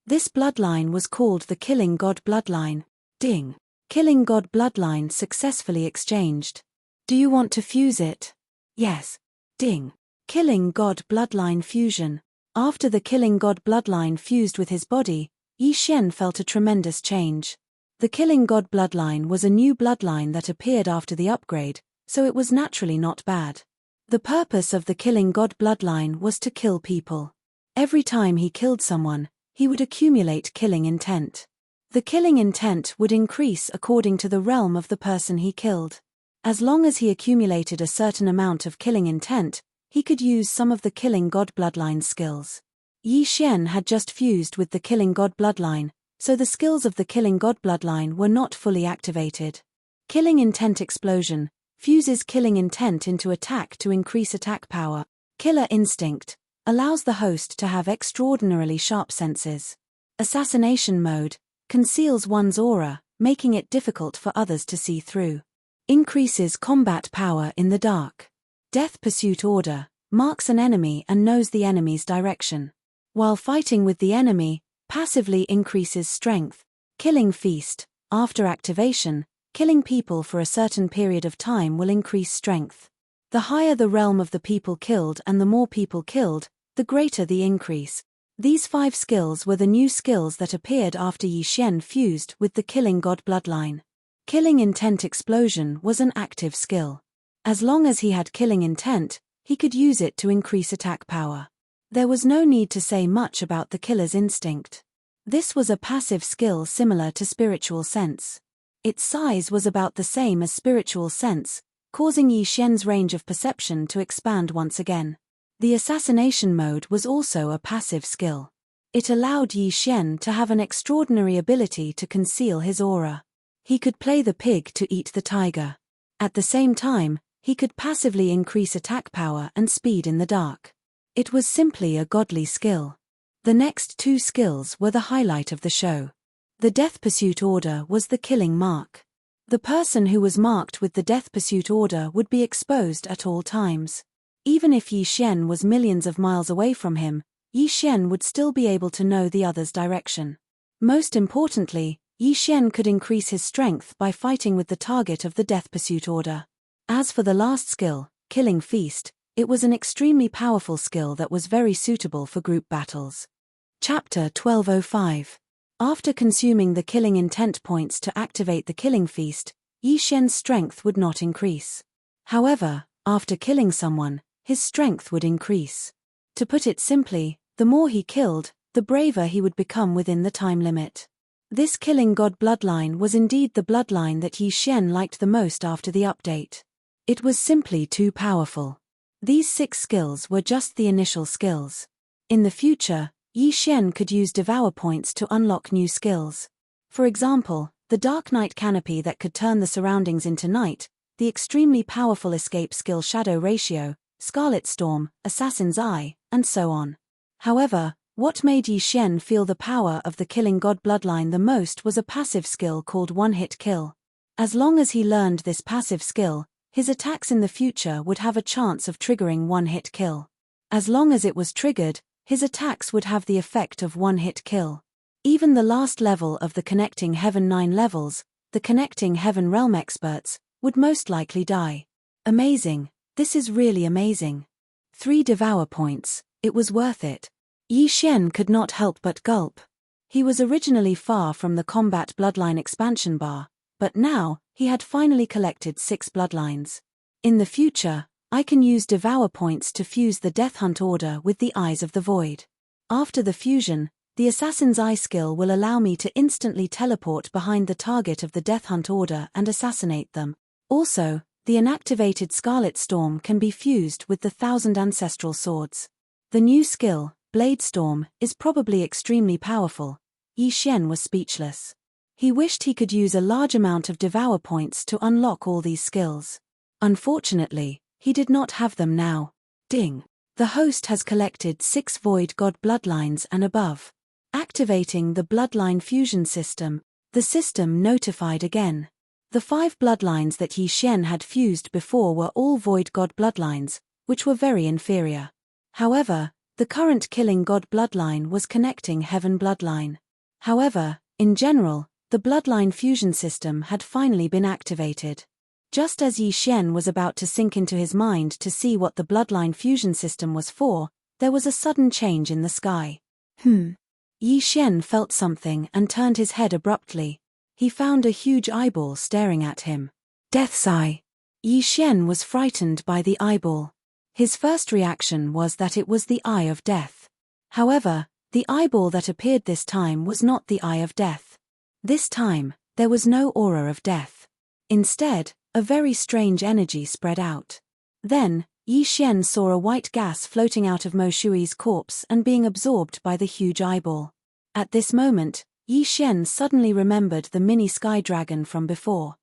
This bloodline was called the Killing God bloodline. Ding! Killing God bloodline successfully exchanged. Do you want to fuse it? Yes. Ding! Killing God bloodline fusion. After the Killing God bloodline fused with his body, Yi Xian felt a tremendous change. The Killing God bloodline was a new bloodline that appeared after the upgrade, so it was naturally not bad. The purpose of the Killing God bloodline was to kill people. Every time he killed someone, he would accumulate killing intent. The killing intent would increase according to the realm of the person he killed. As long as he accumulated a certain amount of killing intent, he could use some of the Killing God bloodline skills. Yi Xian had just fused with the Killing God bloodline, so the skills of the Killing God bloodline were not fully activated. Killing Intent Explosion fuses killing intent into attack to increase attack power. Killer Instinct allows the host to have extraordinarily sharp senses. Assassination Mode conceals one's aura, making it difficult for others to see through. Increases combat power in the dark. Death Pursuit Order marks an enemy and knows the enemy's direction. While fighting with the enemy, passively increases strength. Killing Feast after activation, killing people for a certain period of time will increase strength. The higher the realm of the people killed and the more people killed, the greater the increase. These 5 skills were the new skills that appeared after Yi Xian fused with the Killing God bloodline. Killing Intent Explosion was an active skill. As long as he had killing intent, he could use it to increase attack power. There was no need to say much about the killer's instinct. This was a passive skill similar to Spiritual Sense. Its size was about the same as Spiritual Sense, causing Yi Xian's range of perception to expand once again. The Assassination Mode was also a passive skill. It allowed Yi Xian to have an extraordinary ability to conceal his aura. He could play the pig to eat the tiger. At the same time, he could passively increase attack power and speed in the dark. It was simply a godly skill. The next 2 skills were the highlight of the show. The Death Pursuit Order was the killing mark. The person who was marked with the Death Pursuit Order would be exposed at all times. Even if Yi Xian was millions of miles away from him, Yi Xian would still be able to know the other's direction. Most importantly, Yi Xian could increase his strength by fighting with the target of the Death Pursuit Order. As for the last skill, Killing Feast, it was an extremely powerful skill that was very suitable for group battles. Chapter 1205. After consuming the killing intent points to activate the Killing Feast, Yi Xian's strength would not increase. However, after killing someone, his strength would increase. To put it simply, the more he killed, the braver he would become within the time limit. This Killing God bloodline was indeed the bloodline that Yi Xian liked the most after the update. It was simply too powerful. These 6 skills were just the initial skills. In the future, Yi Xian could use Devour points to unlock new skills. For example, the Dark Night Canopy that could turn the surroundings into night, the extremely powerful escape skill Shadow Ratio, Scarlet Storm, Assassin's Eye, and so on. However, what made Yi Xian feel the power of the Killing God bloodline the most was a passive skill called One-Hit Kill. As long as he learned this passive skill, his attacks in the future would have a chance of triggering one-hit kill. As long as it was triggered, his attacks would have the effect of one-hit kill. Even the last level of the Connecting Heaven 9 levels, the Connecting Heaven Realm experts, would most likely die. Amazing, this is really amazing. 3 Devour points, it was worth it. Yi Xian could not help but gulp. He was originally far from the combat bloodline expansion bar, but now, he had finally collected 6 bloodlines. In the future, I can use Devour points to fuse the Death Hunt Order with the Eyes of the Void. After the fusion, The Assassin's Eye skill will allow me to instantly teleport behind the target of the Death Hunt order and assassinate them. Also, the inactivated Scarlet Storm can be fused with the 1,000 ancestral swords. The new skill, Blade Storm, is probably extremely powerful. Yi Xian was speechless. He wished he could use a large amount of Devour points to unlock all these skills. Unfortunately, he did not have them now. Ding! The host has collected 6 Void God bloodlines and above. Activating the bloodline fusion system, the system notified again. The 5 bloodlines that Yi Xian had fused before were all Void God bloodlines, which were very inferior. However, the current Killing God bloodline was connecting Heaven bloodline. However, in general, the bloodline fusion system had finally been activated. Just as Yi Xian was about to sink into his mind to see what the bloodline fusion system was for, there was a sudden change in the sky. Yi Xian felt something and turned his head abruptly. He found a huge eyeball staring at him. Death's Eye. Yi Xian was frightened by the eyeball. His first reaction was that it was the Eye of Death. However, the eyeball that appeared this time was not the Eye of Death. This time, there was no aura of death. Instead, a very strange energy spread out. Then, Yi Xian saw a white gas floating out of Mo Shui's corpse and being absorbed by the huge eyeball. At this moment, Yi Xian suddenly remembered the mini sky dragon from before.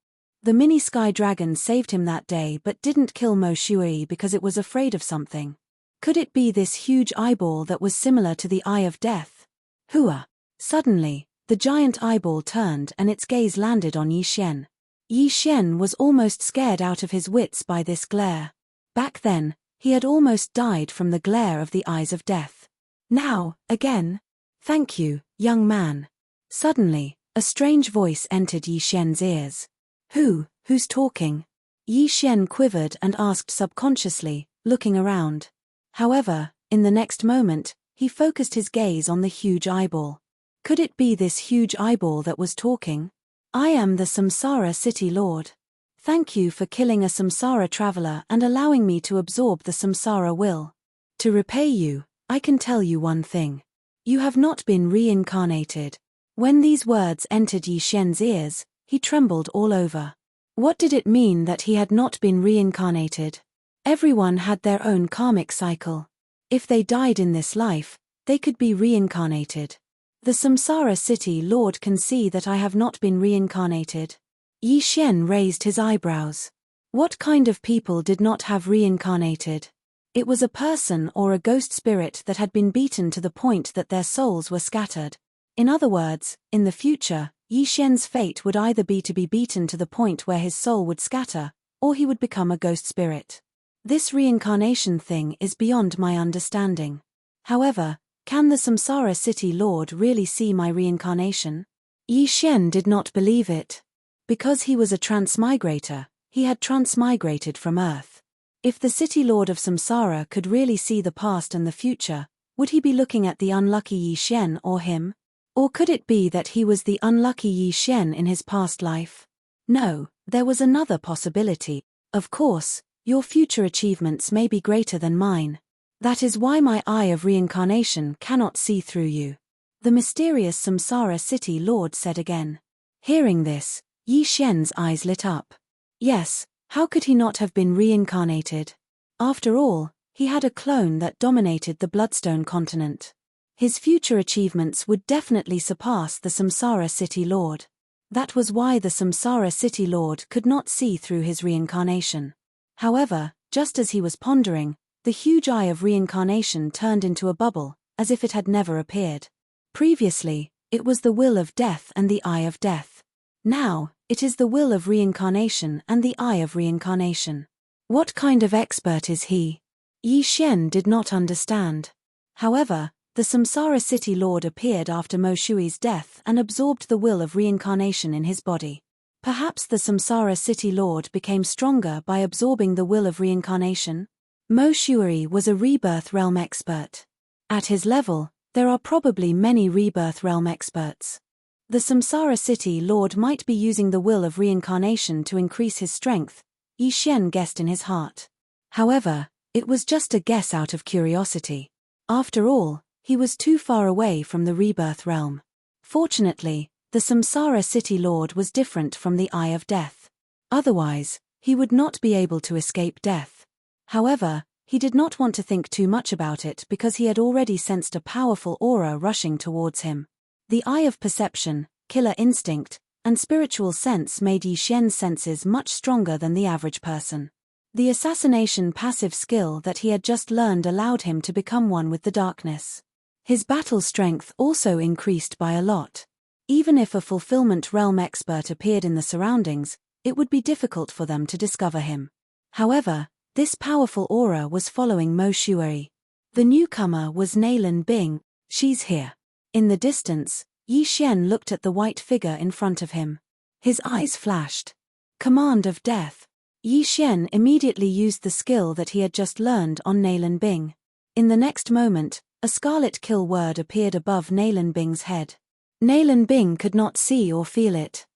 The mini sky dragon saved him that day but didn't kill Mo Shui because it was afraid of something. Could it be this huge eyeball that was similar to the Eye of Death? Hua! Suddenly, the giant eyeball turned and its gaze landed on Yi Xian. Yi Xian was almost scared out of his wits by this glare. Back then, he had almost died from the glare of the eyes of death. Now, again? Thank you, young man. Suddenly, a strange voice entered Yi Xian's ears. Who's talking? Yi Xian quivered and asked subconsciously, looking around. However, in the next moment, he focused his gaze on the huge eyeball. Could it be this huge eyeball that was talking? I am the Samsara City Lord. Thank you for killing a Samsara traveler and allowing me to absorb the Samsara will. To repay you, I can tell you one thing. You have not been reincarnated. When these words entered Yi Xian's ears, he trembled all over. What did it mean that he had not been reincarnated? Everyone had their own karmic cycle. If they died in this life, they could be reincarnated. The Samsara City Lord can see that I have not been reincarnated. Yi Xian raised his eyebrows. What kind of people did not have reincarnated? It was a person or a ghost spirit that had been beaten to the point that their souls were scattered. In other words, in the future, Yi Xian's fate would either be to be beaten to the point where his soul would scatter, or he would become a ghost spirit. This reincarnation thing is beyond my understanding. However, can the Samsara City Lord really see my reincarnation? Yi Xian did not believe it. Because he was a transmigrator, he had transmigrated from Earth. If the City Lord of Samsara could really see the past and the future, would he be looking at the unlucky Yi Xian or him? Or could it be that he was the unlucky Yi Xian in his past life? No, there was another possibility. Of course, your future achievements may be greater than mine. That is why my eye of reincarnation cannot see through you. The mysterious Samsara City Lord said again. Hearing this, Yi Xian's eyes lit up. Yes, how could he not have been reincarnated? After all, he had a clone that dominated the Bloodstone continent. His future achievements would definitely surpass the Samsara City Lord. That was why the Samsara City Lord could not see through his reincarnation. However, just as he was pondering, the huge eye of reincarnation turned into a bubble, as if it had never appeared. Previously, it was the will of death and the eye of death. Now, it is the will of reincarnation and the eye of reincarnation. What kind of expert is he? Yi Xian did not understand. However, the Samsara City Lord appeared after Mo Shui's death and absorbed the will of reincarnation in his body. Perhaps the Samsara City Lord became stronger by absorbing the will of reincarnation? Mo Shui was a rebirth realm expert. At his level, there are probably many rebirth realm experts. The Samsara City Lord might be using the will of reincarnation to increase his strength, Yi Xian guessed in his heart. However, it was just a guess out of curiosity. After all, He was too far away from the rebirth realm. Fortunately, the Samsara City Lord was different from the Eye of Death. Otherwise, he would not be able to escape death. However, he did not want to think too much about it because he had already sensed a powerful aura rushing towards him. The eye of perception, killer instinct, and spiritual sense made Yi Xian's senses much stronger than the average person. The assassination passive skill that he had just learned allowed him to become one with the darkness. His battle strength also increased by a lot. Even if a fulfillment realm expert appeared in the surroundings, it would be difficult for them to discover him. However, this powerful aura was following Mo Shuai. The newcomer was Nailin Bing. She's here. In the distance, Yi Xian looked at the white figure in front of him. His eyes flashed. Command of Death. Yi Xian immediately used the skill that he had just learned on Nailin Bing. In the next moment, a scarlet kill word appeared above Nailin Bing's head. Nailin Bing could not see or feel it.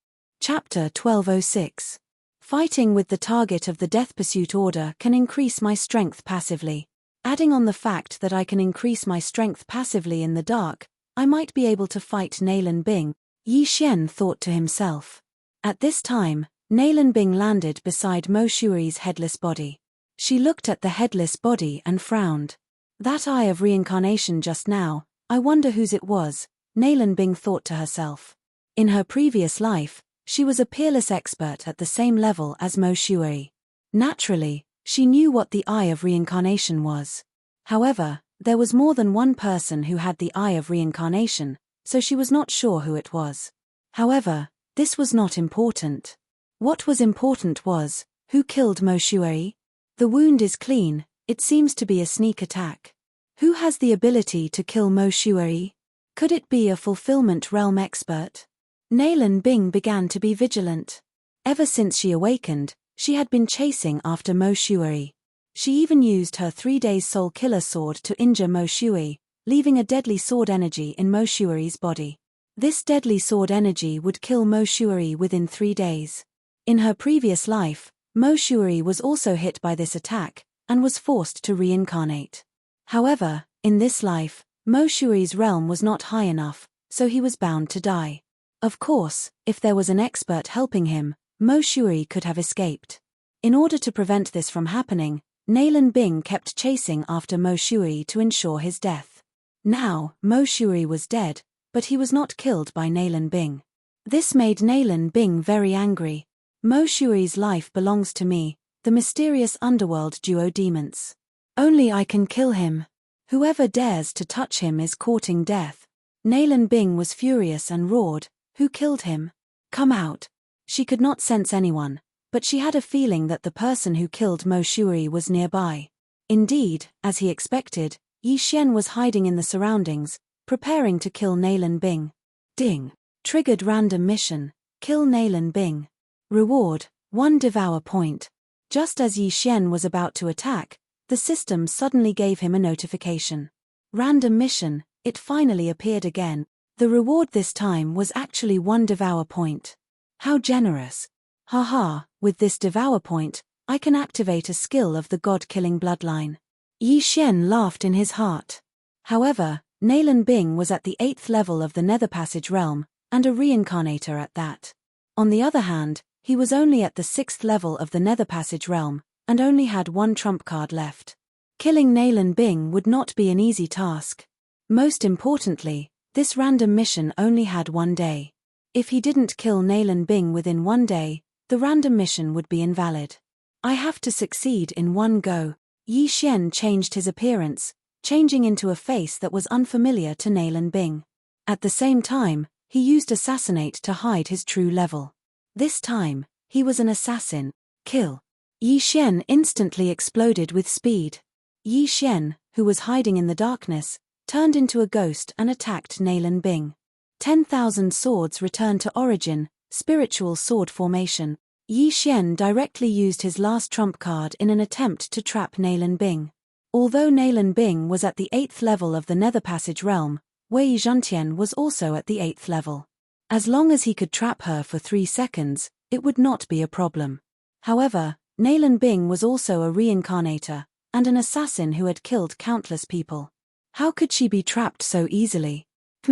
Chapter 1206. Fighting with the target of the Death Pursuit Order can increase my strength passively. Adding on the fact that I can increase my strength passively in the dark, I might be able to fight Nailin Bing, Yi Xian thought to himself. At this time, Nailin Bing landed beside Mo Shui's headless body. She looked at the headless body and frowned. That eye of reincarnation just now, I wonder whose it was, Nailin Bing thought to herself. In her previous life, she was a peerless expert at the same level as Mo Shuai. Naturally, she knew what the Eye of Reincarnation was. However, there was more than one person who had the Eye of Reincarnation, so she was not sure who it was. However, this was not important. What was important was, who killed Mo Shuai? The wound is clean, it seems to be a sneak attack. Who has the ability to kill Mo Shuai? Could it be a fulfillment realm expert? Nailin Bing began to be vigilant. Ever since she awakened, she had been chasing after Mo Shuai. She even used her 3-day soul killer sword to injure Mo Shuai, leaving a deadly sword energy in Mo Shuai's body. This deadly sword energy would kill Mo Shuai within 3 days. In her previous life, Mo Shuai was also hit by this attack, and was forced to reincarnate. However, in this life, Mo Shuai's realm was not high enough, so he was bound to die. Of course, if there was an expert helping him, Mo Shuai could have escaped. In order to prevent this from happening, Nailin Bing kept chasing after Mo Shuai to ensure his death. Now, Mo Shuai was dead, but he was not killed by Nailin Bing. This made Nailin Bing very angry. Mo Shuai's life belongs to me, the mysterious underworld duo demons. Only I can kill him. Whoever dares to touch him is courting death. Nailin Bing was furious and roared, "Who killed him? Come out." She could not sense anyone, but she had a feeling that the person who killed Mo Shuai was nearby. Indeed, as he expected, Yi Xian was hiding in the surroundings, preparing to kill Nailin Bing. Ding. Triggered random mission. Kill Nailin Bing. Reward, 1 Devour point. Just as Yi Xian was about to attack, the system suddenly gave him a notification. Random mission, it finally appeared again. The reward this time was actually 1 Devour point. How generous. Haha, with this Devour point, I can activate a skill of the God-killing bloodline. Yi Xian laughed in his heart. However, Nailin Bing was at the 8th level of the Nether Passage realm, and a reincarnator at that. On the other hand, he was only at the 6th level of the Nether Passage realm, and only had 1 trump card left. Killing Nailin Bing would not be an easy task. Most importantly, this random mission only had 1 day. If he didn't kill Nailin Bing within 1 day, the random mission would be invalid. I have to succeed in 1 go. Yi Xian changed his appearance, changing into a face that was unfamiliar to Nailin Bing. At the same time, he used Assassinate to hide his true level. This time, he was an assassin. Kill. Yi Xian instantly exploded with speed. Yi Xian, who was hiding in the darkness, turned into a ghost and attacked Nailin Bing. 10,000 swords returned to origin, spiritual sword formation. Yi Xian directly used his last trump card in an attempt to trap Nailin Bing. Although Nailin Bing was at the 8th level of the Nether Passage realm, Wei Zhentian was also at the 8th level. As long as he could trap her for 3 seconds, it would not be a problem. However, Nailin Bing was also a reincarnator, and an assassin who had killed countless people. How could she be trapped so easily?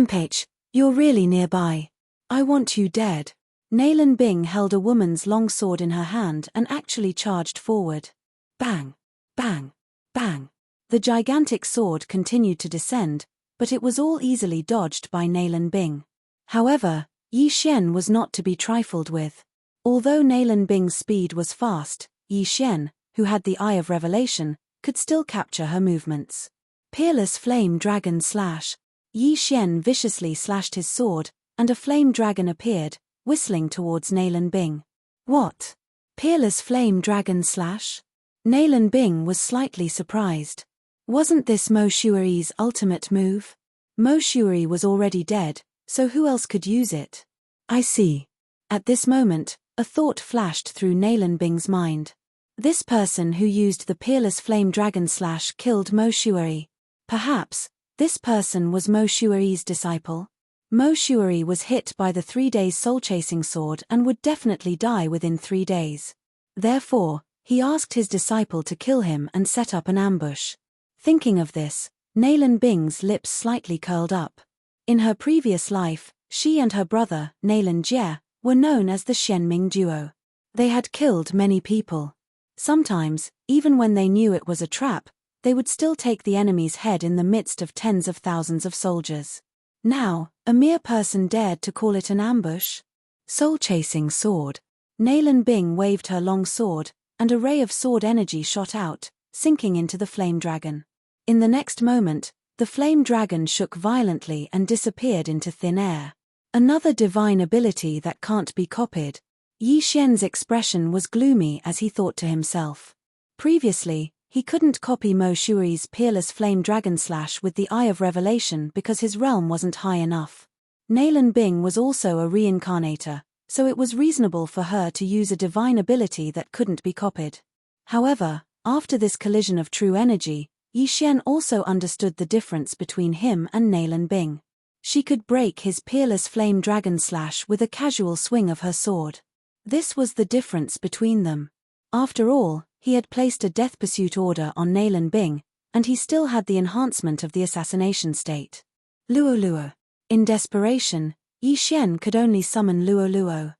Page, you're really nearby. I want you dead. Nalan Bing held a woman's long sword in her hand and actually charged forward. Bang! Bang! Bang! The gigantic sword continued to descend, but it was all easily dodged by Nalan Bing. However, Yi Xian was not to be trifled with. Although Nalan Bing's speed was fast, Yi Xian, who had the Eye of Revelation, could still capture her movements. Peerless Flame Dragon Slash. Yi Xian viciously slashed his sword, and a flame dragon appeared, whistling towards Nalan Bing. What? Peerless Flame Dragon Slash? Nalan Bing was slightly surprised. Wasn't this Mo Shui's ultimate move? Mo Shui was already dead, so who else could use it? I see. At this moment, a thought flashed through Nalan Bing's mind. This person who used the Peerless Flame Dragon Slash killed Mo Shui. Perhaps, this person was Mo Shui's disciple? Mo Shui was hit by the 3 days soul-chasing sword and would definitely die within 3 days. Therefore, he asked his disciple to kill him and set up an ambush. Thinking of this, Nalan Bing's lips slightly curled up. In her previous life, she and her brother, Nalan Jie, were known as the Shenming duo. They had killed many people. Sometimes, even when they knew it was a trap, they would still take the enemy's head in the midst of tens of thousands of soldiers. Now, a mere person dared to call it an ambush? Soul-chasing sword. Nalan Bing waved her long sword, and a ray of sword energy shot out, sinking into the flame dragon. In the next moment, the flame dragon shook violently and disappeared into thin air. Another divine ability that can't be copied. Yi Xian's expression was gloomy as he thought to himself. Previously, he couldn't copy Mo Shui's Peerless Flame Dragon Slash with the Eye of Revelation because his realm wasn't high enough. Nalan Bing was also a reincarnator, so it was reasonable for her to use a divine ability that couldn't be copied. However, after this collision of true energy, Yi Xian also understood the difference between him and Nalan Bing. She could break his Peerless Flame Dragon Slash with a casual swing of her sword. This was the difference between them. After all, he had placed a death pursuit order on Nalan Bing, and he still had the enhancement of the assassination state. Luo Luo. In desperation, Yi Xian could only summon Luo Luo.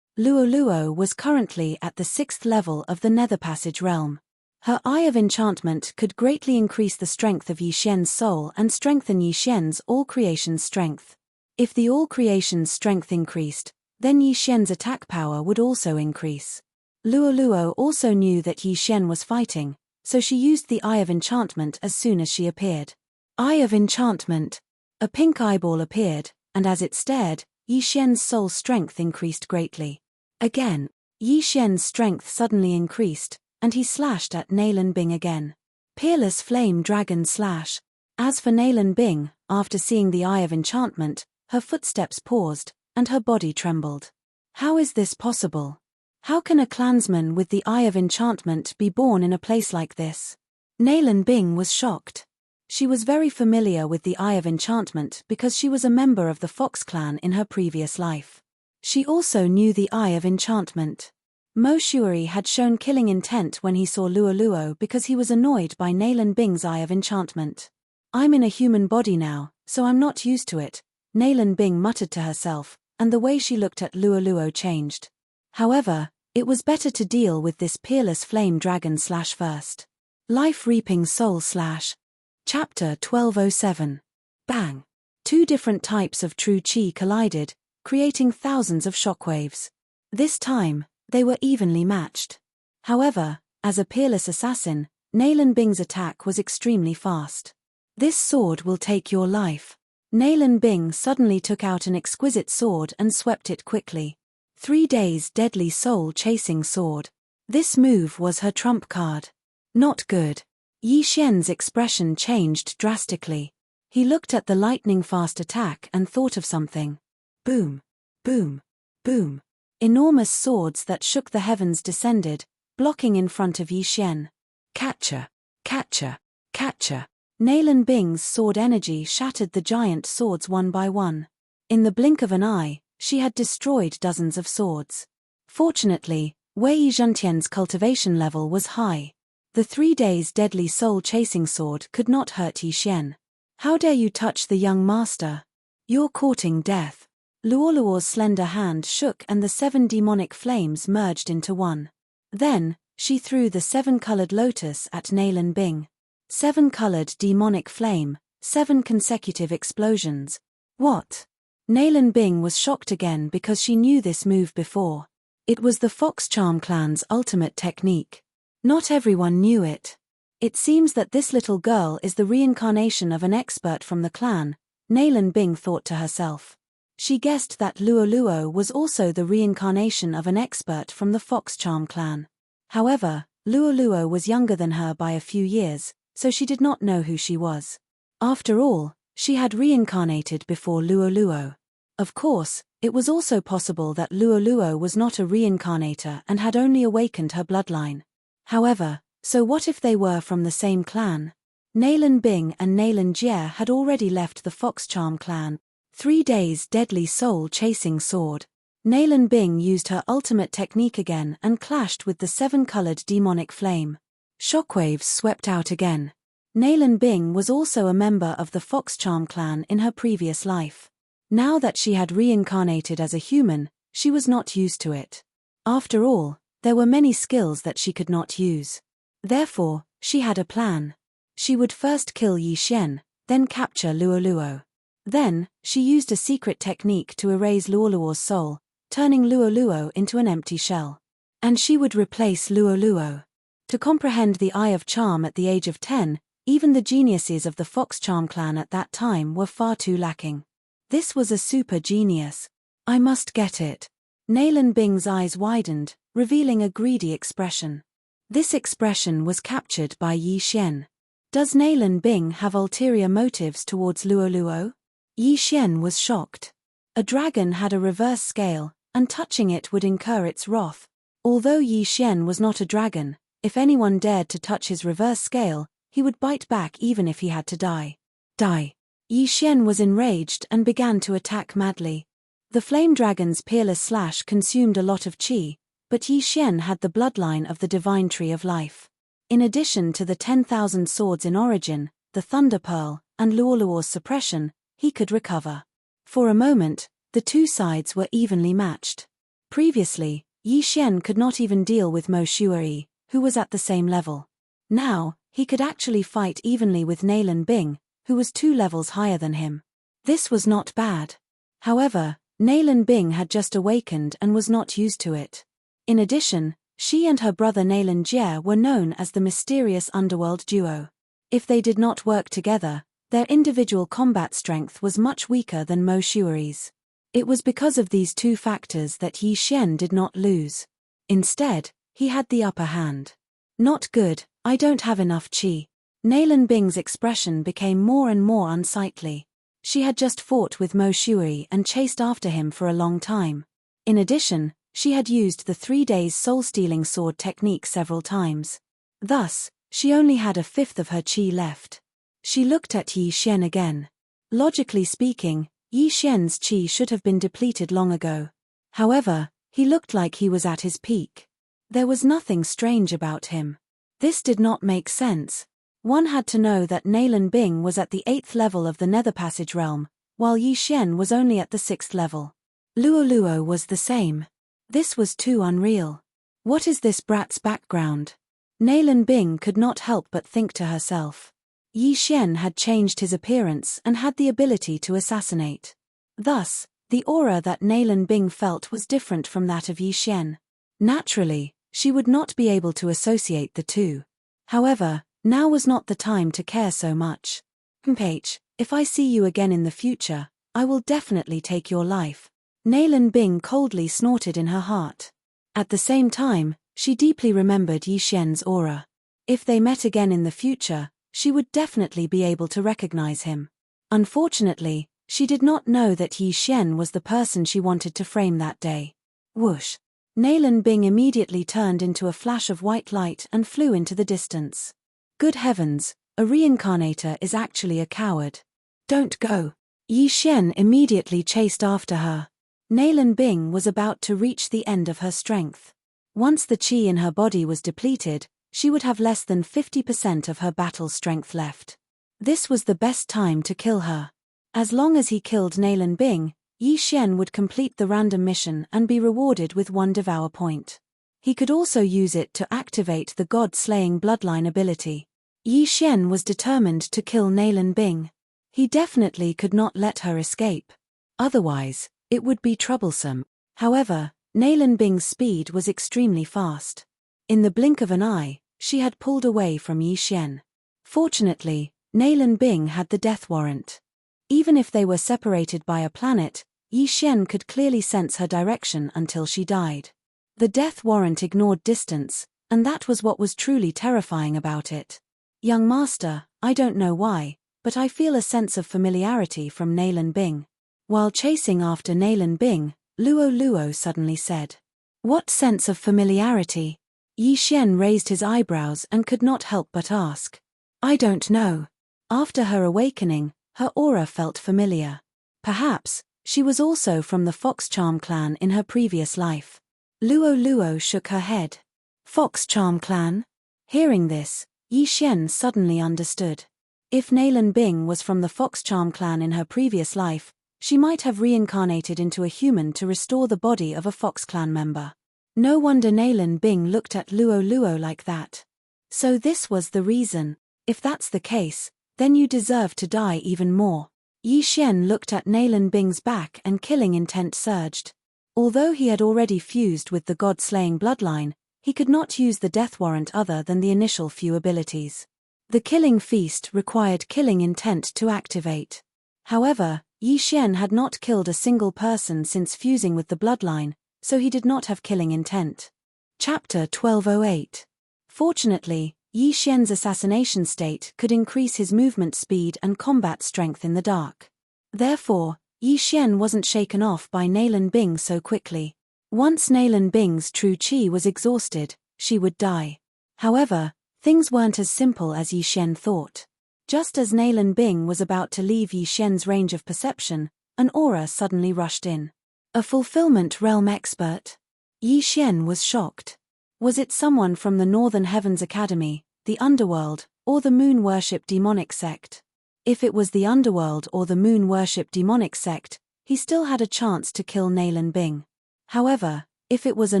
Luo Luo was currently at the 6th level of the Nether Passage realm. Her Eye of Enchantment could greatly increase the strength of Yi Xian's soul and strengthen Yi Xian's all-creation's strength. If the all-creation's strength increased, then Yi Xian's attack power would also increase. Luo Luo also knew that Yi Xian was fighting, so she used the Eye of Enchantment as soon as she appeared. Eye of Enchantment. A pink eyeball appeared, and as it stared, Yi Xian's soul strength increased greatly. Again, Yi Xian's strength suddenly increased, and he slashed at Nalan Bing again. Peerless Flame Dragon Slash. As for Nalan Bing, after seeing the Eye of Enchantment, her footsteps paused, and her body trembled. How is this possible? How can a clansman with the Eye of Enchantment be born in a place like this? Nalan Bing was shocked. She was very familiar with the Eye of Enchantment because she was a member of the Fox clan in her previous life. She also knew the Eye of Enchantment. Mo Shui had shown killing intent when he saw Luo Luo because he was annoyed by Nalan Bing's Eye of Enchantment. I'm in a human body now, so I'm not used to it, Nalan Bing muttered to herself, and the way she looked at Luo Luo changed. However, it was better to deal with this Peerless Flame Dragon Slash first. Life Reaping Soul Slash. Chapter 1207. Bang! 2 different types of true chi collided, creating thousands of shockwaves. This time, they were evenly matched. However, as a peerless assassin, Nalan Bing's attack was extremely fast. This sword will take your life. Nalan Bing suddenly took out an exquisite sword and swept it quickly. 3 days deadly soul-chasing sword. This move was her trump card. Not good. Yi Xian's expression changed drastically. He looked at the lightning-fast attack and thought of something. Boom. Boom. Boom. Enormous swords that shook the heavens descended, blocking in front of Yi Xian. Catcher. Catcher. Catcher. Nalan Bing's sword energy shattered the giant swords one by one. In the blink of an eye, she had destroyed dozens of swords. Fortunately, Wei Zhentian's cultivation level was high. The 3 days deadly soul-chasing sword could not hurt Yi Xian. How dare you touch the young master? You're courting death. Luoluo's slender hand shook and the 7 demonic flames merged into one. Then, she threw the 7-colored lotus at Nalan Bing. 7-colored demonic flame, 7 consecutive explosions. What? Nalan Bing was shocked again because she knew this move before. It was the Fox Charm clan's ultimate technique. Not everyone knew it. It seems that this little girl is the reincarnation of an expert from the clan, Nalan Bing thought to herself. She guessed that Luoluo was also the reincarnation of an expert from the Fox Charm clan. However, Luoluo was younger than her by a few years, so she did not know who she was. After all, she had reincarnated before Luoluo. Of course, it was also possible that Luoluo was not a reincarnator and had only awakened her bloodline. However, so what if they were from the same clan? Nalan Bing and Nalan Jie had already left the Fox Charm clan. 3 days deadly soul-chasing sword. Nalan Bing used her ultimate technique again and clashed with the 7-colored demonic flame. Shockwaves swept out again. Nalan Bing was also a member of the Fox Charm clan in her previous life. Now that she had reincarnated as a human, she was not used to it. After all, there were many skills that she could not use. Therefore, she had a plan. She would first kill Yi Xian, then capture Luoluo. Then, she used a secret technique to erase Luoluo's soul, turning Luoluo into an empty shell. And she would replace Luoluo. To comprehend the Eye of Charm at the age of 10, even the geniuses of the Fox Charm clan at that time were far too lacking. This was a super genius. I must get it. Nalan Bing's eyes widened, revealing a greedy expression. This expression was captured by Yi Xian. Does Nalan Bing have ulterior motives towards Luoluo? Yi Xian was shocked. A dragon had a reverse scale, and touching it would incur its wrath. Although Yi Xian was not a dragon, if anyone dared to touch his reverse scale, he would bite back even if he had to die. Die. Yi Xian was enraged and began to attack madly. The flame dragon's peerless slash consumed a lot of qi, but Yi Xian had the bloodline of the divine tree of life. In addition to the 10,000 swords in origin, the thunder pearl, and Luoluo's suppression, he could recover. For a moment, the two sides were evenly matched. Previously, Yi Xian could not even deal with Mo Shuai, who was at the same level. Now, he could actually fight evenly with Nalan Bing, who was 2 levels higher than him. This was not bad. However, Nalan Bing had just awakened and was not used to it. In addition, she and her brother Nalan Jie were known as the mysterious underworld duo. If they did not work together, their individual combat strength was much weaker than Mo Shuai's. It was because of these 2 factors that Yi Xian did not lose. Instead, he had the upper hand. Not good, I don't have enough qi. Nalan Bing's expression became more and more unsightly. She had just fought with Mo Shuai and chased after him for a long time. In addition, she had used the 3 days soul-stealing sword technique several times. Thus, she only had a fifth of her qi left. She looked at Yi Xian again. Logically speaking, Yi Xian's qi should have been depleted long ago. However, he looked like he was at his peak. There was nothing strange about him. This did not make sense. One had to know that Nalan Bing was at the 8th level of the Nether Passage realm, while Yi Xian was only at the 6th level. Luoluo was the same. This was too unreal. What is this brat's background? Nalan Bing could not help but think to herself. Yi Xian had changed his appearance and had the ability to assassinate. Thus, the aura that Nalan Bing felt was different from that of Yi Xian. Naturally, she would not be able to associate the two. However, now was not the time to care so much. Mph, if I see you again in the future, I will definitely take your life. Nalan Bing coldly snorted in her heart. At the same time, she deeply remembered Yi Xian's aura. If they met again in the future, she would definitely be able to recognize him. Unfortunately, she did not know that Yi Xian was the person she wanted to frame that day. Whoosh! Nalan Bing immediately turned into a flash of white light and flew into the distance. Good heavens, a reincarnator is actually a coward. Don't go. Yi Xian immediately chased after her. Nalan Bing was about to reach the end of her strength. Once the qi in her body was depleted, she would have less than 50% of her battle strength left. This was the best time to kill her. As long as he killed Nalan Bing, Yi Xian would complete the random mission and be rewarded with 1 Devour point. He could also use it to activate the God-slaying bloodline ability. Yi Xian was determined to kill Nalan Bing. He definitely could not let her escape. Otherwise, it would be troublesome. However, Nalan Bing's speed was extremely fast. In the blink of an eye, she had pulled away from Yi Xian. Fortunately, Nalan Bing had the death warrant. Even if they were separated by a planet, Yi Xian could clearly sense her direction until she died. The death warrant ignored distance, and that was what was truly terrifying about it. Young master, I don't know why, but I feel a sense of familiarity from Nalan Bing. While chasing after Nalan Bing, Luo Luo suddenly said. What sense of familiarity? Yi Xian raised his eyebrows and could not help but ask. I don't know. After her awakening, her aura felt familiar. Perhaps, she was also from the Fox Charm clan in her previous life. Luo Luo shook her head. Fox Charm clan? Hearing this, Yi Xian suddenly understood. If Nalan Bing was from the Fox Charm clan in her previous life, she might have reincarnated into a human to restore the body of a Fox clan member. No wonder Nalan Bing looked at Luo Luo like that. So this was the reason. If that's the case, then you deserve to die even more. Yi Xian looked at Nalan Bing's back and killing intent surged. Although he had already fused with the God-slaying bloodline, he could not use the death warrant other than the initial few abilities. The killing feast required killing intent to activate. However, Yi Xian had not killed a single person since fusing with the bloodline, so he did not have killing intent. Chapter 1208. Fortunately, Yi Xian's assassination state could increase his movement speed and combat strength in the dark. Therefore, Yi Xian wasn't shaken off by Nalan Bing so quickly. Once Nalan Bing's true qi was exhausted, she would die. However, things weren't as simple as Yi Xian thought. Just as Nalan Bing was about to leave Yi Xian's range of perception, an aura suddenly rushed in. A fulfillment realm expert? Yi Xian was shocked. Was it someone from the Northern Heavens Academy, the Underworld, or the Moon Worship Demonic Sect? If it was the Underworld or the Moon Worship Demonic Sect, he still had a chance to kill Nalan Bing. However, if it was a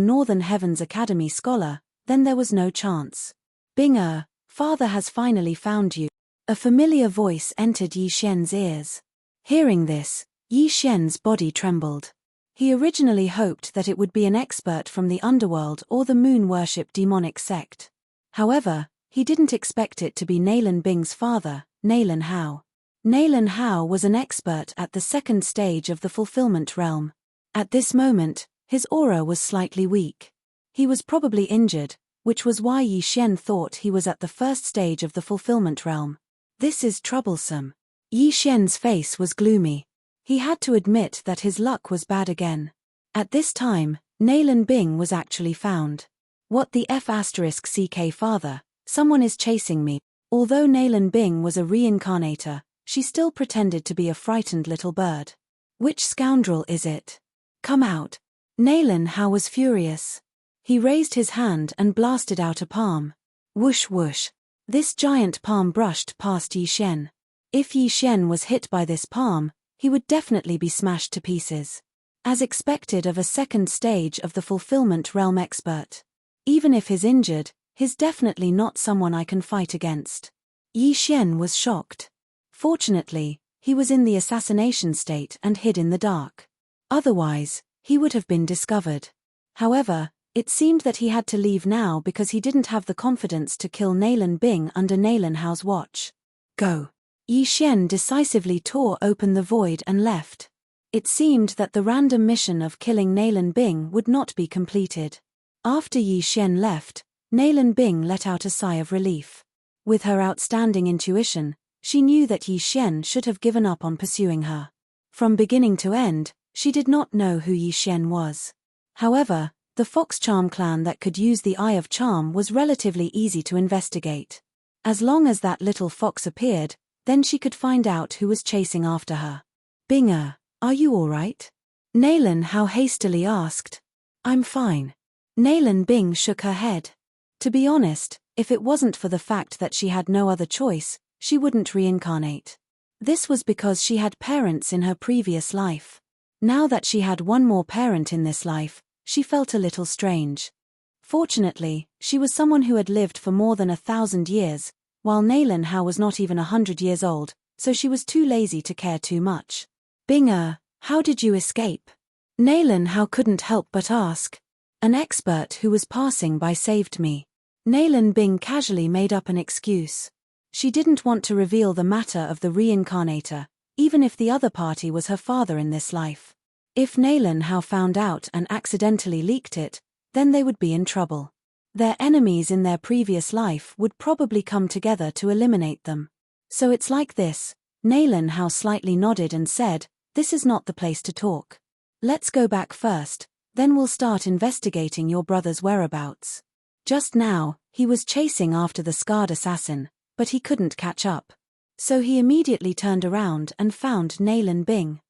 Northern Heavens Academy scholar, then there was no chance. Bing, father has finally found you. A familiar voice entered Yi Xian's ears. Hearing this, Yi Xian's body trembled. He originally hoped that it would be an expert from the Underworld or the Moon Worship Demonic Sect. However, he didn't expect it to be Nalan Bing's father, Nalan Hao. Nalan Hao was an expert at the second stage of the fulfillment realm. At this moment, his aura was slightly weak. He was probably injured, which was why Yi Xian thought he was at the first stage of the fulfillment realm. This is troublesome. Yi Xian's face was gloomy. He had to admit that his luck was bad again. At this time, Nalan Bing was actually found. What the F***ck father, someone is chasing me. Although Nalan Bing was a reincarnator, she still pretended to be a frightened little bird. Which scoundrel is it? Come out. Nalan Hao was furious. He raised his hand and blasted out a palm. Whoosh whoosh. This giant palm brushed past Yi Xian. If Yi Xian was hit by this palm, he would definitely be smashed to pieces. As expected of a second stage of the fulfillment realm expert. Even if he's injured, he's definitely not someone I can fight against. Yi Xian was shocked. Fortunately, he was in the assassination state and hid in the dark. Otherwise, he would have been discovered. However, it seemed that he had to leave now because he didn't have the confidence to kill Nalan Bing under Nalan Hao's watch. Go. Yi Xian decisively tore open the void and left. It seemed that the random mission of killing Nalan Bing would not be completed. After Yi Xian left, Nalan Bing let out a sigh of relief. With her outstanding intuition, she knew that Yi Xian should have given up on pursuing her. From beginning to end, she did not know who Yi Xian was. However, the Fox Charm clan that could use the Eye of Charm was relatively easy to investigate. As long as that little fox appeared, then she could find out who was chasing after her. Binger, are you alright? Nalan Hao hastily asked. I'm fine. Nalan Bing shook her head. To be honest, if it wasn't for the fact that she had no other choice, she wouldn't reincarnate. This was because she had parents in her previous life. Now that she had one more parent in this life, she felt a little strange. Fortunately, she was someone who had lived for more than 1,000 years, while Nalan Hao was not even 100 years old, so she was too lazy to care too much. Bing, how did you escape? Nalan Hao couldn't help but ask. An expert who was passing by saved me. Nalan Bing casually made up an excuse. She didn't want to reveal the matter of the reincarnator, even if the other party was her father in this life. If Nalan Hao found out and accidentally leaked it, then they would be in trouble. Their enemies in their previous life would probably come together to eliminate them. So it's like this. Nalan Hao slightly nodded and said, "This is not the place to talk. Let's go back first, then we'll start investigating your brother's whereabouts." Just now, he was chasing after the scarred assassin, but he couldn't catch up. So he immediately turned around and found Nalan Bing.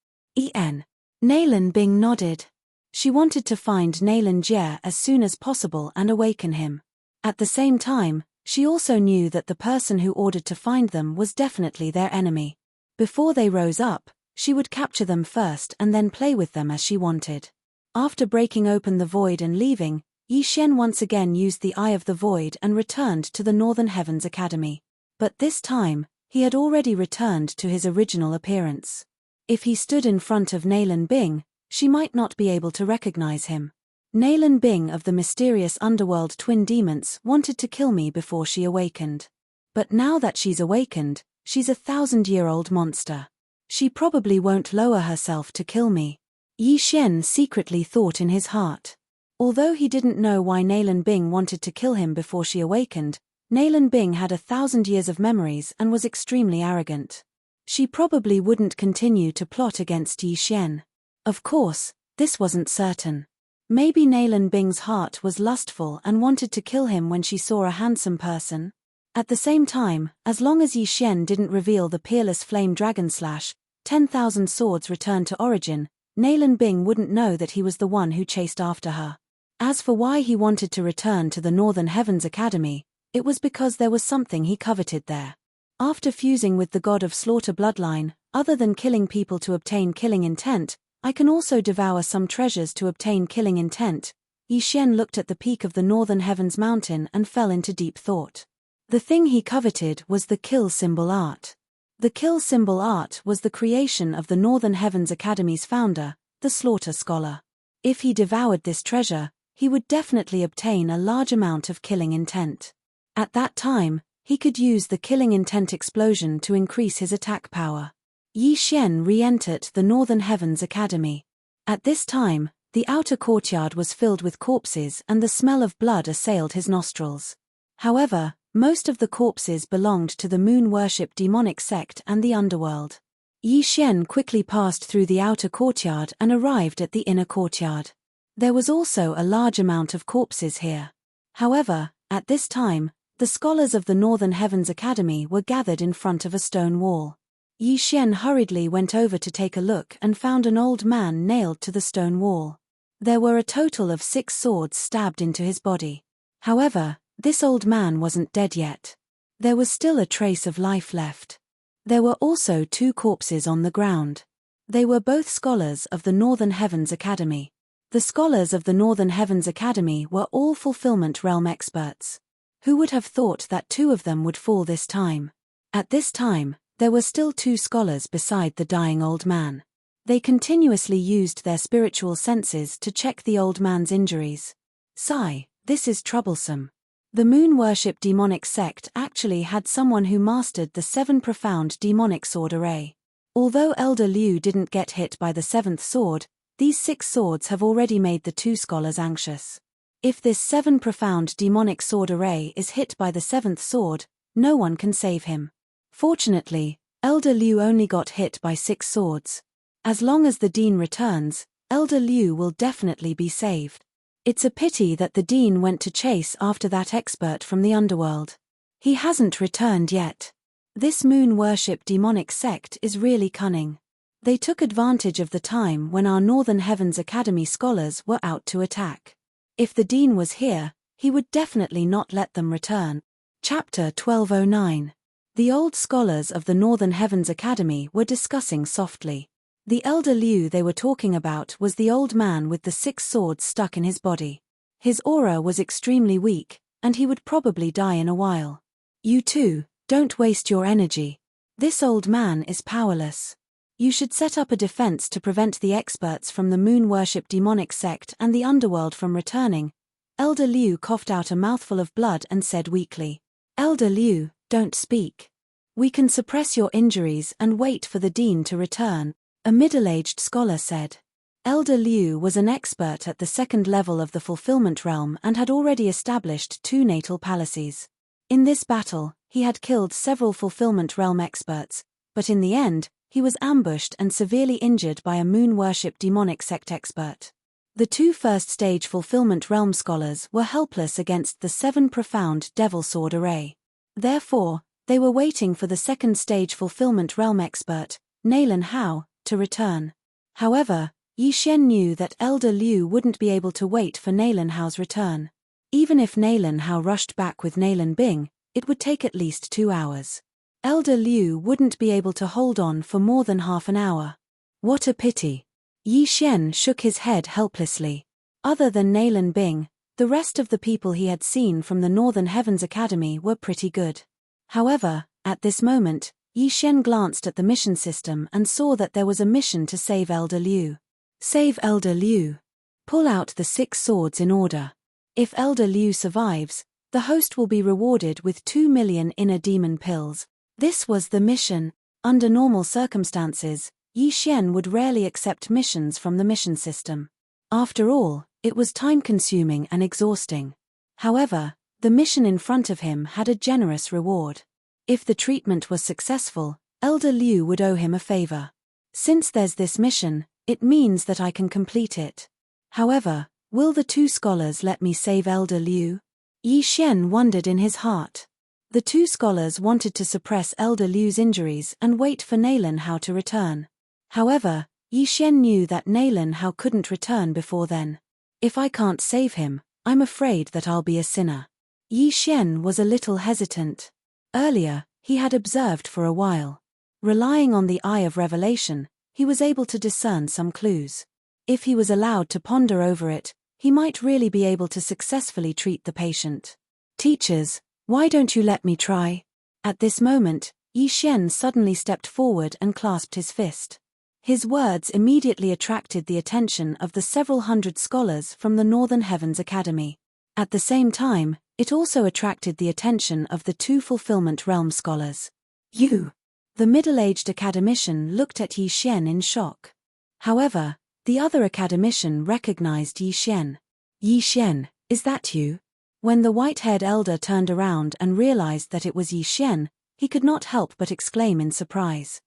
Nalan Bing nodded. She wanted to find Nalan Jie as soon as possible and awaken him. At the same time, she also knew that the person who ordered to find them was definitely their enemy. Before they rose up, she would capture them first and then play with them as she wanted. After breaking open the void and leaving, Yi Xian once again used the Eye of the Void and returned to the Northern Heavens Academy. But this time, he had already returned to his original appearance. If he stood in front of Nalan Bing, she might not be able to recognize him. Nalan Bing of the mysterious underworld twin demons wanted to kill me before she awakened. But now that she's awakened, she's 1,000-year-old monster. She probably won't lower herself to kill me. Yi Xian secretly thought in his heart. Although he didn't know why Nalan Bing wanted to kill him before she awakened, Nalan Bing had 1,000 years of memories and was extremely arrogant. She probably wouldn't continue to plot against Yi Xian. Of course, this wasn't certain. Maybe Nalan Bing's heart was lustful and wanted to kill him when she saw a handsome person. At the same time, as long as Yi Xian didn't reveal the peerless flame dragon slash, 10,000 swords returned to origin, Nalan Bing wouldn't know that he was the one who chased after her. As for why he wanted to return to the Northern Heavens Academy, it was because there was something he coveted there. After fusing with the god of slaughter bloodline, other than killing people to obtain killing intent, I can also devour some treasures to obtain killing intent. Yi Xian looked at the peak of the Northern Heavens mountain and fell into deep thought. The thing he coveted was the kill symbol art. The kill symbol art was the creation of the Northern Heavens Academy's founder, the Slaughter Scholar. If he devoured this treasure, he would definitely obtain a large amount of killing intent. At that time, he could use the killing intent explosion to increase his attack power. Yi Xian re-entered the Northern Heavens Academy. At this time, the outer courtyard was filled with corpses and the smell of blood assailed his nostrils. However, most of the corpses belonged to the moon worship demonic sect and the underworld. Yi Xian quickly passed through the outer courtyard and arrived at the inner courtyard. There was also a large amount of corpses here. However, at this time, the scholars of the Northern Heavens Academy were gathered in front of a stone wall. Yi Xian hurriedly went over to take a look and found an old man nailed to the stone wall. There were a total of 6 swords stabbed into his body. However, this old man wasn't dead yet. There was still a trace of life left. There were also 2 corpses on the ground. They were both scholars of the Northern Heavens Academy. The scholars of the Northern Heavens Academy were all fulfillment realm experts. Who would have thought that 2 of them would fall this time? At this time, there were still 2 scholars beside the dying old man. They continuously used their spiritual senses to check the old man's injuries. Sigh, this is troublesome. The moon worship demonic sect actually had someone who mastered the 7 profound demonic sword array. Although Elder Liu didn't get hit by the 7th sword, these 6 swords have already made the 2 scholars anxious. If this 7 profound demonic sword array is hit by the 7th sword, no one can save him. Fortunately, Elder Liu only got hit by 6 swords. As long as the Dean returns, Elder Liu will definitely be saved. It's a pity that the Dean went to chase after that expert from the underworld. He hasn't returned yet. This moon worship demonic sect is really cunning. They took advantage of the time when our Northern Heavens Academy scholars were out to attack. If the Dean was here, he would definitely not let them return. Chapter 1209. The old scholars of the Northern Heavens Academy were discussing softly. The elder Liu they were talking about was the old man with the 6 swords stuck in his body. His aura was extremely weak, and he would probably die in a while. You too, don't waste your energy. This old man is powerless. You should set up a defense to prevent the experts from the moon worship demonic sect and the underworld from returning. Elder Liu coughed out a mouthful of blood and said weakly. Elder Liu, don't speak. We can suppress your injuries and wait for the dean to return, a middle-aged scholar said. Elder Liu was an expert at the 2nd level of the fulfillment realm and had already established 2 natal palaces. In this battle, he had killed several fulfillment realm experts, but in the end, he was ambushed and severely injured by a moon worship demonic sect expert. The 2 first-stage fulfillment realm scholars were helpless against the 7 profound devil sword array. Therefore, they were waiting for the 2nd-stage fulfillment realm expert, Nalan Hao, to return. However, Yi Xian knew that Elder Liu wouldn't be able to wait for Nalan Hao's return. Even if Nalan Hao rushed back with Nalan Bing, it would take at least 2 hours. Elder Liu wouldn't be able to hold on for more than half an hour. What a pity. Yi Xian shook his head helplessly. Other than Nalan Bing, the rest of the people he had seen from the Northern Heavens Academy were pretty good. However, at this moment, Yi Xian glanced at the mission system and saw that there was a mission to save Elder Liu. Save Elder Liu. Pull out the 6 swords in order. If Elder Liu survives, the host will be rewarded with 2 million inner demon pills. This was the mission. Under normal circumstances, Yi Xian would rarely accept missions from the mission system. After all, it was time-consuming and exhausting. However, the mission in front of him had a generous reward. If the treatment was successful, Elder Liu would owe him a favor. Since there's this mission, it means that I can complete it. However, will the 2 scholars let me save Elder Liu? Yi Xian wondered in his heart. The 2 scholars wanted to suppress Elder Liu's injuries and wait for Nalan Hao to return. However, Yi Xian knew that Nalan Hao couldn't return before then. If I can't save him, I'm afraid that I'll be a sinner. Yi Xian was a little hesitant. Earlier, he had observed for a while. Relying on the eye of revelation, he was able to discern some clues. If he was allowed to ponder over it, he might really be able to successfully treat the patient. Teachers, why don't you let me try? At this moment, Yi Xian suddenly stepped forward and clasped his fist. His words immediately attracted the attention of the several hundred scholars from the Northern Heavens Academy. At the same time, it also attracted the attention of the 2 fulfillment realm scholars. You! The middle-aged academician looked at Yi Xian in shock. However, the other academician recognized Yi Xian. Yi Xian, is that you? When the white-haired elder turned around and realized that it was Yi Xian, he could not help but exclaim in surprise.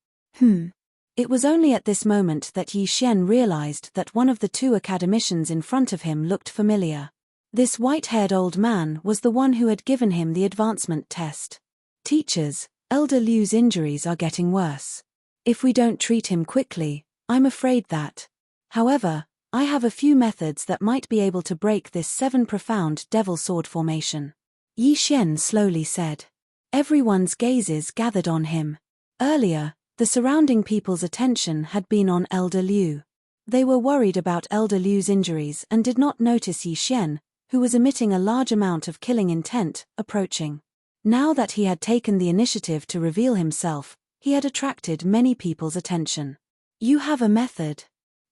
It was only at this moment that Yi Xian realized that one of the 2 academicians in front of him looked familiar. This white-haired old man was the one who had given him the advancement test. Teachers, Elder Liu's injuries are getting worse. If we don't treat him quickly, I'm afraid that. However, I have a few methods that might be able to break this 7 profound devil sword formation. Yi Xian slowly said. Everyone's gazes gathered on him. Earlier, the surrounding people's attention had been on Elder Liu. They were worried about Elder Liu's injuries and did not notice Yi Xian, who was emitting a large amount of killing intent, approaching. Now that he had taken the initiative to reveal himself, he had attracted many people's attention. You have a method.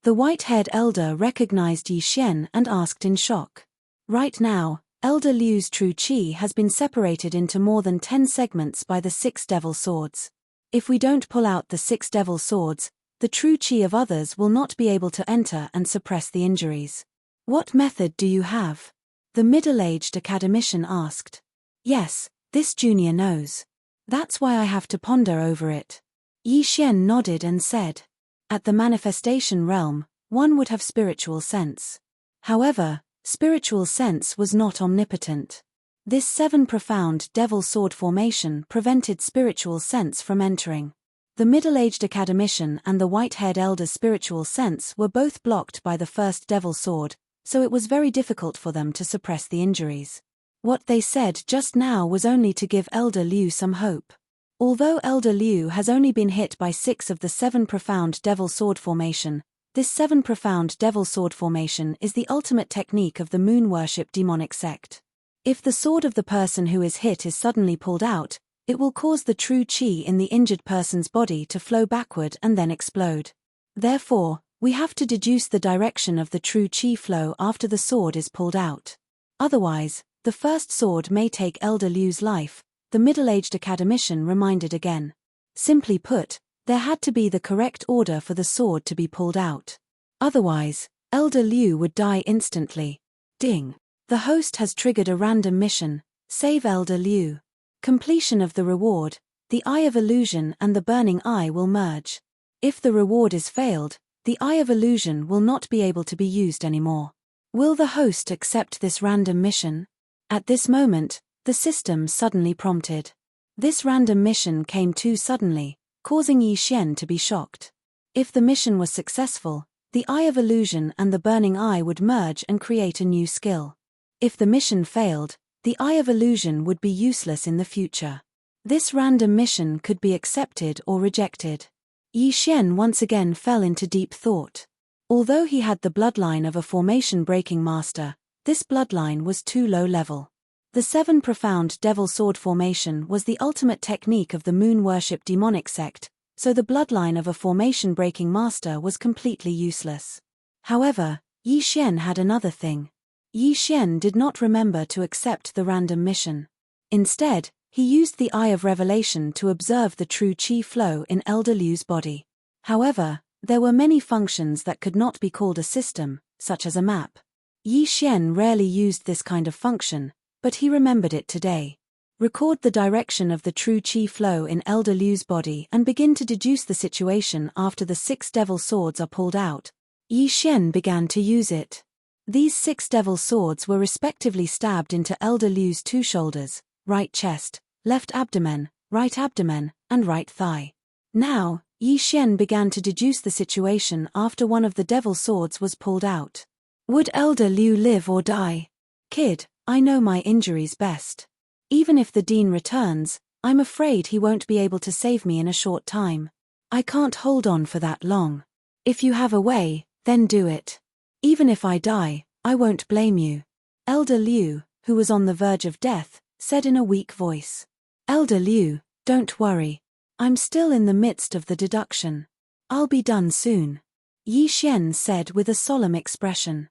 The white-haired elder recognized Yi Xian and asked in shock. Right now, Elder Liu's true qi has been separated into more than 10 segments by the 6 devil swords. If we don't pull out the 6 devil swords, the true qi of others will not be able to enter and suppress the injuries. What method do you have? The middle-aged academician asked. Yes, this junior knows. That's why I have to ponder over it. Yi Xian nodded and said. At the manifestation realm, one would have spiritual sense. However, spiritual sense was not omnipotent. This 7 profound devil sword formation prevented spiritual sense from entering. The middle-aged academician and the white-haired elder's spiritual sense were both blocked by the first devil sword, so it was very difficult for them to suppress the injuries. What they said just now was only to give Elder Liu some hope. Although Elder Liu has only been hit by 6 of the 7 profound devil sword formation, this 7 profound devil sword formation is the ultimate technique of the moon worship demonic sect. If the sword of the person who is hit is suddenly pulled out, it will cause the true qi in the injured person's body to flow backward and then explode. Therefore, we have to deduce the direction of the true qi flow after the sword is pulled out. Otherwise, the first sword may take Elder Liu's life, the middle-aged academician reminded again. Simply put, there had to be the correct order for the sword to be pulled out. Otherwise, Elder Liu would die instantly. Ding. The host has triggered a random mission, save Elder Liu. Completion of the reward, the Eye of Illusion and the Burning Eye will merge. If the reward is failed, the Eye of Illusion will not be able to be used anymore. Will the host accept this random mission? At this moment, the system suddenly prompted. This random mission came too suddenly, causing Yi Xian to be shocked. If the mission was successful, the Eye of Illusion and the Burning Eye would merge and create a new skill. If the mission failed, the Eye of Illusion would be useless in the future. This random mission could be accepted or rejected. Yi Xian once again fell into deep thought. Although he had the bloodline of a formation-breaking master, this bloodline was too low level. The 7 profound devil sword formation was the ultimate technique of the moon worship demonic sect, so the bloodline of a formation-breaking master was completely useless. However, Yi Xian had another thing. Yi Xian did not remember to accept the random mission. Instead, he used the Eye of Revelation to observe the true qi flow in Elder Liu's body. However, there were many functions that could not be called a system, such as a map. Yi Xian rarely used this kind of function, but he remembered it today. Record the direction of the true qi flow in Elder Liu's body and begin to deduce the situation after the 6 devil swords are pulled out. Yi Xian began to use it. These 6 devil swords were respectively stabbed into Elder Liu's 2 shoulders, right chest, left abdomen, and right thigh. Now, Yi Xian began to deduce the situation after one of the devil swords was pulled out. Would Elder Liu live or die? Kid, I know my injuries best. Even if the dean returns, I'm afraid he won't be able to save me in a short time. I can't hold on for that long. If you have a way, then do it. Even if I die, I won't blame you. Elder Liu, who was on the verge of death, said in a weak voice. Elder Liu, don't worry. I'm still in the midst of the deduction. I'll be done soon. Yi Xian said with a solemn expression.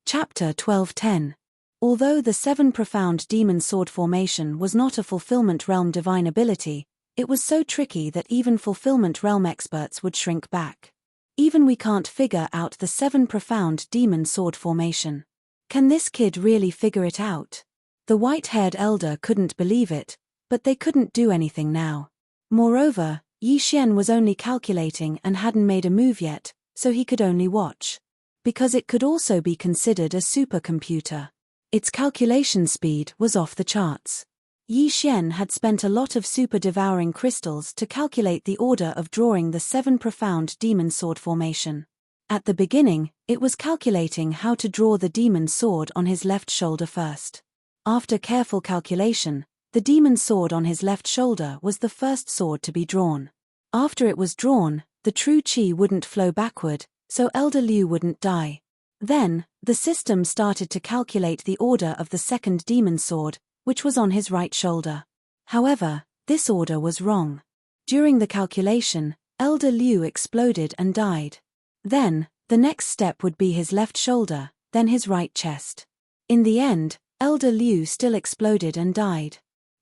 Chapter 12:10. Although the 7 profound demon sword formation was not a fulfillment realm divine ability, it was so tricky that even fulfillment realm experts would shrink back. Even we can't figure out the 7 profound demon sword formation. Can this kid really figure it out? The white-haired elder couldn't believe it, but they couldn't do anything now. Moreover, Yi Xian was only calculating and hadn't made a move yet, so he could only watch. Because it could also be considered a supercomputer. Its calculation speed was off the charts. Yi Xian had spent a lot of super-devouring crystals to calculate the order of drawing the 7 profound demon sword formation. At the beginning, it was calculating how to draw the demon sword on his left shoulder first. After careful calculation, the demon sword on his left shoulder was the first sword to be drawn. After it was drawn, the true qi wouldn't flow backward, so Elder Liu wouldn't die. Then, the system started to calculate the order of the second demon sword, which was on his right shoulder. However, this order was wrong. During the calculation, Elder Liu exploded and died. Then, the next step would be his left shoulder, then his right chest. In the end, Elder Liu still exploded and died.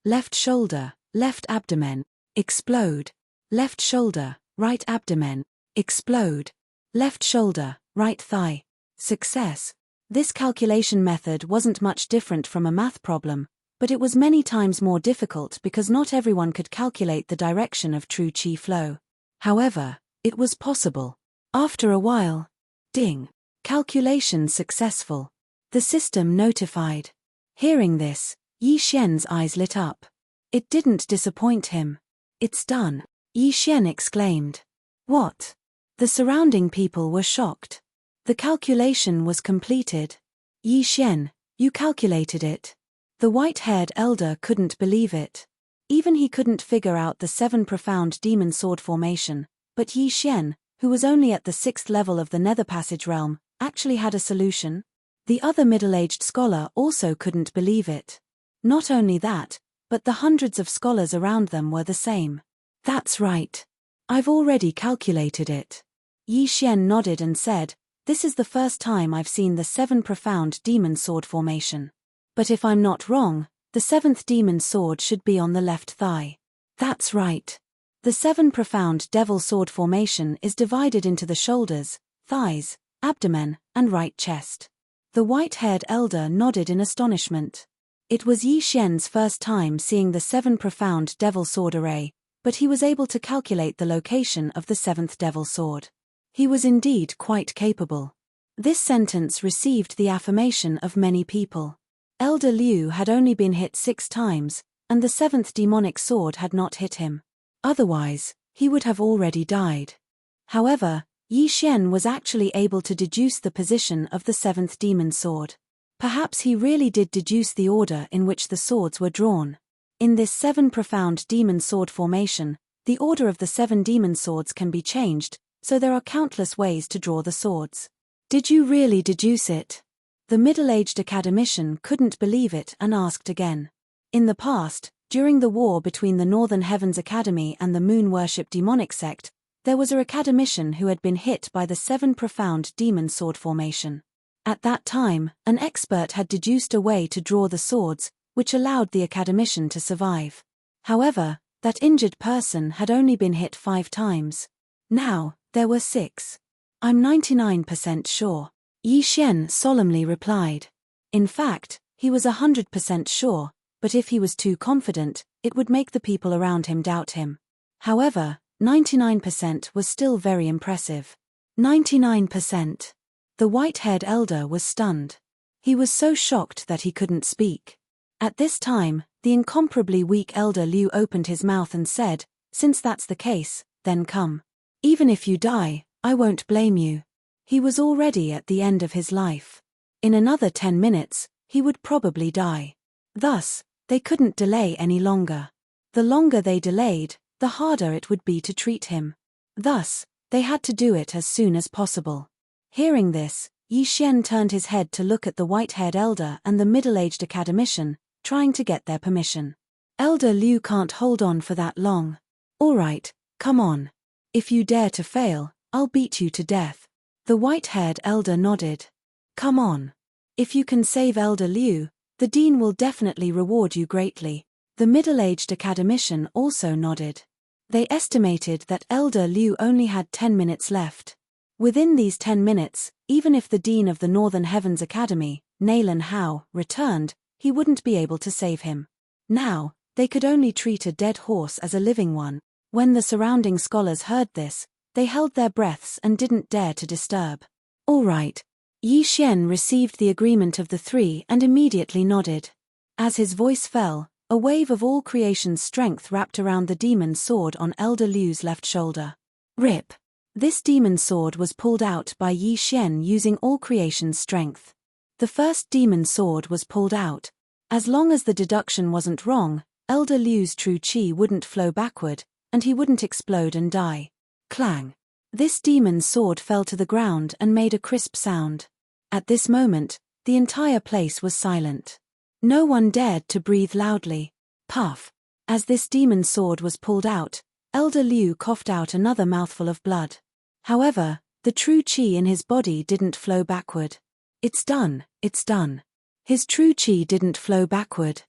Left shoulder, left abdomen, explode. Left shoulder, right abdomen, explode. Left shoulder, right thigh. Success. This calculation method wasn't much different from a math problem, but it was many times more difficult because not everyone could calculate the direction of true qi flow. However, it was possible. After a while, ding. Calculation successful. The system notified. Hearing this, Yi Xian's eyes lit up. It didn't disappoint him. It's done, Yi Xian exclaimed. What? The surrounding people were shocked. The calculation was completed. Yi Xian, you calculated it. The white-haired elder couldn't believe it. Even he couldn't figure out the 7 profound demon sword formation, but Yi Xian, who was only at the 6th level of the Nether Passage realm, actually had a solution. The other middle-aged scholar also couldn't believe it. Not only that, but the hundreds of scholars around them were the same. That's right. I've already calculated it. Yi Xian nodded and said, this is the first time I've seen the 7 profound demon sword formation. But if I'm not wrong, the 7th demon sword should be on the left thigh. That's right. The 7 profound devil sword formation is divided into the shoulders, thighs, abdomen, and right chest. The white-haired elder nodded in astonishment. It was Yi Xian's first time seeing the 7 profound devil sword array, but he was able to calculate the location of the 7th devil sword. He was indeed quite capable. This sentence received the affirmation of many people. Elder Liu had only been hit 6 times, and the 7th demonic sword had not hit him. Otherwise, he would have already died. However, Yi Xian was actually able to deduce the position of the 7th demon sword. Perhaps he really did deduce the order in which the swords were drawn. In this 7 profound demon sword formation, the order of the 7 demon swords can be changed, so there are countless ways to draw the swords. Did you really deduce it? The middle-aged academician couldn't believe it and asked again. In the past, during the war between the Northern Heavens Academy and the Moon Worship demonic sect, there was a academician who had been hit by the 7 profound demon sword formation. At that time, an expert had deduced a way to draw the swords, which allowed the academician to survive. However, that injured person had only been hit 5 times. Now, there were 6. I'm 99% sure. Yi Xian solemnly replied. In fact, he was 100% sure, but if he was too confident, it would make the people around him doubt him. However, 99% was still very impressive. 99%. The white-haired elder was stunned. He was so shocked that he couldn't speak. At this time, the incomparably weak elder Liu opened his mouth and said, since that's the case, then come. Even if you die, I won't blame you. He was already at the end of his life. In another 10 minutes, he would probably die. Thus, they couldn't delay any longer. The longer they delayed, the harder it would be to treat him. Thus, they had to do it as soon as possible. Hearing this, Yi Xian turned his head to look at the white-haired elder and the middle-aged academician, trying to get their permission. Elder Liu can't hold on for that long. All right, come on. If you dare to fail, I'll beat you to death. The white-haired elder nodded. Come on. If you can save Elder Liu, the dean will definitely reward you greatly. The middle-aged academician also nodded. They estimated that Elder Liu only had 10 minutes left. Within these 10 minutes, even if the dean of the Northern Heavens Academy, Naylan Hao, returned, he wouldn't be able to save him. Now, they could only treat a dead horse as a living one. When the surrounding scholars heard this, they held their breaths and didn't dare to disturb. All right. Yi Xian received the agreement of the 3 and immediately nodded. As his voice fell, a wave of all creation's strength wrapped around the demon sword on Elder Liu's left shoulder. Rip. This demon sword was pulled out by Yi Xian using all creation's strength. The first demon sword was pulled out. As long as the deduction wasn't wrong, Elder Liu's true chi wouldn't flow backward, and he wouldn't explode and die. Clang. This demon sword fell to the ground and made a crisp sound. At this moment, the entire place was silent. No one dared to breathe loudly. Puff. As this demon sword was pulled out, Elder Liu coughed out another mouthful of blood. However, the true chi in his body didn't flow backward. It's done, it's done. His true chi didn't flow backward.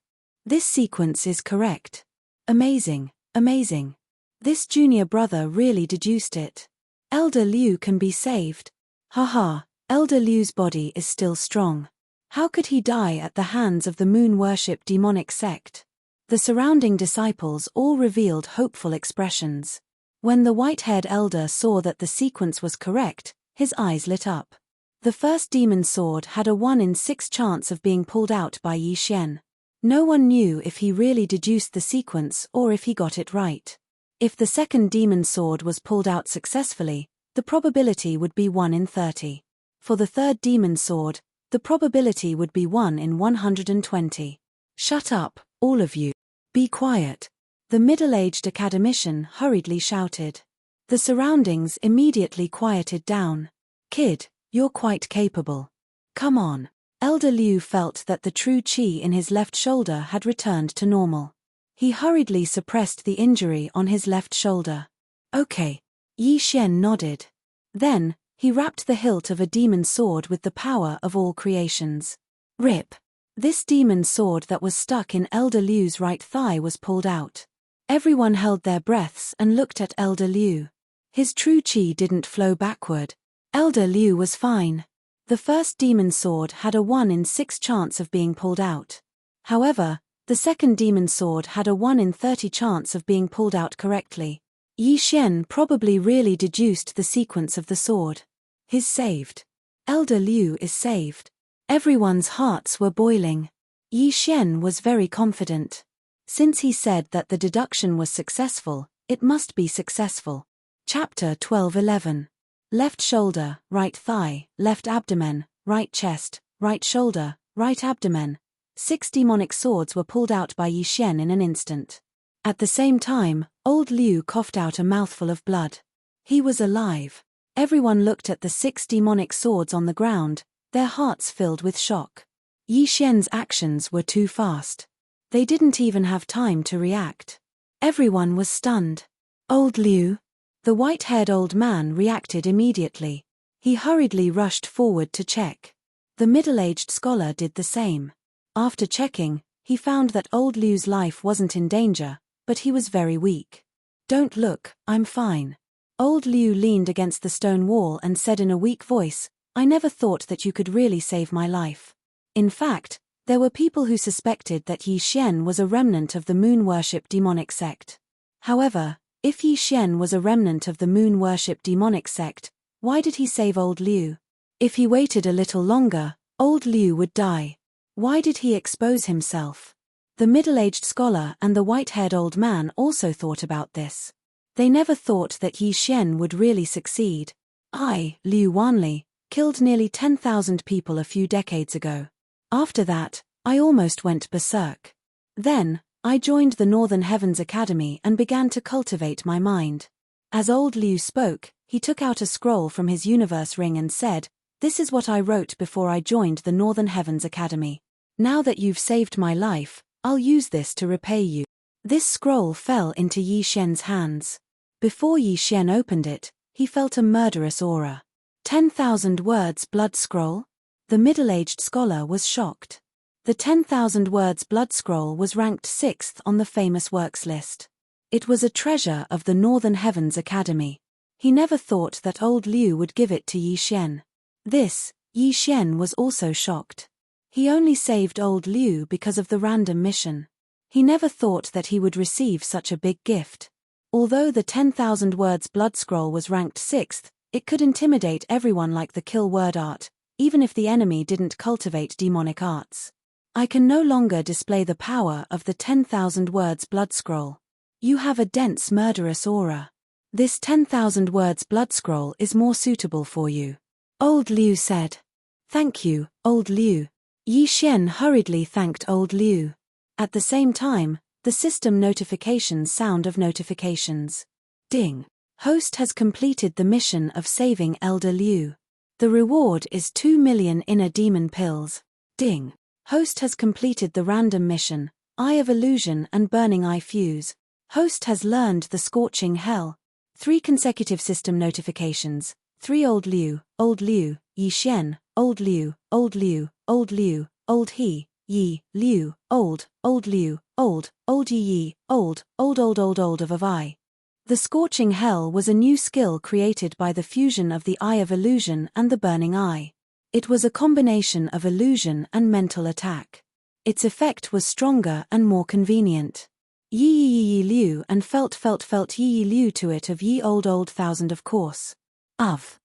This sequence is correct. Amazing, amazing. This junior brother really deduced it. Elder Liu can be saved. Haha, Elder Liu's body is still strong. How could he die at the hands of the Moon Worship demonic sect? The surrounding disciples all revealed hopeful expressions. When the white-haired elder saw that the sequence was correct, his eyes lit up. The first demon sword had a 1 in 6 chance of being pulled out by Yi Xian. No one knew if he really deduced the sequence or if he got it right. If the second demon sword was pulled out successfully, the probability would be 1 in 30. For the third demon sword, the probability would be 1 in 120. Shut up, all of you. Be quiet. The middle-aged academician hurriedly shouted. The surroundings immediately quieted down. Kid, you're quite capable. Come on. Elder Liu felt that the true qi in his left shoulder had returned to normal. He hurriedly suppressed the injury on his left shoulder. Okay. Yi Xian nodded. Then, he wrapped the hilt of a demon sword with the power of all creations. Rip. This demon sword that was stuck in Elder Liu's right thigh was pulled out. Everyone held their breaths and looked at Elder Liu. His true qi didn't flow backward. Elder Liu was fine. The first demon sword had a 1 in 6 chance of being pulled out. However, the second demon sword had a 1 in 30 chance of being pulled out correctly. Yi Xian probably really deduced the sequence of the sword. He's saved. Elder Liu is saved. Everyone's hearts were boiling. Yi Xian was very confident. Since he said that the deduction was successful, it must be successful. Chapter 12:11. Left shoulder, right thigh, left abdomen, right chest, right shoulder, right abdomen. 6 demonic swords were pulled out by Yi Xian in an instant. At the same time, old Liu coughed out a mouthful of blood. He was alive. Everyone looked at the 6 demonic swords on the ground, their hearts filled with shock. Yi Xian's actions were too fast. They didn't even have time to react. Everyone was stunned. Old Liu? The white-haired old man reacted immediately. He hurriedly rushed forward to check. The middle-aged scholar did the same. After checking, he found that old Liu's life wasn't in danger, but he was very weak. Don't look, I'm fine. Old Liu leaned against the stone wall and said in a weak voice, I never thought that you could really save my life. In fact, there were people who suspected that Yi Xian was a remnant of the moon-worship demonic sect. However, if Yi Xian was a remnant of the moon-worship demonic sect, why did he save old Liu? If he waited a little longer, old Liu would die. Why did he expose himself? The middle-aged scholar and the white-haired old man also thought about this. They never thought that Yi Xian would really succeed. I, Liu Wanli, killed nearly 10,000 people a few decades ago. After that, I almost went berserk. Then, I joined the Northern Heavens Academy and began to cultivate my mind. As old Liu spoke, he took out a scroll from his universe ring and said, This is what I wrote before I joined the Northern Heavens Academy. Now that you've saved my life, I'll use this to repay you. This scroll fell into Yi Xian's hands. Before Yi Xian opened it, he felt a murderous aura. 10,000 words blood scroll? The middle-aged scholar was shocked. The 10,000 words blood scroll was ranked 6th on the famous works list. It was a treasure of the Northern Heavens Academy. He never thought that old Liu would give it to Yi Xian. This, Yi Xian was also shocked. He only saved old Liu because of the random mission. He never thought that he would receive such a big gift. Although the 10,000 words blood scroll was ranked 6th, it could intimidate everyone like the kill word art, even if the enemy didn't cultivate demonic arts. I can no longer display the power of the 10,000 words blood scroll. You have a dense murderous aura. This 10,000 words blood scroll is more suitable for you. Old Liu said. Thank you, old Liu. Yi Xian hurriedly thanked old Liu. At the same time, the system notifications sound of notifications. Ding. Host has completed the mission of saving Elder Liu. The reward is 2 million inner demon pills. Ding. Host has completed the random mission, Eye of Illusion and Burning Eye Fuse. Host has learned the Scorching Hell. 3 consecutive system notifications. 3 Old Liu, Yi Xian, Old Liu, Old Liu, Old Liu, Old He, Yi, Liu, Old Liu, Old Yi, Old of I. The Scorching Hell was a new skill created by the fusion of the Eye of Illusion and the Burning Eye. It was a combination of illusion and mental attack. Its effect was stronger and more convenient. Yi Liu and felt Yi Liu to it of ye old thousand of course. Of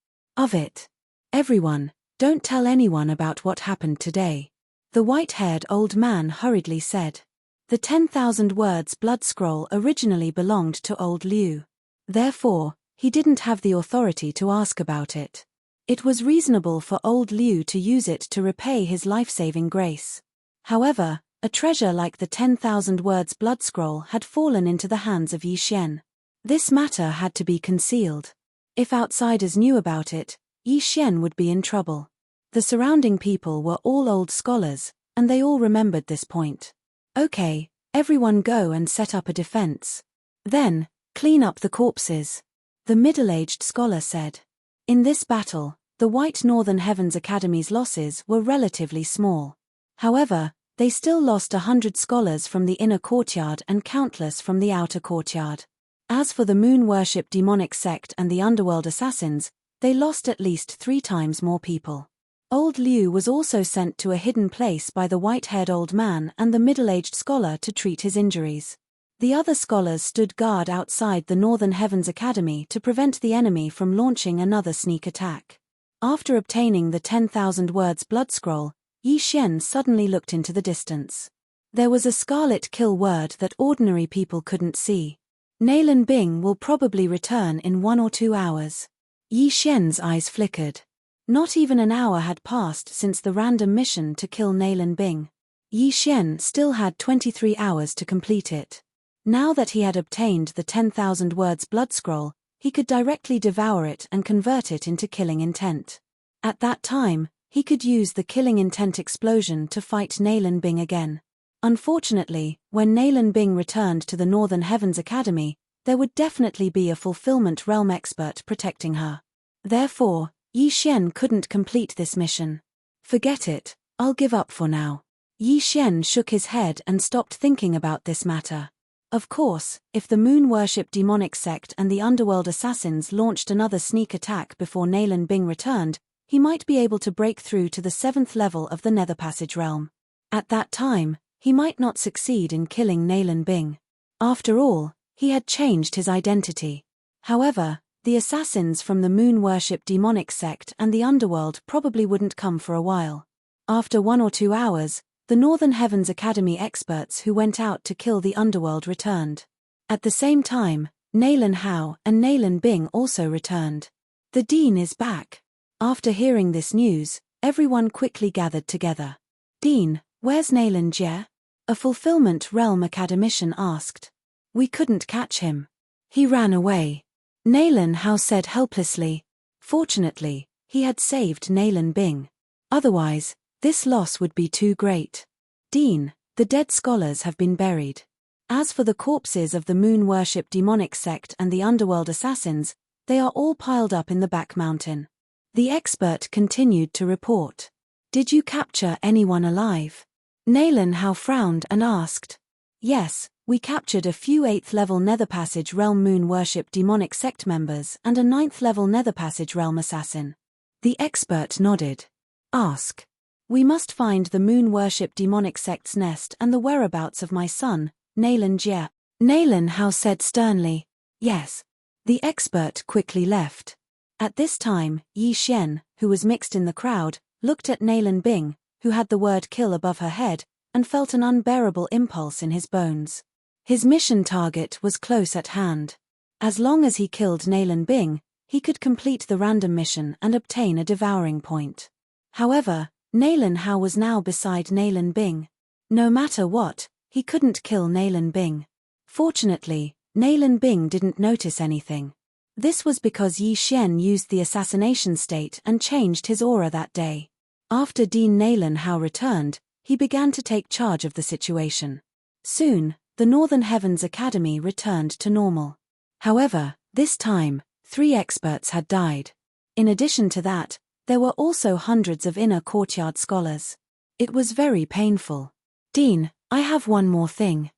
it. Everyone, don't tell anyone about what happened today. The white-haired old man hurriedly said. The 10,000 words blood scroll originally belonged to old Liu. Therefore, he didn't have the authority to ask about it. It was reasonable for old Liu to use it to repay his life-saving grace. However, A treasure like the 10,000 words blood scroll had fallen into the hands of Yi Xian. This matter had to be concealed. If outsiders knew about it, Yi Xian would be in trouble. The surrounding people were all old scholars, and they all remembered this point. Okay, everyone go and set up a defense. Then, clean up the corpses. The middle-aged scholar said. In this battle, the White Northern Heavens Academy's losses were relatively small. However, they still lost 100 scholars from the inner courtyard and countless from the outer courtyard. As for the moon worship demonic sect and the underworld assassins, they lost at least 3 times more people. Old Liu was also sent to a hidden place by the white-haired old man and the middle-aged scholar to treat his injuries. The other scholars stood guard outside the Northern Heavens Academy to prevent the enemy from launching another sneak attack. After obtaining the 10,000 words blood scroll, Yi Xian suddenly looked into the distance. There was a scarlet kill word that ordinary people couldn't see. Nalan Bing will probably return in 1 or 2 hours. Yi Xian's eyes flickered. Not even an hour had passed since the random mission to kill Nalan Bing. Yi Xian still had 23 hours to complete it. Now that he had obtained the 10,000 words blood scroll, he could directly devour it and convert it into killing intent. At that time, he could use the killing intent explosion to fight Nalan Bing again. Unfortunately, when Nalan Bing returned to the Northern Heavens Academy, there would definitely be a fulfillment realm expert protecting her. Therefore, Yi Xian couldn't complete this mission. Forget it, I'll give up for now. Yi Xian shook his head and stopped thinking about this matter. Of course, if the moon worship demonic sect and the underworld assassins launched another sneak attack before Nalan Bing returned, he might be able to break through to the 7th level of the Nether Passage realm. At that time, he might not succeed in killing Nalan Bing. After all, he had changed his identity. However, the assassins from the moon worship demonic sect and the underworld probably wouldn't come for a while. After 1 or 2 hours, the Northern Heavens Academy experts who went out to kill the underworld returned. At the same time, Nalan Hao and Nalan Bing also returned. The Dean is back. After hearing this news, everyone quickly gathered together. Dean, where's Nalan Jie? A fulfillment realm academician asked. We couldn't catch him. He ran away. Nalan Hao said helplessly. Fortunately, he had saved Nalan Bing. Otherwise, this loss would be too great. Dean, the dead scholars have been buried. As for the corpses of the moon worship demonic sect and the underworld assassins, they are all piled up in the back mountain. The expert continued to report. Did you capture anyone alive? Nalan Hao frowned and asked. Yes, we captured a few 8th level Nether Passage realm moon worship demonic sect members and a 9th level Nether Passage realm assassin. The expert nodded. Ask. We must find the moon worship demonic sect's nest and the whereabouts of my son, Nalan Jie. Nalan Hao said sternly. Yes. The expert quickly left. At this time, Yi Xian, who was mixed in the crowd, looked at Nalan Bing, who had the word kill above her head, and felt an unbearable impulse in his bones. His mission target was close at hand. As long as he killed Nalan Bing, he could complete the random mission and obtain a devouring point. However, Nalan Hao was now beside Nalan Bing. No matter what, he couldn't kill Nalan Bing. Fortunately, Nalan Bing didn't notice anything. This was because Yi Xian used the assassination state and changed his aura that day. After Dean Nalan Hao returned, he began to take charge of the situation. Soon, the Northern Heavens Academy returned to normal. However, this time, 3 experts had died. In addition to that, there were also hundreds of inner courtyard scholars. It was very painful. Dean, I have one more thing.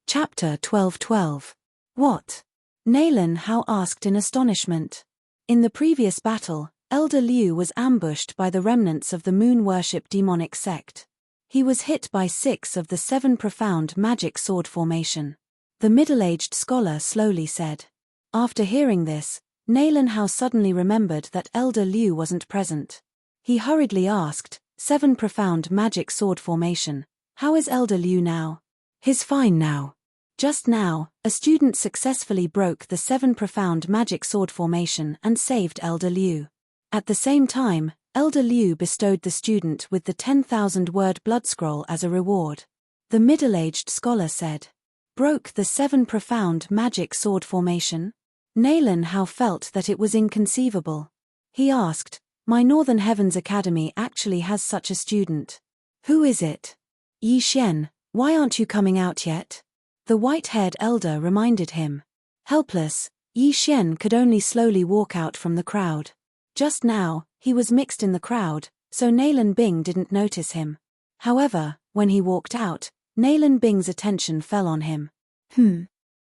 Chapter 12:12. What? Nalan Hao asked in astonishment. In the previous battle, Elder Liu was ambushed by the remnants of the moon worship demonic sect. He was hit by 6 of the 7 profound magic sword formation. The middle-aged scholar slowly said. After hearing this, Nalan Hao suddenly remembered that Elder Liu wasn't present. He hurriedly asked, 7 profound magic sword formation, how is Elder Liu now? He's fine now. Just now, a student successfully broke the 7 profound magic sword formation and saved Elder Liu. At the same time, Elder Liu bestowed the student with the 10,000 word blood scroll as a reward. the middle-aged scholar said. Broke the 7 profound magic sword formation? Nalan Hao felt that it was inconceivable. He asked, my Northern Heavens Academy actually has such a student. Who is it? Yi Xian, why aren't you coming out yet? The white-haired elder reminded him. Helpless, Yi Xian could only slowly walk out from the crowd. Just now, he was mixed in the crowd, so Nalan Bing didn't notice him. However, when he walked out, Nalan Bing's attention fell on him.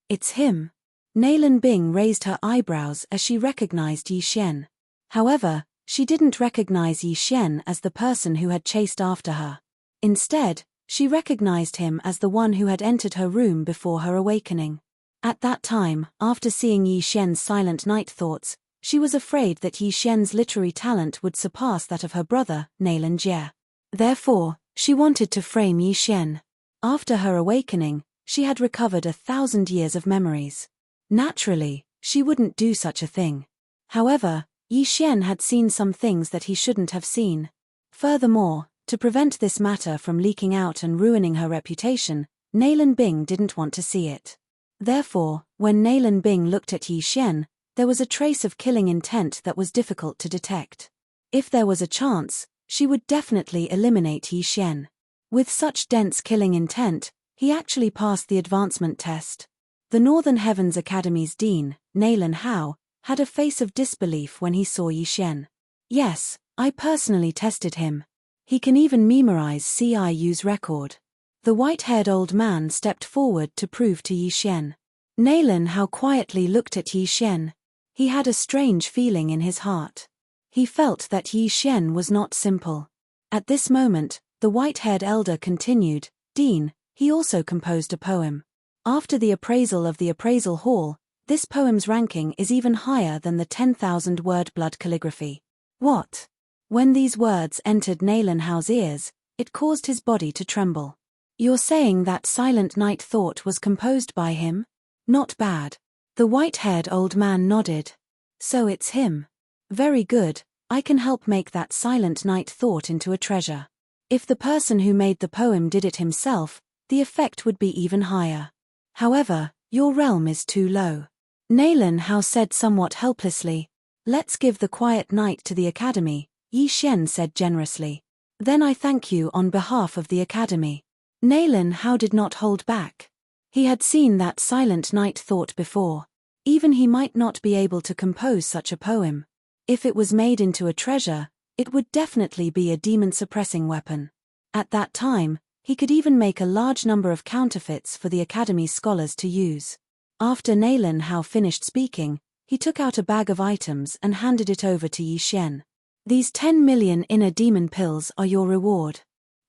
It's him. Nalan Bing raised her eyebrows as she recognized Yi Xian. However, she didn't recognize Yi Xian as the person who had chased after her. Instead, she recognized him as the one who had entered her room before her awakening. At that time, after seeing Yi Xian's silent night thoughts, she was afraid that Yi Xian's literary talent would surpass that of her brother, Nalan Jie. Therefore, she wanted to frame Yi Xian. After her awakening, she had recovered 1,000 years of memories. Naturally, she wouldn't do such a thing. However, Yi Xian had seen some things that he shouldn't have seen. Furthermore, to prevent this matter from leaking out and ruining her reputation, Nalan Bing didn't want to see it. Therefore, when Nalan Bing looked at Yi Xian, there was a trace of killing intent that was difficult to detect. If there was a chance, she would definitely eliminate Yi Xian. With such dense killing intent, he actually passed the advancement test. The Northern Heavens Academy's dean, Nalan Hao, had a face of disbelief when he saw Yi Xian. Yes, I personally tested him. He can even memorize CIU's record. The white-haired old man stepped forward to prove to Yi Xian. Nalan Hao quietly looked at Yi Xian. He had a strange feeling in his heart. He felt that Yi Xian was not simple. At this moment, the white-haired elder continued, Dean, he also composed a poem. After the appraisal of the appraisal hall, this poem's ranking is even higher than the 10,000-word blood calligraphy. What? When these words entered Nalan Hao's ears, it caused his body to tremble. You're saying that silent night thought was composed by him? Not bad. The white-haired old man nodded. So it's him. Very good, I can help make that silent night thought into a treasure. If the person who made the poem did it himself, the effect would be even higher. However, your realm is too low. Nalan Hao said somewhat helplessly. Let's give the quiet night to the academy, Yi Xian said generously. Then I thank you on behalf of the academy. Nalan Hao did not hold back. He had seen that silent night thought before. Even he might not be able to compose such a poem. If it was made into a treasure, it would definitely be a demon-suppressing weapon. At that time, he could even make a large number of counterfeits for the academy's scholars to use. After Nalan Hao finished speaking, he took out a bag of items and handed it over to Yi Xian. These 10 million inner demon pills are your reward.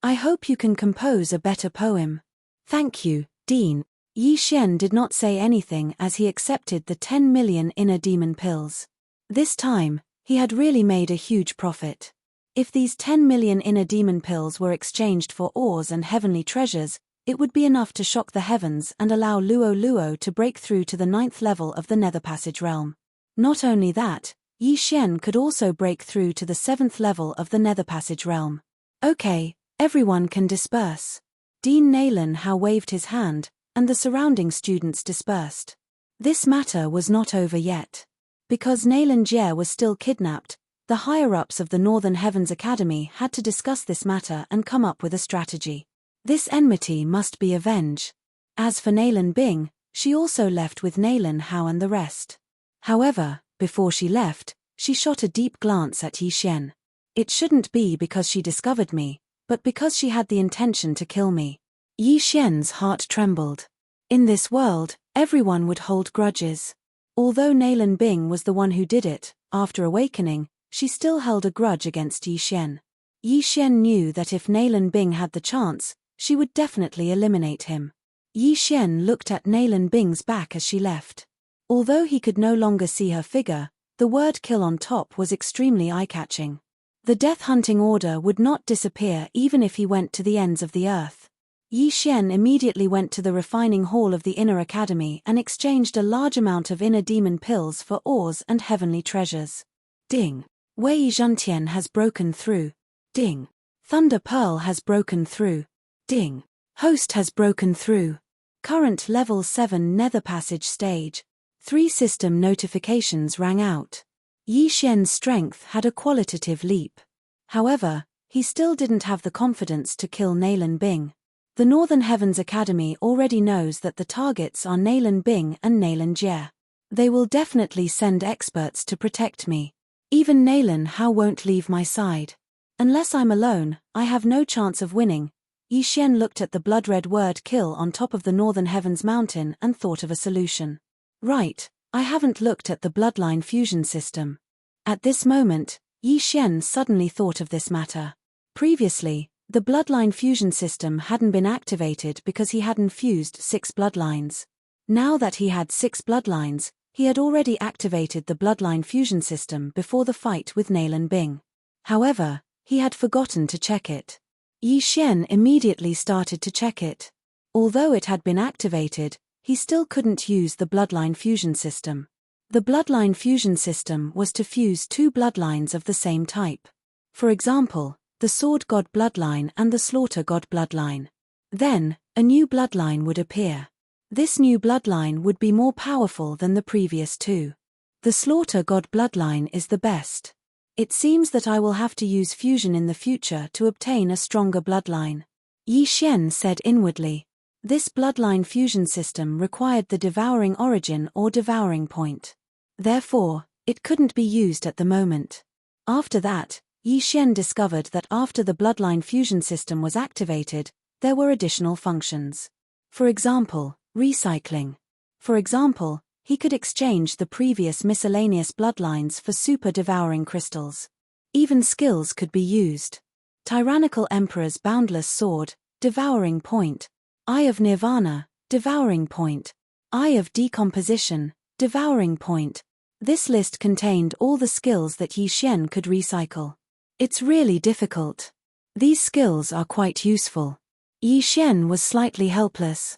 I hope you can compose a better poem. Thank you, Dean. Yi Xian did not say anything as he accepted the 10 million inner demon pills. This time, he had really made a huge profit. If these 10 million inner demon pills were exchanged for ores and heavenly treasures, it would be enough to shock the heavens and allow Luo Luo to break through to the 9th level of the Nether Passage realm. Not only that, Yi Xian could also break through to the 7th level of the Nether Passage realm. Okay, everyone can disperse. Dean Nalan Hao waved his hand, and the surrounding students dispersed. This matter was not over yet. Because Nalan Jie was still kidnapped, the higher-ups of the Northern Heavens Academy had to discuss this matter and come up with a strategy. This enmity must be avenged. As for Nalan Bing, she also left with Nalan Hao and the rest. However, before she left, she shot a deep glance at Yi Xian. It shouldn't be because she discovered me, but because she had the intention to kill me. Yi Xian's heart trembled. In this world, everyone would hold grudges. Although Nalan Bing was the one who did it, after awakening, she still held a grudge against Yi Xian. Yi Xian knew that if Nalan Bing had the chance, she would definitely eliminate him. Yi Xian looked at Nalan Bing's back as she left. Although he could no longer see her figure, the word kill on top was extremely eye-catching. The death-hunting order would not disappear even if he went to the ends of the earth. Yi Xian immediately went to the refining hall of the Inner Academy and exchanged a large amount of inner demon pills for ores and heavenly treasures. Ding! Wei Zhentian has broken through. Ding! Thunder Pearl has broken through. Ding! Host has broken through. Current level 7 nether passage stage. 3 system notifications rang out. Yi Xian's strength had a qualitative leap. However, he still didn't have the confidence to kill Nalan Bing. The Northern Heavens Academy already knows that the targets are Nalan Bing and Nalan Jie. They will definitely send experts to protect me. Even Nalan Hao won't leave my side. Unless I'm alone, I have no chance of winning. Yi Xian looked at the blood-red word kill on top of the Northern Heavens mountain and thought of a solution. Right, I haven't looked at the bloodline fusion system. At this moment, Yi Xian suddenly thought of this matter. Previously, the bloodline fusion system hadn't been activated because he hadn't fused 6 bloodlines. Now that he had 6 bloodlines, he had already activated the bloodline fusion system before the fight with Nalan Bing. However, he had forgotten to check it. Yi Xian immediately started to check it. Although it had been activated, he still couldn't use the bloodline fusion system. The bloodline fusion system was to fuse 2 bloodlines of the same type. For example, the Sword God bloodline and the Slaughter God bloodline. Then, a new bloodline would appear. This new bloodline would be more powerful than the previous 2. The Slaughter God bloodline is the best. It seems that I will have to use fusion in the future to obtain a stronger bloodline. Yi Xian said inwardly. This bloodline fusion system required the devouring origin or devouring point. Therefore, it couldn't be used at the moment. After that, Yi Xian discovered that after the bloodline fusion system was activated, there were additional functions. For example, recycling. For example, he could exchange the previous miscellaneous bloodlines for super devouring crystals. Even skills could be used. Tyrannical Emperor's Boundless Sword, Devouring Point. Eye of Nirvana, Devouring Point. Eye of Decomposition, Devouring Point. This list contained all the skills that Yi Xian could recycle. It's really difficult. These skills are quite useful. Yi Xian was slightly helpless.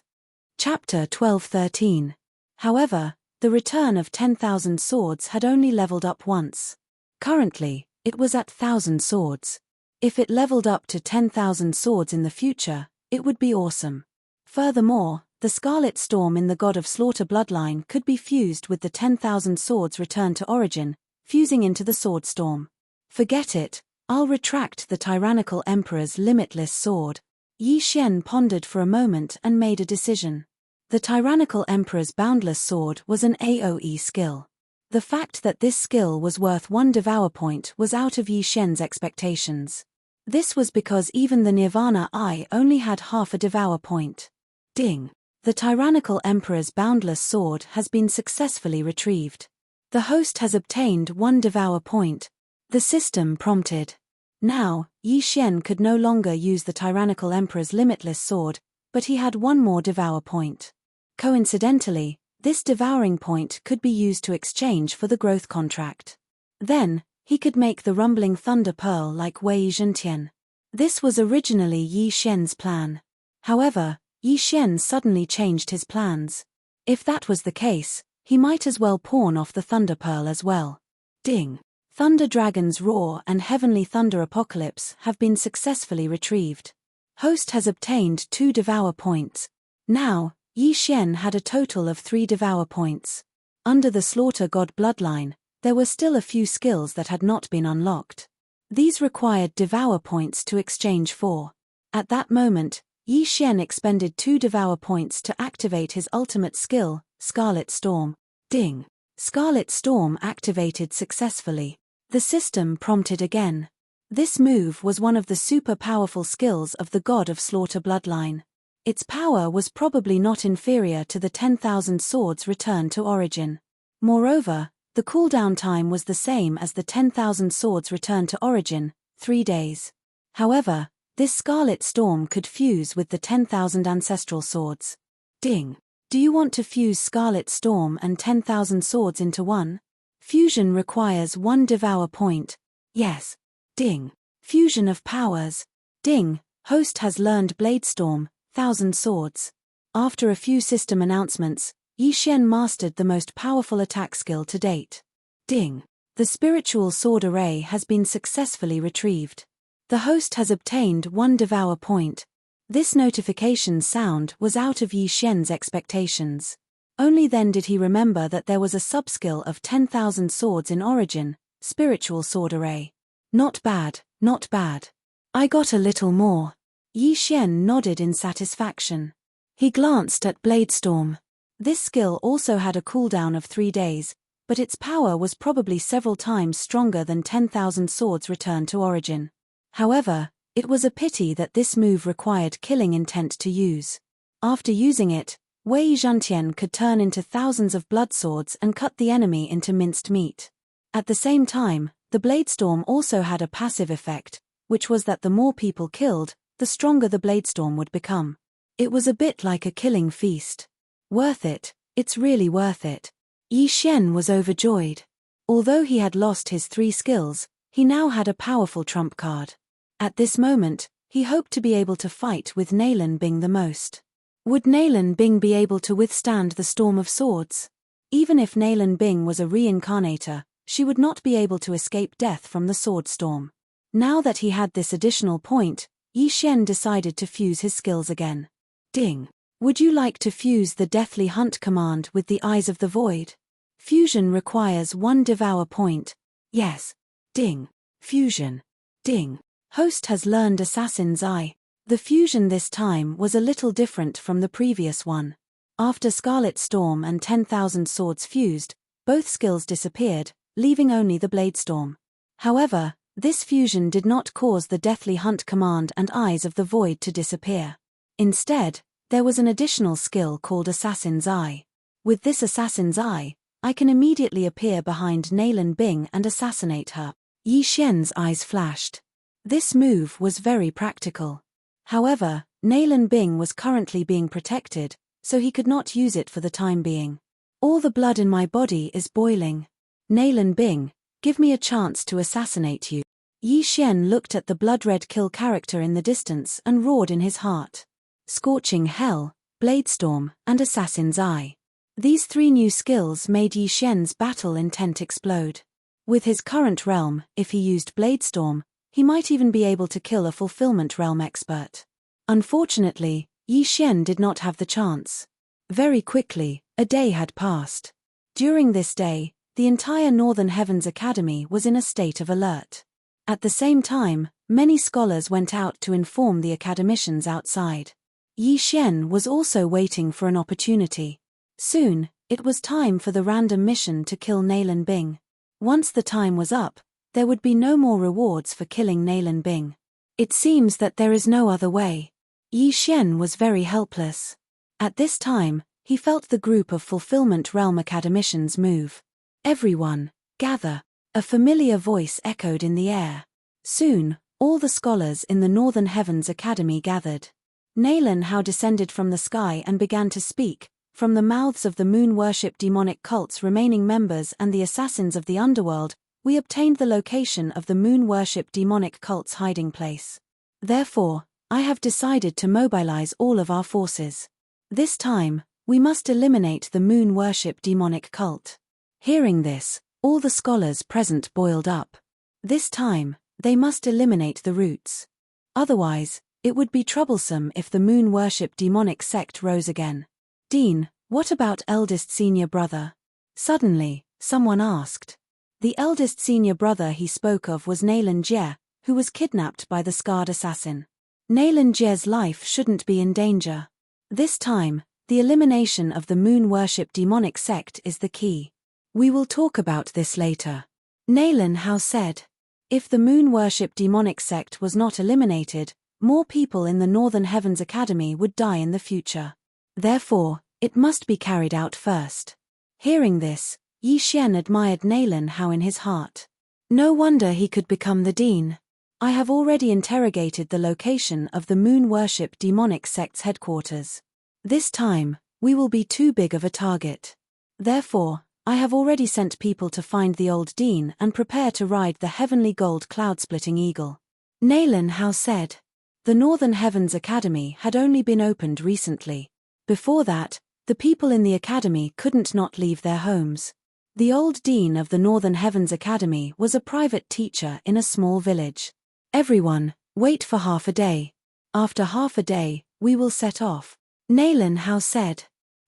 Chapter 12-13. However, the return of 10,000 swords had only leveled up once. Currently, it was at 1,000 swords. If it leveled up to 10,000 swords in the future, it would be awesome. Furthermore, the Scarlet Storm in the God of Slaughter bloodline could be fused with the 10,000 swords returned to origin, fusing into the Sword Storm. Forget it, I'll retract the Tyrannical Emperor's Limitless Sword. Yi Xian pondered for a moment and made a decision. The Tyrannical Emperor's Boundless Sword was an AoE skill. The fact that this skill was worth 1 Devour point was out of Yi Xian's expectations. This was because even the Nirvana Eye only had half a Devour point. Ding! The Tyrannical Emperor's Boundless Sword has been successfully retrieved. The host has obtained 1 Devour point. The system prompted. Now, Yi Xian could no longer use the Tyrannical Emperor's Limitless Sword, but he had 1 more Devour point. Coincidentally, this devouring point could be used to exchange for the growth contract. Then, he could make the rumbling thunder pearl like Wei Zhentian. This was originally Yi Xian's plan. However, Yi Xian suddenly changed his plans. If that was the case, he might as well pawn off the thunder pearl as well. Ding! Thunder Dragon's Roar and Heavenly Thunder Apocalypse have been successfully retrieved. Host has obtained 2 Devour points. Now, Yi Xian had a total of 3 Devour points. Under the Slaughter God bloodline, there were still a few skills that had not been unlocked. These required Devour points to exchange for. At that moment, Yi Xian expended 2 Devour points to activate his ultimate skill, Scarlet Storm. Ding! Scarlet Storm activated successfully. The system prompted again. This move was one of the super powerful skills of the God of Slaughter bloodline. Its power was probably not inferior to the 10,000 swords returned to origin. Moreover, the cooldown time was the same as the 10,000 swords returned to origin, 3 days. However, this Scarlet Storm could fuse with the 10,000 ancestral swords. Ding! Do you want to fuse Scarlet Storm and 10,000 swords into one? Fusion requires 1 Devour point. Yes. Ding! Fusion of powers. Ding! Host has learned Bladestorm, 1,000 swords. After a few system announcements, Yi Xian mastered the most powerful attack skill to date. Ding! The Spiritual Sword Array has been successfully retrieved. The host has obtained 1 Devour point. This notification sound was out of Yi Xian's expectations. Only then did he remember that there was a subskill of 10,000 swords in origin, spiritual sword array. Not bad, not bad. I got a little more. Yi Xian nodded in satisfaction. He glanced at Bladestorm. This skill also had a cooldown of 3 days, but its power was probably several times stronger than 10,000 swords returned to origin. However, it was a pity that this move required killing intent to use. After using it, Wei Zhantian could turn into thousands of blood swords and cut the enemy into minced meat. At the same time, the Bladestorm also had a passive effect, which was that the more people killed, the stronger the Bladestorm would become. It was a bit like a killing feast. Worth it, it's really worth it. Yi Xian was overjoyed. Although he had lost his 3 skills, he now had a powerful trump card. At this moment, he hoped to be able to fight with Nalan Bing the most. Would Nalan Bing be able to withstand the storm of swords? Even if Nalan Bing was a reincarnator, she would not be able to escape death from the sword storm. Now that he had this additional point, Yi Xian decided to fuse his skills again. Ding. Would you like to fuse the Deathly Hunt command with the Eyes of the Void? Fusion requires 1 Devour point. Yes. Ding. Fusion. Ding. Host has learned Assassin's Eye. The fusion this time was a little different from the previous one. After Scarlet Storm and 10,000 swords fused, both skills disappeared, leaving only the Bladestorm. However, this fusion did not cause the Deathly Hunt command and Eyes of the Void to disappear. Instead, there was an additional skill called Assassin's Eye. With this Assassin's Eye, I can immediately appear behind Nalan Bing and assassinate her. Yi Xian's eyes flashed. This move was very practical. However, Nalan Bing was currently being protected, so he could not use it for the time being. All the blood in my body is boiling. Nalan Bing, give me a chance to assassinate you. Yi Xian looked at the blood-red kill character in the distance and roared in his heart. Scorching Hell, Bladestorm, and Assassin's Eye. These 3 new skills made Yi Xian's battle intent explode. With his current realm, if he used Bladestorm, he might even be able to kill a Fulfillment Realm expert. Unfortunately, Yi Xian did not have the chance. Very quickly, a day had passed. During this day, the entire Northern Heavens Academy was in a state of alert. At the same time, many scholars went out to inform the academicians outside. Yi Xian was also waiting for an opportunity. Soon, it was time for the random mission to kill Nalan Bing. Once the time was up, there would be no more rewards for killing Nalan Bing. It seems that there is no other way. Yi Xian was very helpless. At this time, he felt the group of Fulfillment Realm academicians move. Everyone, gather. A familiar voice echoed in the air. Soon, all the scholars in the Northern Heavens Academy gathered. Nalan Hao descended from the sky and began to speak. From the mouths of the moon-worship demonic cult's remaining members and the assassins of the underworld, we obtained the location of the moon-worship demonic cult's hiding place. Therefore, I have decided to mobilize all of our forces. This time, we must eliminate the moon-worship demonic cult. Hearing this, all the scholars present boiled up. This time, they must eliminate the roots. Otherwise, it would be troublesome if the moon-worship demonic sect rose again. Dean, what about eldest senior brother? Suddenly, someone asked. The eldest senior brother he spoke of was Nalan Jie, who was kidnapped by the scarred assassin. Nalan Jie's life shouldn't be in danger. This time, the elimination of the moon-worship demonic sect is the key. We will talk about this later. Nalan Hao said. If the moon-worship demonic sect was not eliminated, more people in the Northern Heavens Academy would die in the future. Therefore, it must be carried out first. Hearing this, Yi Xian admired Nalan Hao in his heart. No wonder he could become the dean. I have already interrogated the location of the moon-worship demonic sect's headquarters. This time, we will be too big of a target. Therefore, I have already sent people to find the old dean and prepare to ride the heavenly gold cloud-splitting eagle. Nalan Hao said. The Northern Heavens Academy had only been opened recently. Before that, the people in the academy couldn't not leave their homes. The old dean of the Northern Heavens Academy was a private teacher in a small village. Everyone, wait for half a day. After half a day, we will set off. Naylan Howe said.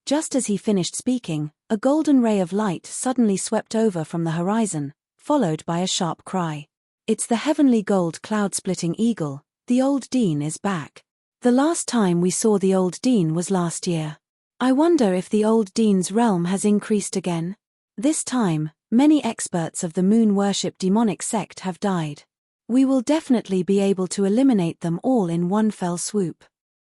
Just as he finished speaking, a golden ray of light suddenly swept over from the horizon, followed by a sharp cry. It's the heavenly gold cloud-splitting eagle, the old Dean is back. The last time we saw the old Dean was last year. I wonder if the old Dean's realm has increased again? This time, many experts of the moon worship demonic sect have died. We will definitely be able to eliminate them all in one fell swoop.